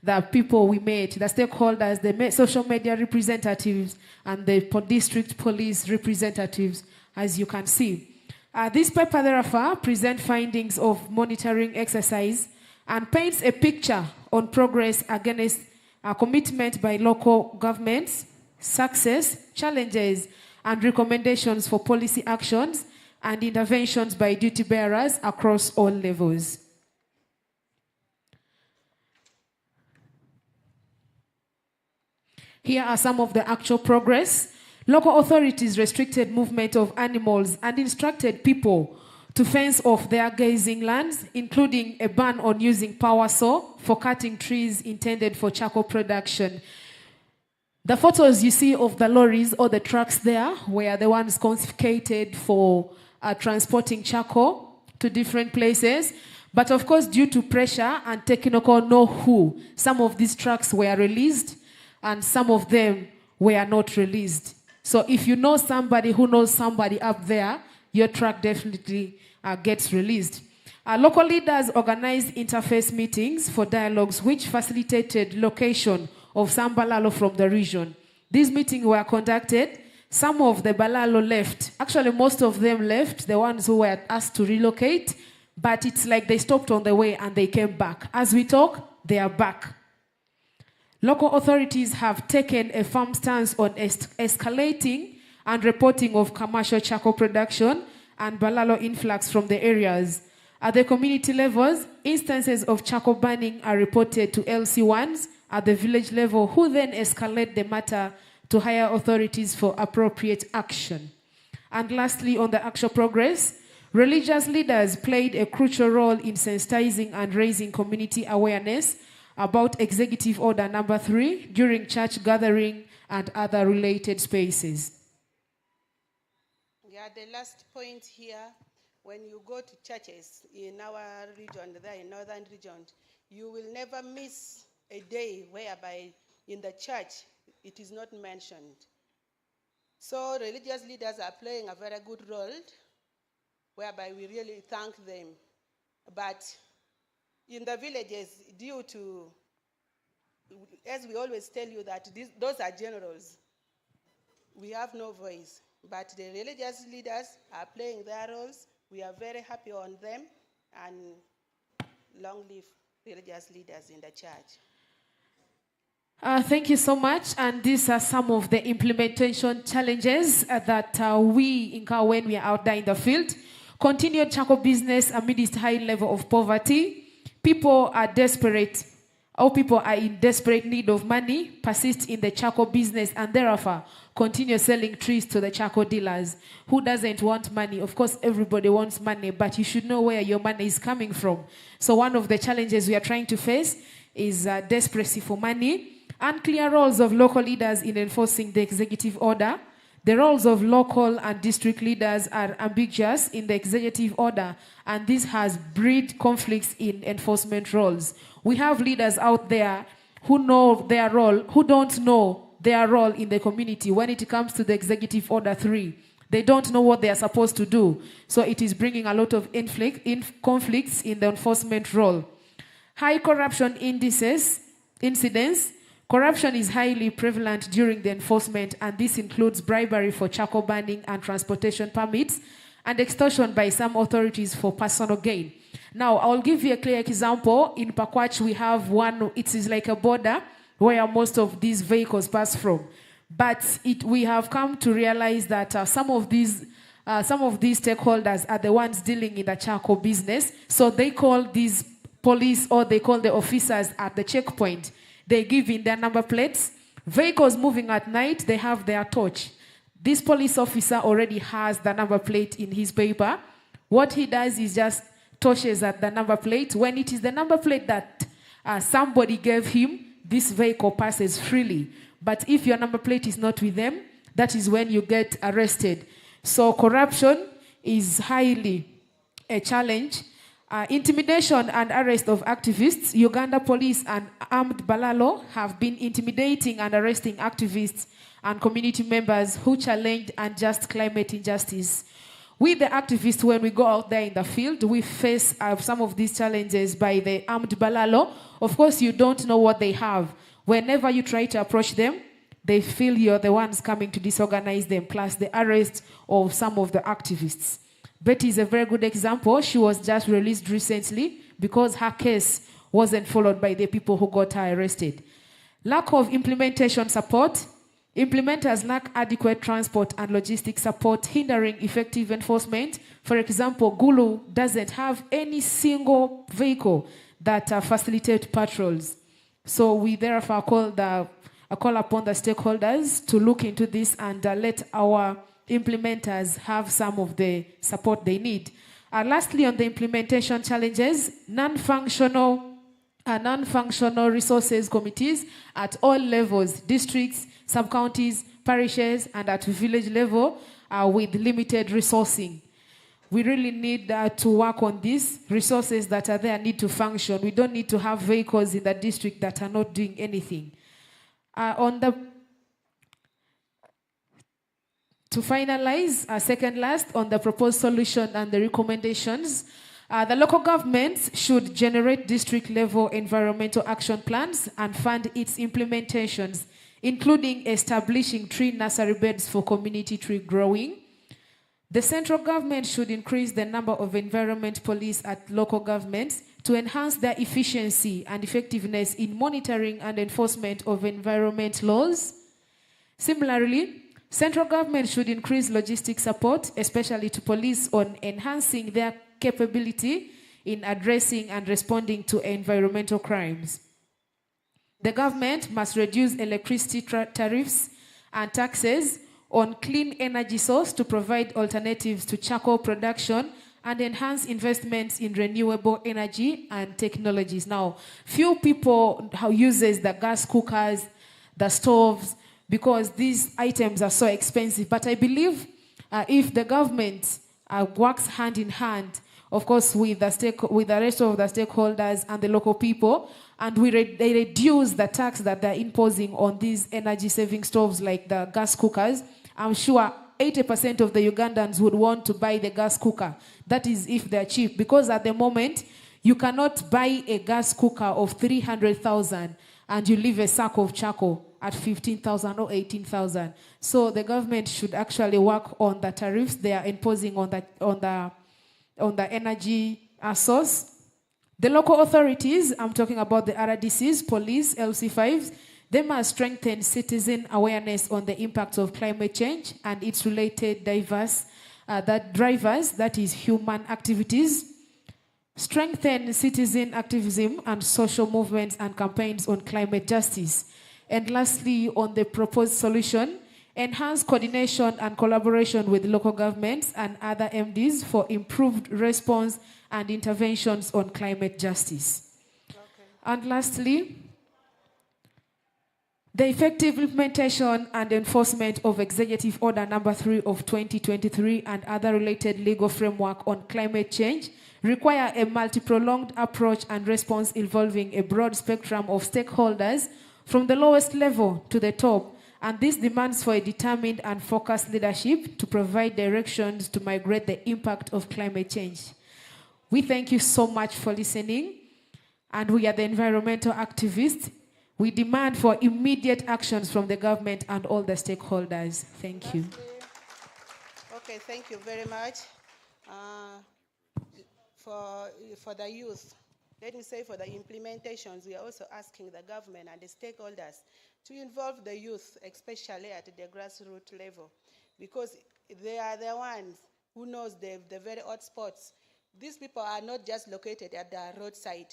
Speaker 15: the people we met, the stakeholders, the social media representatives, and the district police representatives, as you can see. This paper, therefore, presents findings of monitoring exercise and paints a picture on progress against a commitment by local governments, success, challenges, and recommendations for policy actions and interventions by duty bearers across all levels. Here are some of the actual progress. Local authorities restricted movement of animals and instructed people to fence off their grazing lands, including a ban on using power saw for cutting trees intended for charcoal production. The photos you see of the lorries or the trucks there were the ones confiscated for transporting charcoal to different places. But of course, due to pressure and technical know-how, some of these trucks were released and some of them were not released. So if you know somebody who knows somebody up there, your truck definitely gets released. Local leaders organized interface meetings for dialogues which facilitated location of some Balalo from the region. These meetings were conducted. Some of the Balalo left. Actually, most of them left, the ones who were asked to relocate, but it's like they stopped on the way and they came back. As we talk, they are back. Local authorities have taken a firm stance on escalating and reporting of commercial charcoal production and Balalo influx from the areas. At the community levels, instances of charcoal burning are reported to LC1s at the village level, who then escalate the matter to higher authorities for appropriate action. And lastly, on the actual progress, religious leaders played a crucial role in sensitizing and raising community awareness about Executive Order Number 3 during church gathering and other related spaces.
Speaker 17: Yeah, the last point here, when you go to churches in our region, there in northern region, you will never miss a day whereby in the church it is not mentioned. So religious leaders are playing a very good role, whereby we really thank them. But in the villages, due to, as we always tell you that those are generals, we have no voice. But the religious leaders are playing their roles. We are very happy on them, and long live religious leaders in the church.
Speaker 15: Thank you so much. And these are some of the implementation challenges that we incur when we are out there in the field. Continued charcoal business amidst high level of poverty. People are desperate Our people are in desperate need of money, persist in the charcoal business, and therefore continue selling trees to the charcoal dealers. Who doesn't want money? Of course, everybody wants money, but you should know where your money is coming from. So one of the challenges we are trying to face is desperation for money, unclear roles of local leaders in enforcing the executive order. The roles of local and district leaders are ambiguous in the executive order, and this has bred conflicts in enforcement roles. We have leaders out there who know their role, who don't know their role in the community when it comes to the Executive Order 3. They don't know what they are supposed to do. So it is bringing a lot of conflicts in the enforcement role. High corruption incidents. Corruption is highly prevalent during the enforcement, and this includes bribery for charcoal burning and transportation permits, and extortion by some authorities for personal gain. Now, I'll give you a clear example. In Pakwach, we have one, it is like a border where most of these vehicles pass from. But we have come to realize that some of these stakeholders are the ones dealing in the charcoal business. So they call these police, or they call the officers at the checkpoint. They give in their number plates. Vehicles moving at night, they have their torch. This police officer already has the number plate in his paper. What he does is just torches at the number plate. When it is the number plate that somebody gave him, this vehicle passes freely. But if your number plate is not with them, that is when you get arrested. So corruption is highly a challenge. Intimidation and arrest of activists. Uganda police and armed Balalo have been intimidating and arresting activists and community members who challenged unjust climate injustice. With the activists, when we go out there in the field, we face some of these challenges by the armed Balalo. Of course, you don't know what they have. Whenever you try to approach them, they feel you're the ones coming to disorganize them, plus the arrest of some of the activists. Betty is a very good example. She was just released recently because her case wasn't followed by the people who got her arrested. Lack of implementation support. Implementers lack adequate transport and logistic support, hindering effective enforcement. For example, Gulu doesn't have any single vehicle that facilitates patrols. So we therefore call upon the stakeholders to look into this and let our implementers have some of the support they need. Lastly, on the implementation challenges, non-functional resources committees at all levels, districts, sub-counties, parishes, and at village level with limited resourcing. We really need to work on these resources that are there need to function. We don't need to have vehicles in the district that are not doing anything. To finalize, second last, on the proposed solution and the recommendations, the local governments should generate district-level environmental action plans and fund its implementations, including establishing tree nursery beds for community tree growing. The central government should increase the number of environment police at local governments to enhance their efficiency and effectiveness in monitoring and enforcement of environment laws. Similarly, central government should increase logistic support, especially to police, on enhancing their capability in addressing and responding to environmental crimes. The government must reduce electricity tariffs and taxes on clean energy source to provide alternatives to charcoal production and enhance investments in renewable energy and technologies. Now, few people uses the gas cookers, the stoves, because these items are so expensive. But I believe if the government works hand in hand, of course, with the rest of the stakeholders and the local people, and they reduce the tax that they're imposing on these energy-saving stoves like the gas cookers, I'm sure 80% of the Ugandans would want to buy the gas cooker. That is if they're cheap, because at the moment, you cannot buy a gas cooker of 300,000 and you leave a sack of charcoal at 15,000 or 18,000. So the government should actually work on the tariffs they are imposing on the energy source. The local authorities, I'm talking about the RDCs, police, LC5s, they must strengthen citizen awareness on the impact of climate change and its related drivers, that is human activities. strengthen citizen activism and social movements and campaigns on climate justice. And lastly, on the proposed solution, enhance coordination and collaboration with local governments and other MDs for improved response and interventions on climate justice. Okay. And lastly, the effective implementation and enforcement of Executive Order Number 3 of 2023 and other related legal framework on climate change require a multi-pronged approach and response involving a broad spectrum of stakeholders from the lowest level to the top, and this demands for a determined and focused leadership to provide directions to migrate the impact of climate change. We thank you so much for listening, and we are the environmental activists. We demand for immediate actions from the government and all the stakeholders. Thank you.
Speaker 17: Okay, thank you very much. For the youth, let me say for the implementations, we are also asking the government and the stakeholders to involve the youth, especially at the grassroots level, because they are the ones who knows the very hot spots. These people are not just located at the roadside.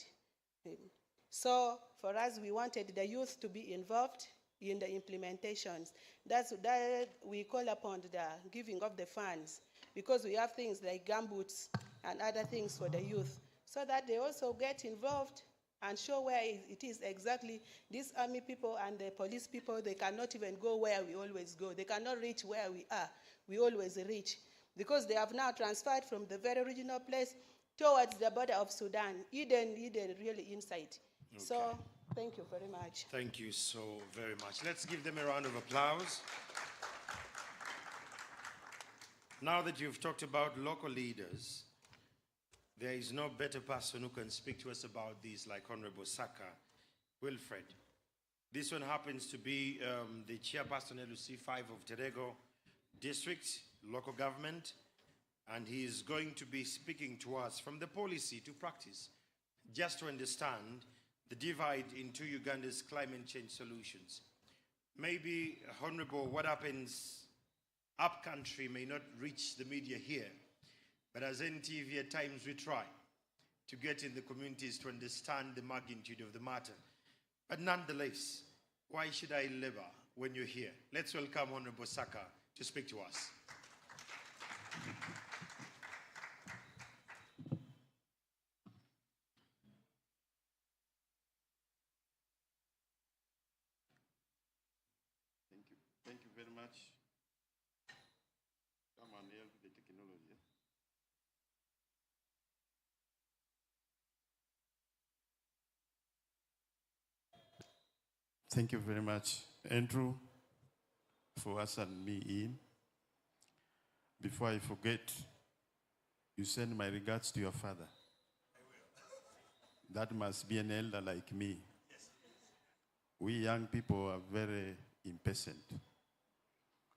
Speaker 17: So for us, we wanted the youth to be involved in the implementations. That's that we call upon the giving of the funds, because we have things like gumboots and other things for the youth, so that they also get involved and show where it is exactly. These army people and the police people, they cannot even go where we always go. They cannot reach where we are. We always reach, because they have now transferred from the very original place towards the border of Sudan, Eden really inside. Okay. So thank you very much.
Speaker 16: Thank you so very much. Let's give them a round of applause. Now that you've talked about local leaders, there is no better person who can speak to us about this like Honorable Saka Wilfred. This one happens to be the chairperson LUC5 of Terego District, local government, and he is going to be speaking to us from the policy to practice, just to understand the divide into Uganda's climate change solutions. Maybe, Honorable, what happens up country may not reach the media here, but as NTV at times we try to get in the communities to understand the magnitude of the matter. But nonetheless, why should I labor when you're here? Let's welcome Honorable Saka to speak to us.
Speaker 20: Thank you very much. Come on, help the technology. Thank you very much, Andrew, for ushering me in. Before I forget, you send my regards to your father. I will. That must be an elder like me. Yes. We young people are very impatient.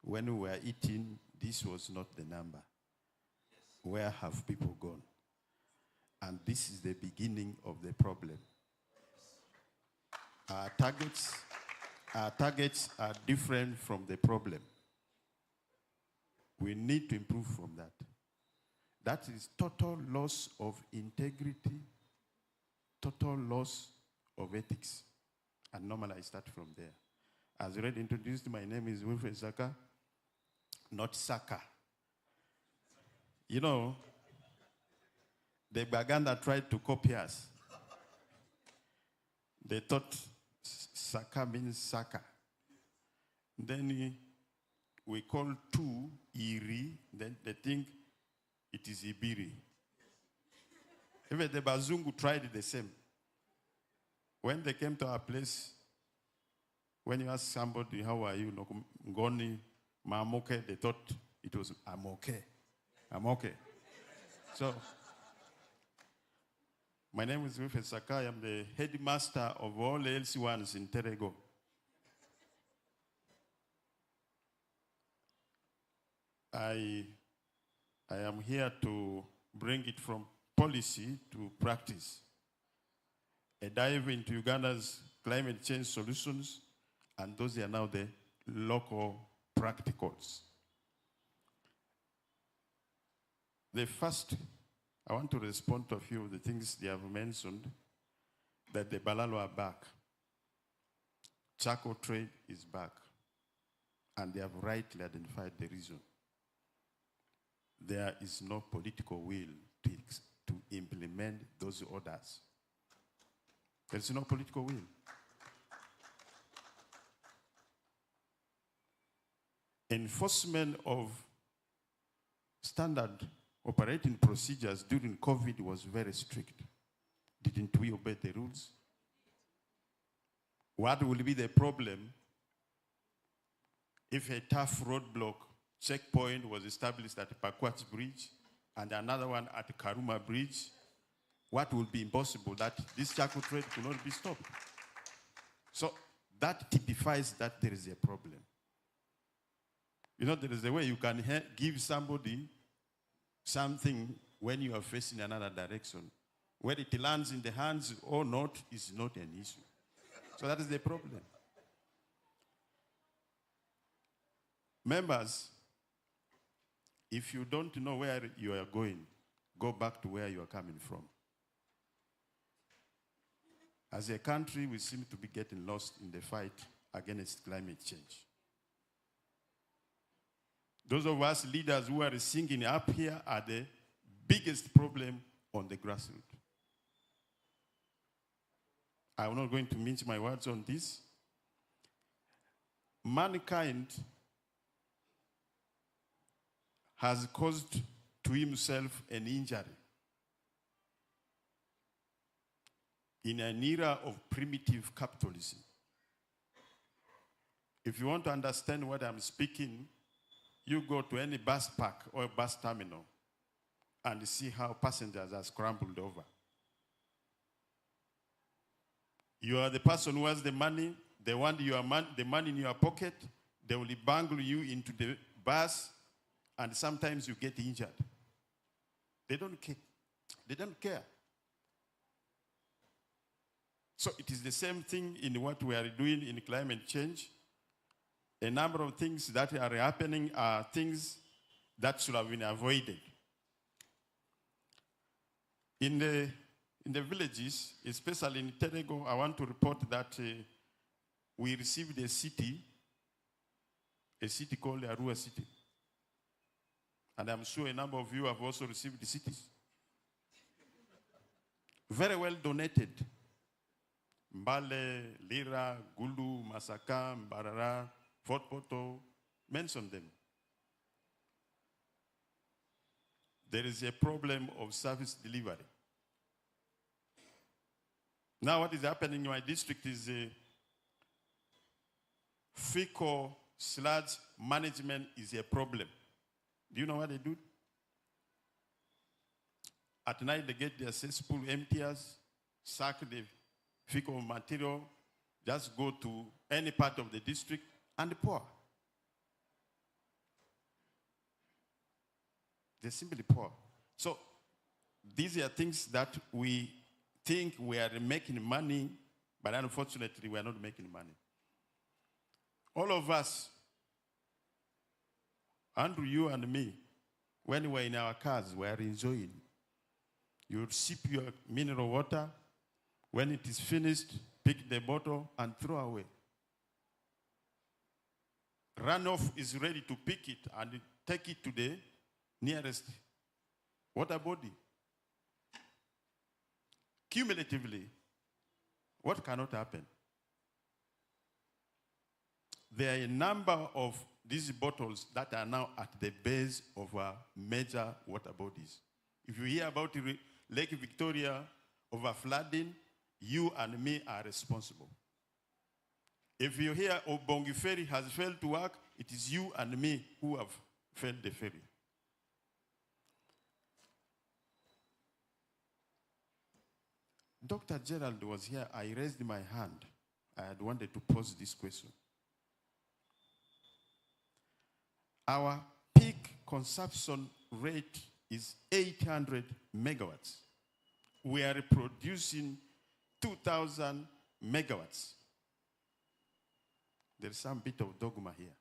Speaker 20: When we were eating, this was not the number. Yes. Where have people gone? And this is the beginning of the problem. Yes. Our targets are different from the problem. We need to improve from that. That is total loss of integrity, total loss of ethics. And normally I start from there. As already introduced, my name is Wilfred Saka, not Saka. You know, the Baganda tried to copy us. They thought Saka means Saka. Then we call two Iri, then they think it is Ibiri. Even the Bazungu tried the same. When they came to our place, when you ask somebody, how are you? Ngoni, Mamoke, they thought it was Amoke. Amoke. So, my name is Wilfred Saka. I am the headmaster of all the LC1s in Terego. I am here to bring it from policy to practice. A dive into Uganda's climate change solutions, and those are now the local practicals. The first I want to respond to a few of the things they have mentioned, that the Balalo are back. Charcoal trade is back, and they have rightly identified the reason. There is no political will to implement those orders. There is no political will. Enforcement of standard operating procedures during COVID was very strict. Didn't we obey the rules? What will be the problem if a tough roadblock checkpoint was established at Pakwach Bridge and another one at Karuma Bridge? What will be impossible? That this charcoal trade could not be stopped. So that typifies that there is a problem. You know, there is a way you can give somebody something when you are facing another direction. Whether it lands in the hands or not is not an issue. So that is the problem. Members, if you don't know where you are going, go back to where you are coming from. As a country, we seem to be getting lost in the fight against climate change. Those of us leaders who are singing up here are the biggest problem on the grassroots. I'm not going to mince my words on this. Mankind has caused to himself an injury in an era of primitive capitalism. If you want to understand what I'm speaking, you go to any bus park or bus terminal and see how passengers are scrambled over. You are the person who has the money, they want the money in your pocket, they will bangle you into the bus, and sometimes you get injured. They don't care. They don't care. So it is the same thing in what we are doing in climate change. A number of things that are happening are things that should have been avoided. In the villages, especially in Terego, I want to report that we received a city called Arua City. And I'm sure a number of you have also received the cities. Very well donated. Mbale, Lira, Gulu, Masaka, Mbarara, Fort Poto, mention them. There is a problem of service delivery. Now what is happening in my district is fecal sludge management is a problem. Do you know what they do? At night they get their cesspool emptiers, sack the fecal material, just go to any part of the district and pour. They simply pour. So these are things that we think we are making money, but unfortunately we are not making money. All of us, Andrew, you and me, when we were in our cars, we are enjoying. You would sip your mineral water. When it is finished, pick the bottle and throw away. Runoff is ready to pick it and take it to the nearest water body. Cumulatively, what cannot happen? There are a number of these bottles that are now at the base of our major water bodies. If you hear about Lake Victoria over flooding, you and me are responsible. If you hear Obongi Ferry has failed to work, it is you and me who have failed the ferry. Dr. Gerald was here. I raised my hand. I had wanted to pose this question. Our peak consumption rate is 800 megawatts. We are producing 2,000 megawatts. There's some bit of dogma here.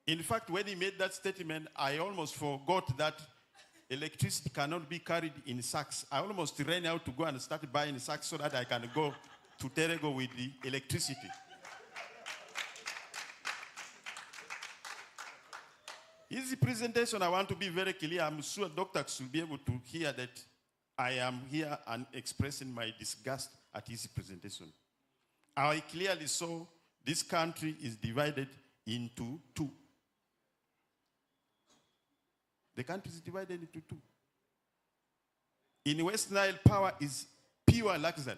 Speaker 20: In fact, when he made that statement, I almost forgot that electricity cannot be carried in sacks. I almost ran out to go and start buying sacks so that I can go to Terego with the electricity. His presentation, I want to be very clear. I'm sure doctors will be able to hear that I am here and expressing my disgust at his presentation. I clearly saw this country is divided into two. The country is divided into two. In West Nile, power is pure luxury.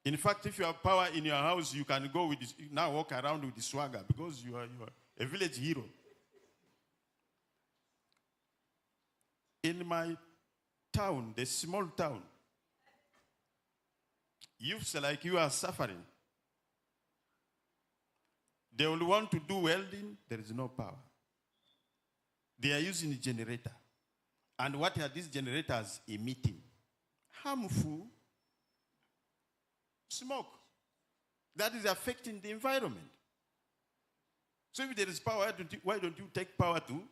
Speaker 20: In fact, if you have power in your house, you can go with this, now walk around with the swagger because you are a village hero. In my town, the small town, youths like you are suffering. They will want to do welding, there is no power. They are using a generator. And what are these generators emitting? Harmful smoke. That is affecting the environment. So if there is power, why don't you take power to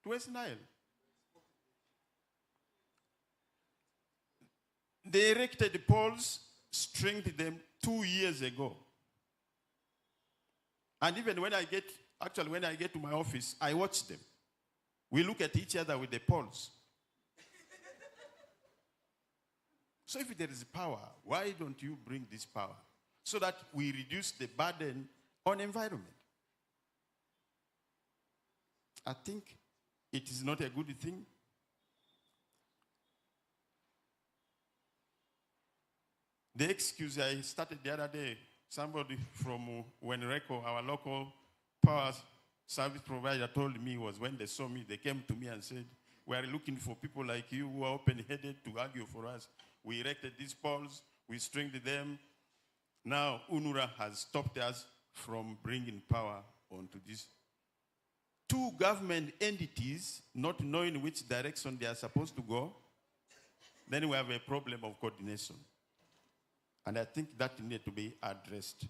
Speaker 20: West Nile? They erected the poles, stringed them 2 years ago. And even when I get to my office, I watch them. We look at each other with the poles. So if there is power, why don't you bring this power? So that we reduce the burden on environment. I think it is not a good thing. The excuse I started the other day, somebody from Wenreko, our local power service provider, told me was when they saw me, they came to me and said, we are looking for people like you who are open-headed to argue for us. We erected these poles, we stringed them. Now UNURA has stopped us from bringing power onto these two government entities, not knowing which direction they are supposed to go. Then we have a problem of coordination. And I think that needs to be addressed.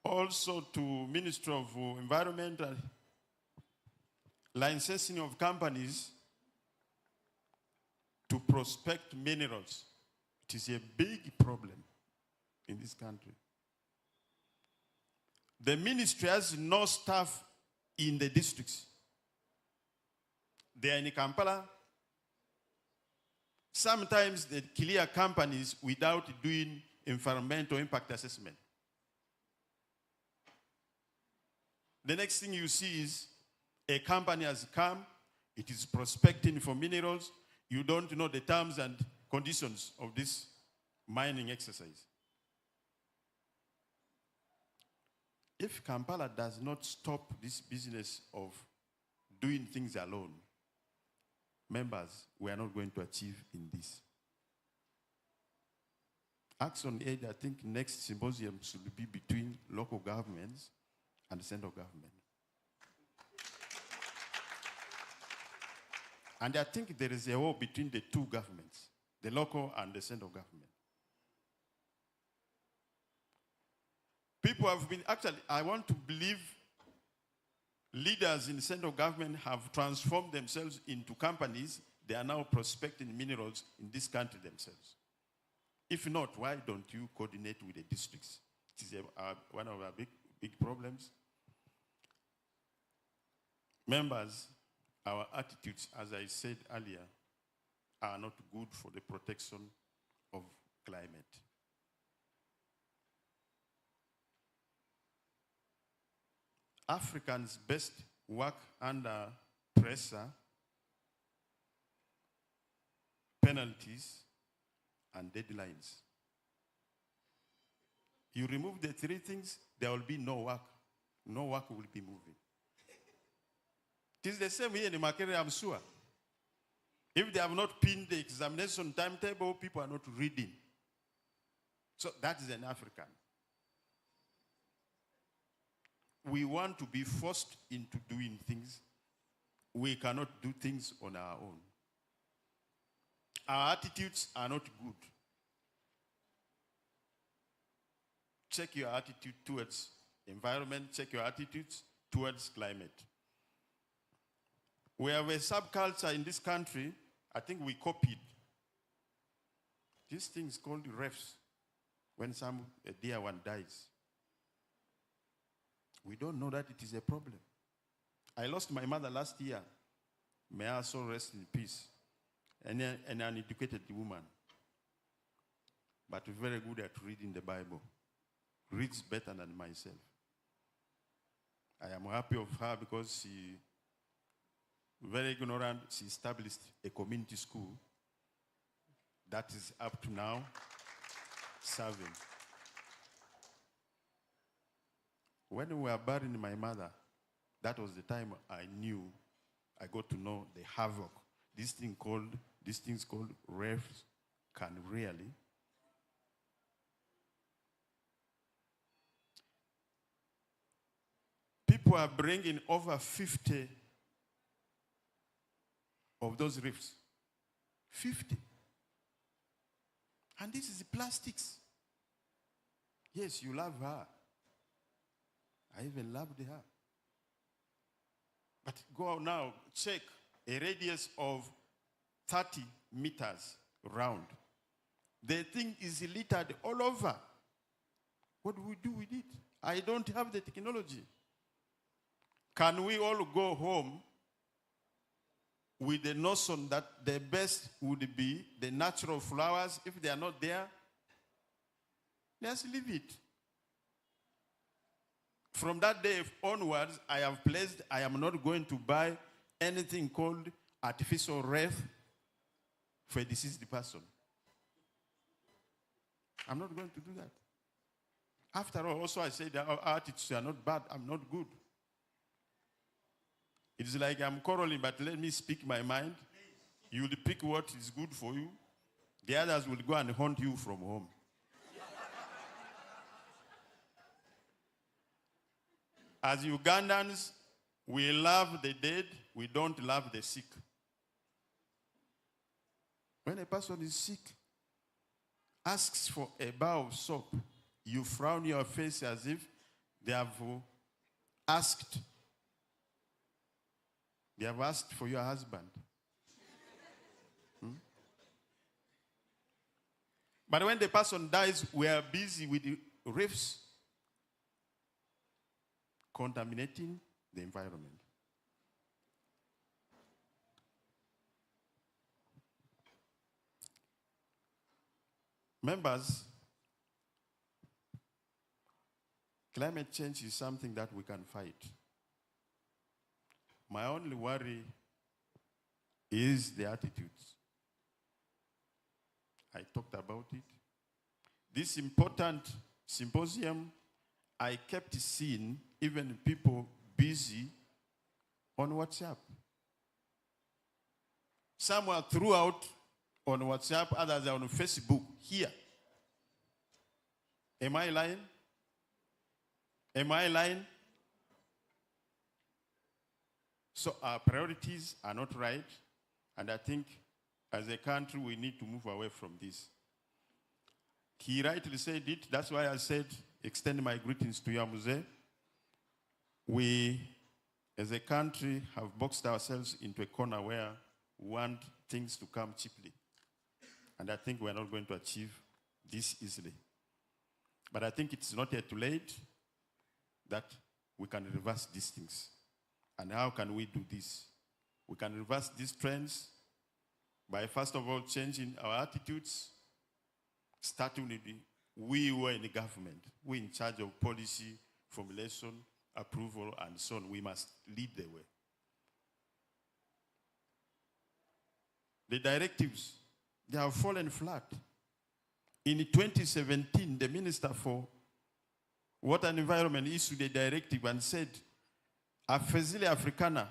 Speaker 20: Also to Ministry of Environment and licensing of companies to prospect minerals. It is a big problem in this country. The ministry has no staff in the districts. They are in Kampala. Sometimes they clear companies without doing environmental impact assessment. The next thing you see is a company has come, it is prospecting for minerals. You don't know the terms and conditions of this mining exercise. If Kampala does not stop this business of doing things alone, members, we are not going to achieve in this. Action Aid, I think next symposium should be between local governments and the central government. And I think there is a war between the two governments, the local and the central government. People have been, actually, I want to believe leaders in the central government have transformed themselves into companies. They are now prospecting minerals in this country themselves. If not, why don't you coordinate with the districts? It is one of our big problems. Members, our attitudes, as I said earlier, are not good for the protection of climate. Africans best work under pressure, penalties, and deadlines. You remove the three things, there will be no work. No work will be moving. It is the same here in Makerere, I'm sure. If they have not pinned the examination timetable, people are not reading. So that is an African. We want to be forced into doing things. We cannot do things on our own. Our attitudes are not good. check your attitude towards environment, check your attitudes towards climate. We have a subculture in this country, I think we copied. This thing is called refs. When a dear one dies, we don't know that it is a problem. I lost my mother last year. May her soul rest in peace. And an uneducated woman, but very good at reading the Bible. Reads better than myself. I am happy of her because she, very ignorant, she established a community school that is up to now serving. When we were burying my mother, that was the time I got to know the havoc these things called refs can really. People are bringing over 50 of those reefs. 50. And this is the plastics. Yes, you love her. I even loved her. But go now, check a radius of 30 meters round. The thing is littered all over. What do we do with it? I don't have the technology. Can we all go home with the notion that the best would be the natural flowers? If they are not there, let's leave it. From that day onwards, I have pledged I am not going to buy anything called artificial reef for a deceased person. I'm not going to do that. After all, also I said our attitudes are not bad, I'm not good. It's like I'm quarreling, but let me speak my mind. You will pick what is good for you. The others will go and haunt you from home. As Ugandans, we love the dead, we don't love the sick. When a person is sick, asks for a bar of soap, you frown your face as if they have asked for your husband. But when the person dies, we are busy with the reefs contaminating the environment. Members, climate change is something that we can fight. My only worry is the attitudes. I talked about it. This important symposium, I kept seeing even people busy on WhatsApp. Some are throughout on WhatsApp, others are on Facebook, here. Am I lying? Am I lying? So our priorities are not right, and I think as a country we need to move away from this. He rightly said it, that's why I said, extend my greetings to you, Mzee. We, as a country, have boxed ourselves into a corner where we want things to come cheaply. And I think we're not going to achieve this easily. But I think it's not yet too late that we can reverse these things. And how can we do this? We can reverse these trends by, first of all, changing our attitudes, starting with we who are in the government, we in charge of policy, formulation, approval, and so on. We must lead the way. The directives, they have fallen flat. In 2017, the Minister for Water and Environment issued a directive and said, Aphezilia africana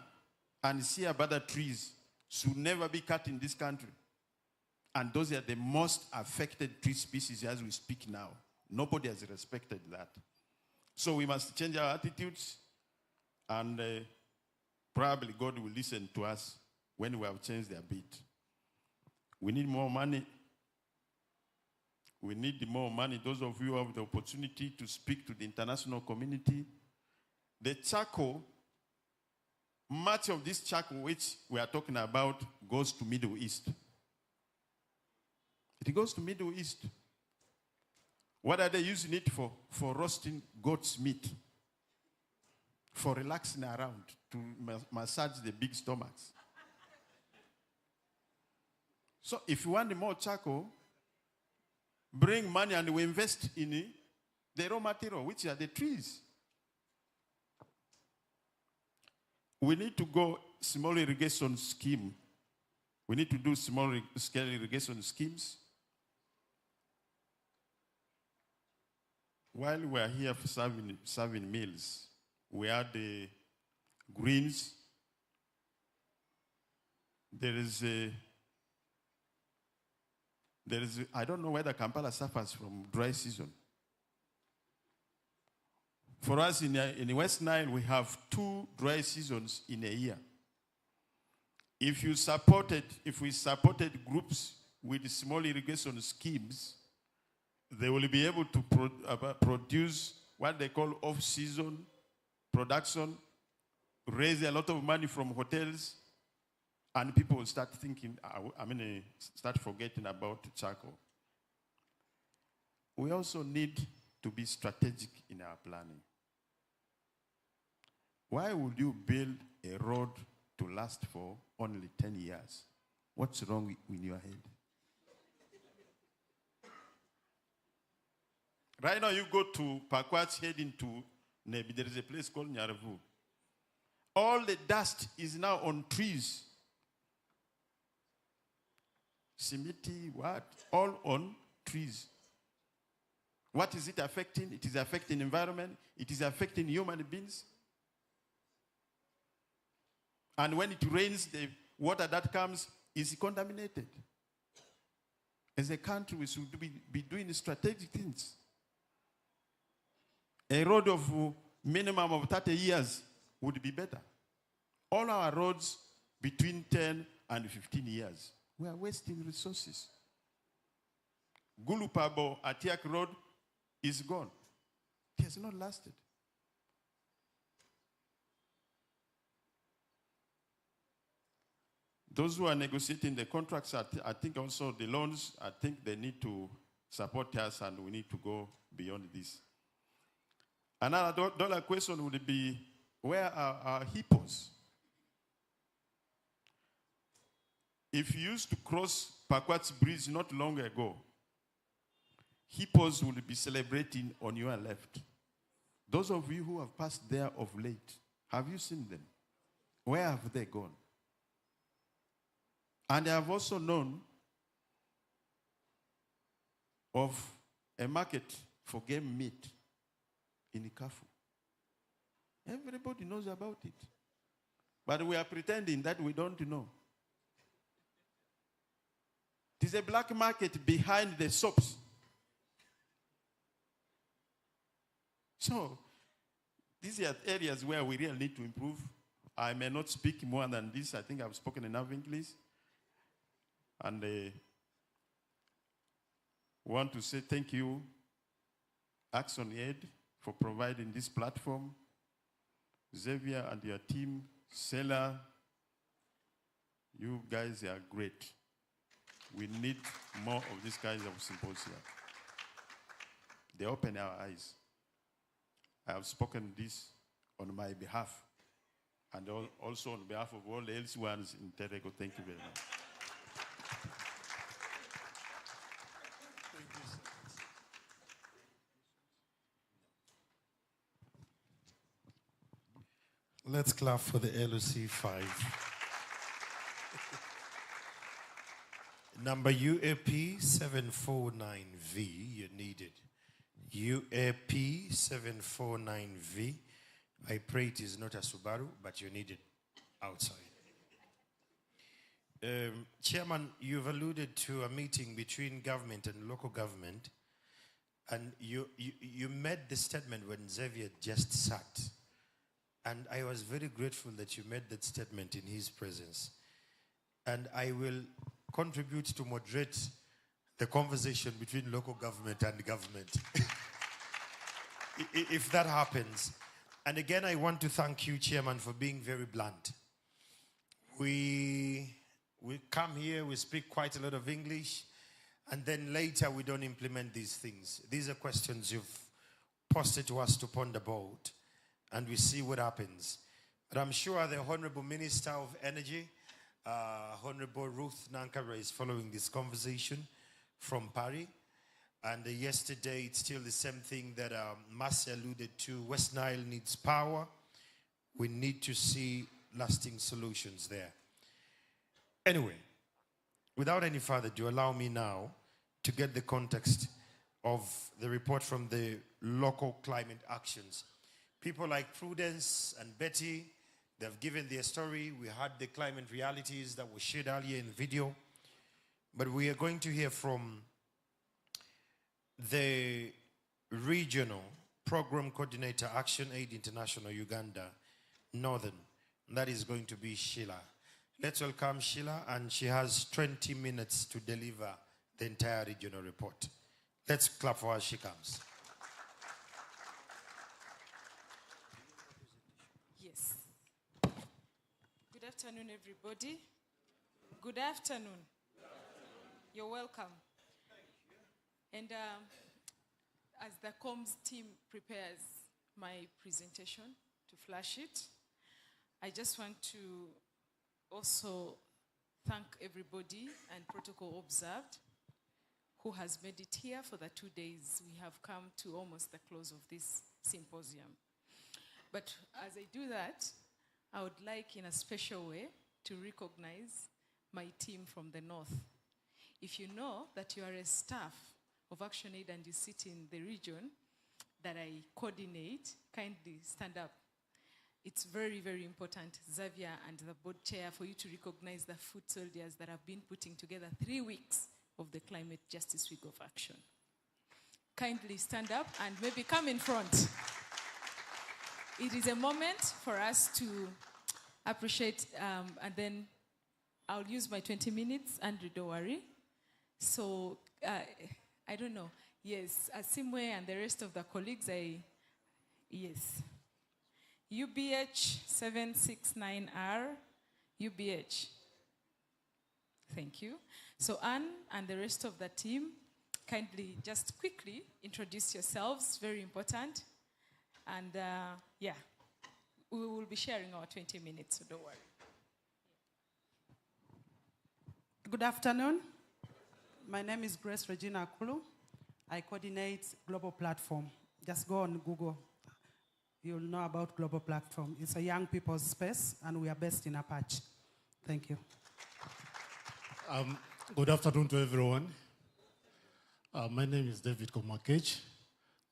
Speaker 20: and Sia Bada trees should never be cut in this country. And those are the most affected tree species as we speak now. Nobody has respected that. So we must change our attitudes, and probably God will listen to us when we have changed a bit. We need more money. We need more money. Those of you who have the opportunity to speak to the international community. The charcoal, much of this charcoal which we are talking about goes to Middle East. It goes to Middle East. What are they using it for? For roasting goat's meat. For relaxing around, to massage the big stomachs. So if you want more charcoal, bring money and we invest in the raw material, which are the trees. We need to go small irrigation scheme. We need to do small scale irrigation schemes. While we are here for serving meals, we have the greens. There is I don't know whether Kampala suffers from dry season. For us in West Nile, we have 2 dry seasons in a year. If we supported groups with small irrigation schemes, they will be able to produce what they call off-season production, raise a lot of money from hotels, and people will start thinking, start forgetting about charcoal. We also need to be strategic in our planning. Why would you build a road to last for only 10 years? What's wrong in your head? Right now you go to Pakwach heading to Nebi, there is a place called Nyaravu. All the dust is now on trees. Simiti, what? All on trees. What is it affecting? It is affecting the environment. It is affecting human beings. And when it rains, the water that comes is contaminated. As a country, we should be doing strategic things. A road of minimum of 30 years would be better. All our roads between 10 and 15 years, we are wasting resources. Gulupabo Atiak Road is gone. It has not lasted. Those who are negotiating the contracts, I think also the loans, I think they need to support us and we need to go beyond this. Another dollar question would be, where are our hippos? If you used to cross Pakwach Bridge not long ago, hippos would be celebrating on your left. Those of you who have passed there of late, have you seen them? Where have they gone? And I have also known of a market for game meat in Ikafu. Everybody knows about it. But we are pretending that we don't know. It is a black market behind the shops. So, these are areas where we really need to improve. I may not speak more than this. I think I've spoken enough English. And want to say thank you, Action Aid, for providing this platform. Xavier and your team, Sela, you guys are great. We need more of these kinds of symposia. They open our eyes. I have spoken this on my behalf and also on behalf of all the else ones in Terego. Thank you very much.
Speaker 18: Let's clap for the LOC 5. Number UAP 749V, you're needed. UAP 749V. I pray it is not a Subaru, but you need it outside. Chairman, you've alluded to a meeting between government and local government, and you made the statement when Xavier just sat. And I was very grateful that you made that statement in his presence. And I will contribute to moderate the conversation between local government and government. If that happens. And again, I want to thank you, Chairman, for being very blunt. We come here, we speak quite a lot of English, and then later we don't implement these things. These are questions you've posted to us to ponder about, and we see what happens. But I'm sure the Honorable Minister of Energy, Honorable Ruth Nankara, is following this conversation from Paris. And yesterday, it's still the same thing that Marcy alluded to. West Nile needs power. We need to see lasting solutions there. Anyway, without any further ado, allow me now to get the context of the report from the local climate actions. People like Prudence and Betty, they've given their story. We heard the climate realities that were shared earlier in the video. But we are going to hear from the regional program coordinator, Action Aid International Uganda, Northern. That is going to be Sheila. Let's welcome Sheila, and she has 20 minutes to deliver the entire regional report. Let's clap for her as she comes.
Speaker 8: Yes. Good afternoon, everybody. Good afternoon. You're welcome. And as the comms team prepares my presentation to flash it, I just want to also thank everybody and protocol observed who has made it here for the 2 days. We have come to almost the close of this symposium. But as I do that, I would like in a special way to recognize my team from the north. If you know that you are a staff of Action Aid and you sit in the region that I coordinate, kindly stand up. It's very, very important, Xavier and the board chair, for you to recognize the foot soldiers that have been putting together 3 weeks of the Climate Justice Week of Action. Kindly stand up and maybe come in front. It is a moment for us to appreciate, and then I'll use my 20 minutes, Andrew, don't worry. So, I don't know. Yes, Asimwe and the rest of the colleagues, yes. UBH 769R, UBH. Thank you. So Anne and the rest of the team, kindly just quickly introduce yourselves, very important. And yeah, we will be sharing our 20 minutes, so don't worry.
Speaker 22: Good afternoon. My name is Grace Regina Akulu. I coordinate Global Platform. Just go on Google. You'll know about Global Platform. It's a young people's space, and we are based in Apache. Thank you.
Speaker 23: Good afternoon to everyone. My name is David Komakech.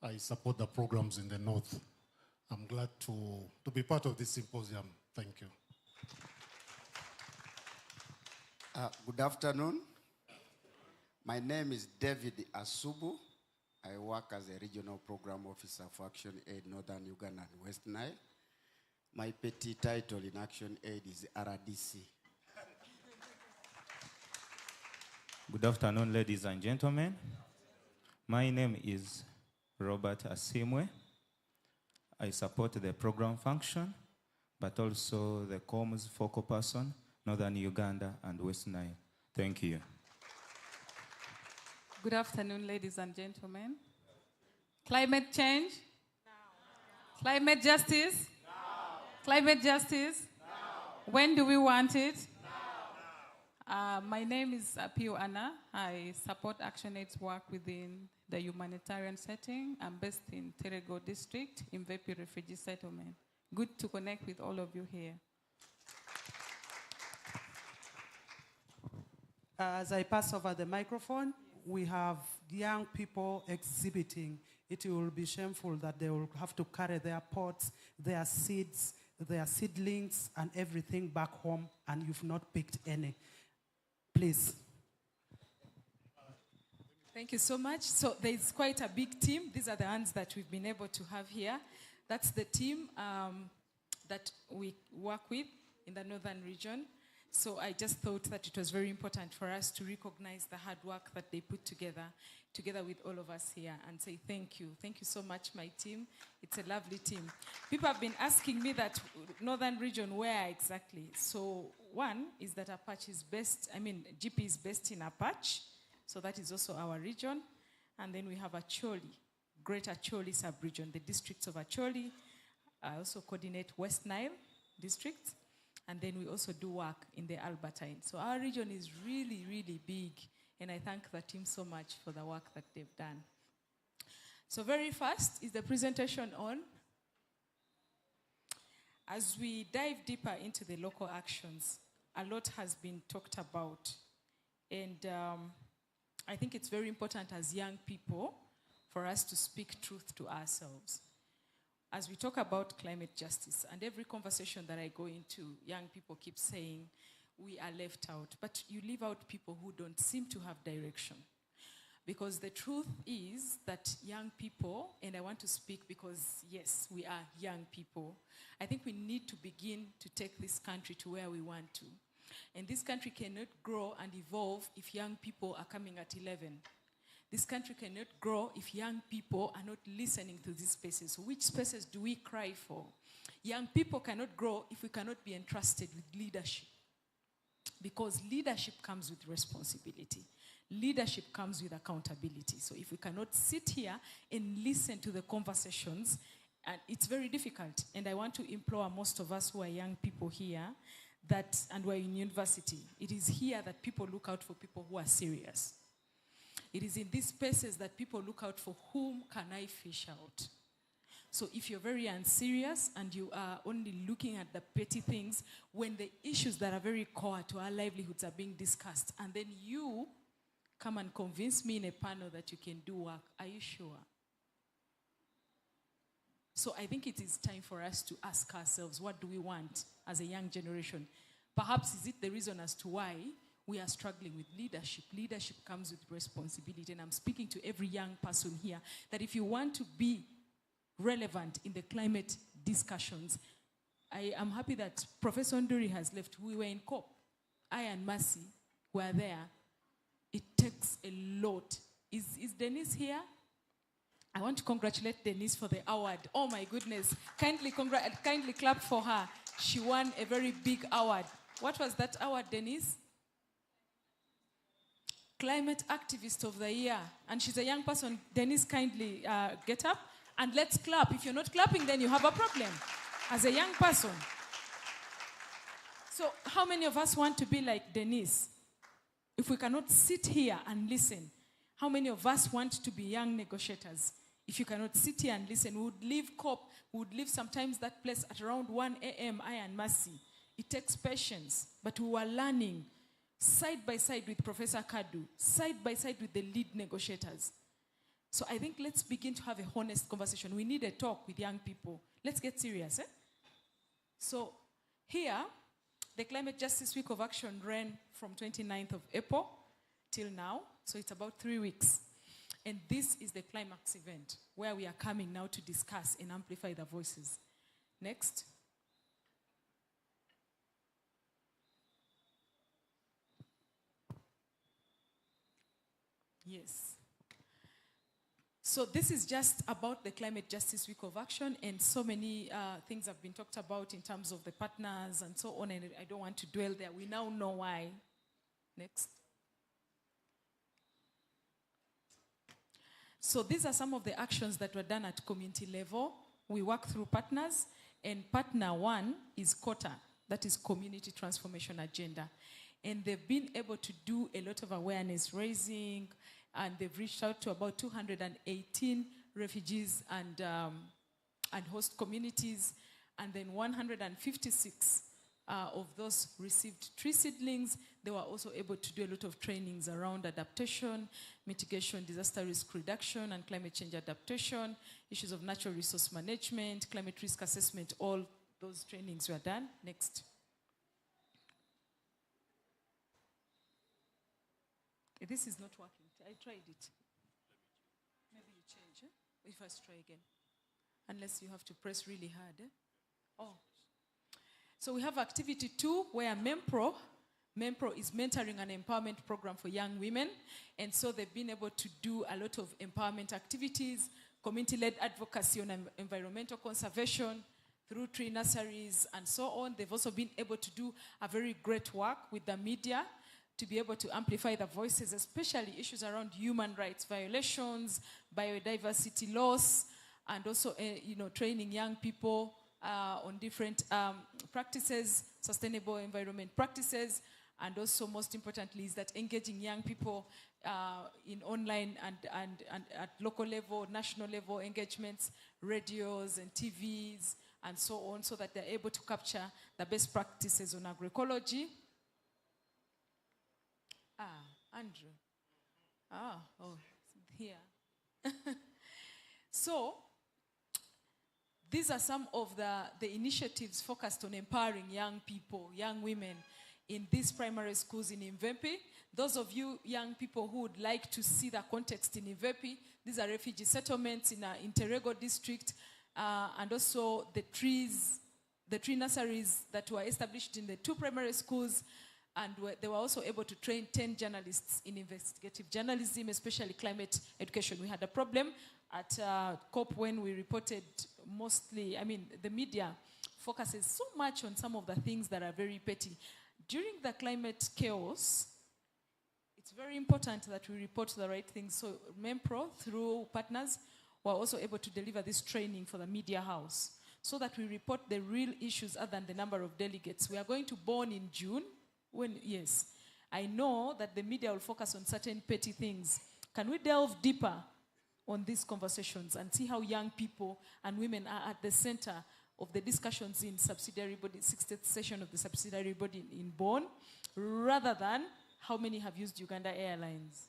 Speaker 23: I support the programs in the North. I'm glad to be part of this symposium. Thank you.
Speaker 24: Good afternoon. My name is David Asubu. I work as a regional program officer for Action Aid Northern Uganda and West Nile. My petty title in Action Aid is RDC.
Speaker 25: Good afternoon, ladies and gentlemen. My name is Robert Asimwe. I support the program function, but also the comms focal person, Northern Uganda and West Nile. Thank you.
Speaker 26: Good afternoon, ladies and gentlemen. Climate change? No. Climate justice? No. Climate justice? No. When do we want it? No. My name is Pio Anna. I support Action Aid's work within the humanitarian setting. I'm based in Terego District, in Mvepi Refugee Settlement. Good to connect with all of you here.
Speaker 22: As I pass over the microphone, we have young people exhibiting. It will be shameful that they will have to carry their pots, their seeds, their seedlings, and everything back home, and you've not picked any. Please.
Speaker 8: Thank you so much. So there's quite a big team. These are the ones that we've been able to have here. That's the team that we work with in the northern region. So I just thought that it was very important for us to recognize the hard work that they put together with all of us here, and say thank you. Thank you so much, my team. It's a lovely team. People have been asking me that northern region, where exactly? So one is that Apache is GP is based in Apache, so that is also our region. And then we have Acholi, Greater Acholi sub-region, the districts of Acholi. I also coordinate West Nile district. And then we also do work in the Albertine. So our region is really, really big. And I thank the team so much for the work that they've done. So very first is the presentation on, as we dive deeper into the local actions, a lot has been talked about. And I think it's very important as young people for us to speak truth to ourselves. As we talk about climate justice, and every conversation that I go into, young people keep saying, we are left out. But you leave out people who don't seem to have direction. Because the truth is that young people, and I want to speak because, yes, we are young people, I think we need to begin to take this country to where we want to. And this country cannot grow and evolve if young people are coming at 11. This country cannot grow if young people are not listening to these spaces. So which spaces do we cry for? Young people cannot grow if we cannot be entrusted with leadership. Because leadership comes with responsibility. Leadership comes with accountability. So if we cannot sit here and listen to the conversations, and it's very difficult. And I want to implore most of us who are young people here, and we're in university, it is here that people look out for people who are serious. It is in these spaces that people look out for whom can I fish out. So if you're very unserious and you are only looking at the petty things, when the issues that are very core to our livelihoods are being discussed, and then you come and convince me in a panel that you can do work, are you sure? So I think it is time for us to ask ourselves, what do we want as a young generation? Perhaps is it the reason as to why we are struggling with leadership. Leadership comes with responsibility. And I'm speaking to every young person here that if you want to be relevant in the climate discussions, I am happy that Professor Nduri has left. We were in COP. I and Mercy were there. It takes a lot. Is Denise here? I want to congratulate Denise for the award. Oh my goodness. Kindly clap for her. She won a very big award. What was that award, Denise? Climate Activist of the Year. And she's a young person. Denise, kindly get up and let's clap. If you're not clapping, then you have a problem as a young person. So how many of us want to be like Denise? If we cannot sit here and listen, how many of us want to be young negotiators? If you cannot sit here and listen, we would leave COP, we would leave sometimes that place at around 1 a.m., I and Mercy. It takes patience, but we were learning side by side with Professor Kadu, side by side with the lead negotiators. So I think let's begin to have a honest conversation. We need a talk with young people. Let's get serious. So here, the Climate Justice Week of Action ran from 29th of April till now. So it's about 3 weeks. And this is the climax event where we are coming now to discuss and amplify the voices. Next. Yes. So this is just about the Climate Justice Week of Action, and so many things have been talked about in terms of the partners and so on, and I don't want to dwell there. We now know why. Next. So these are some of the actions that were done at community level. We work through partners, and partner one is COTA, that is Community Transformation Agenda. And they've been able to do a lot of awareness raising, and they've reached out to about 218 refugees and host communities, and then 156 of those received tree seedlings. They were also able to do a lot of trainings around adaptation, mitigation, disaster risk reduction, and climate change adaptation, issues of natural resource management, climate risk assessment. All those trainings were done. Next. This is not working. I tried it. Maybe you change. If I try again. Unless you have to press really hard. Oh. So we have activity 2 where MEMPRO MEMPRO is mentoring an empowerment program for young women. And so they've been able to do a lot of empowerment activities, community-led advocacy on environmental conservation, through tree nurseries and so on. They've also been able to do a very great work with the media to be able to amplify the voices, especially issues around human rights violations, biodiversity loss, and also training young people on different practices, sustainable environment practices, and also most importantly is that engaging young people in online and at local level, national level engagements, radios and TVs, and so on, so that they're able to capture the best practices on agroecology. Andrew. Here. So, these are some of the initiatives focused on empowering young people, young women in these primary schools in Mvempi. Those of you young people who would like to see the context in Mvempi, these are refugee settlements in Interrego district, and also the tree nurseries that were established in the 2 primary schools, and they were also able to train 10 journalists in investigative journalism, especially climate education. We had a problem at COP when we reported mostly, the media focuses so much on some of the things that are very petty. During the climate chaos, it's very important that we report the right things. So MEMPRO, through partners, were also able to deliver this training for the media house so that we report the real issues other than the number of delegates. We are going to Bonn in June. Yes, I know that the media will focus on certain petty things. Can we delve deeper on these conversations and see how young people and women are at the center of the discussions in subsidiary body, 60th session of the subsidiary body in Bonn, rather than how many have used Uganda Airlines?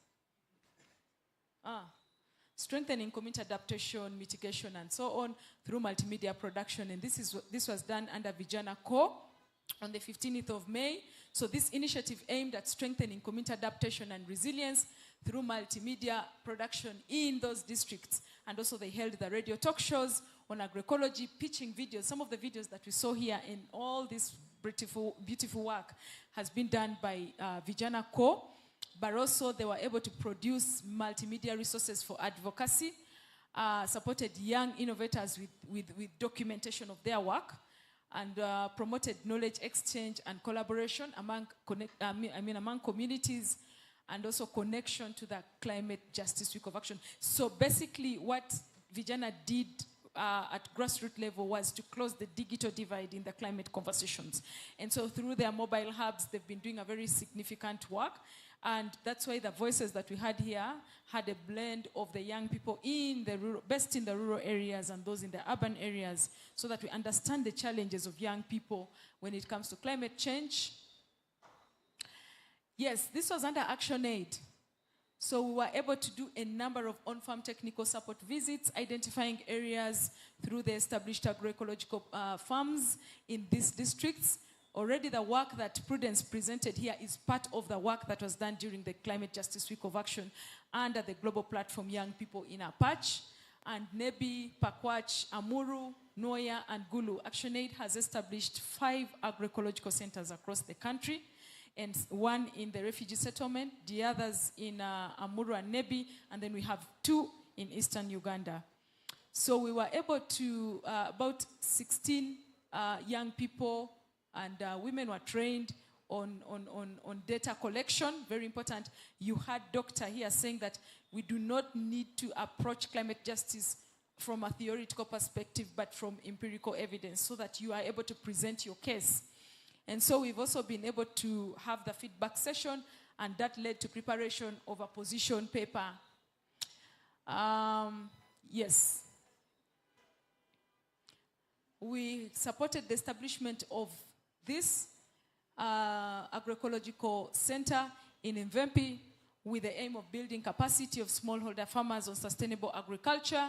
Speaker 8: Strengthening community adaptation, mitigation, and so on through multimedia production. And this was done under Vijana Co on the 15th of May. So this initiative aimed at strengthening community adaptation and resilience through multimedia production in those districts. And also they held the radio talk shows on agroecology, pitching videos. Some of the videos that we saw here in all this beautiful work has been done by Vijana Co. But also they were able to produce multimedia resources for advocacy, supported young innovators with documentation of their work, and promoted knowledge exchange and collaboration among communities, and also connection to the Climate Justice Week of Action. So basically what Vijana did at grassroots level was to close the digital divide in the climate conversations. And so through their mobile hubs, they've been doing a very significant work. And that's why the voices that we had here had a blend of the young people in the rural, best in the rural areas and those in the urban areas, so that we understand the challenges of young people when it comes to climate change. Yes, this was under Action Aid. So we were able to do a number of on-farm technical support visits, identifying areas through the established agroecological farms in these districts. Already the work that Prudence presented here is part of the work that was done during the Climate Justice Week of Action under the global platform Young People in Apache. And Nebi, Pakwach, Amuru, Noya, and Gulu. ActionAid has established 5 agroecological centers across the country, and 1 in the refugee settlement, the others in Amuru and Nebi, and then we have 2 in eastern Uganda. So we were able to, about 16 young people and women were trained on data collection, very important. You had Dr. here saying that we do not need to approach climate justice from a theoretical perspective, but from empirical evidence, so that you are able to present your case. And so we've also been able to have the feedback session, and that led to preparation of a position paper. Yes. We supported the establishment of this agroecological center in Mvempi with the aim of building capacity of smallholder farmers on sustainable agriculture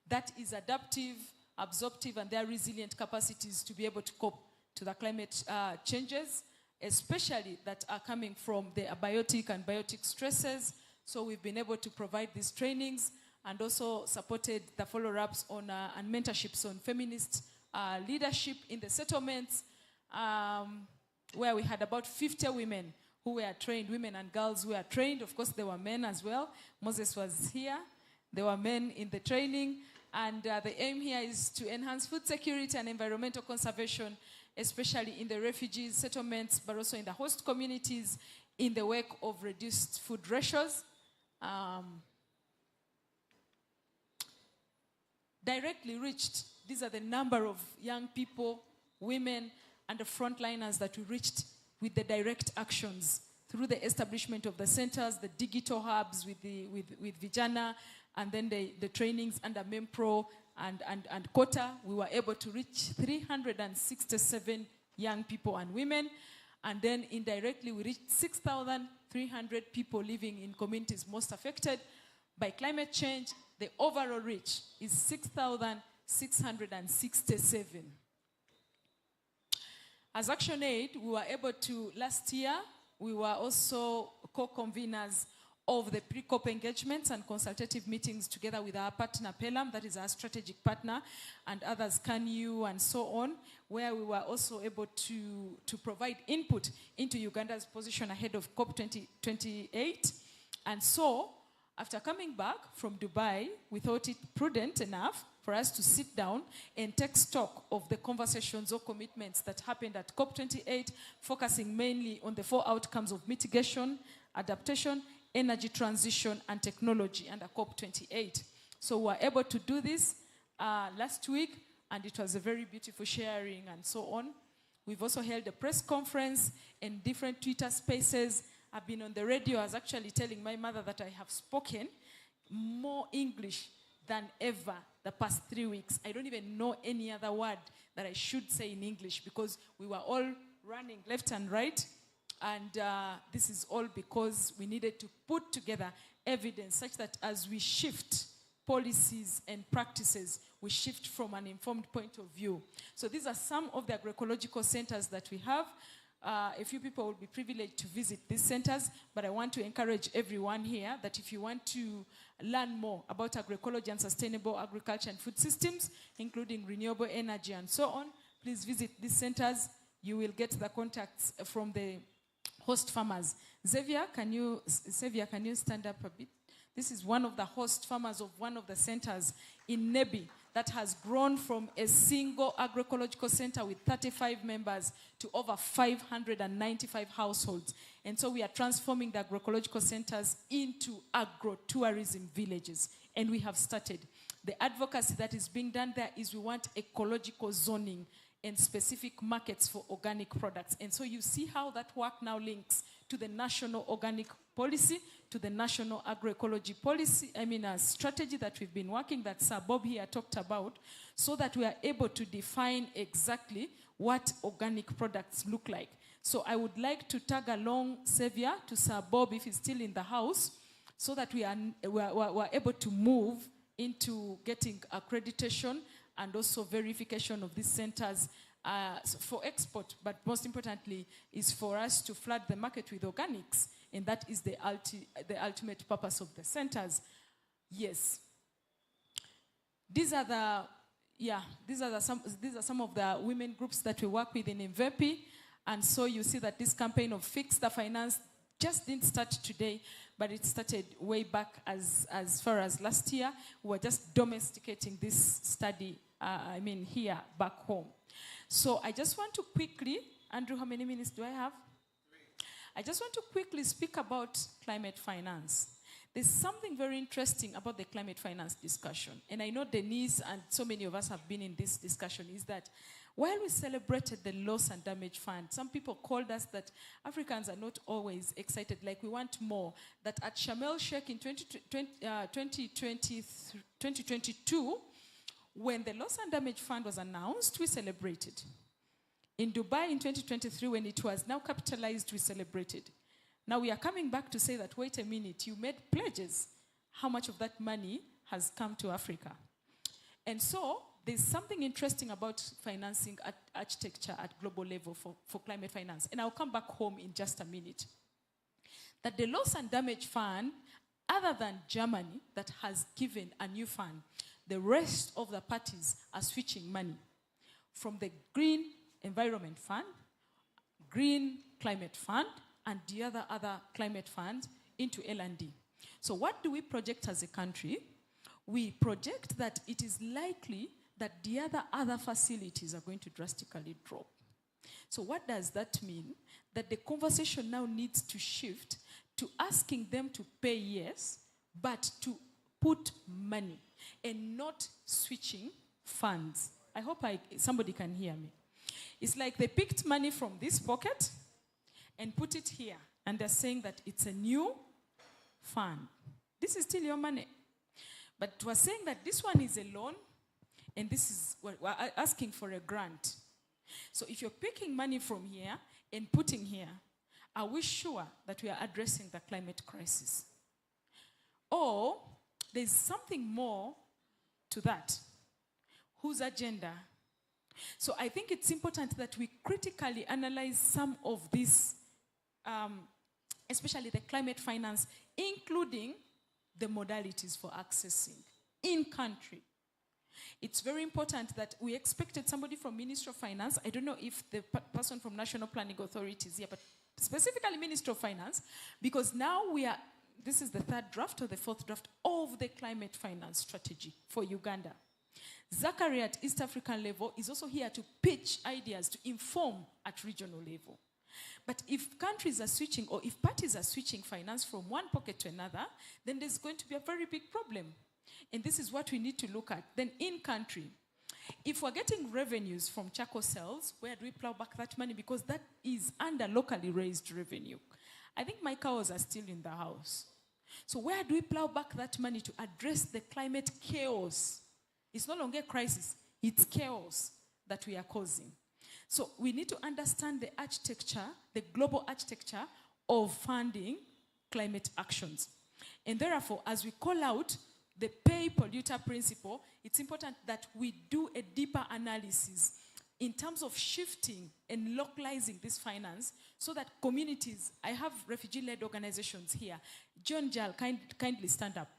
Speaker 8: that is adaptive, absorptive, and their resilient capacities to be able to cope to the climate changes, especially that are coming from the abiotic and biotic stresses. So we've been able to provide these trainings, and also supported the follow-ups on and mentorships on feminist leadership in the settlements, where we had about 50 women who were trained, women and girls who were trained. Of course, there were men as well. Moses was here. There were men in the training. And the aim here is to enhance food security and environmental conservation, especially in the refugee settlements, but also in the host communities, in the wake of reduced food ratios. Directly reached, these are the number of young people, women, and the frontliners that we reached with the direct actions through the establishment of the centers, the digital hubs with Vijana, and then the trainings under MEMPRO and Kota. We were able to reach 367 young people and women. And then indirectly, we reached 6,300 people living in communities most affected by climate change. The overall reach is 6,667. As Action Aid, we were able to, last year, we were also co-conveners of the pre-COP engagements and consultative meetings together with our partner, PELAM, that is our strategic partner, and others, CANU, and so on, where we were also able to provide input into Uganda's position ahead of COP 2028. And so, after coming back from Dubai, we thought it prudent enough for us to sit down and take stock of the conversations or commitments that happened at COP28, focusing mainly on the 4 outcomes of mitigation, adaptation, energy transition, and technology under COP28. So we were able to do this last week, and it was a very beautiful sharing and so on. We've also held a press conference and different Twitter spaces. I've been on the radio. I was actually telling my mother that I have spoken more English than ever the past 3 weeks. I don't even know any other word that I should say in English because we were all running left and right. And this is all because we needed to put together evidence such that as we shift policies and practices, we shift from an informed point of view. So these are some of the agroecological centers that we have. A few people will be privileged to visit these centers, but I want to encourage everyone here that if you want to learn more about agroecology and sustainable agriculture and food systems, including renewable energy and so on, please visit these centers. You will get the contacts from the host farmers. Xavier, can you stand up a bit? This is one of the host farmers of one of the centers in Nebi that has grown from a single agroecological center with 35 members to over 595 households. And so we are transforming the agroecological centers into agro-tourism villages. And we have started. The advocacy that is being done there is we want ecological zoning and specific markets for organic products. And so you see how that work now links to the national organic policy, to the national agroecology policy, strategy that we've been working that Sir Bob here talked about, so that we are able to define exactly what organic products look like. So I would like to tag along Xavier to Sir Bob if he's still in the house, so that we are able to move into getting accreditation and also verification of these centers for export, but most importantly is for us to flood the market with organics, and that is the ultimate purpose of the centers. Yes. These are some of the women groups that we work with in Mvepi, and so you see that this campaign of Fix the Finance just didn't start today, but it started way back as far as last year. We were just domesticating this study, here back home. So I just want to quickly, Andrew, how many minutes do I have? 3. I just want to quickly speak about climate finance. There's something very interesting about the climate finance discussion, and I know Denise and so many of us have been in this discussion, is that while we celebrated the loss and damage fund, some people called us that Africans are not always excited, like we want more. That at Sharm el-Sheikh in 2022, when the loss and damage fund was announced, we celebrated. In Dubai in 2023, when it was now capitalized, we celebrated. Now we are coming back to say that, wait a minute, you made pledges. How much of that money has come to Africa? And so there's something interesting about financing architecture at global level for climate finance. And I'll come back home in just a minute. That the loss and damage fund, other than Germany, that has given a new fund, the rest of the parties are switching money from the Green Environment Fund, Green Climate Fund and the other climate fund into L&D. So what do we project as a country? We project that it is likely that the other facilities are going to drastically drop. So what does that mean? That the conversation now needs to shift to asking them to pay yes, but to put money and not switching funds. I hope somebody can hear me. It's like they picked money from this pocket and put it here, and they're saying that it's a new fund. This is still your money. But we're saying that this one is a loan, and this is, we're asking for a grant. So if you're picking money from here and putting here, are we sure that we are addressing the climate crisis? Or there's something more to that? Whose agenda? So I think it's important that we critically analyze some of these, especially the climate finance, including the modalities for accessing in country. It's very important that we expected somebody from Ministry of Finance. I don't know if the person from National Planning Authority is here, but specifically Ministry of Finance, because now this is the third draft or the fourth draft of the climate finance strategy for Uganda. Zachary at East African level is also here to pitch ideas, to inform at regional level. But if countries are switching, or if parties are switching finance from one pocket to another, then there's going to be a very big problem. And this is what we need to look at. Then in country, if we're getting revenues from charcoal sales, where do we plow back that money? Because that is under locally raised revenue. I think my cows are still in the house. So where do we plow back that money to address the climate chaos? It's no longer a crisis, it's chaos that we are causing. So we need to understand the architecture, the global architecture of funding climate actions. And therefore, as we call out the pay polluter principle, it's important that we do a deeper analysis in terms of shifting and localizing this finance so that communities, I have refugee-led organizations here. John Jal, kindly stand up.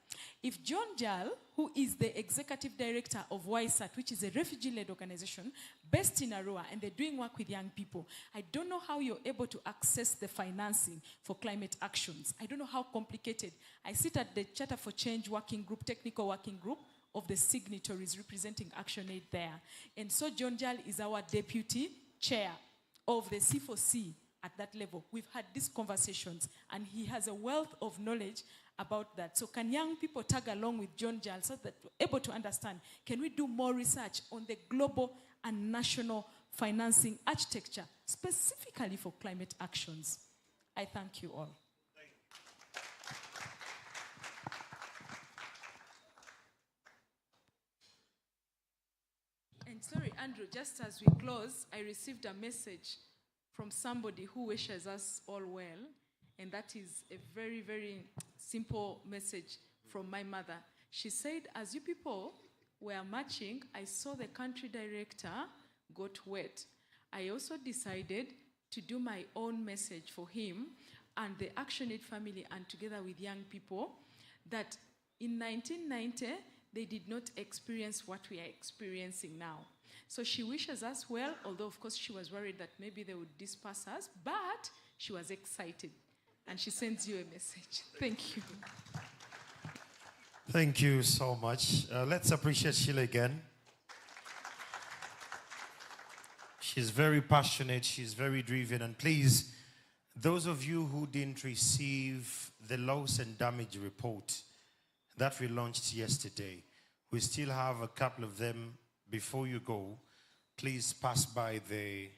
Speaker 8: If John Jal, who is the executive director of YSAT, which is a refugee-led organization based in Arua, and they're doing work with young people, I don't know how you're able to access the financing for climate actions. I don't know how complicated. I sit at the Charter for Change working group, technical working group, of the signatories representing ActionAid there. And so John Jal is our deputy chair of the C4C at that level. We've had these conversations, and he has a wealth of knowledge about that. So can young people tag along with John Jal so that we're able to understand, can we do more research on the global and national financing architecture, specifically for climate actions? I thank you all. And sorry, Andrew, just as we close, I received a message from somebody who wishes us all well, and that is a very, very simple message from my mother. She said, as you people were marching, I saw the country director got wet. I also decided to do my own message for him and the ActionAid family, and together with young people, that in 1990, they did not experience what we are experiencing now. So she wishes us well, although of course she was worried that maybe they would disperse us, but she was excited. And she sends you a message. Thank you.
Speaker 18: Thank you so much. Let's appreciate Sheila again. She's very passionate, she's very driven, and please, those of you who didn't receive the loss and damage report that we launched yesterday, we still have a couple of them. Before you go, please pass by the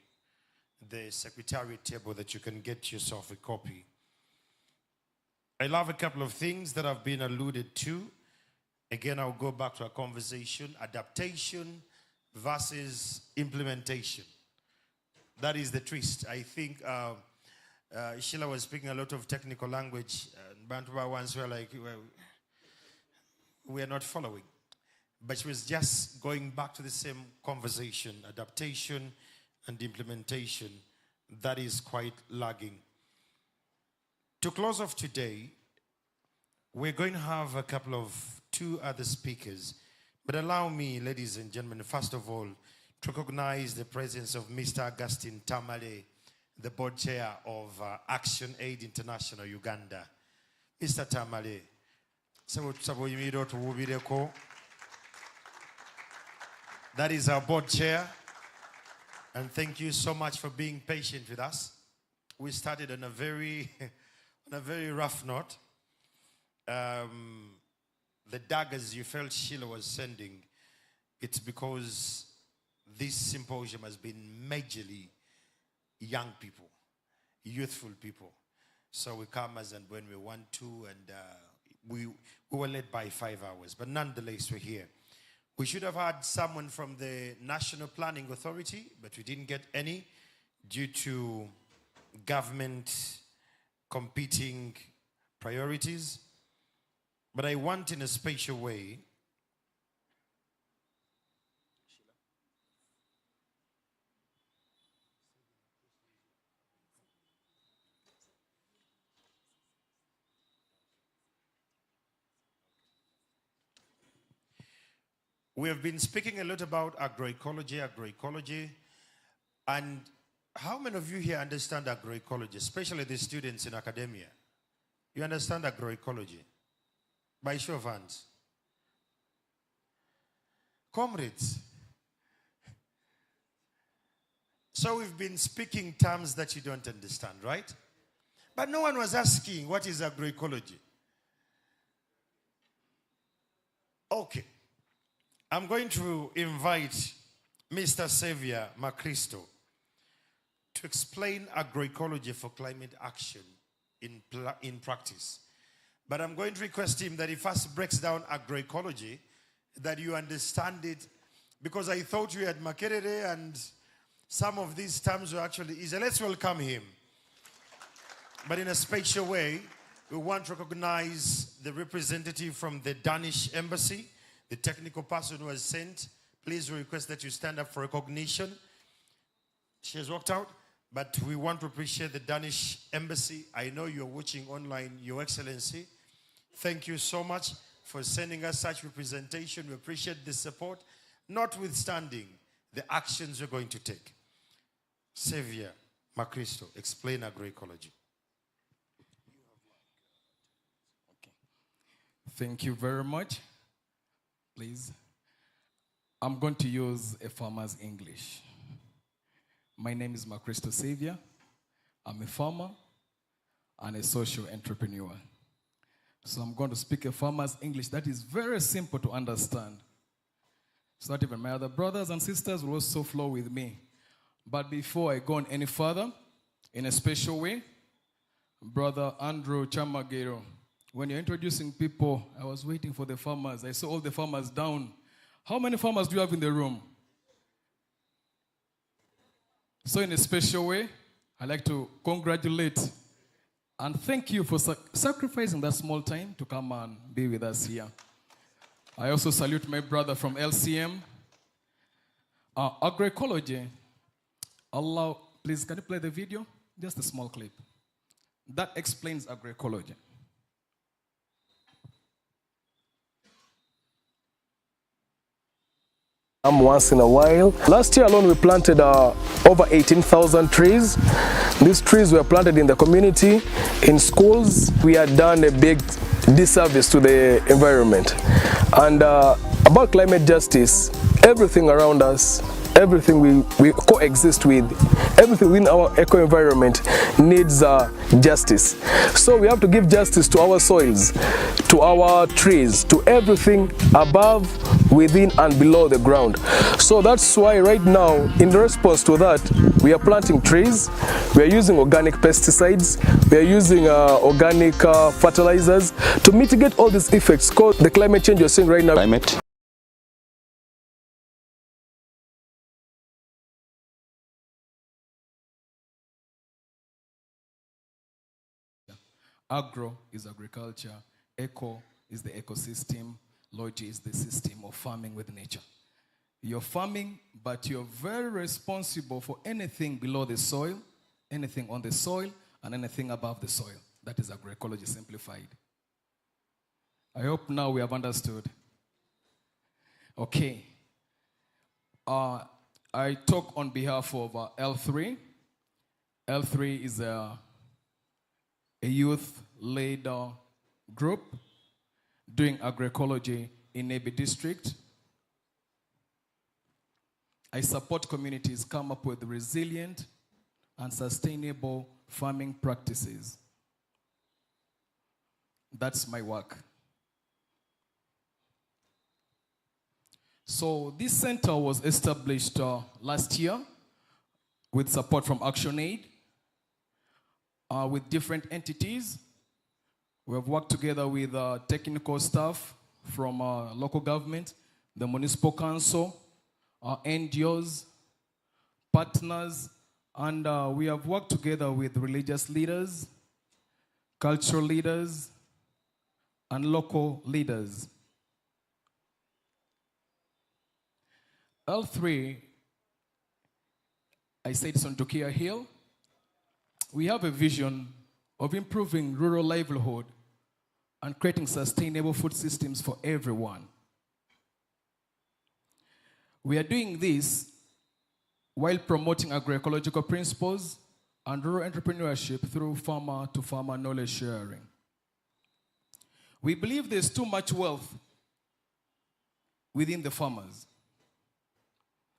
Speaker 18: secretariat table that you can get yourself a copy. I love a couple of things that have been alluded to. Again, I'll go back to our conversation, adaptation versus implementation. That is the twist. I think Sheila was speaking a lot of technical language, and Bantuba ones were like, well, we are not following. But she was just going back to the same conversation, adaptation and implementation. That is quite lagging. To close off today, we're going to have a couple of two other speakers. But allow me, ladies and gentlemen, first of all, to recognize the presence of Mr. Augustine Tamale, the board chair of Action Aid International Uganda, Mr. Tamale. That is our board chair, and thank you so much for being patient with us. We started on a very, on a very rough note. The daggers you felt Sheila was sending, it's because this symposium has been majorly young people, youthful people. So we come as and when we want to, and we were led by 5 hours, but nonetheless we're here. We should have had someone from the National Planning Authority, but we didn't get any due to government competing priorities. But I want in a special way we have been speaking a lot about agroecology, and how many of you here understand agroecology, especially the students in academia? You understand agroecology? By show of hands. Comrades. So we've been speaking terms that you don't understand, right? But no one was asking, what is agroecology? Okay. I'm going to invite Mr. Xavier Macristo to explain agroecology for climate action in practice. But I'm going to request him that he first breaks down agroecology, that you understand it, because I thought you had Makerere and some of these terms were actually easy. Let's welcome him. But in a special way, we want to recognize the representative from the Danish embassy, the technical person who was sent. Please request that you stand up for recognition. She has walked out, but we want to appreciate the Danish embassy. I know you're watching online, Your Excellency. Thank you so much for sending us such representation. We appreciate the support, notwithstanding the actions we're going to take. Xavier Macristo, explain agroecology.
Speaker 1: Thank you very much. Please. I'm going to use a farmer's English. My name is Macristo Xavier. I'm a farmer and a social entrepreneur. So I'm going to speak a farmer's English that is very simple to understand. So that even my other brothers and sisters will also flow with me. But before I go on any further, in a special way, Brother Andrew Chamagero, when you're introducing people, I was waiting for the farmers. I saw all the farmers down. How many farmers do you have in the room? So in a special way, I'd like to congratulate and thank you for sacrificing that small time to come and be with us here. I also salute my brother from LCM. Agroecology. Please, can you play the video? Just a small clip. That explains agroecology.
Speaker 3: Once in a while. Last year alone we planted over 18,000 trees. These trees were planted in the community, in schools. We had done a big disservice to the environment. And about climate justice, everything around us, everything we coexist with, everything within our eco-environment needs justice. So we have to give justice to our soils, to our trees, to everything above, within and below the ground. So that's why right now, in response to that, we are planting trees, we are using organic pesticides, we are using organic fertilizers to mitigate all these effects called the climate change you're seeing right now.
Speaker 4: Climate.
Speaker 1: Agro is agriculture, eco is the ecosystem, logi is the system of farming with nature. You're farming, but you're very responsible for anything below the soil, anything on the soil, and anything above the soil. That is agroecology simplified. I hope now we have understood. Okay. I talk on behalf of L3. L3 is a youth-led group doing agroecology in Nebi district. I support communities come up with resilient and sustainable farming practices. That's my work. So this center was established last year with support from ActionAid, with different entities. We have worked together with technical staff from local government, the municipal council, NGOs, partners, and we have worked together with religious leaders, cultural leaders, and local leaders. L3, I said it's on Tukia Hill. We have a vision of improving rural livelihood and creating sustainable food systems for everyone. We are doing this while promoting agroecological principles and rural entrepreneurship through farmer-to-farmer knowledge sharing. We believe there's too much wealth within the farmers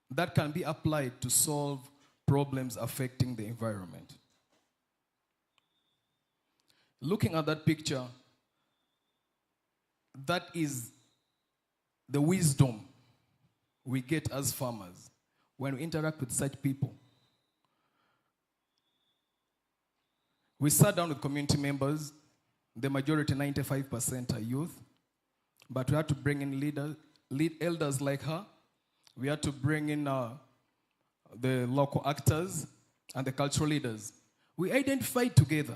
Speaker 1: that can be applied to solve problems affecting the environment. Looking at that picture, that is the wisdom we get as farmers when we interact with such people. We sat down with community members, the majority, 95%, are youth, but we had to bring in elders like her. We had to bring in the local actors and the cultural leaders. We identified together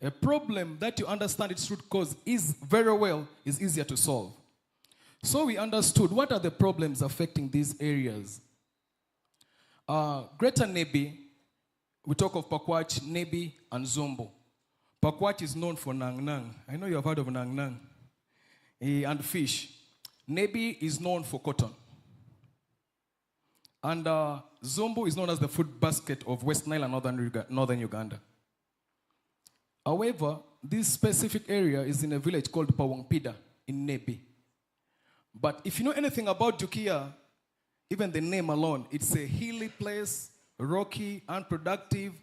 Speaker 1: a problem that you understand its root cause is very well, is easier to solve. So we understood what are the problems affecting these areas. Greater Nebi, we talk of Pakwach, Nebi, and Zombo. Pakwach is known for Nang Nang. I know you have heard of Nang Nang. And fish. Nebi is known for cotton. And Zombo is known as the food basket of West Nile and northern Uganda. However, this specific area is in a village called Pawangpida in Nebi. But if you know anything about Tukia, even the name alone, it's a hilly place, rocky, unproductive,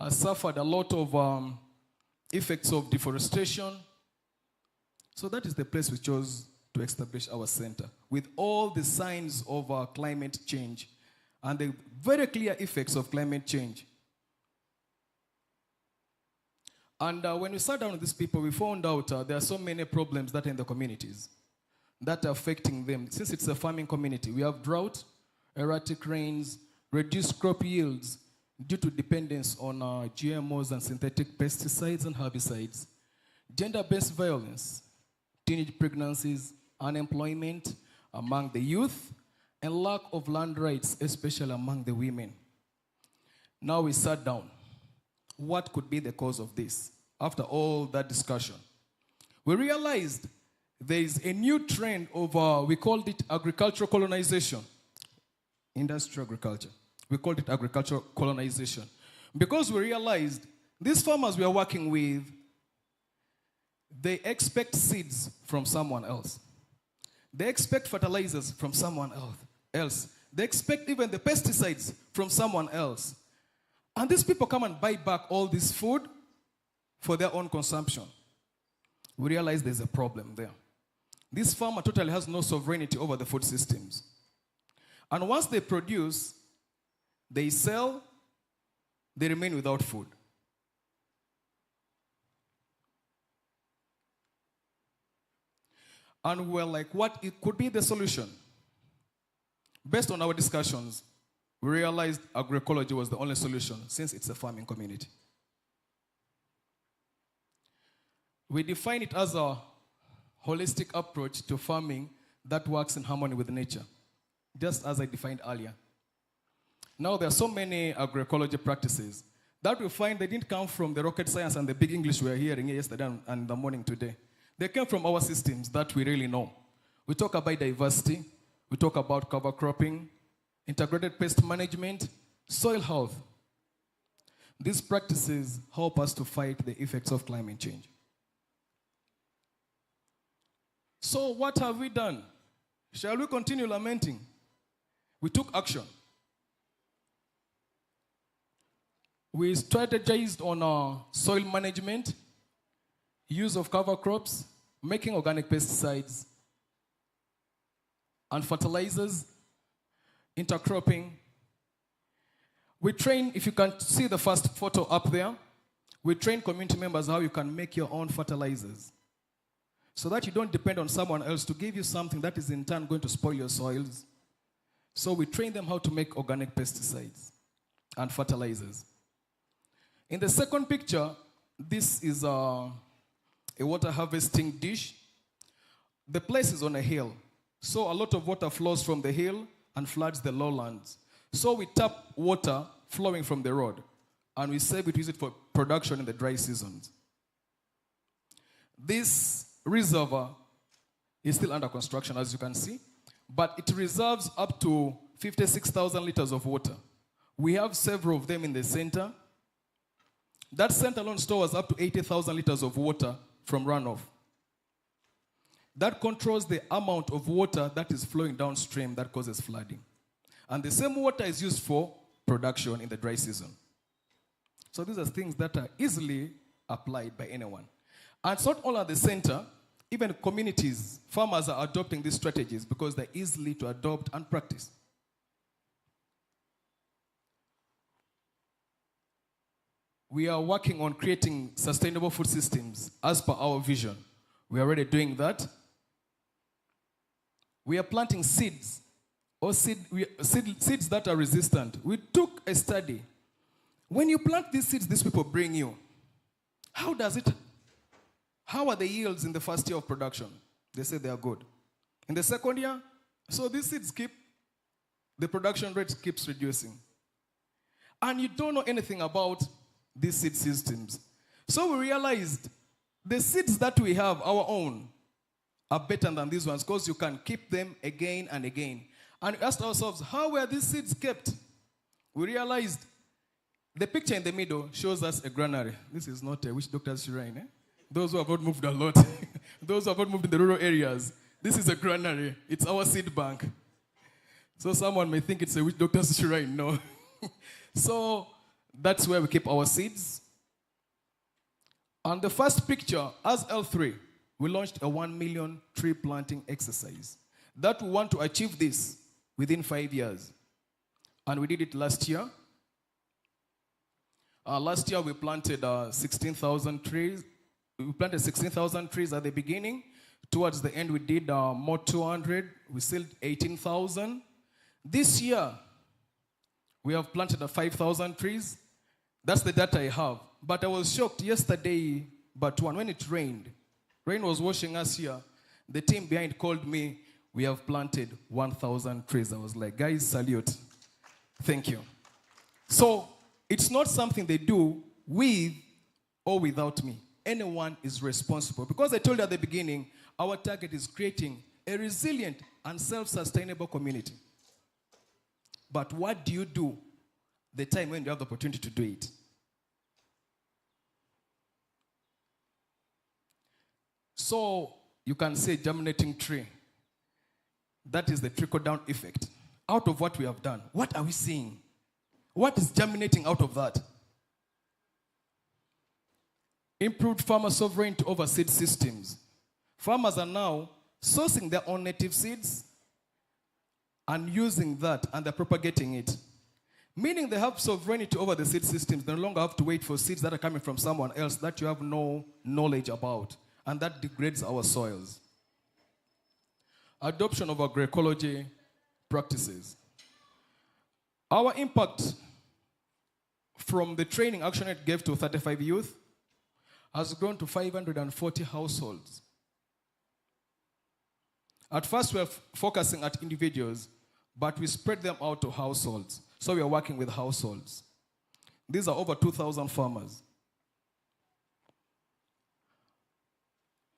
Speaker 1: suffered a lot of effects of deforestation. So that is the place we chose to establish our center, with all the signs of climate change and the very clear effects of climate change. And when we sat down with these people, we found out there are so many problems that are in the communities that are affecting them. Since it's a farming community, we have drought, erratic rains, reduced crop yields due to dependence on GMOs and synthetic pesticides and herbicides, gender-based violence, teenage pregnancies, unemployment among the youth, and lack of land rights, especially among the women. Now we sat down. What could be the cause of this? After all that discussion, we realized there is a new trend of, we called it agricultural colonization, industrial agriculture. We called it agricultural colonization. Because we realized these farmers we are working with, they expect seeds from someone else. They expect fertilizers from someone else. They expect even the pesticides from someone else. And these people come and buy back all this food for their own consumption. We realize there's a problem there. This farmer totally has no sovereignty over the food systems. And once they produce, they sell, they remain without food. And we're like, what it could be the solution? Based on our discussions, we realized agroecology was the only solution since it's a farming community. We define it as a holistic approach to farming that works in harmony with nature, just as I defined earlier. Now there are so many agroecology practices that we find they didn't come from the rocket science and the big English we were hearing yesterday and the morning today. They came from our systems that we really know. We talk about diversity, we talk about cover cropping, integrated pest management, soil health. These practices help us to fight the effects of climate change. So what have we done? Shall we continue lamenting? We took action. We strategized on our soil management, use of cover crops, making organic pesticides and fertilizers, intercropping. We train, if you can see the first photo up there, we train community members how you can make your own fertilizers so that you don't depend on someone else to give you something that is in turn going to spoil your soils. So we train them how to make organic pesticides and fertilizers. In the second picture, this is a water harvesting dish. The place is on a hill, so a lot of water flows from the hill and floods the lowlands. So we tap water flowing from the road, and we save it, use it for production in the dry seasons. This reservoir is still under construction, as you can see, but it reserves up to 56,000 liters of water. We have several of them in the center. That center alone stores up to 80,000 liters of water from runoff. That controls the amount of water that is flowing downstream that causes flooding. And the same water is used for production in the dry season. So these are things that are easily applied by anyone. And it's not all at the center, even communities, farmers are adopting these strategies because they're easily to adopt and practice. We are working on creating sustainable food systems as per our vision. We are already doing that. We are planting seeds, or seeds that are resistant. We took a study. When you plant these seeds, these people bring you. How are the yields in the first year of production? They say they are good. In the second year, so these seeds the production rate keeps reducing. And you don't know anything about these seed systems. So we realized the seeds that we have, our own, are better than these ones because you can keep them again and again. And we asked ourselves, how were these seeds kept? We realized the picture in the middle shows us a granary. This is not a witch doctor's shrine. Eh? Those who have not moved a lot. Those who have not moved in the rural areas. This is a granary. It's our seed bank. So someone may think it's a witch doctor's shrine. No. So that's where we keep our seeds. On the first picture, as L3, we launched a 1 million tree planting exercise. That we want to achieve this within 5 years. And we did it last year. Last year we planted 16,000 trees. We planted 16,000 trees at the beginning. Towards the end we did more 200. We sold 18,000. This year we have planted 5,000 trees. That's the data I have. But I was shocked yesterday, when it rained. Rain was washing us here. The team behind called me. We have planted 1,000 trees. I was like, guys, salute. Thank you. So it's not something they do with or without me. Anyone is responsible. Because I told you at the beginning, our target is creating a resilient and self-sustainable community. But what do you do the time when you have the opportunity to do it? So you can say germinating tree. That is the trickle-down effect. Out of what we have done, what are we seeing? What is germinating out of that? Improved farmer sovereignty over seed systems. Farmers are now sourcing their own native seeds and using that, and they're propagating it. Meaning they have sovereignty over the seed systems. They no longer have to wait for seeds that are coming from someone else that you have no knowledge about. And that degrades our soils. Adoption of agroecology practices. Our impact from the training ActionAid gave to 35 youth has grown to 540 households. At first we were focusing at individuals, but we spread them out to households. So we are working with households. These are over 2,000 farmers.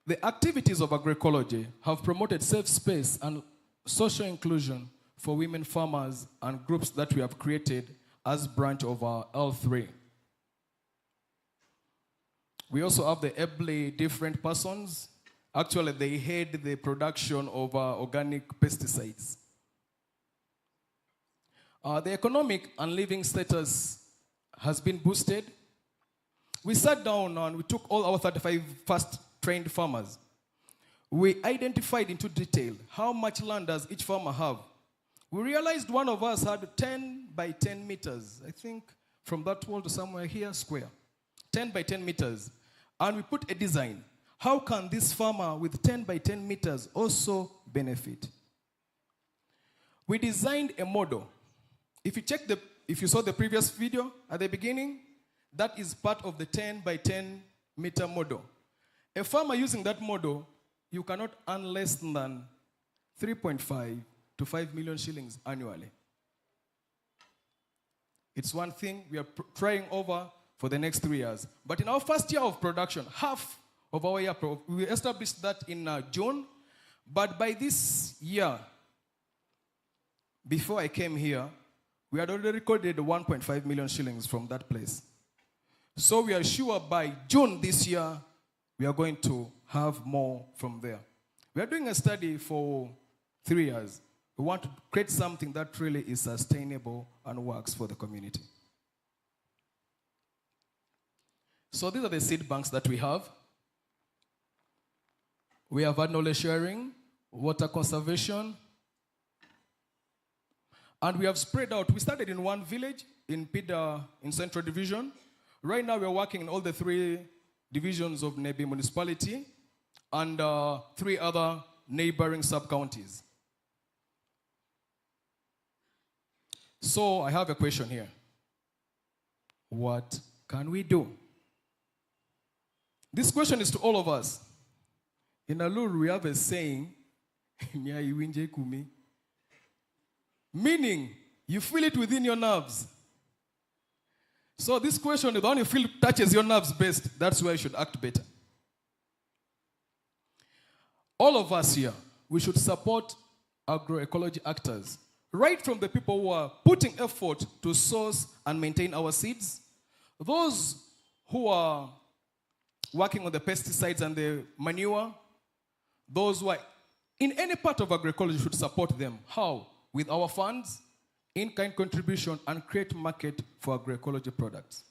Speaker 1: The activities of agroecology have promoted safe space and social inclusion for women farmers and groups that we have created as branch of our L3. We also have the ably different persons. Actually, they head the production of organic pesticides. The economic and living status has been boosted. We sat down and we took all our 35 first trained farmers. We identified into detail how much land does each farmer have. We realized one of us had 10 by 10 meters, I think from that wall to somewhere here, square. 10 by 10 meters. And we put a design. How can this farmer with 10 by 10 meters also benefit? We designed a model. If you saw the previous video at the beginning, that is part of the 10 by 10 meter model. A farmer using that model, you cannot earn less than 3.5 to 5 million shillings annually. It's one thing we are trying over for the next 3 years. But in our first year of production, half of our year, we established that in June. But by this year, before I came here, we had already recorded 1.5 million shillings from that place. So we are sure by June this year, we are going to have more from there. We are doing a study for 3 years. We want to create something that really is sustainable and works for the community. So these are the seed banks that we have. We have had knowledge sharing, water conservation, and we have spread out. We started in one village in Pida, in Central Division. Right now, we are working in all the 3 divisions of Nebi municipality and 3 other neighboring sub-counties. So I have a question here. What can we do? This question is to all of us. In Alur, we have a saying, meaning you feel it within your nerves. So this question, the one you feel touches your nerves best, that's where you should act better. All of us here, we should support agroecology actors, right from the people who are putting effort to source and maintain our seeds, those who are working on the pesticides and the manure, those who are in any part of agroecology should support them. How? With our funds, in-kind contribution, and create market for agroecology products.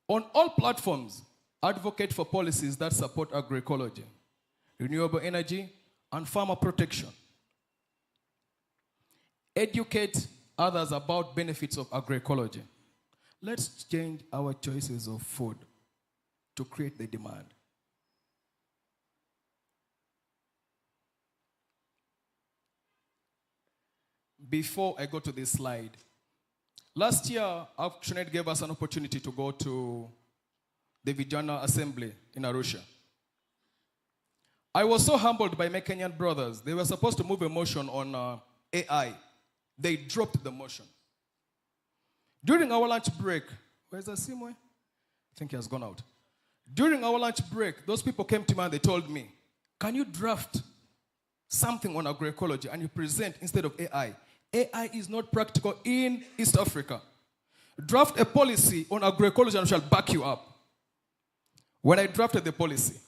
Speaker 1: On all platforms, advocate for policies that support agroecology, renewable energy, and farmer protection. Educate others about benefits of agroecology. Let's change our choices of food to create the demand. Before I go to this slide, last year, ActionAid gave us an opportunity to go to the Vijana Assembly in Arusha. I was so humbled by my Kenyan brothers. They were supposed to move a motion on AI. They dropped the motion. During our lunch break, where's Asimwe? I think he has gone out. During our lunch break, those people came to me and they told me, can you draft something on agroecology and you present instead of AI? AI is not practical in East Africa. Draft a policy on agroecology and we shall back you up. When I drafted the policy,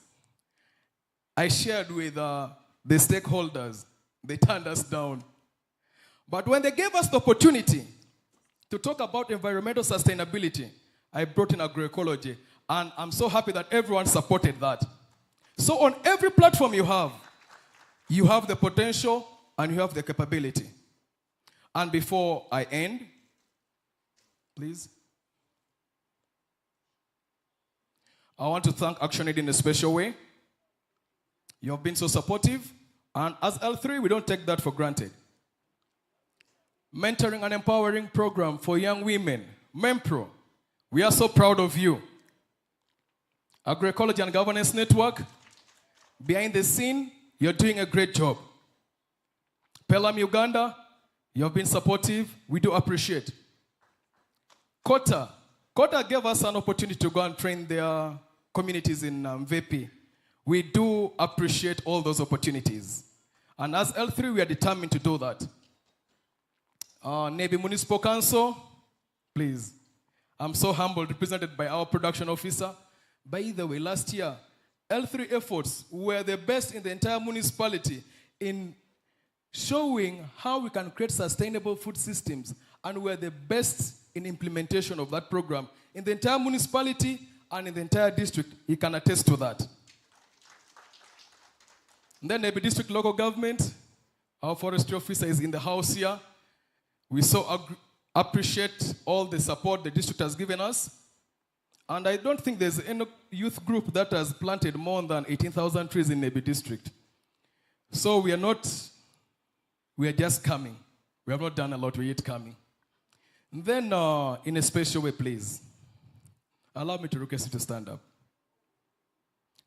Speaker 1: I shared with the stakeholders. They turned us down. But when they gave us the opportunity to talk about environmental sustainability, I brought in agroecology. And I'm so happy that everyone supported that. So on every platform you have the potential and you have the capability. And before I end, please, I want to thank ActionAid in a special way. You have been so supportive. And as L3, we don't take that for granted. Mentoring and empowering program for young women, MEMPRO. We are so proud of you. Agroecology and Governance Network, behind the scene, you're doing a great job. Pelham Uganda, you have been supportive. We do appreciate. Kota gave us an opportunity to go and train their communities in Mvepi. We do appreciate all those opportunities. And as L3, we are determined to do that. Nebi Municipal Council, please. I'm so humbled, represented by our production officer. By the way, last year, L3 efforts were the best in the entire municipality in showing how we can create sustainable food systems, and we're the best in implementation of that program in the entire municipality and in the entire district. He can attest to that. And then maybe district local government, our forestry officer is in the house here. We so appreciate all the support the district has given us. And I don't think there's any youth group that has planted more than 18,000 trees in Nebi district. So we are just coming. We have not done a lot, we're yet coming. And then in a special way, please, allow me to request you to stand up.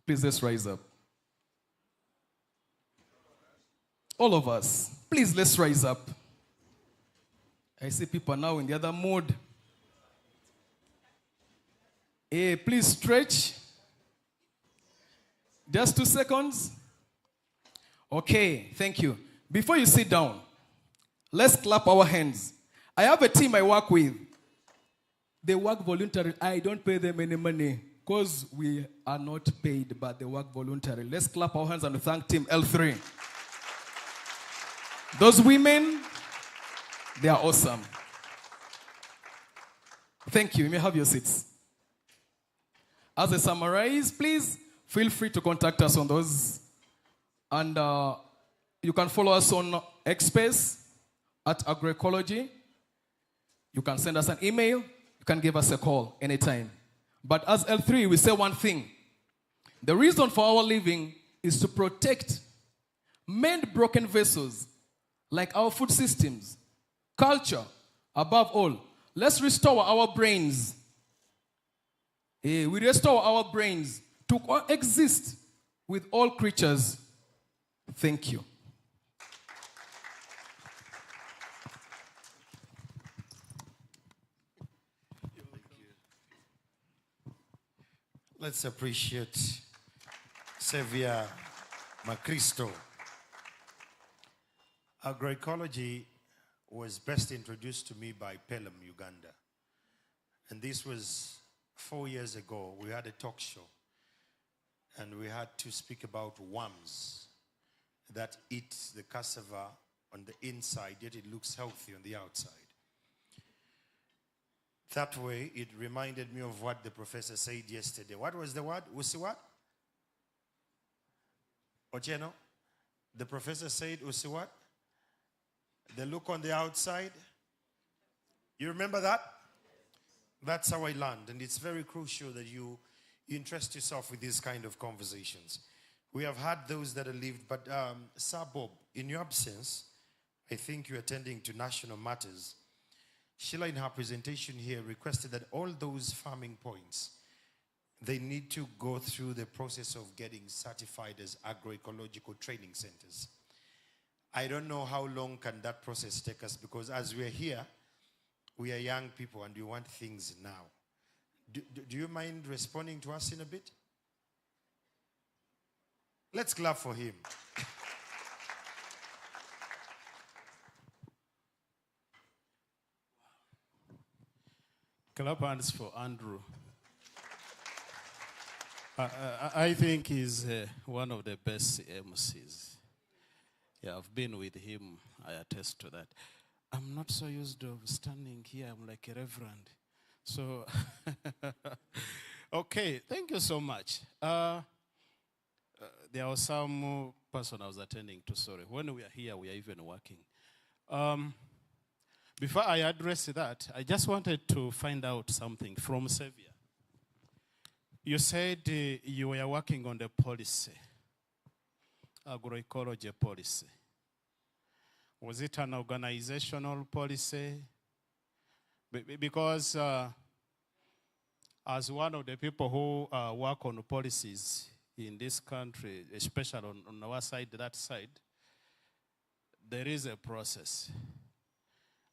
Speaker 1: Please, let's rise up. All of us, please, let's rise up. I see people now in the other mood. Please stretch. Just 2 seconds. Okay, thank you. Before you sit down, let's clap our hands. I have a team I work with. They work voluntarily. I don't pay them any money because we are not paid, but they work voluntarily. Let's clap our hands and thank Team L3. Those women, they are awesome. Thank you. You may have your seats. As I summarize, please feel free to contact us on those. And you can follow us on Xspace at Agroecology. You can send us an email. You can give us a call anytime. But as L3, we say one thing. The reason for our living is to protect mend broken vessels like our food systems, culture, above all. Let's restore our brains. We restore our brains to coexist with all creatures. Thank you.
Speaker 18: Let's appreciate Xavier Macristo. Agroecology was best introduced to me by Pelham, Uganda. And this was 4 years ago. We had a talk show. And we had to speak about worms that eat the cassava on the inside, yet it looks healthy on the outside. That way, it reminded me of what the professor said yesterday. What was the word? Usi what? Otieno? The professor said, Usi what? The look on the outside. You remember that? That's how I learned. And it's very crucial that you interest yourself with these kind of conversations. We have had those that have lived, but Sir Bob, in your absence, I think you're attending to national matters. Sheila, in her presentation here, requested that all those farming points, they need to go through the process of getting certified as agroecological training centers. I don't know how long can that process take us, because as we're here, we are young people and we want things now. Do you mind responding to us in a bit? Let's clap for him.
Speaker 23: Clap hands for Andrew. I think he's one of the best MCs. Yeah, I've been with him. I attest to that. I'm not so used to standing here. I'm like a reverend. So, okay, thank you so much. There was some person I was attending to, sorry. When we are here, we are even working. Before I address that, I just wanted to find out something from Xavier. You said you were working on the policy, agroecology policy. Was it an organizational policy? Because as one of the people who work on policies in this country, especially on our side, that side, there is a process.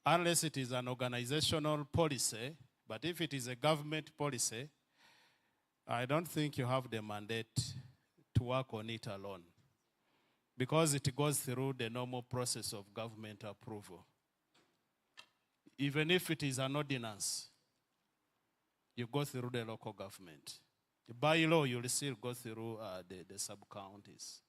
Speaker 23: Unless it is an organizational policy, but if it is a government policy, I don't think you have the mandate to work on it alone, because it goes through the normal process of government approval. Even if it is an ordinance, you go through the local government. By law, you'll still go through the sub-counties.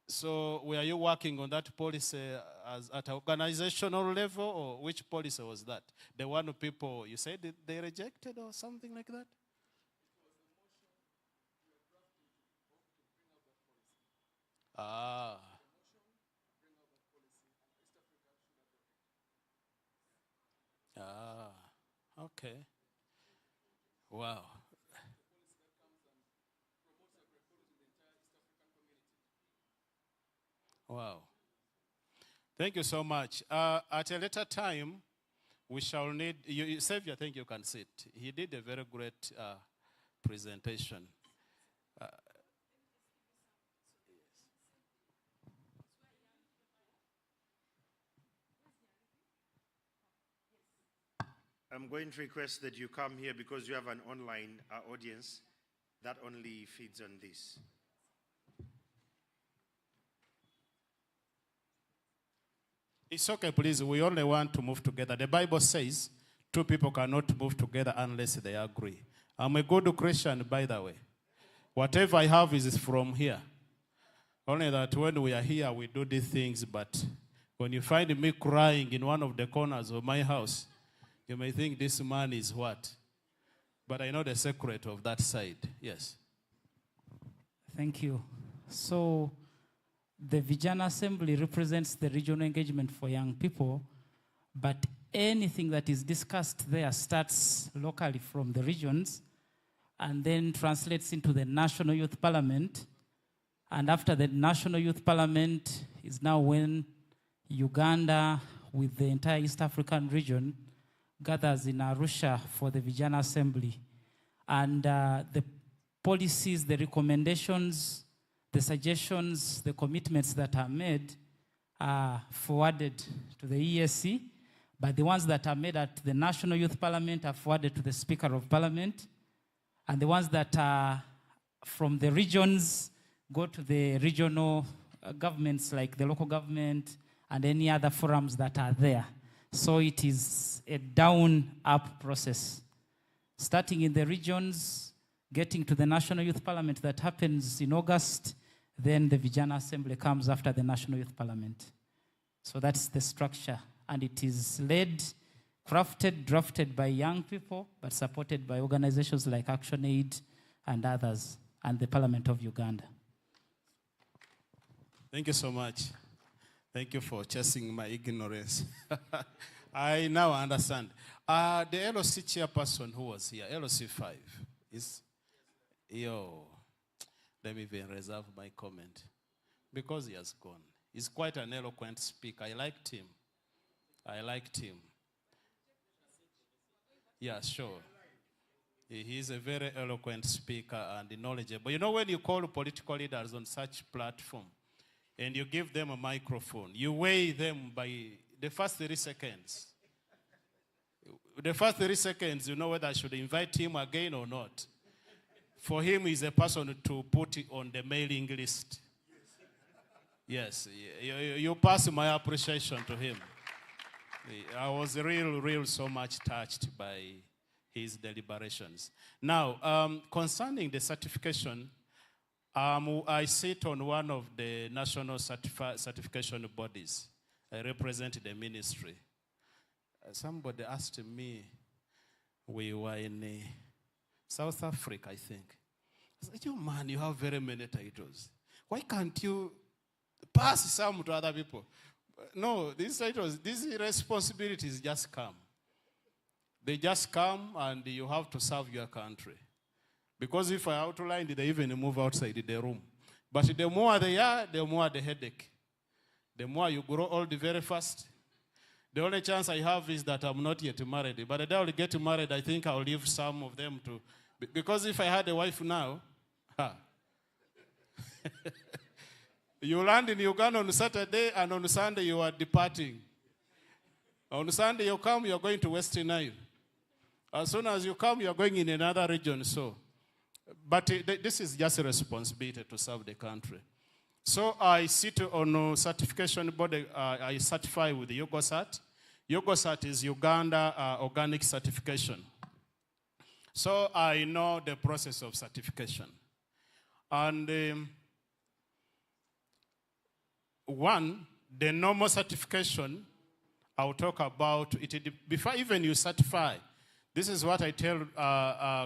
Speaker 23: So were you working on that policy at an organizational level, or which policy was that? The one people, you said they rejected or something like that? Ah. Ah, okay. Wow. Wow. Thank you so much. At a later time, we shall need, Xavier, I think you can sit. He did a very great presentation.
Speaker 16: I'm going to request that you come here because you have an online audience that only feeds on this.
Speaker 23: It's okay, please. We only want to move together. The Bible says two people cannot move together unless they agree. I'm a good Christian, by the way. Whatever I have is from here. Only that when we are here, we do these things, but when you find me crying in one of the corners of my house, you may think this man is what? But I know the secret of that side. Yes.
Speaker 4: Thank you. So the Vijana Assembly represents the regional engagement for young people, but anything that is discussed there starts locally from the regions and then translates into the National Youth Parliament. And after the National Youth Parliament is now when Uganda, with the entire East African region, gathers in Arusha for the Vijana Assembly. And the policies, the recommendations, the suggestions, the commitments that are made are forwarded to the ESC, but the ones that are made at the National Youth Parliament are forwarded to the Speaker of Parliament, and the ones that are from the regions go to the regional governments like the local government and any other forums that are there. So it is a down-up process. Starting in the regions, getting to the National Youth Parliament that happens in August, then the Vijana Assembly comes after the National Youth Parliament. So that's the structure. And it is led, crafted, drafted by young people, but supported by organizations like ActionAid and others, and the Parliament of Uganda.
Speaker 23: Thank you so much. Thank you for chasing my ignorance. I now understand. The LOC chairperson who was here, LOC 5, is, let me even reserve my comment, because he has gone. He's quite an eloquent speaker. I liked him. Yeah, sure. He's a very eloquent speaker and knowledgeable. You know, when you call political leaders on such platform, and you give them a microphone, you weigh them by the first 3 seconds. The first 3 seconds, you know whether I should invite him again or not. For him, he's a person to put on the mailing list. Yes, you pass my appreciation to him. I was real so much touched by his deliberations. Now, concerning the certification, I sit on one of the national certification bodies. I represent the ministry. Somebody asked me, we were in South Africa, I think. I said, you man, you have very many titles. Why can't you pass some to other people? No, these titles, these responsibilities just come. They just come and you have to serve your country. Because if I outlined, they even move outside the room. But the more they are, the more the headache. The more you grow old very fast. The only chance I have is that I'm not yet married. By the day I'll get married, I think I'll leave some of them to... Because if I had a wife now, you land in Uganda on Saturday, and on Sunday you are departing. On Sunday you come, you're going to Western Nile. As soon as you come, you're going in another region. So, but this is just a responsibility to serve the country. So I sit on a certification body. I certify with the YOGOSAT. YOGOSAT is Uganda Organic Certification. So I know the process of certification. And one, the normal certification, I'll talk about it before even you certify. This is what I tell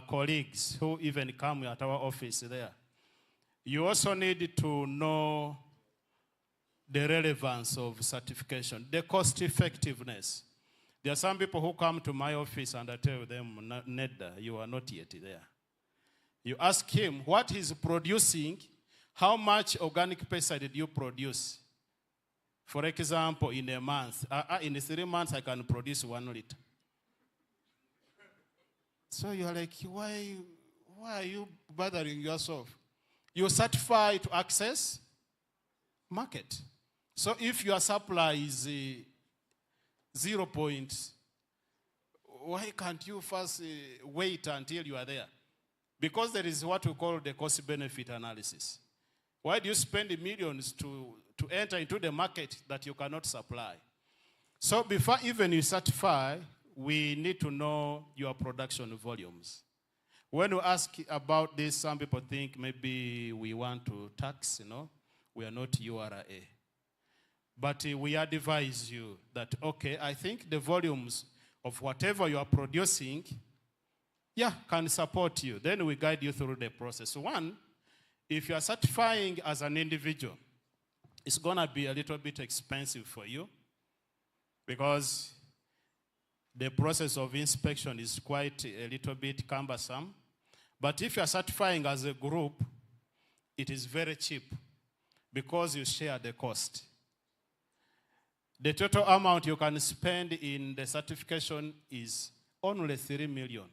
Speaker 23: colleagues who even come at our office there. You also need to know the relevance of certification, the cost effectiveness. There are some people who come to my office and I tell them, Neda, you are not yet there. You ask him what he's producing, how much organic pesticide did you produce? For example, in a month, in 3 months I can produce 1 liter. So you're like, why are you bothering yourself? You certify to access market. So if your supply is 0 point, why can't you first wait until you are there? Because there is what we call the cost-benefit analysis. Why do you spend millions to enter into the market that you cannot supply? So before even you certify, we need to know your production volumes. When we ask about this, some people think maybe we want to tax, we are not URA. But we advise you that, okay, I think the volumes of whatever you are producing, can support you. Then we guide you through the process. One, if you are certifying as an individual, it's going to be a little bit expensive for you because the process of inspection is quite a little bit cumbersome. But if you are certifying as a group, it is very cheap because you share the cost. The total amount you can spend in the certification is only 3 million.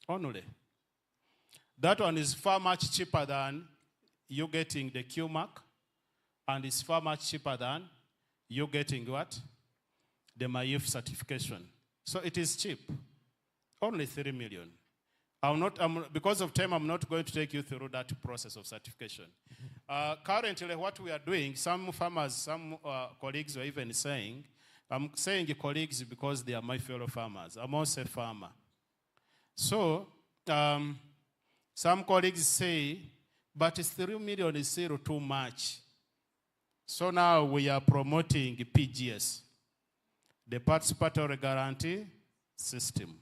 Speaker 23: Only. That one is far much cheaper than you getting the Q mark, and it's far much cheaper than you getting what? The MAIF certification. So it is cheap. Only 3 million. Because of time, I'm not going to take you through that process of certification. Currently, what we are doing, some farmers, some colleagues are even saying, I'm saying colleagues because they are my fellow farmers. I'm also a farmer. So, some colleagues say, but 3 million is still too much. So now we are promoting PGS, the Participatory Guarantee System,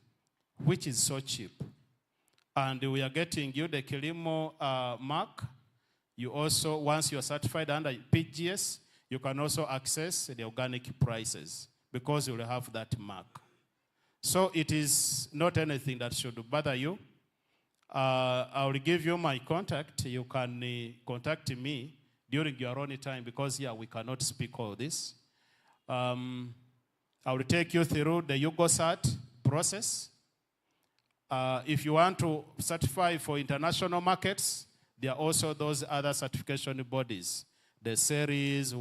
Speaker 23: which is so cheap. And we are getting you the Kilimo mark. You also, once you are certified under PGS, you can also access the organic prices because you will have that mark. So it is not anything that should bother you. I will give you my contact. You can contact me during your own time because we cannot speak all this. I will take you through the UGOSAT process. If you want to certify for international markets, there are also those other certification bodies. The series,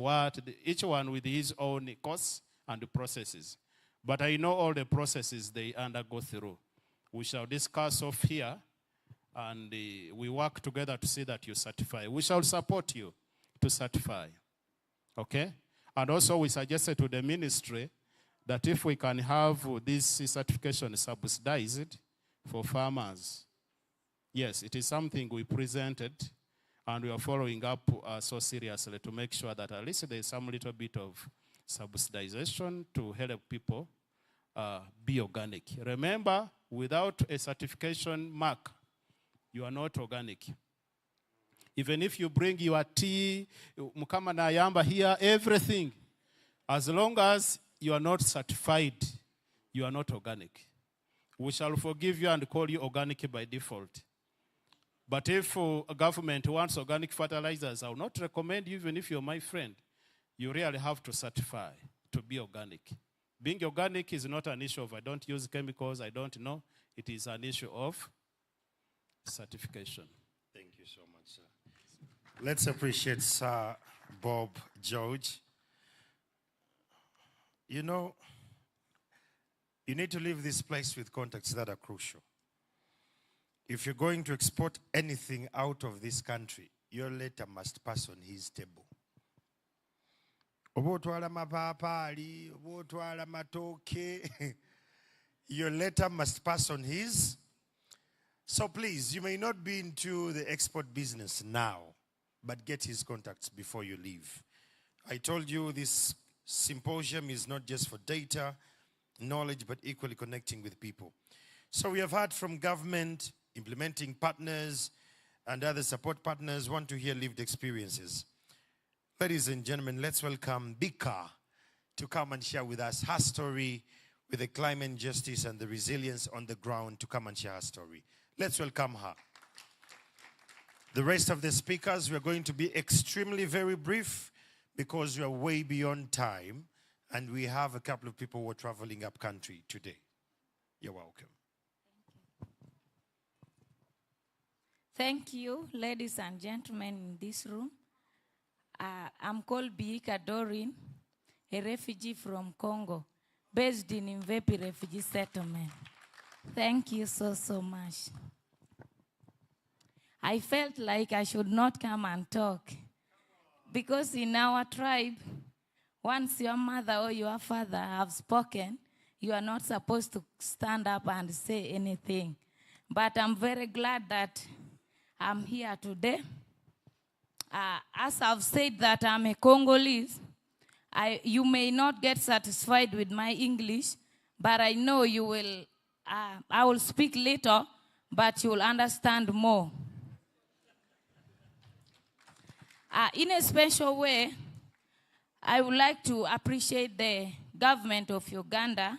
Speaker 23: each one with his own costs and processes. But I know all the processes they undergo through. We shall discuss off here, and we work together to see that you certify. We shall support you to certify. Okay? And also we suggested to the ministry that if we can have this certification subsidized for farmers. Yes, it is something we presented, and we are following up so seriously to make sure that at least there is some little bit of subsidization to help people be organic. Remember, without a certification mark, you are not organic. Even if you bring your tea, mukama na yamba here, everything, as long as you are not certified, you are not organic. We shall forgive you and call you organic by default. But if a government wants organic fertilizers, I will not recommend you, even if you're my friend. You really have to certify to be organic. Being organic is not an issue of I don't use chemicals, I don't know. It is an issue of certification.
Speaker 18: Thank you so much, sir. Let's appreciate Sir Bob George. You know, you need to leave this place with contacts that are crucial. If you're going to export anything out of this country, your letter must pass on his table. Your letter must pass on his So please, you may not be into the export business now, but get his contacts before you leave. I told you this symposium is not just for data, knowledge, but equally connecting with people. So we have heard from government, implementing partners, and other support partners want to hear lived experiences. Ladies and gentlemen, let's welcome Bika to come and share with us her story with the climate justice and the resilience on the ground to come and share her story. Let's welcome her. The rest of the speakers, we're going to be extremely very brief because we are way beyond time and we have a couple of people who are traveling up country today. You're welcome.
Speaker 5: Thank you, ladies and gentlemen in this room. I'm called Biika Doreen, a refugee from Congo, based in Mvepi Refugee Settlement. Thank you so much. I felt like I should not come and talk because in our tribe, once your mother or your father have spoken, you are not supposed to stand up and say anything. But I'm very glad that I'm here today. As I've said that I'm a Congolese, you may not get satisfied with my English, but I know you will, I will speak little, but you will understand more. In a special way, I would like to appreciate the government of Uganda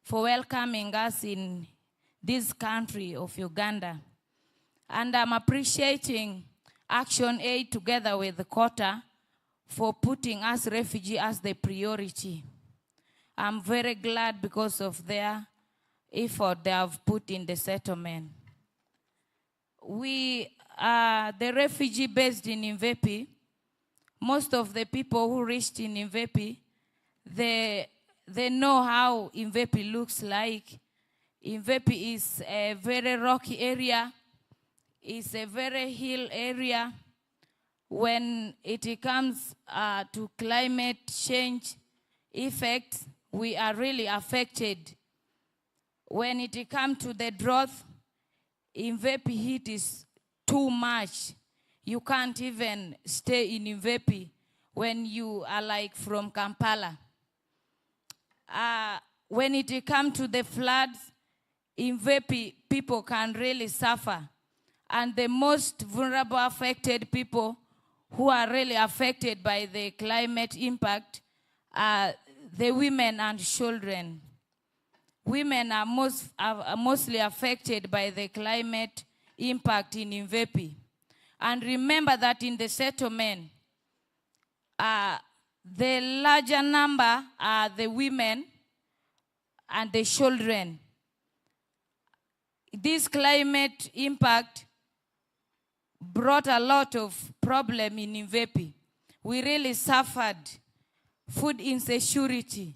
Speaker 5: for welcoming us in this country of Uganda. And I'm appreciating Action Aid together with the quota for putting us refugees as the priority. I'm very glad because of their effort they have put in the settlement. We are the refugee based in Mvepi. Most of the people who reached in Mvepi, they know how Mvepi looks like. Mvepi is a very rocky area. It's a very hill area. When it comes to climate change effects, we are really affected. When it comes to the drought, Mvepi heat is too much. You can't even stay in Mvepi when you are like from Kampala. When it comes to the floods, Mvepi people can really suffer. And the most vulnerable affected people who are really affected by the climate impact are the women and children. Women are mostly affected by the climate impact in Mvepi. And remember that in the settlement, the larger number are the women and the children. This climate impact brought a lot of problem in Mvepi. We really suffered food insecurity.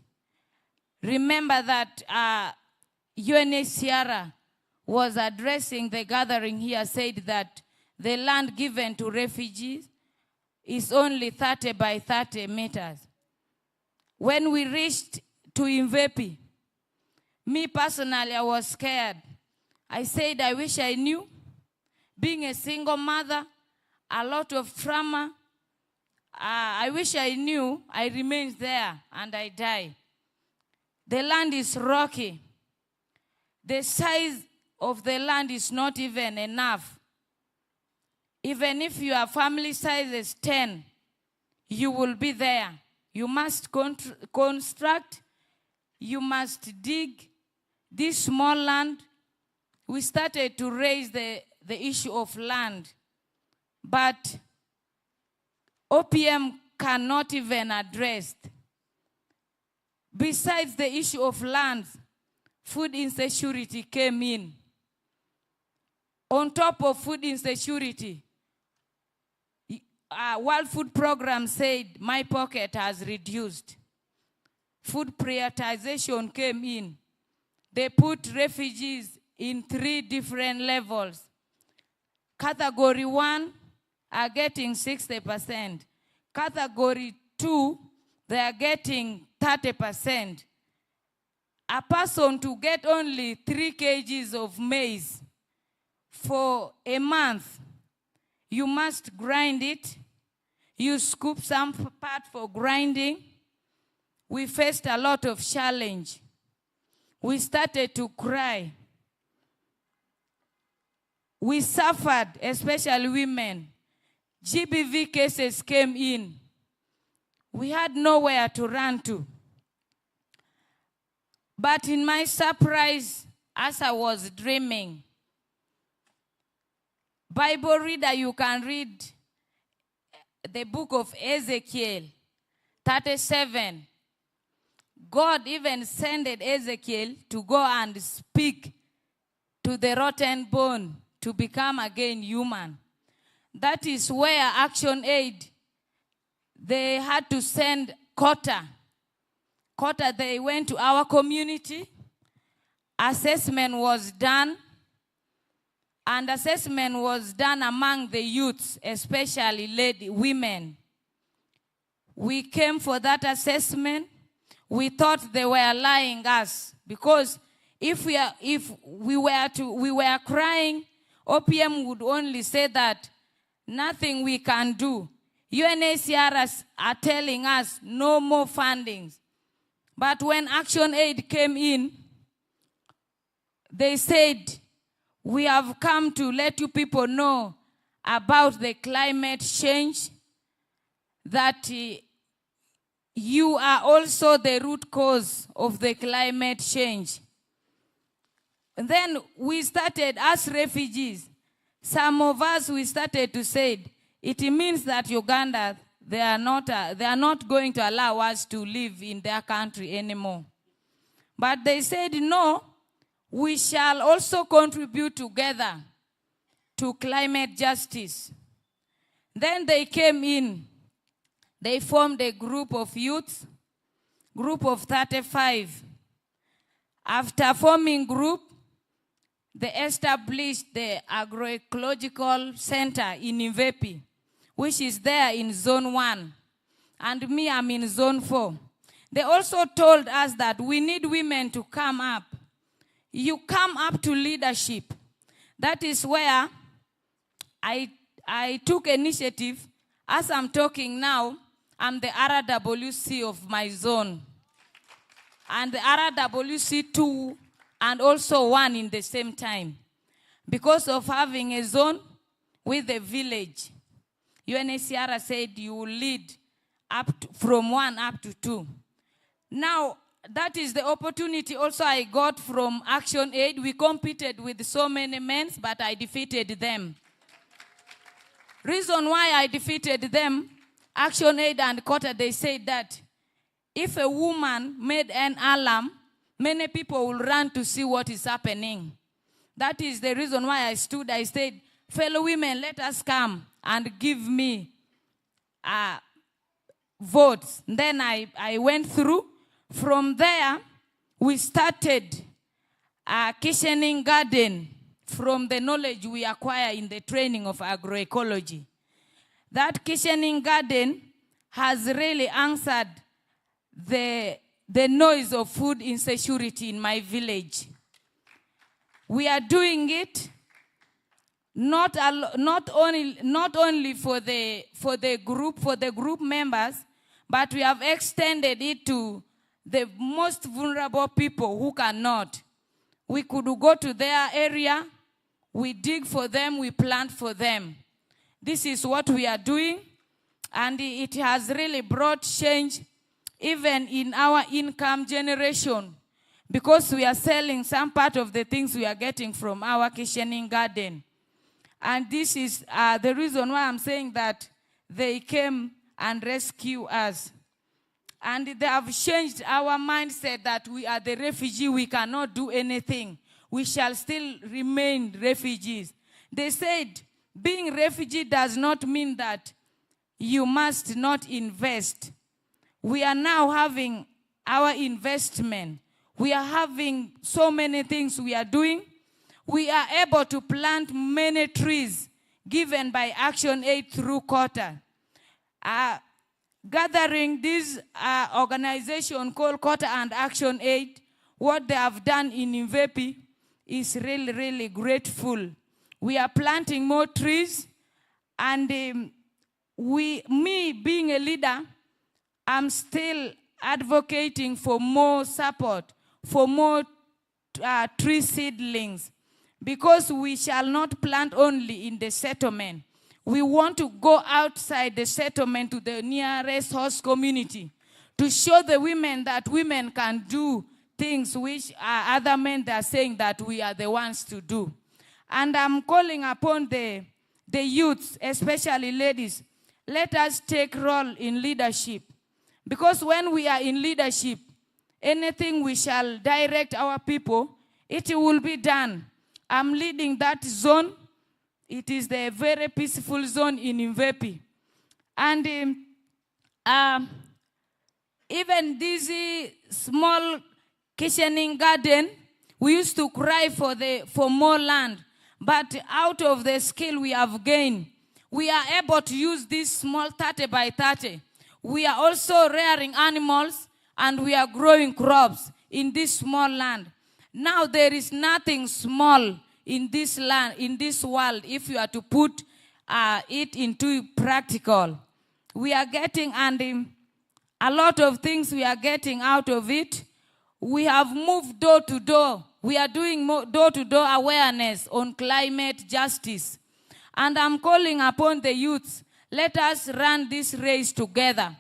Speaker 5: Remember that UNHCR was addressing the gathering here, said that the land given to refugees is only 30 by 30 meters. When we reached to Mvepi, me personally, I was scared. I said, I wish I knew. Being a single mother, a lot of trauma, I wish I knew I remained there and I died. The land is rocky. The size of the land is not even enough. Even if your family size is 10, you will be there. You must construct, you must dig this small land. We started to raise the issue of land, but OPM cannot even address. Besides the issue of land, food insecurity came in. On top of food insecurity, World Food Program said my pocket has reduced. Food prioritization came in. They put refugees in 3 different levels. Category 1 are getting 60%. Category 2, they are getting 30%. A person to get only 3 kgs of maize for a month. You must grind it. You scoop some part for grinding. We faced a lot of challenge. We started to cry. We suffered, especially women. GBV cases came in. We had nowhere to run to. But in my surprise, as I was dreaming, Bible reader, you can read the book of Ezekiel 37. God even sent Ezekiel to go and speak to the rotten bone to become again human. That is where Action Aid, they had to send quota. They went to our community. Assessment was done. And assessment was done among the youths, especially lady women. We came for that assessment. We thought they were lying us, because if we were crying, OPM would only say that nothing we can do. UNHCR are telling us no more fundings. But when Action Aid came in, they said, we have come to let you people know about the climate change, that you are also the root cause of the climate change. And then we started, as refugees, some of us, we started to say, it means that Uganda, they are not going to allow us to live in their country anymore. But they said, no, we shall also contribute together to climate justice. Then they came in. They formed a group of youth, group of 35. After forming group, they established the agroecological center in Mvepi, which is there in Zone 1. And me, I'm in Zone 4. They also told us that we need women to come up. You come up to leadership. That is where I took initiative. As I'm talking now, I'm the RWC of my zone. And the RWC 2 and also 1 in the same time. Because of having a zone with a village. UNHCR said you will lead from 1 up to 2. Now, that is the opportunity also I got from Action Aid. We competed with so many men, but I defeated them. Reason why I defeated them, Action Aid and Quota, they said that if a woman made an alarm, many people will run to see what is happening. That is the reason why I stood. I said, fellow women, let us come and give me votes. Then I went through. From there, we started a kitchening garden from the knowledge we acquire in the training of agroecology. That kitchening garden has really answered the noise of food insecurity in my village. We are doing it not only for the group members, but we have extended it to the most vulnerable people who cannot. We could go to their area, we dig for them, we plant for them. This is what we are doing, and it has really brought change even in our income generation, because we are selling some part of the things we are getting from our kitchening garden. And this is the reason why I'm saying that they came and rescued us. And they have changed our mindset that we are the refugee, we cannot do anything. We shall still remain refugees. They said, being refugee does not mean that you must not invest. We are now having our investment. We are having so many things we are doing. We are able to plant many trees given by Action Aid through Quota. Gathering this organization called Quota and Action Aid, what they have done in Mvepi is really, really grateful. We are planting more trees. And me being a leader, I'm still advocating for more support, for more tree seedlings, because we shall not plant only in the settlement. We want to go outside the settlement to the nearest host community to show the women that women can do things which other men are saying that we are the ones to do. And I'm calling upon the youths, especially ladies, let us take role in leadership. Because when we are in leadership, anything we shall direct our people, it will be done. I'm leading that zone. It is the very peaceful zone in Mvepi. And even this small kitchening garden, we used to cry for more land. But out of the skill we have gained, we are able to use this small 30 by 30. We are also rearing animals and we are growing crops in this small land. Now there is nothing small in this land, in this world, if you are to put it into practical. We are getting, and a lot of things we are getting out of it. We have moved door to door. We are doing door-to-door awareness on climate justice. And I'm calling upon the youths, let us run this race together,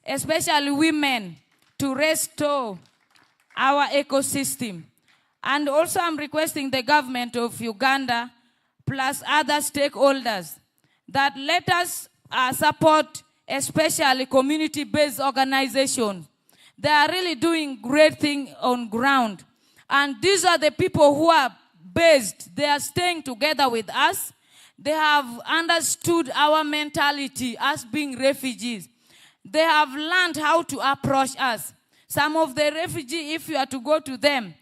Speaker 5: especially women, to restore our ecosystem. And also I'm requesting the government of Uganda, plus other stakeholders, that let us support especially community-based organizations. They are really doing great things on ground. And these are the people who are based. They are staying together with us. They have understood our mentality as being refugees. They have learned how to approach us. Some of the refugees, if you are to go to them,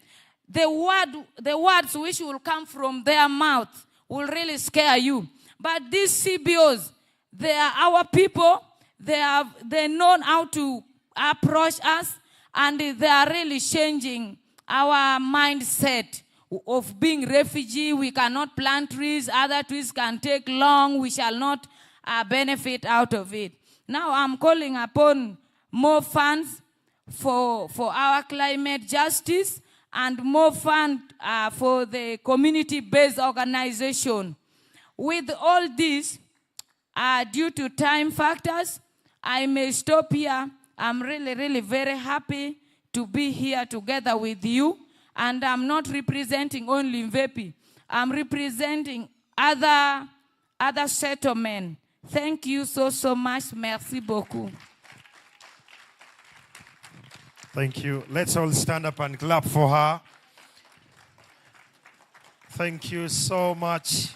Speaker 5: the words which will come from their mouth will really scare you. But these CBOs, they are our people. They know how to approach us, and they are really changing our mindset of being refugee. We cannot plant trees. Other trees can take long. We shall not benefit out of it. Now I'm calling upon more funds for our climate justice and more funds for the community-based organization. With all this, due to time factors, I may stop here. I'm really, really very happy to be here together with you. And I'm not representing only Mvepi. I'm representing other settlements. Thank you so much. Merci beaucoup.
Speaker 16: Thank you. Let's all stand up and clap for her. Thank you so much.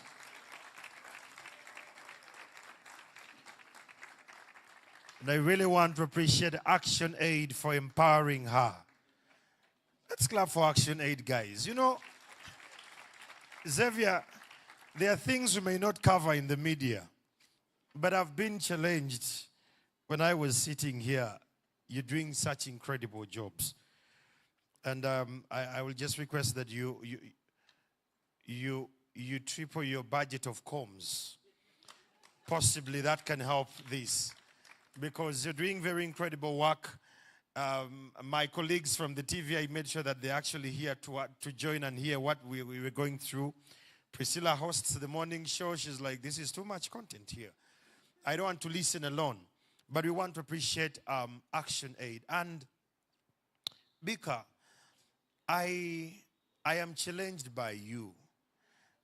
Speaker 16: And I really want to appreciate Action Aid for empowering her. Let's clap for Action Aid, guys. You know, Xavier, there are things we may not cover in the media, but I've been challenged when I was sitting here. You're doing such incredible jobs. And I will just request that you triple your budget of comms. Possibly that can help this, because you're doing very incredible work. My colleagues from the TV, I made sure that they're actually here to join and hear what we were going through. Priscilla hosts the morning show. She's like, this is too much content here. I don't want to listen alone. But we want to appreciate Action Aid. And Bika, I am challenged by you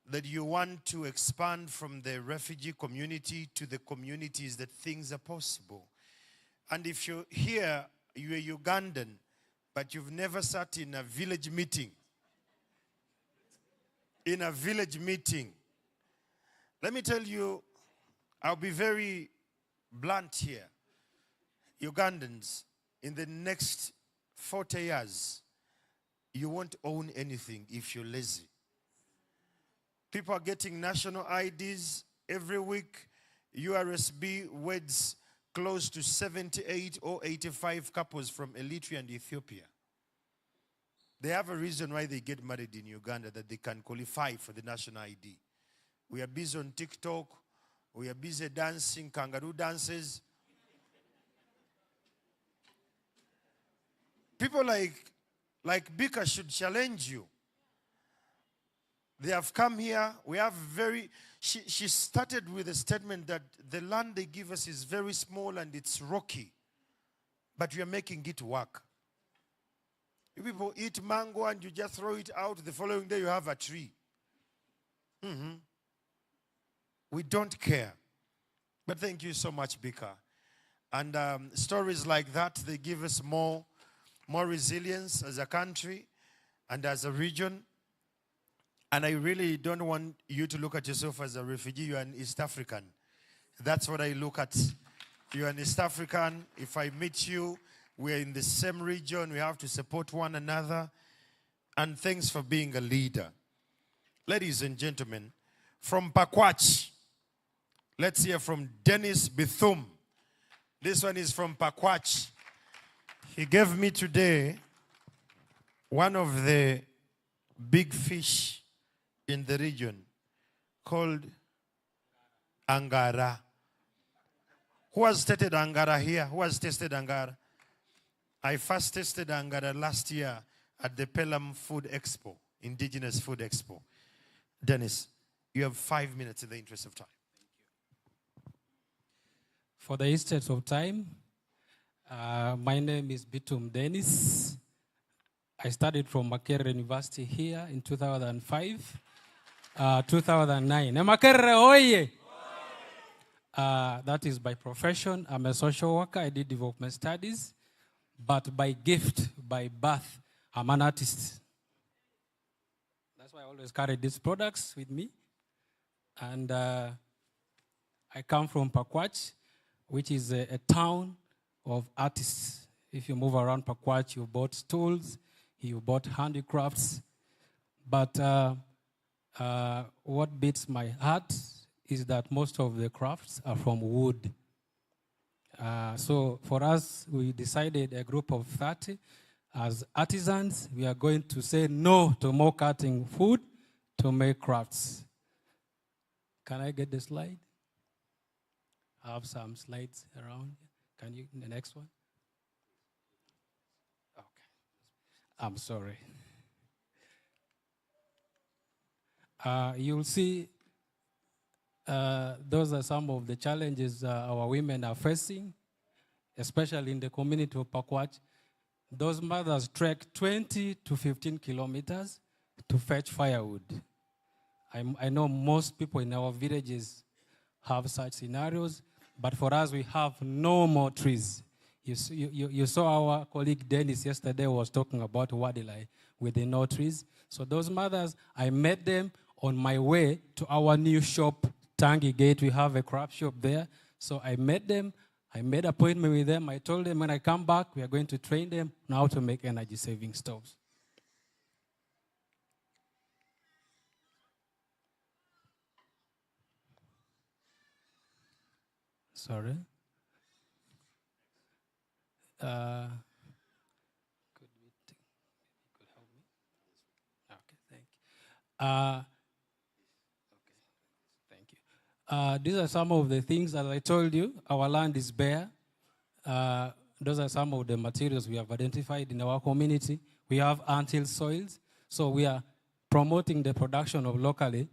Speaker 16: that you want to expand from the refugee community to the communities that things are possible. And if you're here, you're Ugandan, but you've never sat in a village meeting. In a village meeting. Let me tell you, I'll be very blunt here. Ugandans, in the next 40 years, you won't own anything if you're lazy. People are getting national IDs every week. URSB weds close to 78 or 85 couples from Eritrea and Ethiopia. They have a reason why they get married in Uganda, that they can qualify for the national ID. We are busy on TikTok. We are busy dancing kangaroo dances. People like Bika should challenge you. They have come here. We have she started with a statement that the land they give us is very small and it's rocky. But we are making it work. You people eat mango and you just throw it out. The following day you have a tree. We don't care. But thank you so much, Bika. And stories like that, they give us more resilience as a country and as a region. And I really don't want you to look at yourself as a refugee. You are an East African. That's what I look at. You are an East African. If I meet you, we are in the same region. We have to support one another. And thanks for being a leader. Ladies and gentlemen, from Pakwach, let's hear from Dennis Bithum. This one is from Pakwach. He gave me today one of the big fish in the region called Angara. Who has tasted Angara here? Who has tasted Angara? I first tasted Angara last year at the Pelham Food Expo, Indigenous Food Expo. Dennis, you have 5 minutes in the interest of time.
Speaker 6: For the interest of time, my name is Bitum Dennis. I studied from Makerere University here in 2005. 2009. Makerere, oye! That is by profession. I'm a social worker. I did development studies. But by gift, by birth, I'm an artist. That's why I always carry these products with me. And I come from Pakwach, which is a town of artists. If you move around Pakwach, you bought stools, you bought handicrafts. But what beats my heart is that most of the crafts are from wood. So for us, we decided, a group of 30, as artisans, we are going to say no to more cutting food to make crafts. Can I get the slide? I have some slides around. Can you, the next one? Okay. I'm sorry. You'll see those are some of the challenges our women are facing, especially in the community of Pakwach. Those mothers trek 20 to 15 kilometers to fetch firewood. I know most people in our villages have such scenarios, but for us, we have no more trees. You saw our colleague Dennis yesterday was talking about Wadilai with the no trees. So those mothers, I met them on my way to our new shop, Tangi Gate. We have a craft shop there. So I met them. I made an appointment with them. I told them when I come back, we are going to train them on how to make energy-saving stoves. Sorry. Could help me? Okay, thank you. These are some of the things, as I told you, our land is bare. Those are some of the materials we have identified in our community. We have until soils, so we are promoting the production of locally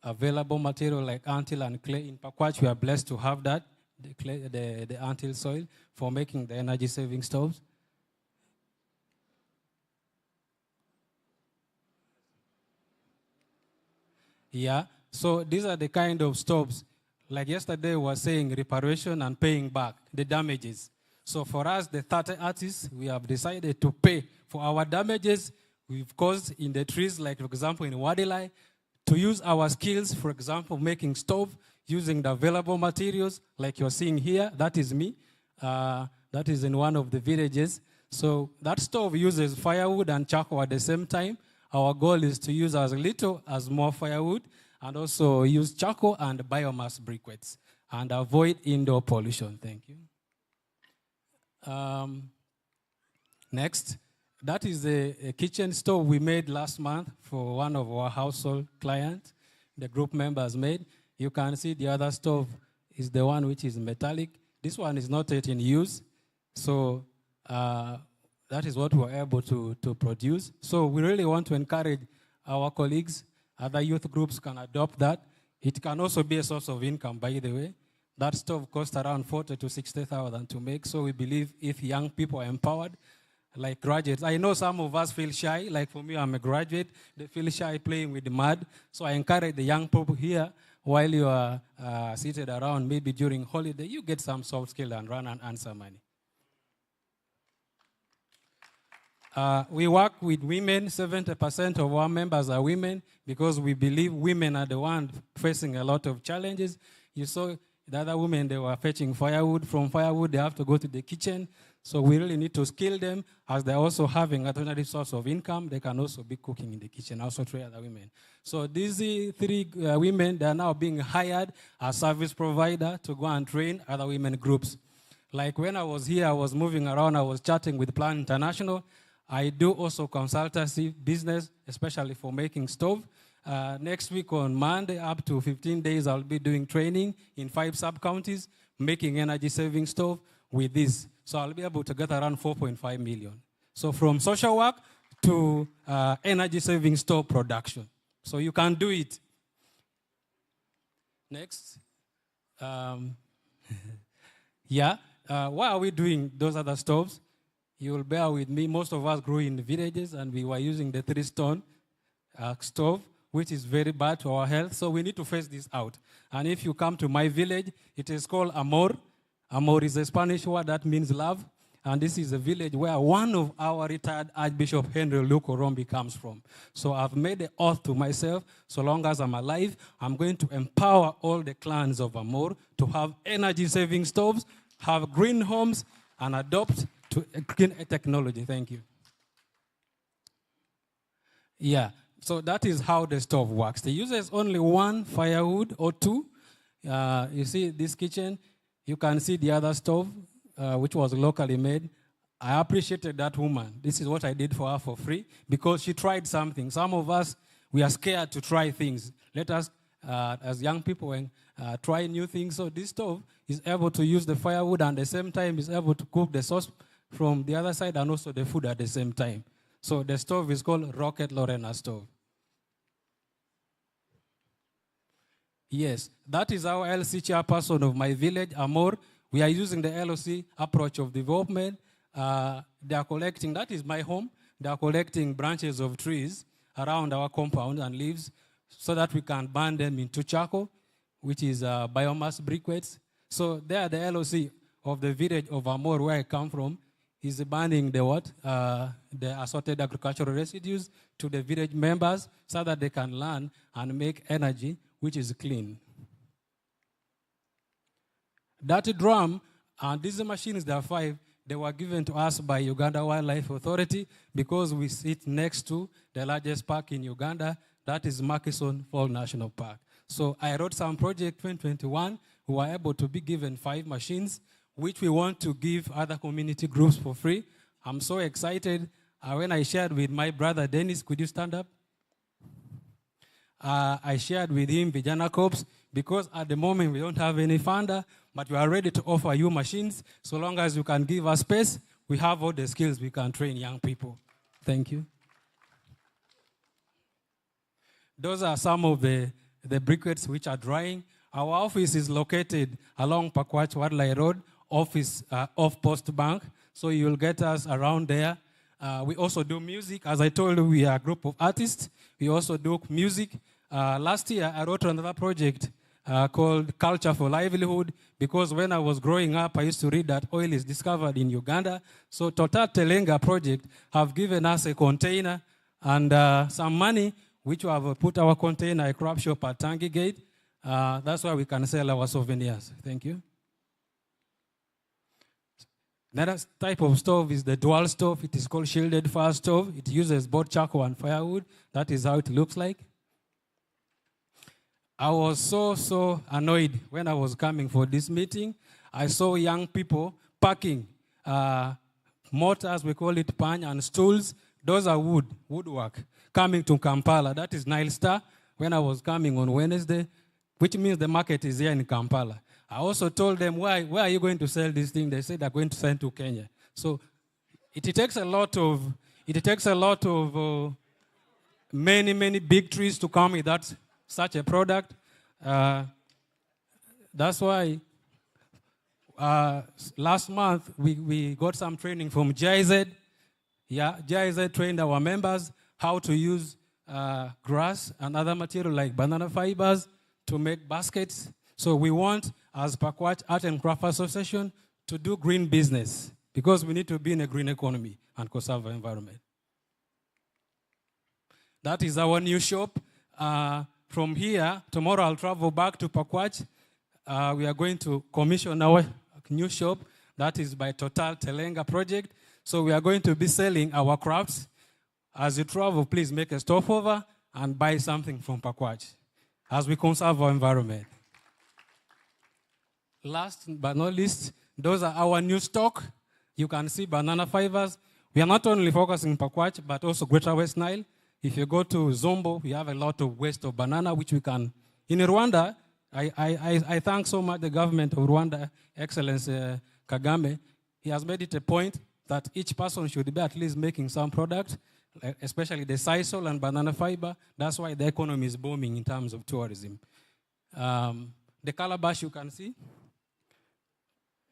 Speaker 6: available material like until and clay. In Pakwach, we are blessed to have that, the clay, the until soil, for making the energy-saving stoves. Yeah, so these are the kind of stoves. Like yesterday we were saying, reparation and paying back the damages. So for us, the 30 artists, we have decided to pay for our damages we've caused in the trees, like for example in Wadilai, to use our skills, for example, making stove, using the available materials, like you're seeing here. That is me. That is in one of the villages. So that stove uses firewood and charcoal at the same time. Our goal is to use as little as more firewood, and also use charcoal and biomass briquettes, and avoid indoor pollution. Thank you. Next, that is a kitchen stove we made last month for one of our household clients. the group members made. You can see the other stove is the one which is metallic. This one is not yet in use. So that is what we're able to produce. So we really want to encourage our colleagues, other youth groups can adopt that. It can also be a source of income, by the way. That stove costs around 40 to 60,000 to make. So we believe if young people are empowered, like graduates. I know some of us feel shy. Like for me, I'm a graduate. They feel shy playing with the mud. So I encourage the young people here, while you are seated around, maybe during holiday, you get some soft skill and run and answer money. We work with women. 70% of our members are women because we believe women are the ones facing a lot of challenges. You saw the other women, they were fetching firewood. From firewood, they have to go to the kitchen. So we really need to skill them as they're also having alternative source of income. They can also be cooking in the kitchen, also train other women. So these three women, they are now being hired as service provider to go and train other women groups. Like when I was here, I was moving around, I was chatting with Plan International. I do also consultancy business, especially for making stove. Next week on Monday, up to 15 days, I'll be doing training in 5 sub-counties, making energy-saving stove with this. So I'll be able to get around 4.5 million. So from social work to energy-saving stove production. So you can do it. Next. Yeah. Why are we doing those other stoves? You will bear with me. Most of us grew in the villages, and we were using the 3-stone stove, which is very bad to our health. So we need to phase this out. And if you come to my village, it is called Amor. Amor is a Spanish word that means love. And this is a village where one of our retired Archbishop Henry Luke Orombi comes from. So I've made an oath to myself, so long as I'm alive, I'm going to empower all the clans of Amor to have energy-saving stoves, have green homes, and adopt to green technology. Thank you. Yeah, so that is how the stove works. It uses only 1 firewood or 2. You see this kitchen, you can see the other stove, which was locally made. I appreciated that woman. This is what I did for her for free because she tried something. Some of us, we are scared to try things. Let us, as young people, try new things. So this stove is able to use the firewood and at the same time is able to cook the sauce from the other side and also the food at the same time. So the stove is called Rocket Lorena stove. Yes, that is our LC chairperson of my village, Amor. We are using the LOC approach of development. They are collecting, that is my home, they are collecting branches of trees around our compound and leaves so that we can burn them into charcoal, which is biomass briquettes. So they are the LOC of the village of Amor, where I come from, is burning the what? The assorted agricultural residues to the village members so that they can learn and make energy which is clean. That drum and these machines, there are 5, they were given to us by Uganda Wildlife Authority because we sit next to the largest park in Uganda, that is Murchison Falls National Park. So I wrote some project 2021, we were able to be given 5 machines, which we want to give other community groups for free. I'm so excited. When I shared with my brother Dennis, could you stand up? I shared with him Vijana Corps because at the moment we don't have any funder, but we are ready to offer you machines. So long as you can give us space, we have all the skills we can train young people. Thank you. Those are some of the briquettes which are drying. Our office is located along Pakwach Wadlai Road, office off Post Bank. So you'll get us around there. We also do music. As I told you, we are a group of artists. We also do music. Last year, I wrote another project called Culture for Livelihood because when I was growing up, I used to read that oil is discovered in Uganda. So Total Telenga project have given us a container and some money, which we have put our container, a crab shop at Tangi Gate. That's why we can sell our souvenirs. Thank you. Another type of stove is the dual stove. It is called shielded fire stove. It uses both charcoal and firewood. That is how it looks like. I was so annoyed when I was coming for this meeting. I saw young people packing mortars, we call it pan, and stools. Those are woodwork, coming to Kampala. That is Nile Star. when I was coming on Wednesday, which means the market is here in Kampala. I also told them, where are you going to sell this thing? They said they're going to send to Kenya. So it takes a lot of many big trees to come with such a product. That's why last month we got some training from GIZ. Yeah, GIZ trained our members how to use grass and other material like banana fibers to make baskets. So we want, as Pakwach Art and Craft Association, to do green business because we need to be in a green economy and conserve our environment. That is our new shop. From here, tomorrow I'll travel back to Pakwach. We are going to commission our new shop. That is by Total Telenga project. So we are going to be selling our crafts. As you travel, please make a stopover and buy something from Pakwach as we conserve our environment. Last but not least, those are our new stock. You can see banana fibers. We are not only focusing on Pakwach, but also Greater West Nile. If you go to Zombo, we have a lot of waste of banana, which we can. In Rwanda, I thank so much the government of Rwanda, Excellency Kagame. He has made it a point that each person should be at least making some product, especially the sisal and banana fiber. That's why the economy is booming in terms of tourism. The calabash you can see.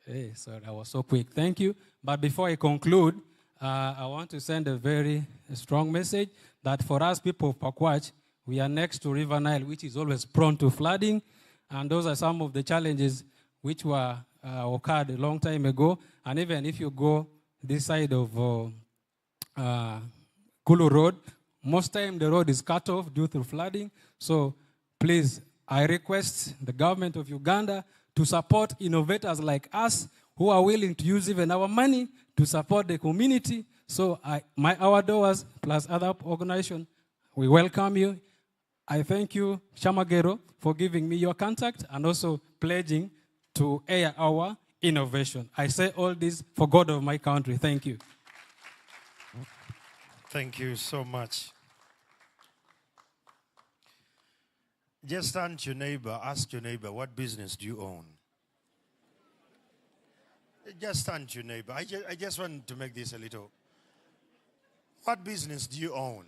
Speaker 6: Hey, sorry, I was so quick. Thank you. But before I conclude, I want to send a very strong message that for us people of Pakwach, we are next to River Nile, which is always prone to flooding. And those are some of the challenges which were occurred a long time ago. And even if you go this side of Kulu Road, most time the road is cut off due to flooding. So please, I request the government of Uganda to support innovators like us who are willing to use even our money to support the community. So our doors plus other organizations, we welcome you. I thank you, Shamagero, for giving me your contact and also pledging to air our innovation. I say all this for God of my country. Thank you.
Speaker 18: Thank you so much. Just turn to your neighbor, ask your neighbor, what business do you own? Just turn to your neighbor. I just want to make this a little. What business do you own?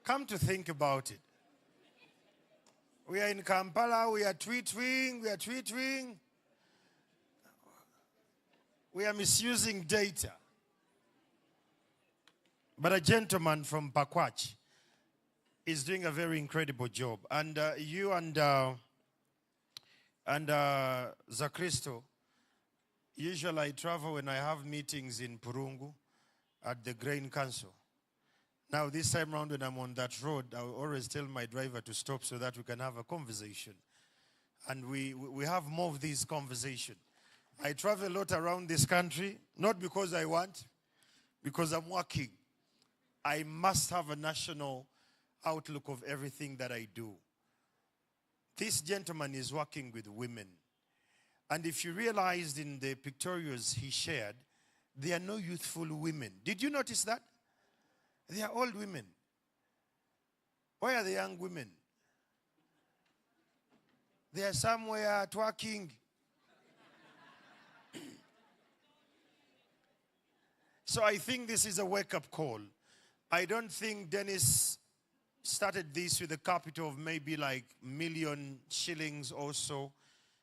Speaker 18: Come to think about it. We are in Kampala, we are tweeting. We are misusing data. But a gentleman from Pakwach is doing a very incredible job. And you and Zakristo, usually I travel when I have meetings in Purungu at the Grain Council. Now this time around when I'm on that road, I will always tell my driver to stop so that we can have a conversation. And we have more of these conversations. I travel a lot around this country, not because I want, because I'm working. I must have a national outlook of everything that I do. This gentleman is working with women. And if you realized in the pictorials he shared, there are no youthful women. Did you notice that? They are old women. Where are the young women? They are somewhere twerking. So I think this is a wake-up call. I don't think Dennis started this with a capital of maybe like million shillings or so,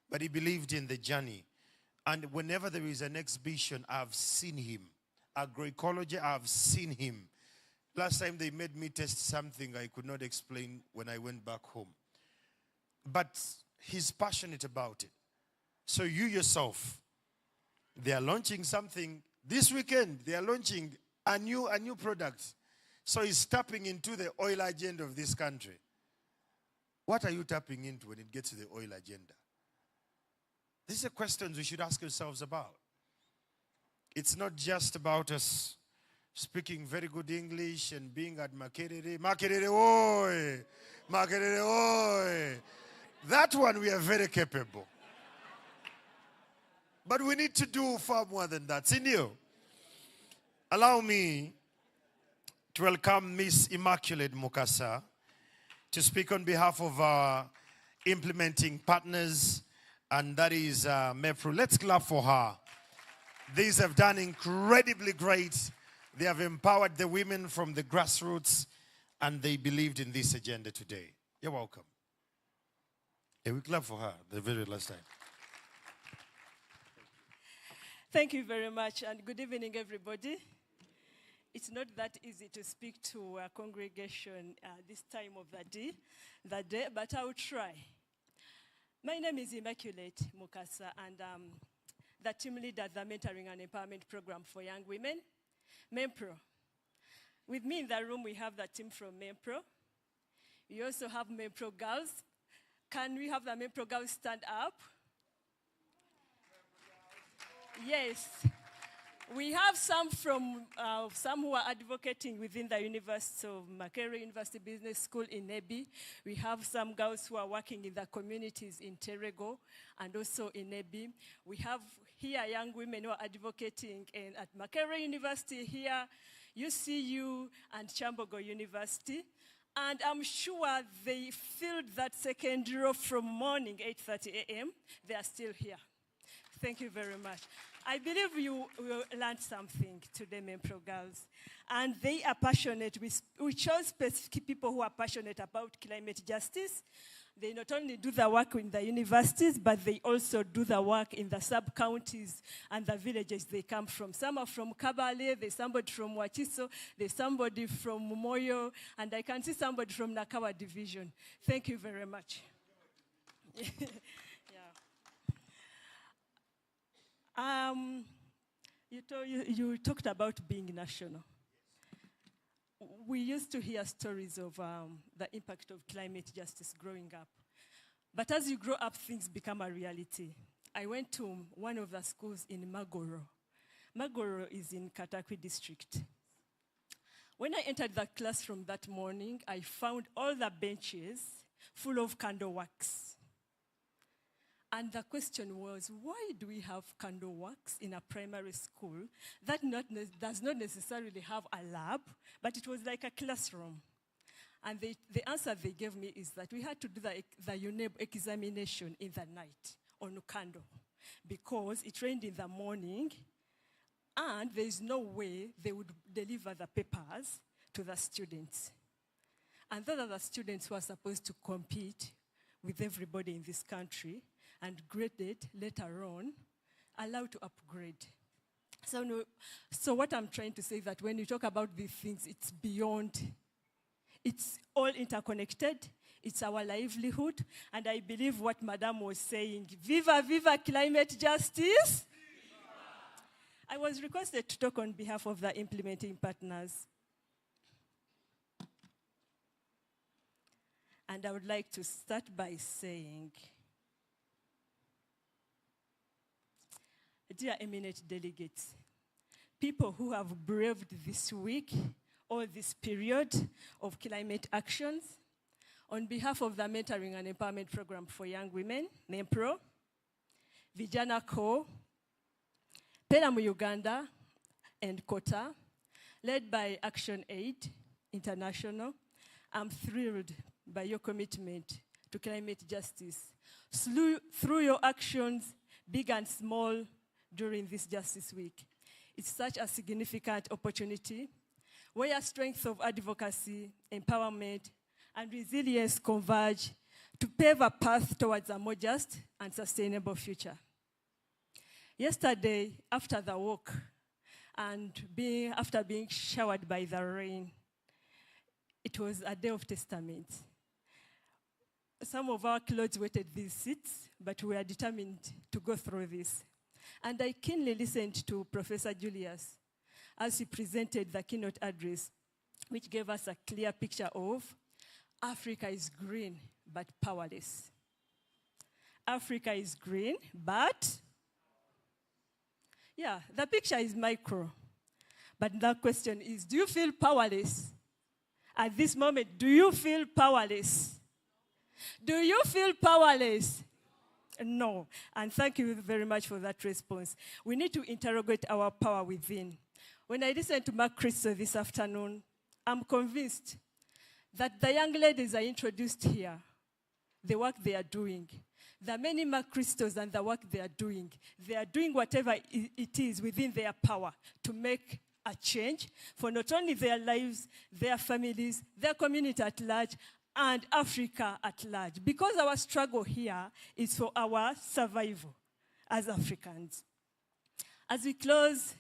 Speaker 18: but he believed in the journey. And whenever there is an exhibition, I've seen him. Agroecology, I've seen him. Last time they made me test something I could not explain when I went back home. But he's passionate about it. So you yourself, they are launching something. This weekend, they are launching a new product. So he's tapping into the oil agenda of this country. What are you tapping into when it gets to the oil agenda? These are questions we should ask ourselves about. It's not just about us speaking very good English and being at Makerere. Makerere, oi! Makerere, oi! That one we are very capable. But we need to do far more than that. Sindio, allow me
Speaker 16: to welcome Miss Immaculate Mukasa to speak on behalf of our implementing partners, and that is MEPRO. Let's clap for her. These have done incredibly great. They have empowered the women from the grassroots, and they believed in this agenda today. You're welcome. We clap for her the very last time.
Speaker 9: Thank you very much, and good evening, everybody. It's not that easy to speak to a congregation this time of the day, but I will try. My name is Immaculate Mukasa, and I'm the team leader at the Mentoring and Empowerment Program for Young Women, MEPRO. With me in the room, we have the team from MEPRO. We also have MEPRO girls. Can we have the MEPRO girls stand up? Yes. We have some who are advocating within the University of Makerere University Business School in Nebi. We have some girls who are working in the communities in Terego and also in Nebi. We have here young women who are advocating at Makerere University here, UCU and Chambogo University. And I'm sure they filled that second row from morning, 8:30 a.m. They are still here. Thank you very much. I believe you will learn something today, MEPRO girls. And they are passionate. We chose specific people who are passionate about climate justice. They not only do the work in the universities, but they also do the work in the sub-counties and the villages they come from. Some are from Kabale, there's somebody from Wachiso, there's somebody from Moyo, and I can see somebody from Nakawa Division. Thank you very much. You talked about being national. We used to hear stories of the impact of climate justice growing up. But as you grow up, things become a reality. I went to one of the schools in Magoro. Magoro is in Katakwi district. When I entered the classroom that morning, I found all the benches full of candle wax. And the question was, why do we have candle wax in a primary school that does not necessarily have a lab, but it was like a classroom? And the answer they gave me is that we had to do the UNEB examination in the night on candle because it rained in the morning and there is no way they would deliver the papers to the students. And those are the students who are supposed to compete with everybody in this country and graded later on, allowed to upgrade. So what I'm trying to say is that when you talk about these things, it's beyond, it's all interconnected, it's our livelihood, and I believe what Madame was saying, viva, viva climate justice. I was requested to talk on behalf of the implementing partners. And I would like to start by saying, dear eminent delegates, people who have braved this week or this period of climate actions, on behalf of the Mentoring and Empowerment Program for Young Women, MEPRO, Vijana Co, Pelamu Uganda, and Kota, led by Action Aid International, I'm thrilled by your commitment to climate justice. Through your actions, big and small, during this Justice Week. It's such a significant opportunity where strength of advocacy, empowerment, and resilience converge to pave a path towards a more just and sustainable future. Yesterday, after the walk, and after being showered by the rain, it was a day of testament. Some of our clothes wetted these seats, but we are determined to go through this. And I keenly listened to Professor Julius as he presented the keynote address, which gave us a clear picture of Africa is green, but powerless. Africa is green, but, yeah, the picture is micro. But the question is, do you feel powerless? At this moment, do you feel powerless? Do you feel powerless? No. And thank you very much for that response. We need to interrogate our power within. When I listened to Mark Christo this afternoon, I'm convinced that the young ladies are introduced here, the work they are doing. There are many Macristos and the work they are doing. They are doing whatever it is within their power to make a change for not only their lives, their families, their community at large, and Africa at large. Because our struggle here is for our survival as Africans. As we close,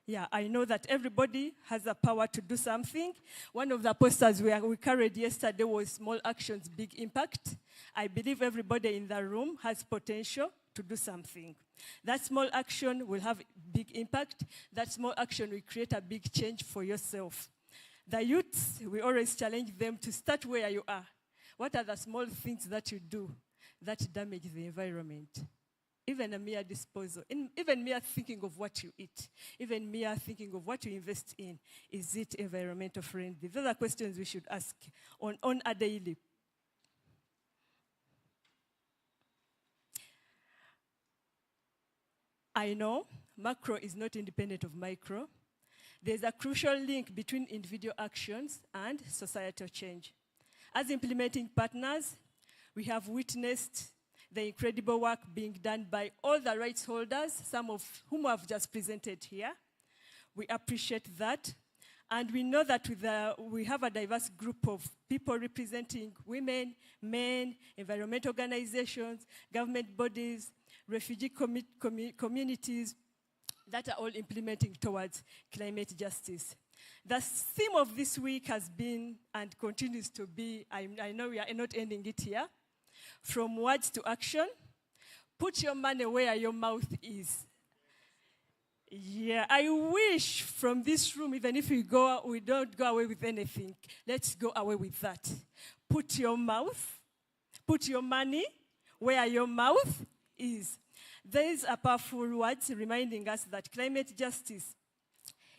Speaker 9: yeah, I know that everybody has the power to do something. One of the posters we carried yesterday was small actions, big impact. I believe everybody in the room has potential to do something. That small action will have big impact. That small action will create a big change for yourself. The youths, we always challenge them to start where you are. What are the small things that you do that damage the environment? Even a mere disposal, even mere thinking of what you eat, even mere thinking of what you invest in, is it environmental friendly? Those are questions we should ask on a daily. I know macro is not independent of micro. There's a crucial link between individual actions and societal change. As implementing partners, we have witnessed the incredible work being done by all the rights holders, some of whom I've just presented here. We appreciate that. And we know that we have a diverse group of people representing women, men, environmental organizations, government bodies, refugee communities that are all implementing towards climate justice. The theme of this week has been and continues to be, I know we are not ending it here, from words to action. Put your money where your mouth is. Yeah, I wish from this room, even if we don't go away with anything, let's go away with that. Put your money where your mouth is. There is a powerful word reminding us that climate justice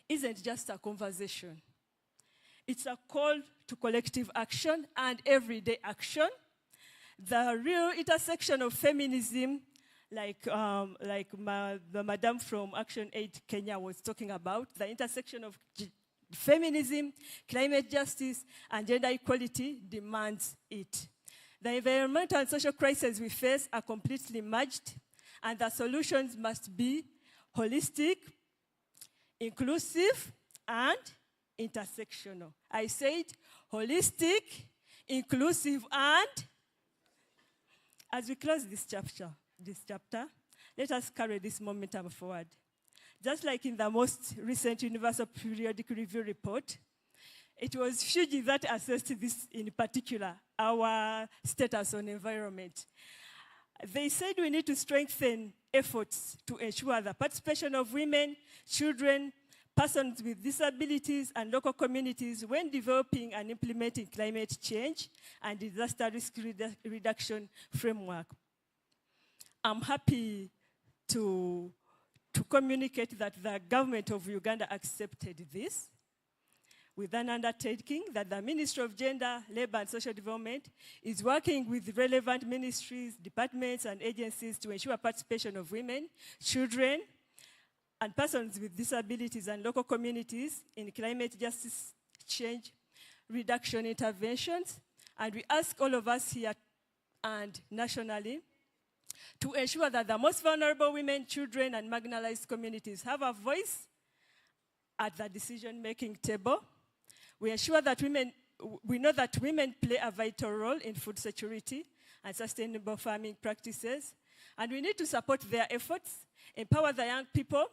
Speaker 9: isn't just a conversation. It's a call to collective action and everyday action. The real intersection of feminism, like the madam from Action Aid Kenya was talking about, the intersection of feminism, climate justice, and gender equality demands it. The environmental and social crises we face are completely merged, and the solutions must be holistic, inclusive, and intersectional. I said holistic, inclusive, and as we close this chapter, let us carry this momentum forward. Just like in the most recent Universal Periodic Review report, it was Fuji that assessed this in particular, our status on environment. They said we need to strengthen efforts to ensure the participation of women, children, persons with disabilities, and local communities when developing and implementing climate change and disaster risk reduction framework. I'm happy to communicate that the government of Uganda accepted this with an undertaking that the Ministry of Gender, Labor and Social Development is working with relevant ministries, departments, and agencies to ensure participation of women, children, and persons with disabilities and local communities in climate justice change reduction interventions. And we ask all of us here and nationally to ensure that the most vulnerable women, children, and marginalized communities have a voice at the decision-making table. We ensure that we know that women play a vital role in food security and sustainable farming practices. And we need to support their efforts, empower the young people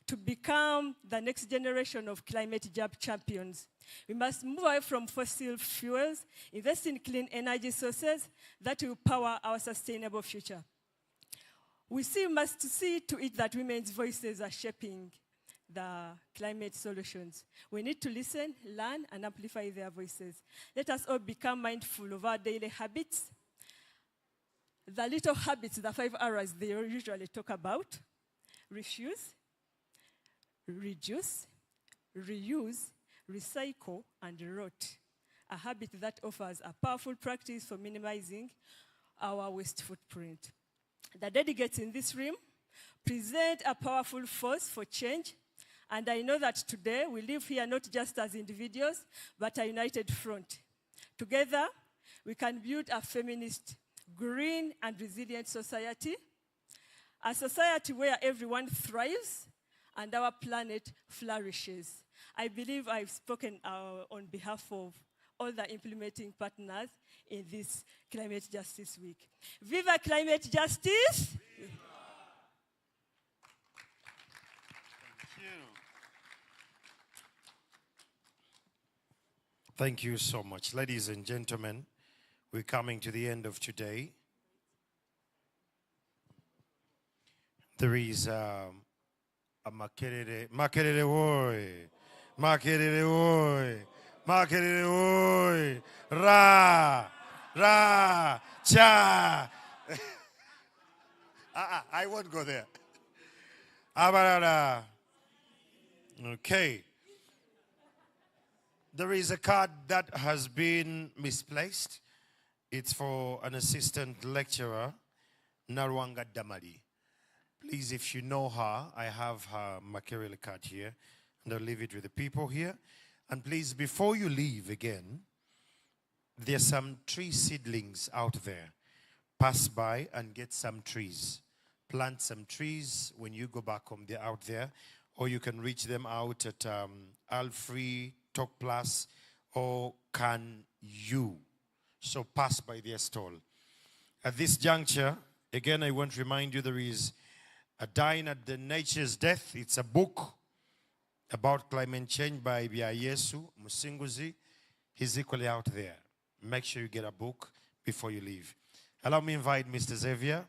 Speaker 9: to become the next generation of climate champions. We must move away from fossil fuels, invest in clean energy sources that will power our sustainable future. We must see to it that women's voices are shaping the climate solutions. We need to listen, learn, and amplify their voices. Let us all become mindful of our daily habits. The little habits, the 5 R's they usually talk about: refuse, reduce, reuse, recycle, and rot. A habit that offers a powerful practice for minimizing our waste footprint. The delegates in this room represent a powerful force for change. And I know that today we live here not just as individuals, but a united front. Together, we can build a feminist, green, and resilient society, a society where everyone thrives and our planet flourishes. I believe I've spoken on behalf of all the implementing partners in this Climate Justice Week. Viva Climate Justice!
Speaker 16: Thank you so much. Ladies and gentlemen, we're coming to the end of today. There is a makerere woy, makerere woy, makerere woy, ra, cha. I won't go there. Abarara. Okay. There is a card that has been misplaced. It's for an assistant lecturer, Narwanga Damari. Please, if you know her, I have her material card here, and I'll leave it with the people here. And please, before you leave again, there's some tree seedlings out there. Pass by and get some trees. Plant some trees when you go back home. They're out there. Or you can reach them out at Alfree, Talk Plus, or Can You. So pass by their stall. At this juncture, again, I want to remind you there is a Dying at the Nature's Death. It's a book about climate change by Yesu Musinguzi. He's equally out there. Make sure you get a book before you leave. Allow me to invite Mr. Xavier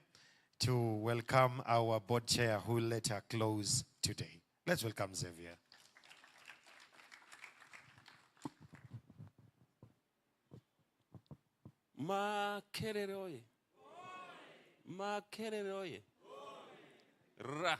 Speaker 16: to welcome our board chair who will let her close today. Let's welcome Xavier.
Speaker 7: Makerere oye. Makerere oye. Ra.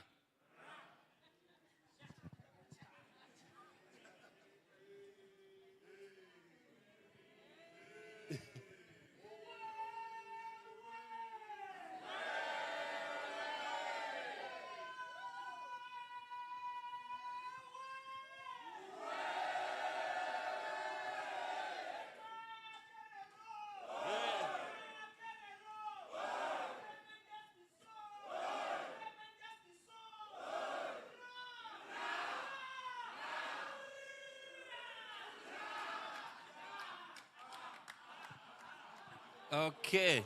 Speaker 7: Okay.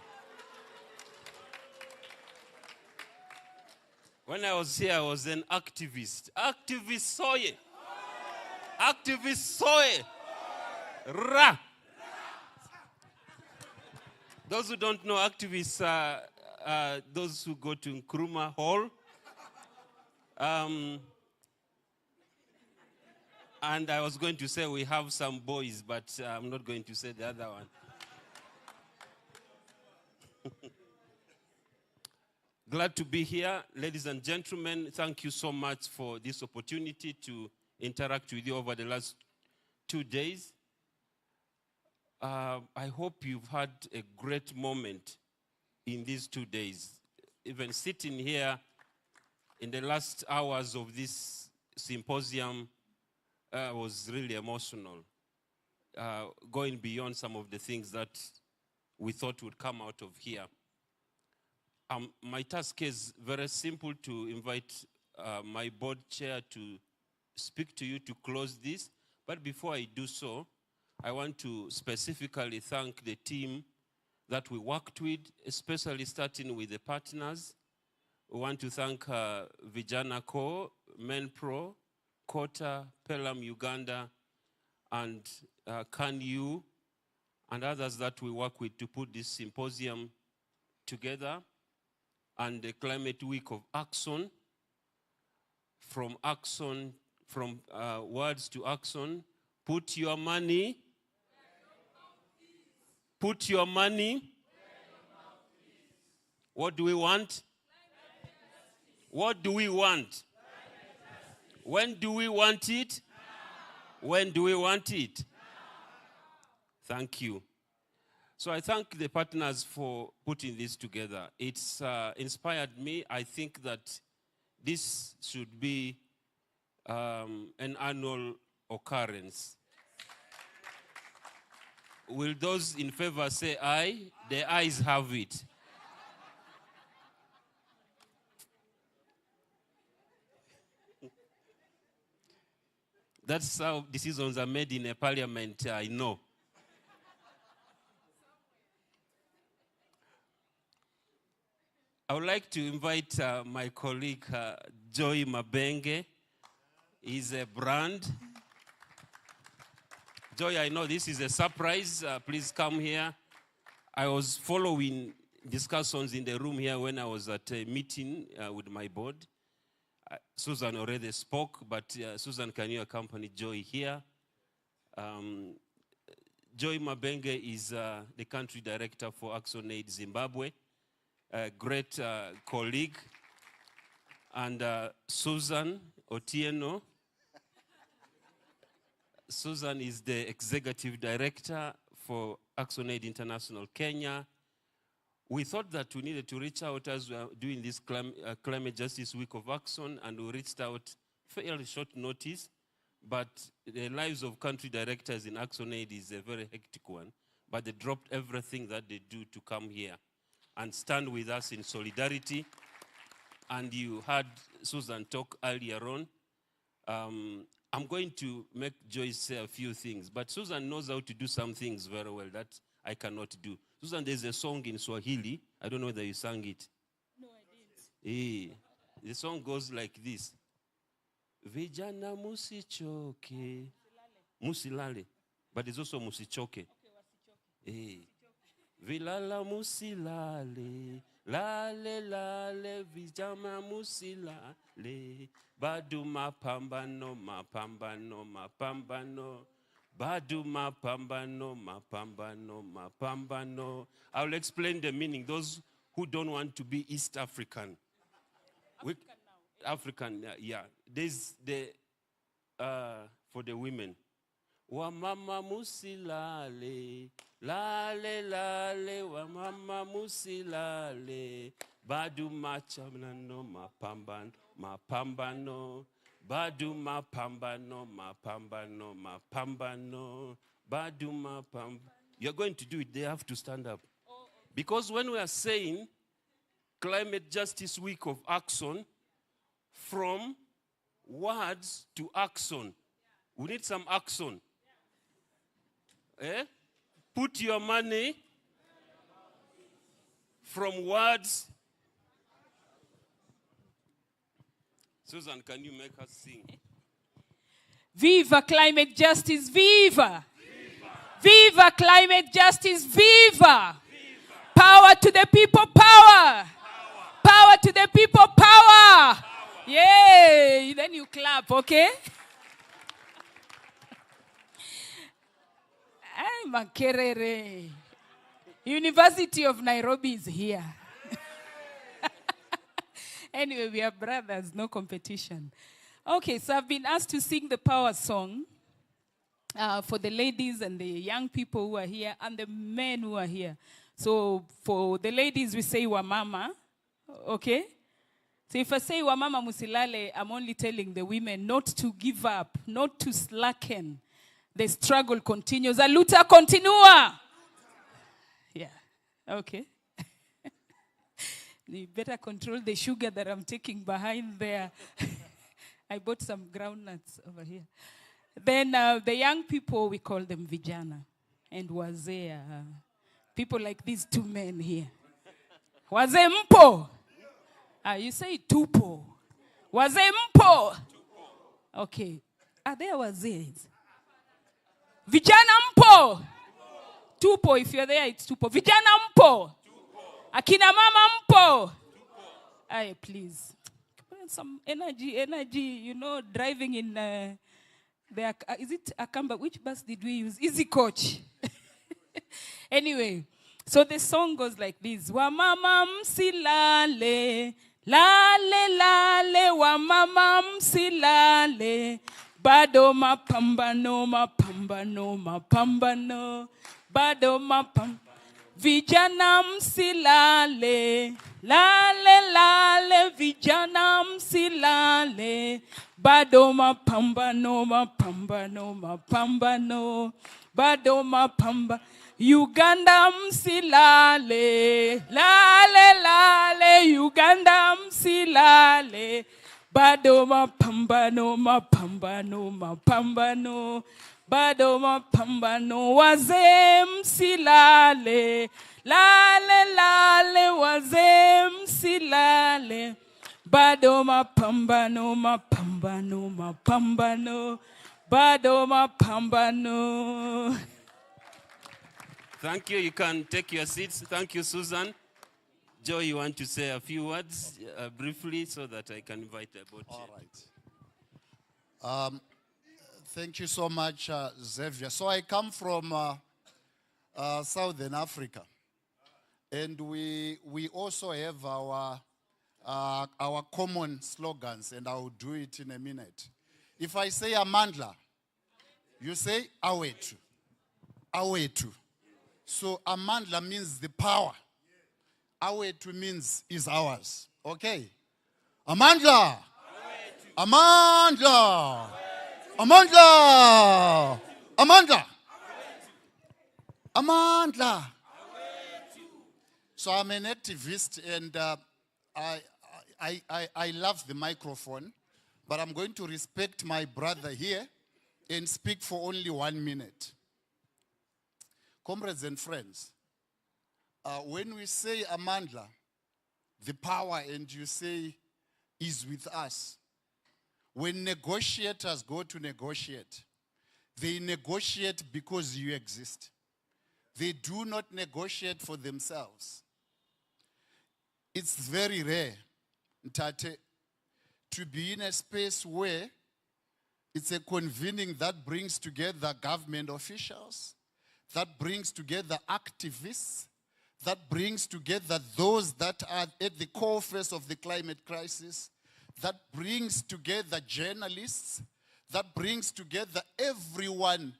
Speaker 7: When I was here, I was an activist. Activist soye. Activist soye. Ra. Those who don't know, activists are those who go to Nkrumah Hall. And I was going to say we have some boys, but I'm not going to say the other one. Glad to be here. Ladies and gentlemen, thank you so much for this opportunity to interact with you over the last 2 days. I hope you've had a great moment in these 2 days. Even sitting here in the last hours of this symposium was really emotional, going beyond some of the things that we thought would come out of here. My task is very simple, to invite my board chair to speak to you to close this. But before I do so, I want to specifically thank the team that we worked with, especially starting with the partners. We want to thank Vijana Co, Menpro, Kota, Pelham Uganda, and Can You, and others that we work with to put this symposium together, and the Climate Week of Action. From words to action. Put your money. Put your money. What do we want? What do we want? When do we want it? When do we want it? Thank you. So I thank the partners for putting this together. It's inspired me. I think that this should be an annual occurrence. Will those in favor say aye? The ayes have it. That's how decisions are made in a parliament, I know. I would like to invite my colleague, Joy Mabenge. He's a brand. Joy, I know this is a surprise. Please come here. I was following discussions in the room here when I was at a meeting with my board. Susan already spoke, but Susan, can you accompany Joy here? Joy Mabenge is the country director for ActionAid Zimbabwe, a great colleague. And Susan Otieno. Susan is the executive director for ActionAid International Kenya. We thought that we needed to reach out as we are doing this Climate Justice Week of Action, and we reached out fairly short notice, but the lives of country directors in ActionAid is a very hectic one, but they dropped everything that they do to come here and stand with us in solidarity. And you heard Susan talk earlier on. I'm going to make Joyce say a few things, but Susan knows how to do some things very well that I cannot do. Susan, there's a song in Swahili. I don't know whether you sang it.
Speaker 8: No, I didn't.
Speaker 7: The song goes like this. Vijana musichoke. Musilale. But it's also musichoke. Vilala musilale. Lale lale vijana musilale. Badu mapambano mapambano mapambano. Badu mapambano mapambano mapambano. I will explain the meaning. Those who don't want to be East African. African, yeah. There's the for the women. Wa mama musilale, lale lale, wa mama musilale, badu machamano mapambano mapambano, badu mapambano mapambano mapambano, badu mapambano. You're going to do it. They have to stand up, because when we are saying Climate Justice Week of Action, from words to action, we need some action. Put your money from words. Susan, can you make us sing?
Speaker 5: Viva climate justice, viva! Viva climate justice, viva! Power to the people, power! Power to the people, power! Yay! Then you clap, okay? Ay, Makerere. University of Nairobi is here. Anyway, we are brothers, no competition. Okay, so I've been asked to sing the power song for the ladies and the young people who are here and the men who are here. So for the ladies, we say Wamama, okay? So if I say Wamama Musilale, I'm only telling the women not to give up, not to slacken. The struggle continues. A luta continua. Yeah, okay. You better control the sugar that I'm taking behind there. I bought some groundnuts over here. Then the young people, we call them vijana. And wazee, people like these two men here. Wazee mpo. You say tupo. Wazee mpo. Okay. Are there wazees? Vijana mpo. Tupo, if you're there, it's tupo. Vijana mpo. Akina mama mpo. Aye, please. Some energy, you know, driving in is it Akamba? Which bus did we use? Easy Coach. Anyway, so the song goes like this. Wa mama msilale, lale lale, wa mama msilale, bado mapambano, mapambano, mapambano, bado mapambano. Vijana msilale,
Speaker 10: Lale lale vijana msilale, bado mapambano mapambano mapambano, bado mapamba. Uganda msilale, lale lale Uganda msilale, bado mapambano mapambano mapambano, bado mapambano. Wazee msilale, lale lale wazee msilale, bado mapambano mapambano mapambano, bado mapambano.
Speaker 7: Thank you. You can take your seats. Thank you, Susan. Joe, you want to say a few words briefly so that I can invite the board chair.
Speaker 11: All right. Thank you so much, Xavier. So I come from Southern Africa, and we also have our common slogans, and I will do it in a minute. If I say Amandla, you say Awetu. Awetu. So Amandla means the power. Awetu means is ours. Okay? Amandla. Amandla. Amandla. Amandla. Amandla. So I'm an activist, and I love the microphone, but I'm going to respect my brother here and speak for only 1 minute. Comrades and friends, when we say Amandla, the power, and you say is with us, when negotiators go to negotiate, they negotiate because you exist. They do not negotiate for themselves. It's very rare, Ntate, to be in a space where it's a convening that brings together government officials, that brings together activists, that brings together those that are at the core face of the climate crisis, that brings together journalists, that brings together everyone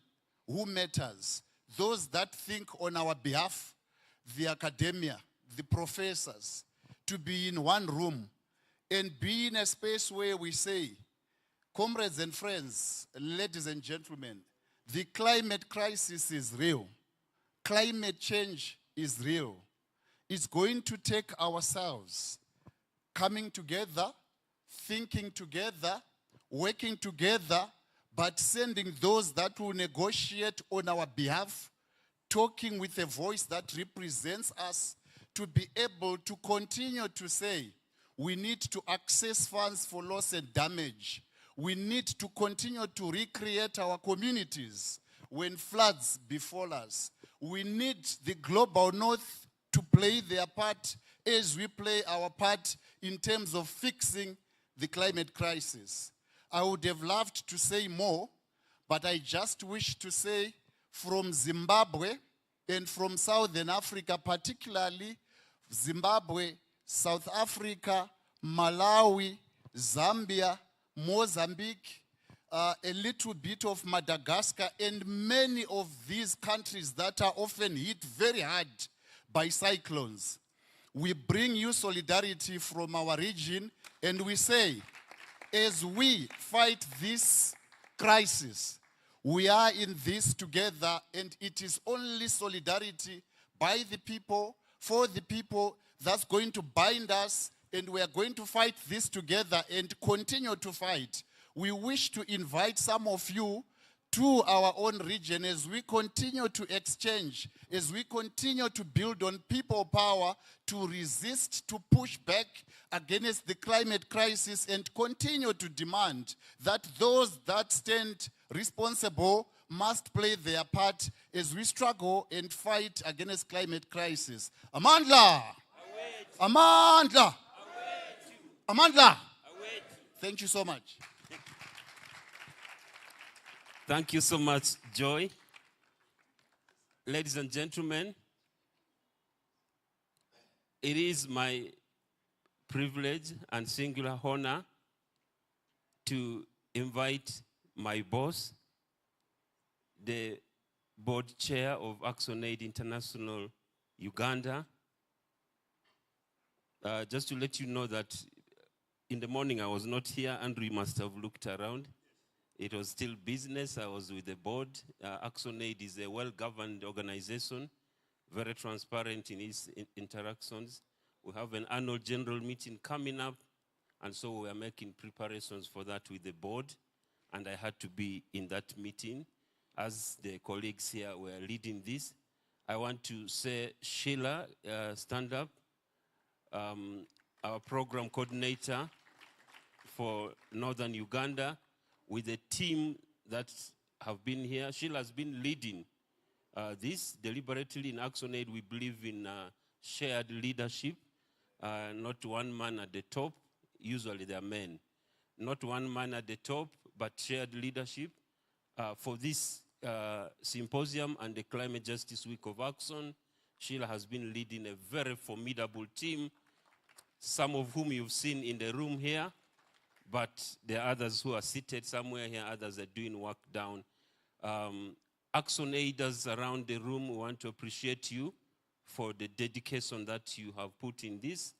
Speaker 11: who matters, those that think on our behalf, the academia, the professors, to be in one room and be in a space where we say, comrades and friends, ladies and gentlemen, the climate crisis is real. Climate change is real. It's going to take ourselves coming together, thinking together, working together, but sending those that will negotiate on our behalf, talking with a voice that represents us, to be able to continue to say, we need to access funds for loss and damage. We need to continue to recreate our communities when floods befall us. We need the global north to play their part as we play our part in terms of fixing the climate crisis. I would have loved to say more, but I just wish to say from Zimbabwe and from Southern Africa, particularly Zimbabwe, South Africa, Malawi, Zambia, Mozambique, a little bit of Madagascar, and many of these countries that are often hit very hard by cyclones. We bring you solidarity from our region, and we say, as we fight this crisis, we are in this together, and it is only solidarity by the people, for the people, that's going to bind us, and we are going to fight this together and continue to fight. We wish to invite some of you to our own region as we continue to exchange, as we continue to build on people power to resist, to push back against the climate crisis, and continue to demand that those that stand responsible must play their part as we struggle and fight against climate crisis. Amandla! Amandla! Amandla! Thank you so much.
Speaker 7: Thank you so much, Joy. Ladies and gentlemen, it is my privilege and singular honor to invite my boss, the board chair of ActionAid International Uganda, Just to let you know that in the morning I was not here. Andrew must have looked around. It was still business. I was with the board. ActionAid is a well-governed organization, very transparent in its interactions. We have an annual general meeting coming up, and so we are making preparations for that with the board, and I had to be in that meeting. As the colleagues here were leading this, I want to say, Sheila, stand up, our program coordinator for Northern Uganda, with a team that have been here. Sheila has been leading this deliberately. In ActionAid, we believe in shared leadership, not one man at the top. Usually they are men. Not one man at the top, but shared leadership. For this symposium and the Climate Justice Week of Action, Sheila has been leading a very formidable team, some of whom you've seen in the room here, but there are others who are seated somewhere here, others are doing work down. ActionAiders around the room, we want to appreciate you for the dedication that you have put in this,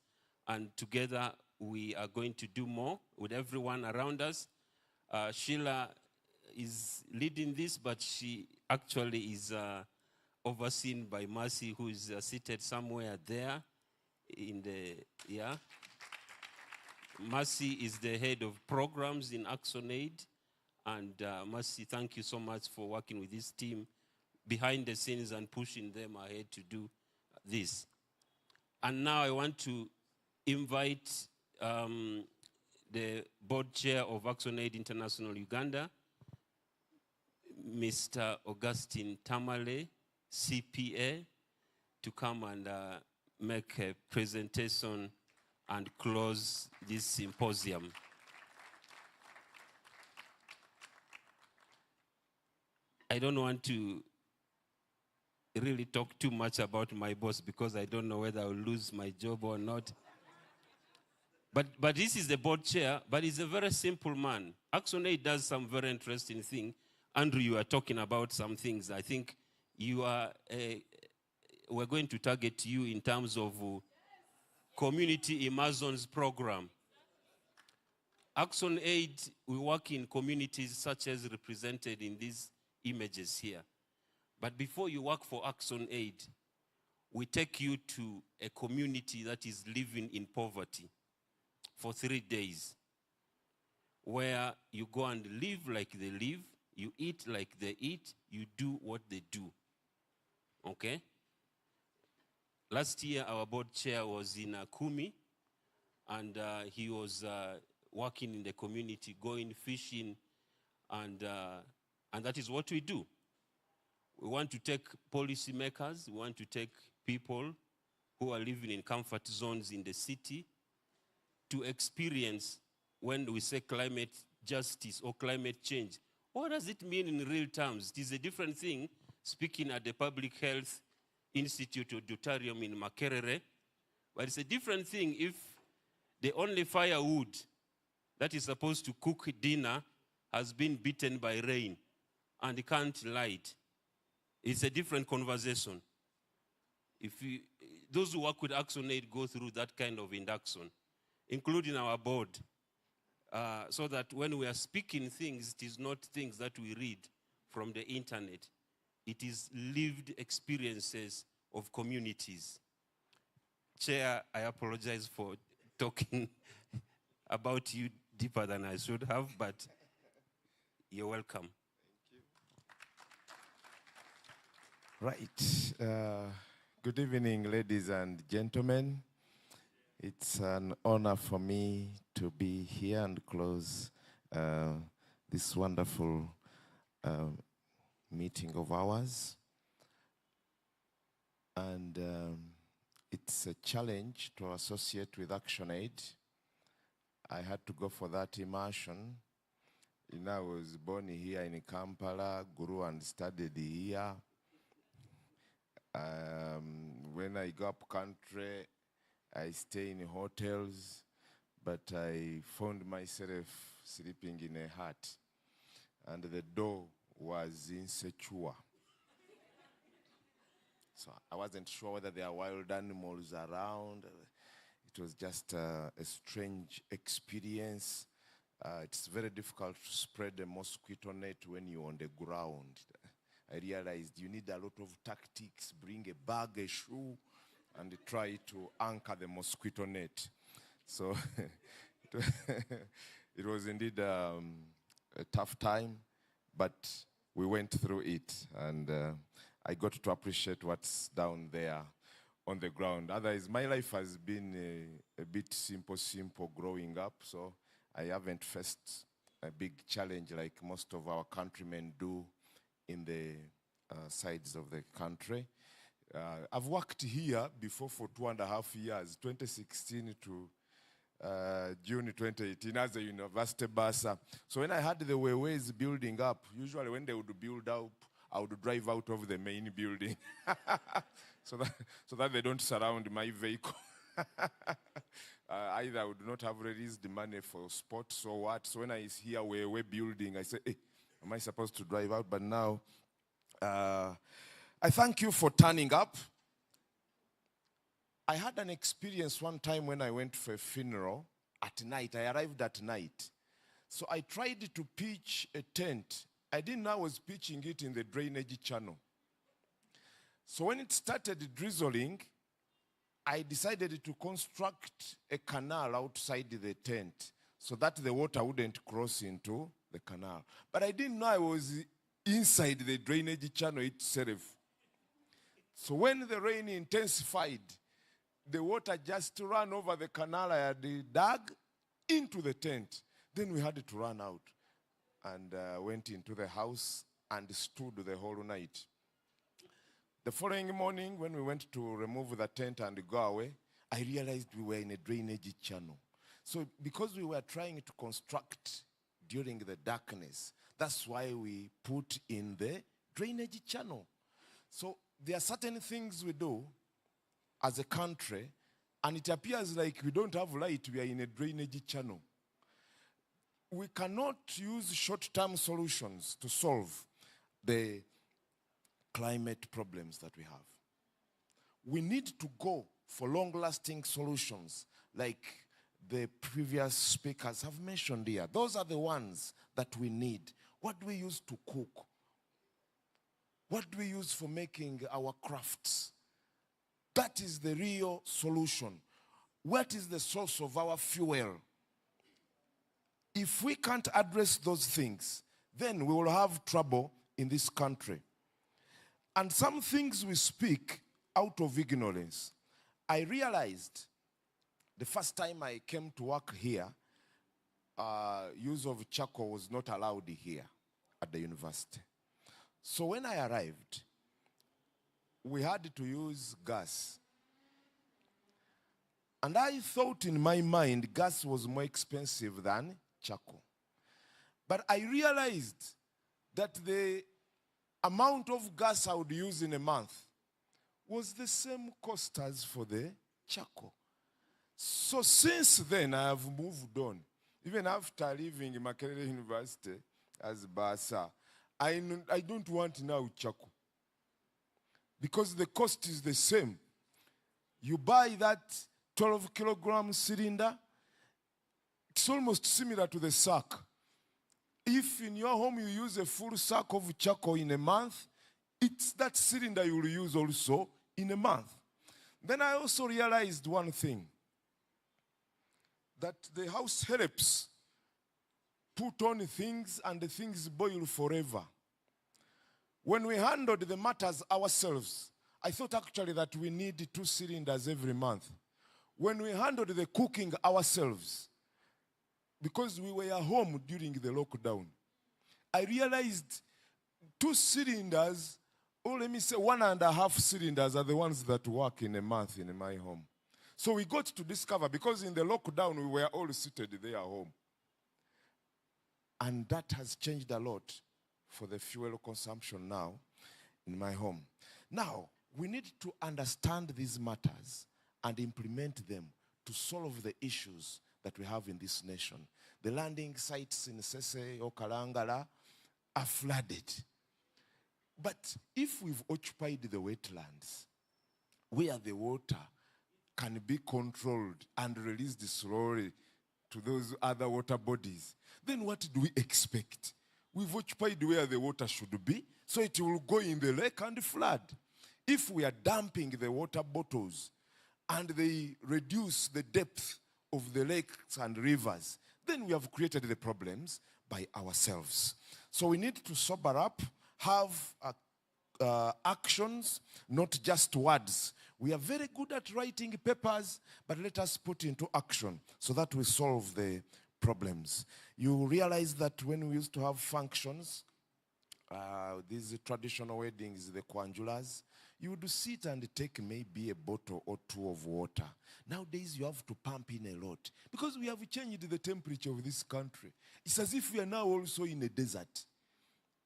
Speaker 7: and together we are going to do more with everyone around us. Sheila is leading this, but she actually is overseen by Mercy, who is seated somewhere there in the, yeah. Mercy is the head of programs in ActionAid. And Mercy, thank you so much for working with this team behind the scenes and pushing them ahead to do this. And now I want to invite the board chair of ActionAid International Uganda, Mr. Augustine Tamale, CPA, to come and make a presentation and close this symposium. I don't want to really talk too much about my boss because I don't know whether I'll lose my job or not. But this is the board chair, but he's a very simple man. ActionAid does some very interesting thing. Andrew, you are talking about some things. I think you are, we're going to target you in terms of community immersions program. ActionAid, we work in communities such as represented in these images here. But before you work for ActionAid, we take you to a community that is living in poverty for 3 days, where you go and live like they live, you eat like they eat, you do what they do. Okay? Last year, our board chair was in Kumi, and he was working in the community, going fishing, and that is what we do. We want to take policymakers, we want to take people who are living in comfort zones in the city to experience when we say climate justice or climate change. What does it mean in real terms? It is a different thing speaking at the Public Health Institute Auditorium in Makerere, but it's a different thing if the only firewood that is supposed to cook dinner has been beaten by rain and can't light. It's a different conversation. Those who work with ActionAid go through that kind of induction, including our board, so that when we are speaking things, it is not things that we read from the internet. It is lived experiences of communities. Chair, I apologize for talking about you deeper than I should have, but you're welcome.
Speaker 2: Right. Good evening, ladies and gentlemen. It's an honor for me to be here and close this wonderful meeting of ours. And it's a challenge to associate with ActionAid. I had to go for that immersion. I was born here in Kampala, grew and studied here. When I go up country, I stay in hotels, but I found myself sleeping in a hut, and the door was insecure. So I wasn't sure whether there are wild animals around. it was just a strange experience. It's very difficult to spread a mosquito net when you're on the ground. I realized you need a lot of tactics, bring a bag, a shoe, and try to anchor the mosquito net. So it was indeed a tough time, but we went through it, and I got to appreciate what's down there on the ground. Otherwise, my life has been a bit simple growing up, so I haven't faced a big challenge like most of our countrymen do in the sides of the country. I've worked here before for 2.5 years, 2016 to June 2018 as a university bursar. So when I had the ways building up, usually when they would build up, I would drive out of the main building so that they don't surround my vehicle. Either I would not have released the money for sports or what. So when I hear way building, I say, hey, am I supposed to drive out? But now, I thank you for turning up. I had an experience one time when I went for a funeral at night. I arrived at night. So I tried to pitch a tent. I didn't know I was pitching it in the drainage channel. So when it started drizzling, I decided to construct a canal outside the tent so that the water wouldn't cross into the canal. But I didn't know I was inside the drainage channel itself. So when the rain intensified, the water just ran over the canal I had dug into the tent. Then we had to run out and went into the house and stood the whole night. The following morning, when we went to remove the tent and go away, I realized we were in a drainage channel. So because we were trying to construct during the darkness, that's why we put in the drainage channel. So there are certain things we do as a country, and it appears like we don't have light, we are in a drainage channel. We cannot use short-term solutions to solve the climate problems that we have. We need to go for long-lasting solutions like the previous speakers have mentioned here. Those are the ones that we need. What do we use to cook? What do we use for making our crafts? That is the real solution. What is the source of our fuel? If we can't address those things, then we will have trouble in this country. And some things we speak out of ignorance. I realized the first time I came to work here, use of charcoal was not allowed here at the university. So when I arrived, we had to use gas. And I thought in my mind gas was more expensive than charcoal. But I realized that the amount of gas I would use in a month was the same cost as for the charcoal. So since then, I have moved on. Even after leaving Makerere University as Basa, I don't want now charcoal. Because the cost is the same. You buy that 12-kilogram cylinder, it's almost similar to the sack. If in your home you use a full sack of charcoal in a month, it's that cylinder you will use also in a month. Then I also realized one thing, that the house helps put on things and the things boil forever. When we handled the matters ourselves, I thought actually that we need 2 cylinders every month. When we handled the cooking ourselves, because we were home during the lockdown, I realized 2 cylinders, or let me say 1.5 cylinders are the ones that work in a month in my home. So we got to discover, because in the lockdown we were all seated there at home. And that has changed a lot for the fuel consumption now in my home. Now, we need to understand these matters and implement them to solve the issues that we have in this nation. The landing sites in Sese or Kalangala are flooded. But if we've occupied the wetlands, where the water can be controlled and released slowly to those other water bodies, then what do we expect? We've occupied where the water should be, so it will go in the lake and flood. If we are dumping the water bottles and they reduce the depth of the lakes and rivers, then we have created the problems by ourselves. So we need to sober up, have actions, not just words. We are very good at writing papers, but let us put into action so that we solve the problems. You realize that when we used to have functions, these traditional weddings, the kwanjulas, you would sit and take maybe a bottle or two of water. Nowadays, you have to pump in a lot because we have changed the temperature of this country. It's as if we are now also in a desert.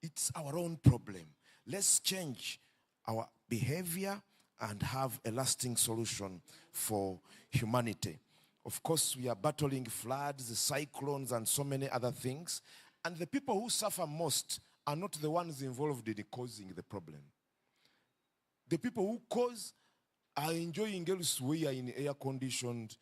Speaker 2: It's our own problem. Let's change our behavior and have a lasting solution for humanity. Of course, we are battling floods, cyclones, and so many other things. And the people who suffer most are not the ones involved in causing the problem. The people who cause are enjoying elsewhere in air-conditioned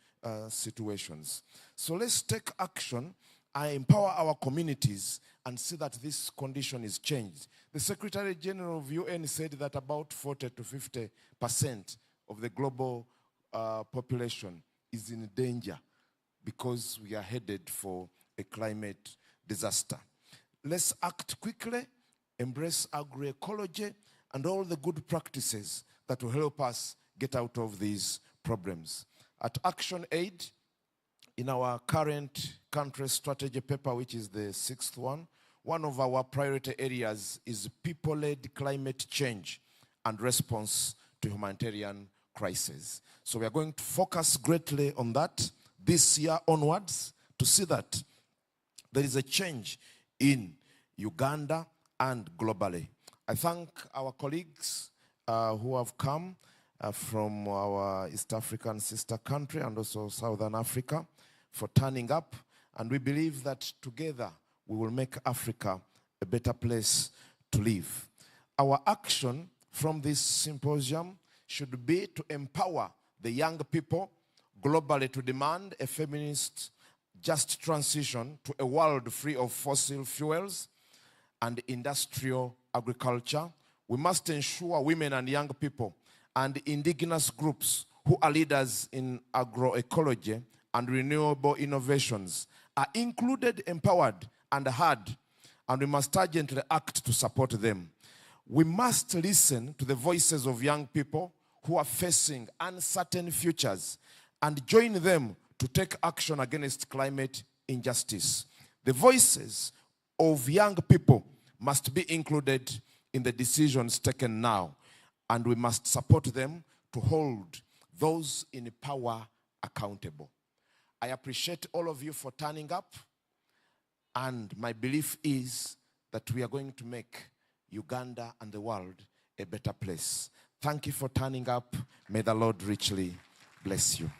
Speaker 2: situations. So let's take action and empower our communities and see that this condition is changed. The Secretary General of UN said that about 40 to 50% of the global population is in danger because we are headed for a climate disaster. Let's act quickly, embrace agroecology and all the good practices that will help us get out of these problems. At Action Aid, in our current country strategy paper, which is the 6th one of our priority areas is people-led climate change and response to humanitarian crisis. So we are going to focus greatly on that this year onwards to see that there is a change in Uganda and globally. I thank our colleagues who have come from our East African sister country and also Southern Africa for turning up. And we believe that together we will make Africa a better place to live. Our action from this symposium should be to empower the young people globally to demand a feminist, just transition to a world free of fossil fuels and industrial agriculture. We must ensure women and young people and indigenous groups who are leaders in agroecology and renewable innovations are included, empowered, and heard, and we must urgently act to support them. We must listen to the voices of young people who are facing uncertain futures and join them to take action against climate injustice. The voices of young people must be included in the decisions taken now, and we must support them to hold those in power accountable. I appreciate all of you for turning up, and my belief is that we are going to make Uganda and the world a better place. Thank you for turning up. May the Lord richly bless you.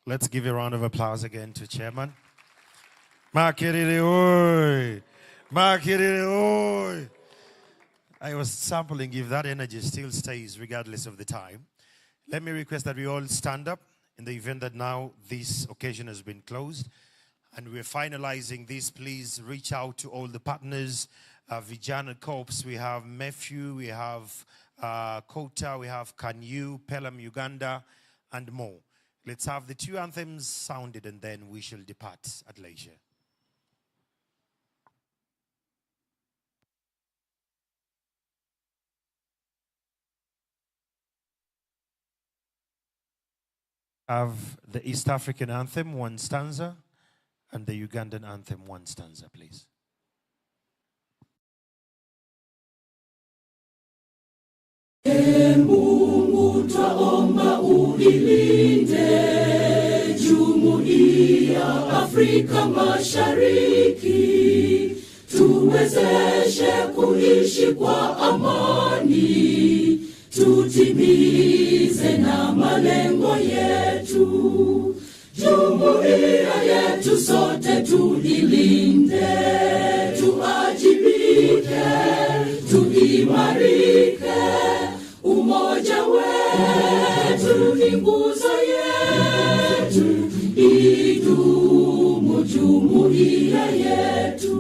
Speaker 16: Let's give a round of applause again to Chairman. Makiriri oi! Makiriri oi! I was sampling if that energy still stays regardless of the time. Let me request that we all stand up in the event that now this occasion has been closed and we're finalizing this. Please reach out to all the partners, Vijana Corps, we have MEFU, we have Kota, we have Kanyu, Pelham Uganda, and more. Let's have the two anthems sounded and then we shall depart at leisure. Have the East African anthem, one stanza, and the Ugandan anthem, one stanza, please.
Speaker 12: Mungu twaomba uilinde Jumuiya Afrika Mashariki, tuwezeshe kuishi kwa amani, tutimize na malengo yetu. Jumuiya yetu sote tuilinde, tuajibike, tuima Yesu ni nguzo yetu, idumu jumuiya yetu.